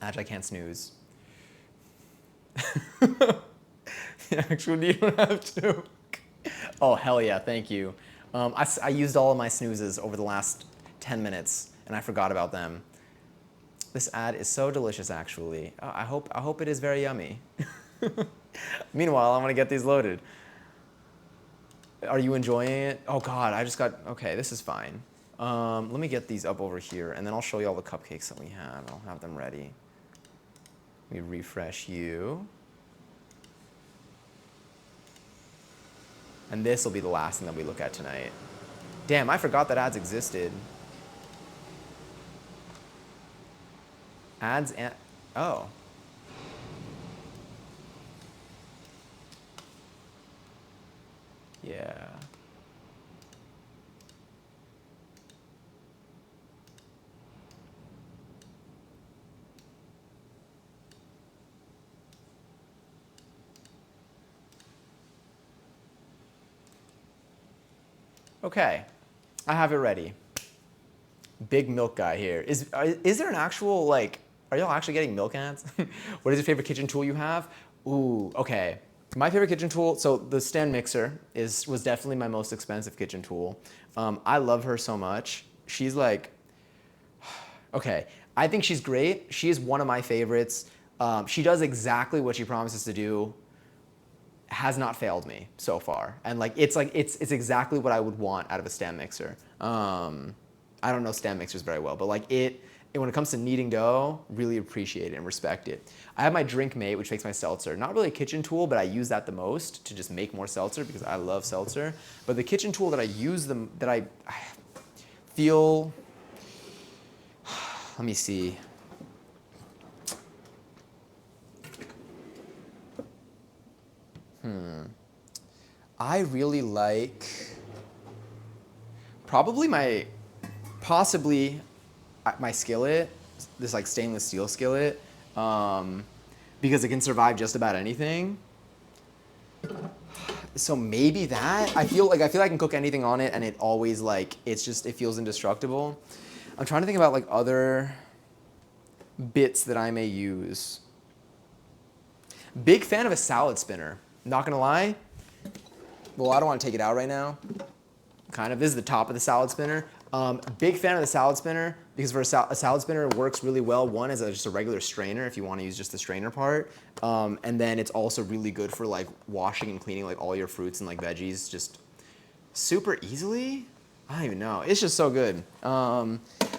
Ads, I can't snooze. Actually, you don't have to. Oh, hell yeah, thank you. I used all of my snoozes over the last 10 minutes, and I forgot about them. This ad is so delicious, actually. I hope it is very yummy. Meanwhile, I'm gonna get these loaded. Are you enjoying it? Oh God, okay, this is fine. Let me get these up over here, and then I'll show you all the cupcakes that we have. I'll have them ready. Let me refresh you. And this will be the last thing that we look at tonight. Damn, I forgot that ads existed. Ads and, oh. Yeah. Okay, I have it ready. Big milk guy here. Is there an actual, like, are y'all actually getting milk ads? What is your favorite kitchen tool you have? Ooh, okay. My favorite kitchen tool, so the stand mixer was definitely my most expensive kitchen tool. I love her so much. She's like, okay, I think she's great. She is one of my favorites. She does exactly what she promises to do. Has not failed me so far, and it's exactly what I would want out of a stand mixer. I don't know stand mixers very well, but when it comes to kneading dough, really appreciate it and respect it. I have my DrinkMate, which makes my seltzer. Not really a kitchen tool, but I use that the most to just make more seltzer because I love seltzer. But the kitchen tool that I use that I feel, let me see. I really like possibly my skillet, this like stainless steel skillet, because it can survive just about anything. So maybe that. I feel like I can cook anything on it, and it always it feels indestructible. I'm trying to think about other bits that I may use. Big fan of a salad spinner. Not gonna lie. Well, I don't want to take it out right now. Kind of. This is the top of the salad spinner. Big fan of the salad spinner because for a salad spinner it works really well. One is just a regular strainer if you want to use just the strainer part, and then it's also really good for like washing and cleaning like all your fruits and like veggies just super easily. I don't even know. It's just so good.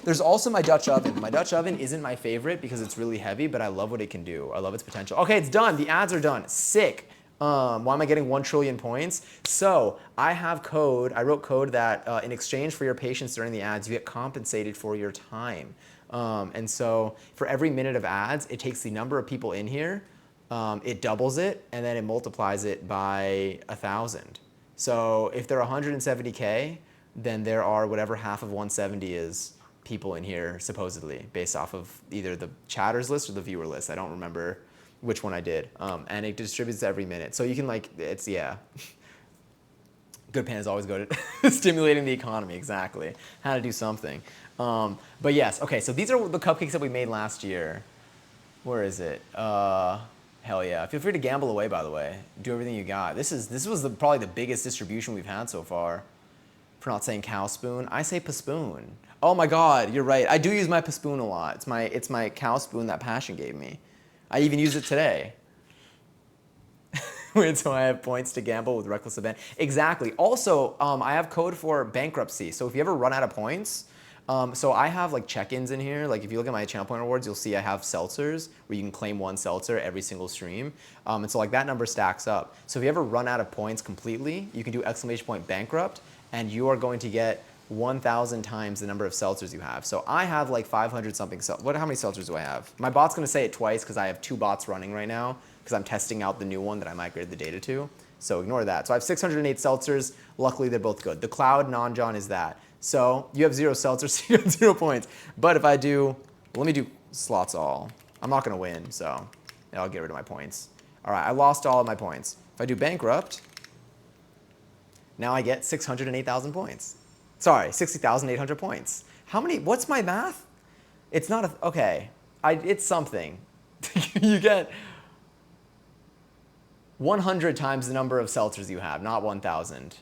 There's also my Dutch oven. My Dutch oven isn't my favorite because it's really heavy, but I love what it can do. I love its potential. Okay, it's done. The ads are done. Sick. Why am I getting 1 trillion points? So I have code. I wrote code that in exchange for your patience during the ads, you get compensated for your time. And so for every minute of ads, it takes the number of people in here, it doubles it, and then it multiplies it by 1,000. So if there are 170K, then there are whatever half of 170 is people in here, supposedly, based off of either the chatters list or the viewer list. I don't remember which one I did. And it distributes every minute. So you can like, it's, yeah. Good pan is always good at stimulating the economy, exactly. How to do something. But yes, okay, so these are the cupcakes that we made last year. Where is it? Hell yeah. Feel free to gamble away, by the way. Do everything you got. This was probably the biggest distribution we've had so far. For not saying cow spoon, I say paspoon. Oh my God, you're right. I do use my paspoon a lot. It's my cow spoon that Passion gave me. I even used it today. Weird, so I have points to gamble with reckless abandon. Exactly. Also, I have code for bankruptcy. So if you ever run out of points, so I have like check-ins in here. Like if you look at my channel point rewards, you'll see I have seltzers where you can claim 1 seltzer every single stream. And so like that number stacks up. So if you ever run out of points completely, you can do ! bankrupt, and you are going to get 1,000 times the number of seltzers you have. So I have like 500 something. How many seltzers do I have? My bot's gonna say it twice because I have 2 bots running right now because I'm testing out the new one that I migrated the data to. So ignore that. So I have 608 seltzers. Luckily, they're both good. The Cloud Non-John is that. So you have 0 seltzers, so you have 0 points. But if I do, let me do slots all. I'm not gonna win, so I'll get rid of my points. All right, I lost all of my points. If I do bankrupt, now I get 608,000 points. Sorry, 60,800 points. How many, what's my math? It's not a, okay, it's something. You get 100 times the number of seltzers you have, not 1,000.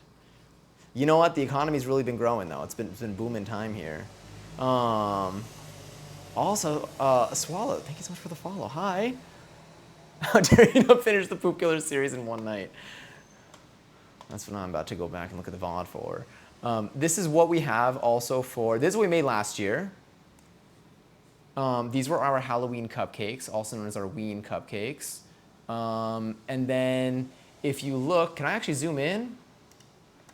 You know what, the economy's really been growing though. It's been booming time here. Also, Swallow, thank you so much for the follow. Hi. How dare you not finish the Poop Killer series in one night? That's what I'm about to go back and look at the VOD for. This is what we have also for, this is what we made last year. These were our Halloween cupcakes, also known as our Ween cupcakes. And then if you look, can I actually zoom in?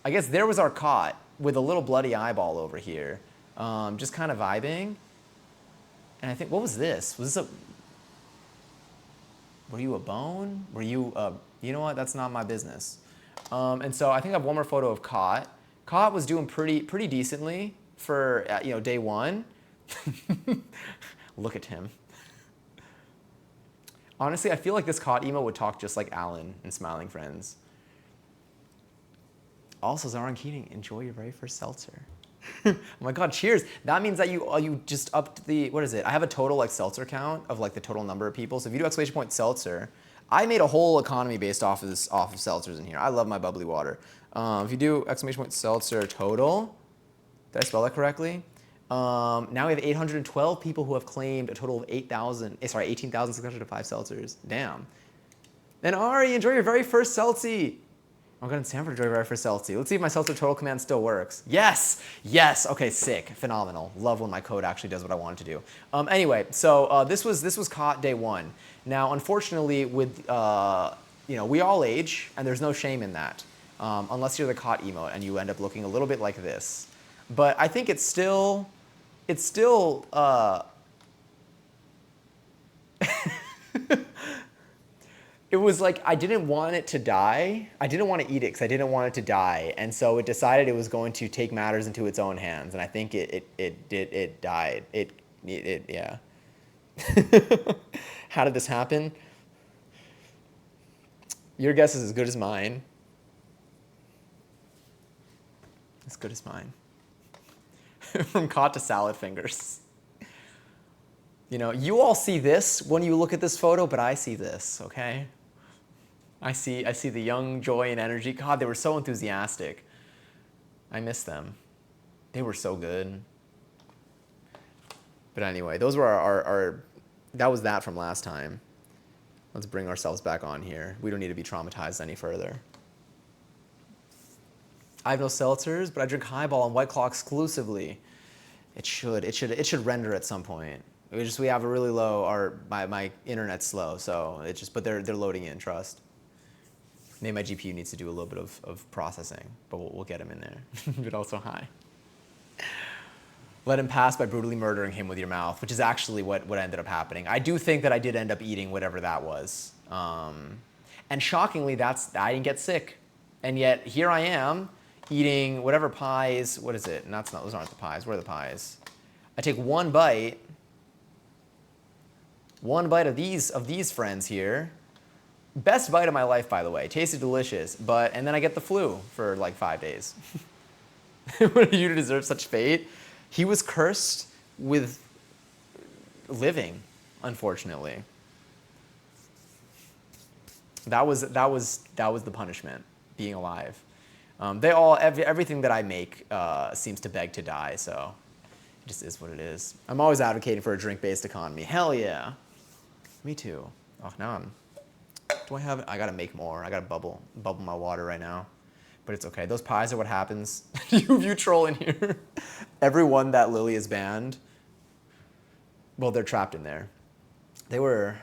I guess there was our cot with a little bloody eyeball over here. Just kind of vibing. And I think, what was this? Was this a, were you a bone? Were you a, you know what, that's not my business. And so I think I have one more photo of Cot. Cot was doing pretty decently for day 1. Look at him. Honestly, I feel like this Cot emo would talk just like Alan in Smiling Friends. Also, Zaron Keating, enjoy your very first seltzer. Oh my God, cheers. That means that you just upped the, what is it? I have a total like seltzer count of like the total number of people. So if you do ! seltzer, I made a whole economy based off of seltzers in here. I love my bubbly water. If you do ! seltzer total, did I spell that correctly? Now we have 812 people who have claimed a total of 18,605 seltzers. Damn. And Ari, enjoy your very first seltzy. I'm going to Stanford to enjoy your very first seltzy. Let's see if my seltzer total command still works. Yes, yes. Okay, sick, phenomenal. Love when my code actually does what I want it to do. Anyway, so this was caught day 1. Now, unfortunately, with we all age, and there's no shame in that, unless you're the caught emote and you end up looking a little bit like this. But I think it's still. It was like I didn't want it to die. I didn't want to eat it because I didn't want it to die, and so it decided it was going to take matters into its own hands, and I think it died. Yeah. How did this happen? Your guess is as good as mine. As good as mine. From caught to salad fingers. You all see this when you look at this photo, but I see this, okay? I see the young joy and energy. God, they were so enthusiastic. I miss them. They were so good. But anyway, those were that was that from last time. Let's bring ourselves back on here. We don't need to be traumatized any further. I have no seltzers, but I drink Highball and White Claw exclusively. It should render at some point. We have a really low, my internet's slow, so but they're loading in, trust. Maybe my GPU needs to do a little bit of processing, but we'll get him in there. But also hi. Let him pass by brutally murdering him with your mouth, which is actually what ended up happening. I do think that I did end up eating whatever that was. And shockingly, I didn't get sick. And yet here I am eating whatever pies, what is it? And those aren't the pies, where are the pies? I take one bite of these friends here. Best bite of my life, by the way. Tasted delicious, and then I get the flu for like 5 days. What are you to deserve such fate? He was cursed with living, unfortunately. That was the punishment, being alive. Everything that I make seems to beg to die, so it just is what it is. I'm always advocating for a drink-based economy. Hell yeah. Me too. Oh, now I gotta make more. I gotta bubble my water right now. But it's okay. Those pies are what happens. you troll in here. Everyone that Lily has banned, well, they're trapped in there. They were,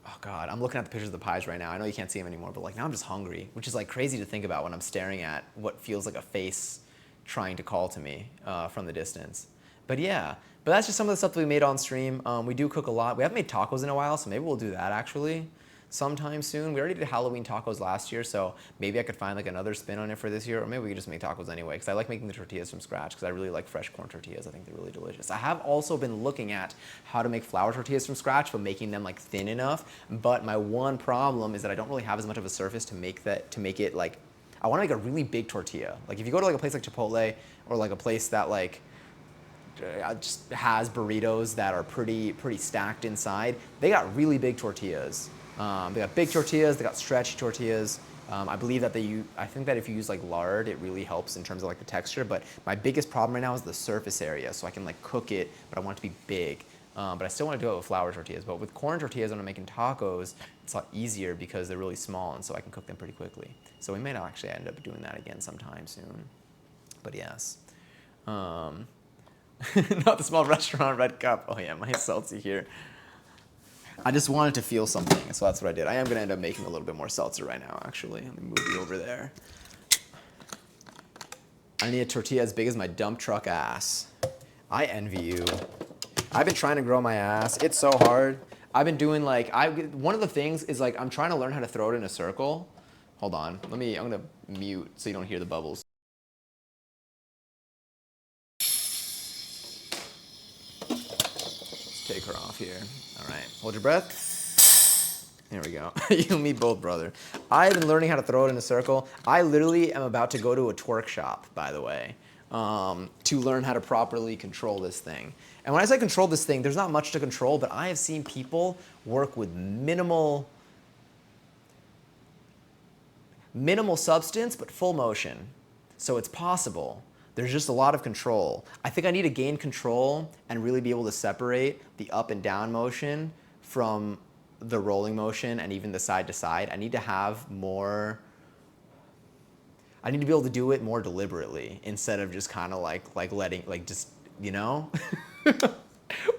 oh God, I'm looking at the pictures of the pies right now. I know you can't see them anymore, but like now I'm just hungry, which is like crazy to think about when I'm staring at what feels like a face trying to call to me from the distance. But yeah, but that's just some of the stuff that we made on stream. We do cook a lot. We haven't made tacos in a while, so maybe we'll do that actually sometime soon. We already did Halloween tacos last year, so maybe I could find like another spin on it for this year, or maybe we could just make tacos anyway, because I like making the tortillas from scratch, because I really like fresh corn tortillas. I think they're really delicious. I have also been looking at how to make flour tortillas from scratch, but making them like thin enough. But my one problem is that I don't really have as much of a surface to make it like, I want to make a really big tortilla. Like if you go to like a place like Chipotle, or like a place that like just has burritos that are pretty stacked inside, they got really big tortillas. They got big tortillas, they got stretchy tortillas. I believe that I think that if you use like lard, it really helps in terms of like the texture, but my biggest problem right now is the surface area, so I can like cook it, but I want it to be big. But I still want to do it with flour tortillas. But with corn tortillas, when I'm making tacos, it's a lot easier because they're really small, and so I can cook them pretty quickly. So we may not actually end up doing that again sometime soon. But yes. Not the small restaurant, red cup. Oh yeah, my seltzy here. I just wanted to feel something, so that's what I did. I am going to end up making a little bit more seltzer right now, actually. Let me move you over there. I need a tortilla as big as my dump truck ass. I envy you. I've been trying to grow my ass. It's so hard. I've been doing like, one of the things is like, I'm trying to learn how to throw it in a circle. Hold on. I'm going to mute so you don't hear the bubbles. Let's take her off here. All right, hold your breath. There we go. You and me both, brother. I've been learning how to throw it in a circle. I literally am about to go to a twerk shop, by the way, to learn how to properly control this thing. And when I say control this thing, there's not much to control, but I have seen people work with minimal substance, but full motion. So it's possible. There's just a lot of control. I think I need to gain control and really be able to separate the up and down motion from the rolling motion and even the side to side. I need to have more, I need to be able to do it more deliberately instead of just kind of like letting, like just, you know?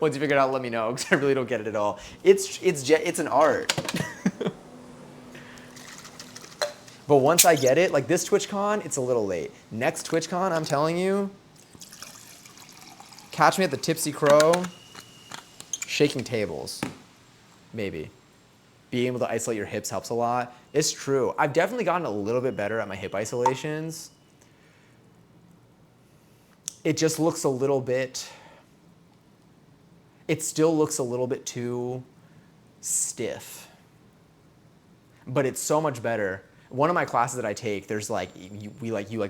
Once you figure it out, let me know, because I really don't get it at all. It's an art. But once I get it, like this TwitchCon, it's a little late. Next TwitchCon, I'm telling you, catch me at the Tipsy Crow, shaking tables, maybe. Being able to isolate your hips helps a lot. It's true. I've definitely gotten a little bit better at my hip isolations. It just looks a little bit, it still looks a little bit too stiff. But it's so much better. One of my classes that I take, there's like, you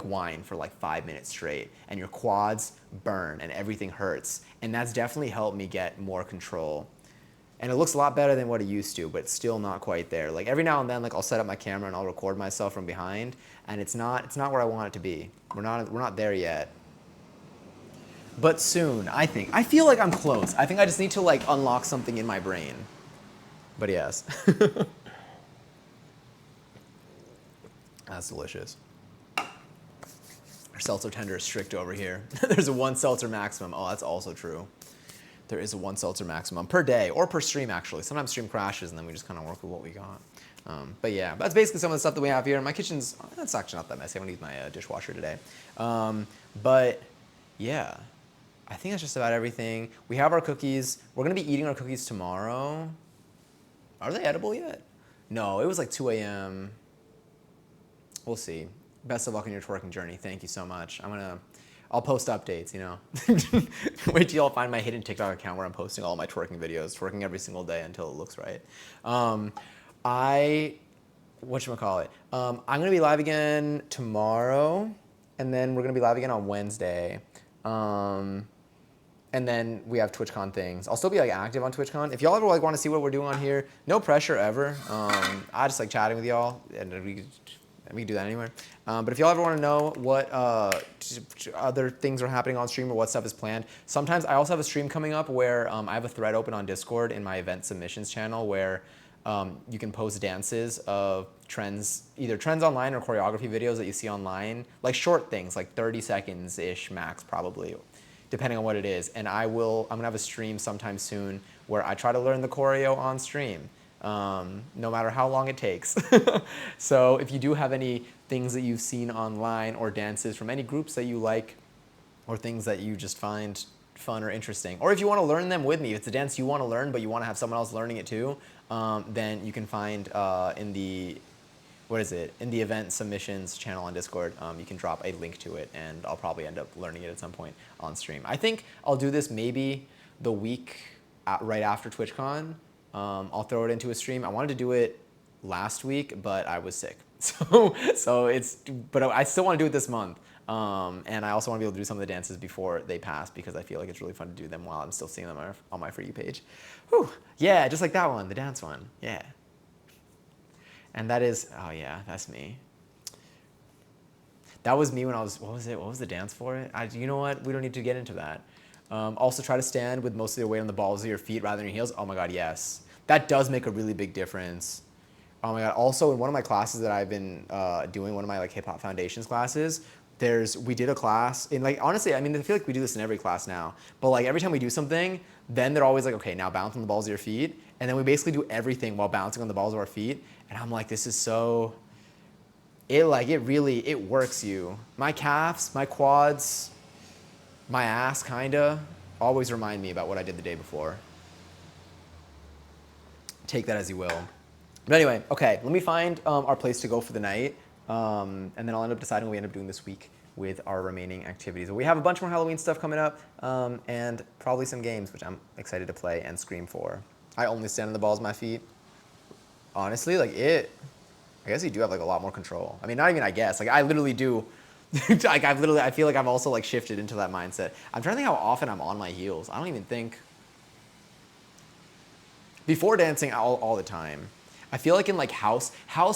whine for like 5 minutes straight, and your quads burn and everything hurts. And that's definitely helped me get more control. And it looks a lot better than what it used to, but still not quite there. Like every now and then, like I'll set up my camera and I'll record myself from behind, and it's not where I want it to be. We're not there yet. but soon, I think. I feel like I'm close. I think I just need to like unlock something in my brain. But yes. That's delicious. Our seltzer tender is strict over here. There's a 1 seltzer maximum. Oh, that's also true. There is a 1 seltzer maximum per day or per stream, actually. Sometimes stream crashes and then we just kind of work with what we got. But yeah, that's basically some of the stuff that we have here. My kitchen's, that's actually not that messy. I'm gonna use my dishwasher today. But yeah, I think that's just about everything. We have our cookies. We're gonna be eating our cookies tomorrow. Are they edible yet? No, it was like 2 a.m. We'll see. Best of luck in your twerking journey. Thank you so much. I'll post updates, you know. Wait till y'all find my hidden TikTok account where I'm posting all my twerking videos, twerking every single day until it looks right. Whatchamacallit? I'm gonna be live again tomorrow, and then we're gonna be live again on Wednesday. And then we have TwitchCon things. I'll still be like active on TwitchCon. If y'all ever like want to see what we're doing on here, no pressure ever. I just like chatting with y'all, and we can do that anywhere. But if y'all ever want to know what other things are happening on stream or what stuff is planned, sometimes I also have a stream coming up where I have a thread open on Discord in my event submissions channel where you can post dances of trends, either trends online or choreography videos that you see online, like short things, like 30 seconds-ish max probably, depending on what it is. And I'm gonna have a stream sometime soon where I try to learn the choreo on stream, no matter how long it takes. So if you do have any things that you've seen online or dances from any groups that you like or things that you just find fun or interesting, or if you wanna learn them with me, if it's a dance you wanna learn but you wanna have someone else learning it too, then you can find in the event submissions channel on Discord, you can drop a link to it and I'll probably end up learning it at some point on stream. I think I'll do this maybe the week right after TwitchCon. I'll throw it into a stream. I wanted to do it last week, but I was sick. But I still want to do it this month. And I also want to be able to do some of the dances before they pass because I feel like it's really fun to do them while I'm still seeing them on my For You page. Whew. Yeah, just like that one, the dance one. Yeah. And that is, oh yeah, that's me. That was me when I was, what was it? What was the dance for it? You know what? We don't need to get into that. Also try to stand with most of your weight on the balls of your feet rather than your heels. Oh my God, yes. That does make a really big difference. Oh my God. Also in one of my classes that I've been doing, one of my like hip hop foundations classes, we did a class in like, honestly, I mean, I feel like we do this in every class now, but like every time we do something, then they're always like, okay, now bounce on the balls of your feet. And then we basically do everything while bouncing on the balls of our feet. And I'm like, this is so, it works you. My calves, my quads, my ass kinda, always remind me about what I did the day before. Take that as you will. But anyway, okay, let me find our place to go for the night. And then I'll end up deciding what we end up doing this week with our remaining activities. But we have a bunch more Halloween stuff coming up and probably some games, which I'm excited to play and scream for. I only stand on the balls of my feet. Honestly, I guess you do have like a lot more control. I mean, not even I guess, like I literally do. Like I feel like I've also like shifted into that mindset. I'm trying to think how often I'm on my heels. I don't even think. Before dancing, all the time. I feel like in like house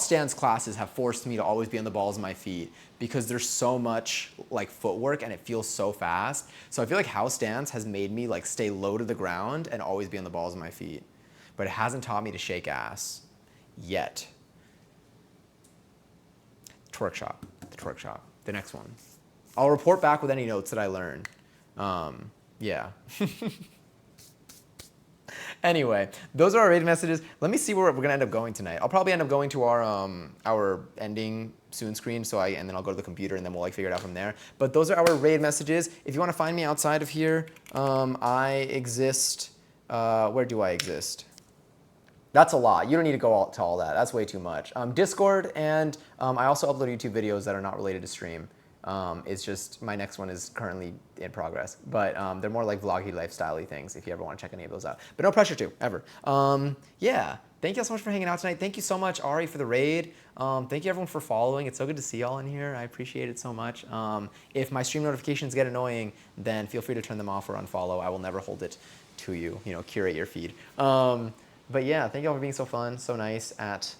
dance classes have forced me to always be on the balls of my feet because there's so much like footwork and it feels so fast. So I feel like house dance has made me like stay low to the ground and always be on the balls of my feet. But it hasn't taught me to shake ass yet. Twerk shop, the next one. I'll report back with any notes that I learn. Yeah. Anyway, those are our raid messages. Let me see where we're gonna end up going tonight. I'll probably end up going to our ending soon screen, and then I'll go to the computer and then we'll like figure it out from there. But those are our raid messages. If you want to find me outside of here, I exist. Where do I exist? That's a lot. You don't need to go to all that. That's way too much. Discord, and I also upload YouTube videos that are not related to stream. It's just, my next one is currently in progress. But they're more like vloggy, lifestyle-y things if you ever want to check any of those out. But no pressure to, ever. Yeah, thank you all so much for hanging out tonight. Thank you so much, Ari, for the raid. Thank you everyone for following. It's so good to see y'all in here. I appreciate it so much. If my stream notifications get annoying, then feel free to turn them off or unfollow. I will never hold it to you. You know, curate your feed. But yeah, thank you all for being so fun, so nice at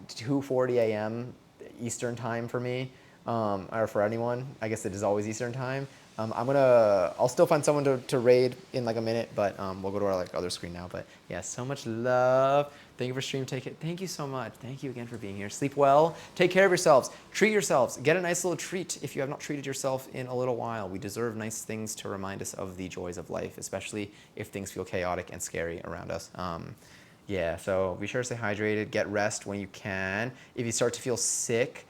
2:40 a.m. Eastern time for me, or for anyone. I guess it is always Eastern time. I'll still find someone to raid in like a minute, but we'll go to our like other screen now. But yeah, so much love. Thank you for stream. Thank you so much. Thank you again for being here. Sleep well. Take care of yourselves. Treat yourselves. Get a nice little treat if you have not treated yourself in a little while. We deserve nice things to remind us of the joys of life, especially if things feel chaotic and scary around us. Yeah, so be sure to stay hydrated. Get rest when you can. If you start to feel sick,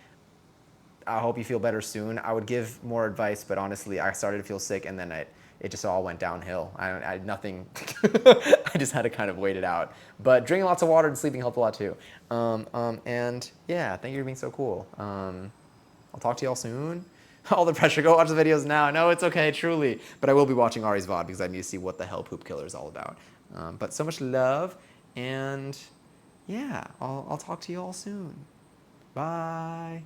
I hope you feel better soon. I would give more advice, but honestly, I started to feel sick, and then it just all went downhill. I had nothing. I just had to kind of wait it out. But drinking lots of water and sleeping helped a lot too. And yeah, thank you for being so cool. I'll talk to y'all soon. All the pressure. Go watch the videos now. No, it's okay, truly. But I will be watching Ari's VOD because I need to see what the hell Poop Killer is all about. But so much love, and yeah, I'll talk to you all soon. Bye.